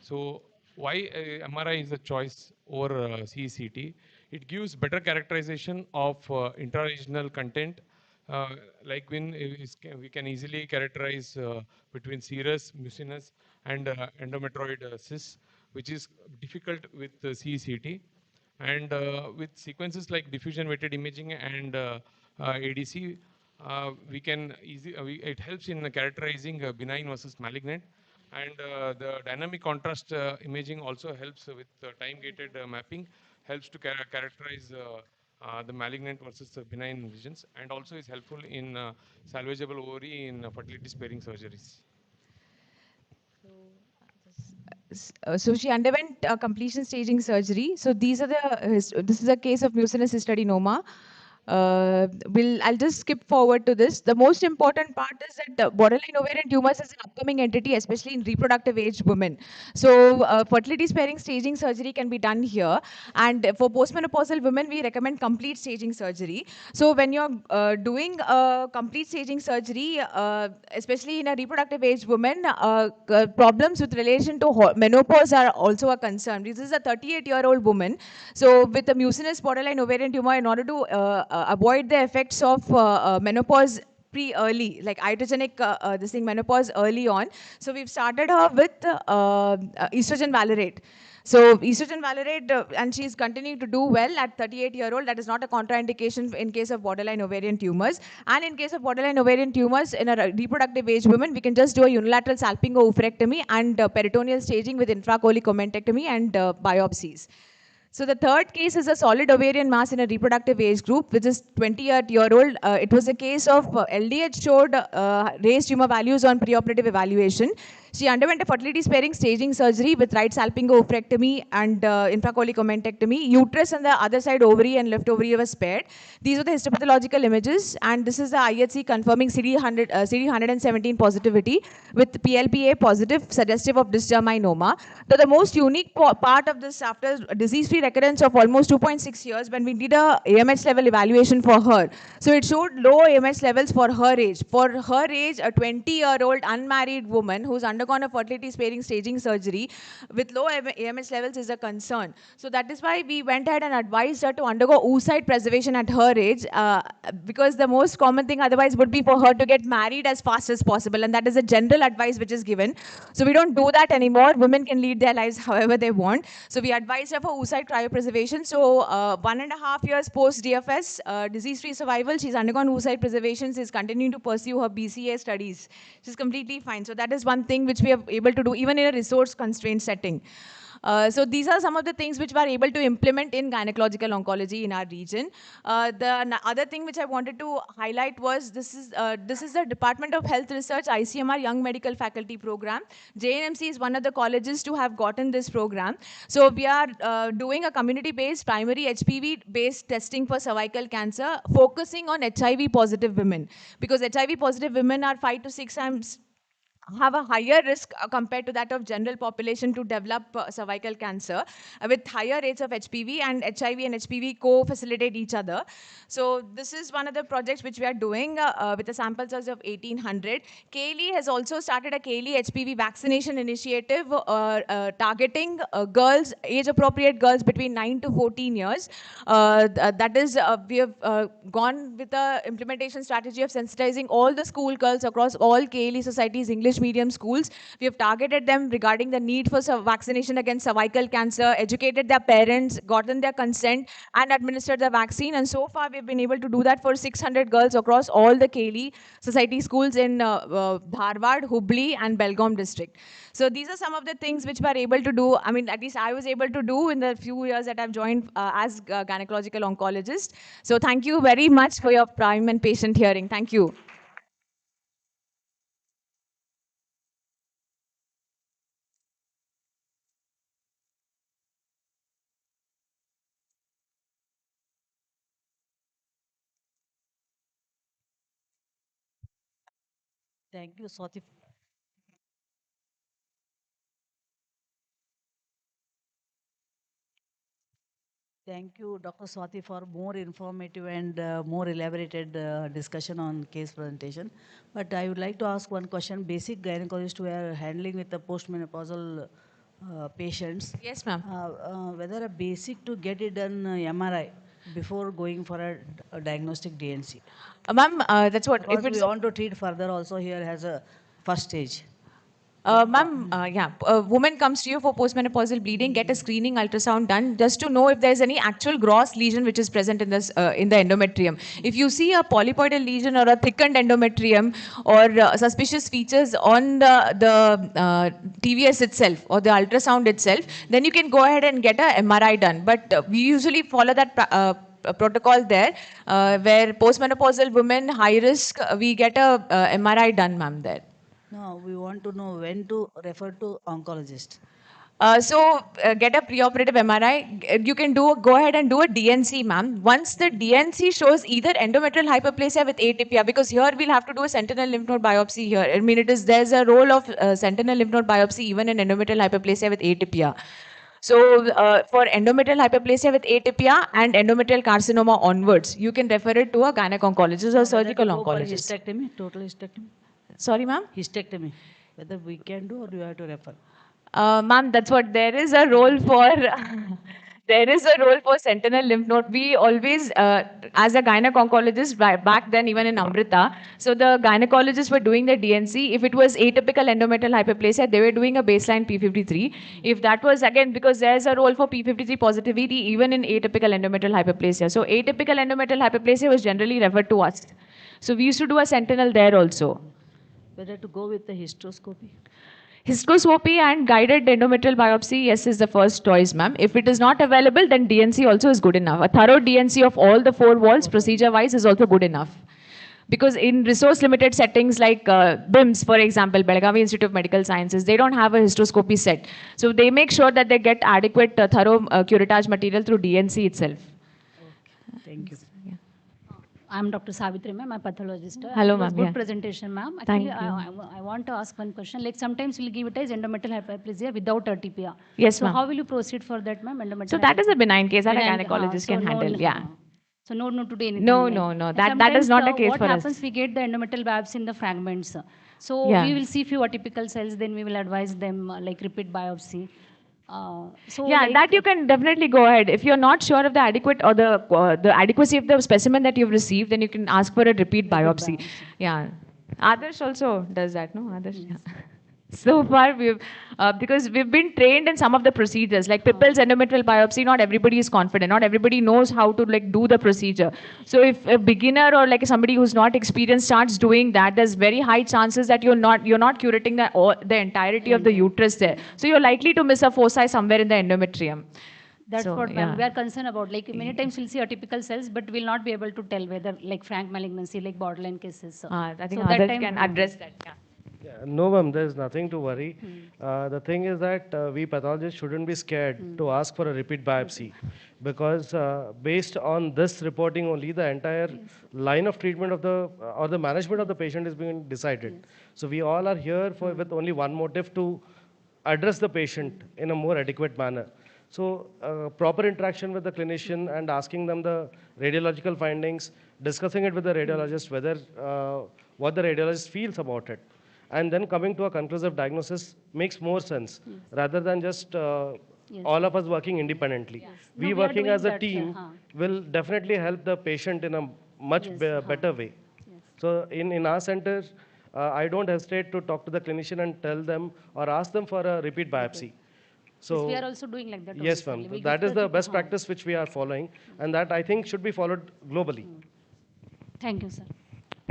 So why MRI is a choice over CECT? It gives better characterization of intraregional content. Like when we can easily characterize between serous, mucinous, and endometrioid cysts, which is difficult with CECT. And with sequences like diffusion weighted imaging and ADC, we can it helps in characterizing benign versus malignant. And the dynamic contrast imaging also helps with time-gated mapping, helps to characterize the malignant versus the benign lesions, and also is helpful in salvageable ovary in fertility-sparing surgeries. So she underwent completion staging surgery. So these are the, this is a case of mucinous histoadenoma. I'll just skip forward to this. The most important part is that borderline ovarian tumors is an upcoming entity, especially in reproductive age women. So fertility sparing staging surgery can be done here. And for postmenopausal women, we recommend complete staging surgery. So when you're doing complete staging surgery, especially in a reproductive age woman, problems with relation to menopause are also a concern. This is a 38-year-old woman. So with a mucinous borderline ovarian tumor, in order to avoid the effects of menopause pre-early, like iatrogenic menopause early on. So we've started her with estrogen valerate. So estrogen valerate, and she's continuing to do well at 38-year-old. That is not a contraindication in case of borderline ovarian tumors. And in case of borderline ovarian tumors in a reproductive age woman, we can just do a unilateral salpingo-oophorectomy and peritoneal staging with infracholecommentectomy and biopsies. So the third case is a solid ovarian mass in a reproductive age group, which is 28-year-old. It was a case of LDH showed raised tumor values on preoperative evaluation. She underwent a fertility sparing staging surgery with right salpingo-oophorectomy and infracholecommentectomy. Uterus on the other side, ovary and left ovary was spared. These are the histopathological images, and this is the IHC confirming CD117 positivity with PLPA positive, suggestive of dysgerminoma. So the most unique part of this, after disease-free recurrence of almost 2.6 years, when we did a AMH level evaluation for her. So it showed low AMH levels for her age. For her age, a 20-year-old unmarried woman who's undergone undergone a fertility sparing staging surgery with low AMH levels is a concern. So that is why we went ahead and advised her to undergo oocyte preservation at her age, because the most common thing otherwise would be for her to get married as fast as possible, and that is a general advice which is given. So we don't do that anymore. Women can lead their lives however they want. So we advised her for oocyte cryopreservation. So 1.5 years post DFS, disease-free survival, she's undergone oocyte preservation, she's continuing to pursue her BCA studies. She's completely fine. So that is one thing which we are able to do even in a resource-constrained setting. So these are some of the things which we are able to implement in gynecological oncology in our region. The other thing which I wanted to highlight was this is the Department of Health Research ICMR Young Medical Faculty Program. JNMC is one of the colleges to have gotten this program. So we are doing a community-based primary HPV-based testing for cervical cancer, focusing on HIV positive women, because HIV positive women are 5 to 6 times have a higher risk compared to that of general population to develop cervical cancer with higher rates of HPV, and HIV and HPV co-facilitate each other. So this is one of the projects which we are doing with a sample size of 1800. KLE has also started a KLE HPV vaccination initiative targeting girls, age-appropriate girls between 9 to 14 years. That is, we have gone with the implementation strategy of sensitizing all the school girls across all KLE societies, English medium schools. We have targeted them regarding the need for vaccination against cervical cancer, educated their parents, gotten their consent, and administered the vaccine. And so far, we've been able to do that for 600 girls across all the KLE society schools in Dharwad, Hubli, and Belgaum district. So these are some of the things which we are able to do. I mean, at least I was able to do in the few years that I've joined as a gynecological oncologist. So thank you very much for your prime and patient hearing. Thank you. Thank you, Swati. Thank you, Dr. Swati, for more informative and more elaborated discussion on case presentation. But I would like to ask one question. Basic gynecologists who are handling with the postmenopausal patients. Yes, ma'am. Whether a basic to get it done MRI before going for a diagnostic DNC. Ma'am, that's what. Because we want to treat further also here as a first stage. Ma'am, a woman comes to you for postmenopausal bleeding, get a screening ultrasound done just to know if there's any actual gross lesion which is present in this in the endometrium. If you see a polypoidal lesion or a thickened endometrium or suspicious features on the TVS itself or the ultrasound itself, then you can go ahead and get a MRI done. But we usually follow that protocol there, where postmenopausal women, high risk, we get a MRI done, ma'am, there. No, we want to know when to refer to oncologist. Get a preoperative MRI. You can go ahead and do a DNC, ma'am. Once the DNC shows either endometrial hyperplasia with atypia, because here we'll have to do a sentinel lymph node biopsy here. I mean, there's a role of sentinel lymph node biopsy even in endometrial hyperplasia with atypia. So for endometrial hyperplasia with atypia and endometrial carcinoma onwards, you can refer it to a gynec-oncologist or surgical oncologist. Hysterectomy, total hysterectomy. Sorry, ma'am? Hysterectomy. Whether we can do or you have to refer. Ma'am, that's what there is a role for. There is a role for sentinel lymph node. We always, as a gynec-oncologist, back then even in Amrita, so the gynecologists were doing the DNC. If it was atypical endometrial hyperplasia, they were doing a baseline P53. If that was, again, because there's a role for P53 positivity even in atypical endometrial hyperplasia. So atypical endometrial hyperplasia was generally referred to us. So we used to do a sentinel there also. Whether to go with the hysteroscopy? Hysteroscopy and guided endometrial biopsy, yes, is the first choice, ma'am. If it is not available, then DNC also is good enough. A thorough DNC of all the 4 walls, procedure-wise, is also good enough. Because in resource-limited settings like BIMS, for example, Belgavi Institute of Medical Sciences, they don't have a hysteroscopy set. So they make sure that they get adequate, thorough curettage material through DNC itself. Thank you. I'm Dr. Savitri, ma'am. I'm a pathologist. Hello, It was ma'am. Good Yeah. presentation, ma'am. Thank Actually, you. I want to ask one question. Like sometimes we'll give it as endometrial hyperplasia without atypia. Yes, so ma'am. how will you proceed for that, ma'am? Endometrial So that is a benign case that a Benign, gynecologist so can no, handle. Yeah. So no need to do anything. No, like. no, no. And That is sometimes, not the case what for us. happens, we get the endometrial biopsy in the fragments. So Yeah. we will see few atypical cells, then we will advise them like repeat biopsy. So Yeah, like, that you can definitely go ahead. If you're not sure of the adequate or the adequacy of the specimen that you've received, then you can ask for a repeat biopsy. Yeah. Adarsh also does that, no? Adarsh, yeah. So far, because we've been trained in some of the procedures, like Pippel's endometrial biopsy, not everybody is confident. Not everybody knows how to like do the procedure. So if a beginner or like somebody who's not experienced starts doing that, there's very high chances that you're not curating the entirety of the uterus there. So you're likely to miss a foci somewhere in the endometrium. that's So, what yeah. we are concerned about. Like many times we'll see atypical cells, but we'll not be able to tell whether like frank malignancy, like borderline cases. So, I think so that others time, can address that. Yeah. No, ma'am, there's nothing to worry. The thing is that we pathologists shouldn't be scared to ask for a repeat biopsy because based on this reporting only, the entire line of treatment of the or the management of the patient is being decided. So we all are here for with only one motive to address the patient in a more adequate manner. So proper interaction with the clinician and asking them the radiological findings, discussing it with the radiologist, whether what the radiologist feels about it. And then coming to a conclusive diagnosis makes more sense rather than just all of us working independently. No, We we are working doing as a that, team will definitely help the patient in a much better way. So in our center, I don't hesitate to talk to the clinician and tell them or ask them for a repeat biopsy. So we are also doing like that. yes, also. ma'am. We'll That is discuss the it. best practice which we are following, and that I think should be followed globally. Thank you, sir.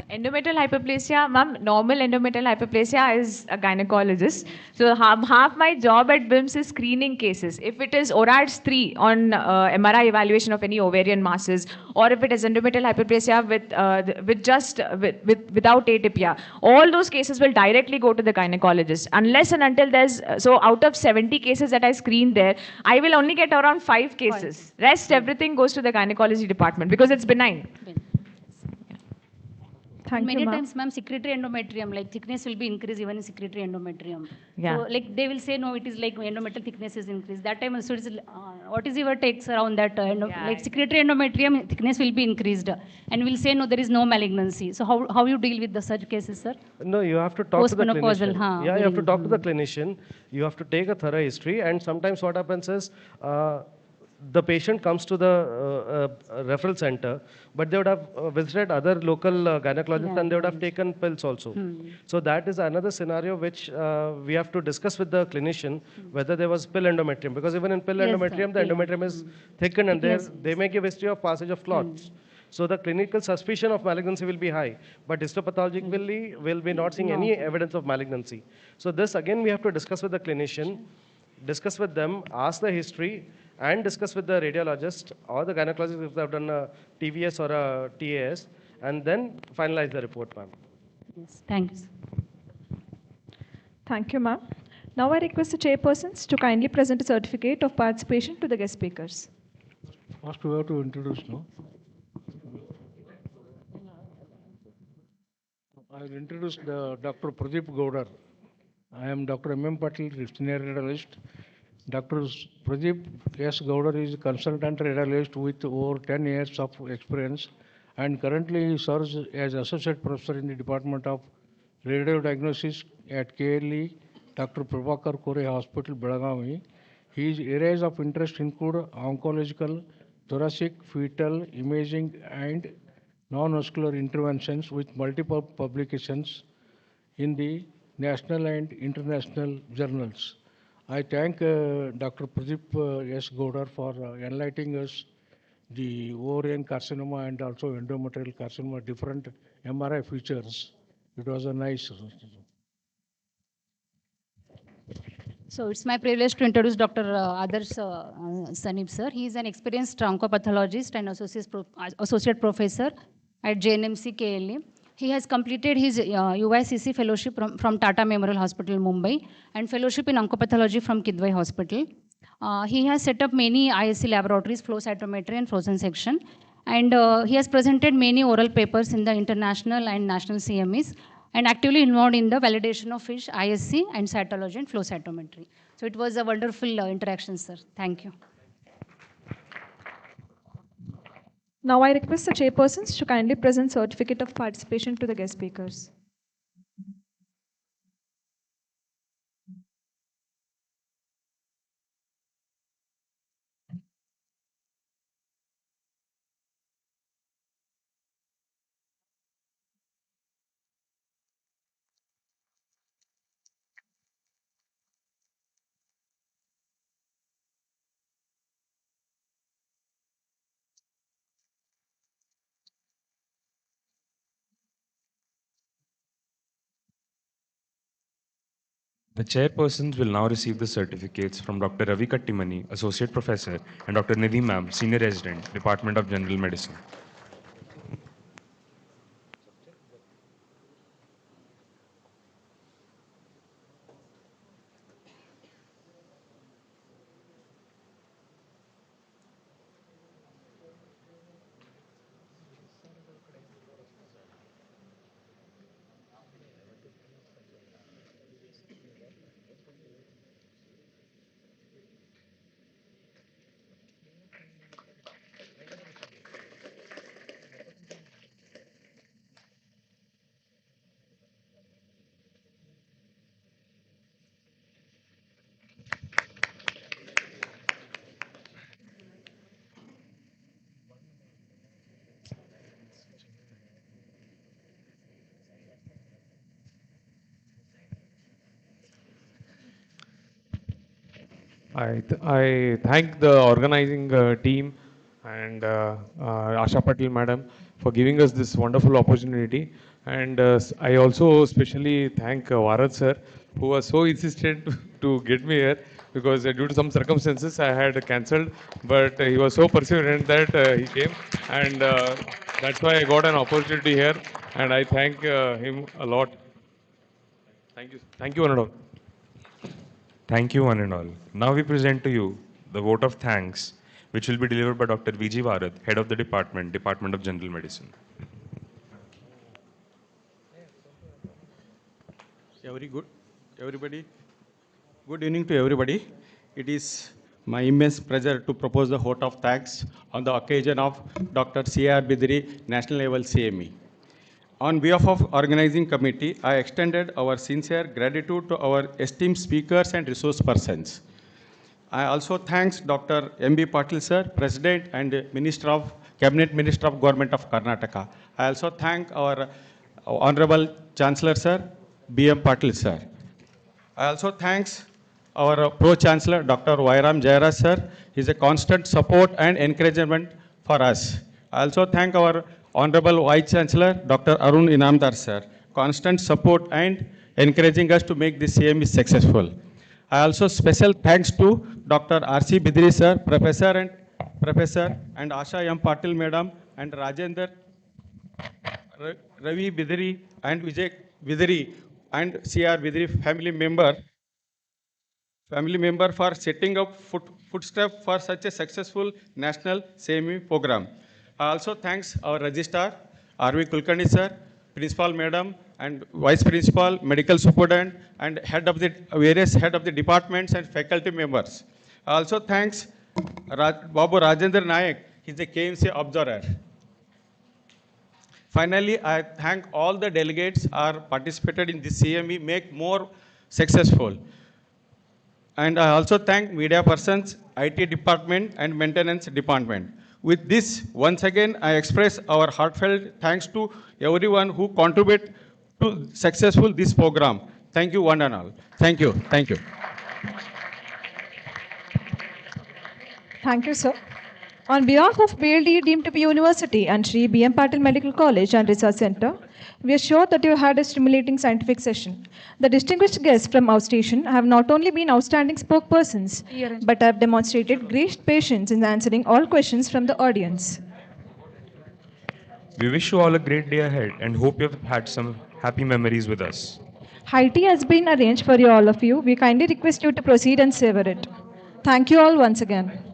Endometrial hyperplasia, ma'am, normal endometrial hyperplasia is a gynecologist. So half my job at BIMS is screening cases. If it is ORADS 3 on MRI evaluation of any ovarian masses, or if it is endometrial hyperplasia without atypia, all those cases will directly go to the gynecologist. Unless and until there's, so out of 70 cases that I screen there, I will only get around 5 cases. Rest, everything goes to the gynecology department because it's benign. And many times, ma'am, secretory endometrium, like thickness will be increased even in secretory endometrium. Yeah. So, like they will say, no, it is like endometrial thickness is increased. That time, so it's, what is your takes around that? Like secretory endometrium thickness will be increased, and we'll say, no, there is no malignancy. So, how you deal with the such cases, sir? No, you have to talk to the Postmenopausal, clinician. Yeah, you have to talk to the clinician. You have to take a thorough history, and sometimes what happens is the patient comes to the referral center, but they would have visited other local gynecologists and they would have taken pills also. So that is another scenario which we have to discuss with the clinician whether there was pill endometrium, because even in pill endometrium, the endometrium is thickened and they may give history of passage of clots. So the clinical suspicion of malignancy will be high, but histopathologically will be not seeing any evidence of malignancy. So this again we have to discuss with the clinician, discuss with them, ask the history, and discuss with the radiologist or the gynecologist if they have done a TVS or a TAS, and then finalize the report, ma'am. Yes, thanks. Thank you, ma'am. Now I request the chairpersons to kindly present a certificate of participation to the guest speakers. First, we have to introduce, no? I will introduce Dr. Pradeep Gaudar. I am Dr. M. Patil, senior radiologist. Dr. Pradeep S. Gaudar is a consultant radiologist with over 10 years of experience, and currently he serves as associate professor in the Department of Radio Diagnosis at KLE, Dr. Prabhakar Kore Hospital, Belagavi. His areas of interest include oncological, thoracic, fetal, imaging, and non-vascular interventions with multiple publications in the national and international journals. I thank Dr. Pradeep S. Gaudar for enlightening us the ovarian carcinoma and also endometrial carcinoma, different MRI features. It was a nice. So it's my privilege to introduce Dr. Adarsh Sanib, sir. He is an experienced oncopathologist and associate professor at JNMC KLE. He has completed his UICC fellowship from Tata Memorial Hospital, Mumbai, and fellowship in oncopathology from Kidwai Hospital. He has set up many ISC laboratories, flow cytometry and frozen section. And he has presented many oral papers in the international and national CMEs, and actively involved in the validation of fish, ISC, and cytology and flow cytometry. So it was a wonderful interaction, sir. Thank you. Now I request the chairpersons to kindly present certificate of participation to the guest speakers. The chairpersons will now receive the certificates from Dr. Ravi Kattimani, Associate Professor, and Dr. Nidhi Ma'am, Senior Resident, Department of General Medicine. I thank the organizing team and Asha Patil madam for giving us this wonderful opportunity. And I also especially thank Varad sir, who was so insistent to get me here, because due to some circumstances I had cancelled, but he was so perseverant that he came, and that's why I got an opportunity here, and I thank him a lot. Thank you one and all. Thank you, one and all. Now we present to you the vote of thanks, which will be delivered by Dr. Vijayapura, Head of the Department, Department of General Medicine. Everybody, good evening to everybody. It is my immense pleasure to propose the vote of thanks on the occasion of Dr. C.R. Bidri National Level CME. On behalf of organizing committee, I extended our sincere gratitude to our esteemed speakers and resource persons. I also thanks Dr. M.B. Patil sir, President and Cabinet Minister of Government of Karnataka. I also thank our Honorable Chancellor sir, B.M. Patil sir. I also thanks our Pro-Chancellor, Dr. Vairam Jairaj sir. He is a constant support and encouragement for us. I also thank our Honorable Vice Chancellor, Dr. Arun Inamdar sir. Constant support and encouraging us to make this CME successful. I also special thanks to Dr. R.C. Bidri sir, Professor and Asha M. Patil madam and Rajendra Ravi Bidri and Vijay Bidri and C.R. Bidri family member for setting up footstep for such a successful national CME program. I also thanks our registrar, R.V. Kulkarni sir, principal madam, and vice principal, medical superintendent, and various head of the departments and faculty members. I also thanks Babu Rajendra Nayak, he's a KMC observer. Finally, I thank all the delegates who are participated in this CME, make more successful. And I also thank media persons, IT department, and maintenance department. With this, once again, I express our heartfelt thanks to everyone who contribute to successful this program. Thank you one and all. Thank you. Thank you. Thank you, sir. On behalf of BLDE deemed to be university and Shri B.M. Patil Medical College and Research Center, we are sure that you had a stimulating scientific session. The distinguished guests from our station have not only been outstanding spokespersons, but have demonstrated great patience in answering all questions from the audience. We wish you all a great day ahead and hope you have had some happy memories with us. High tea has been arranged for all of you. We kindly request you to proceed and savor it. Thank you all once again.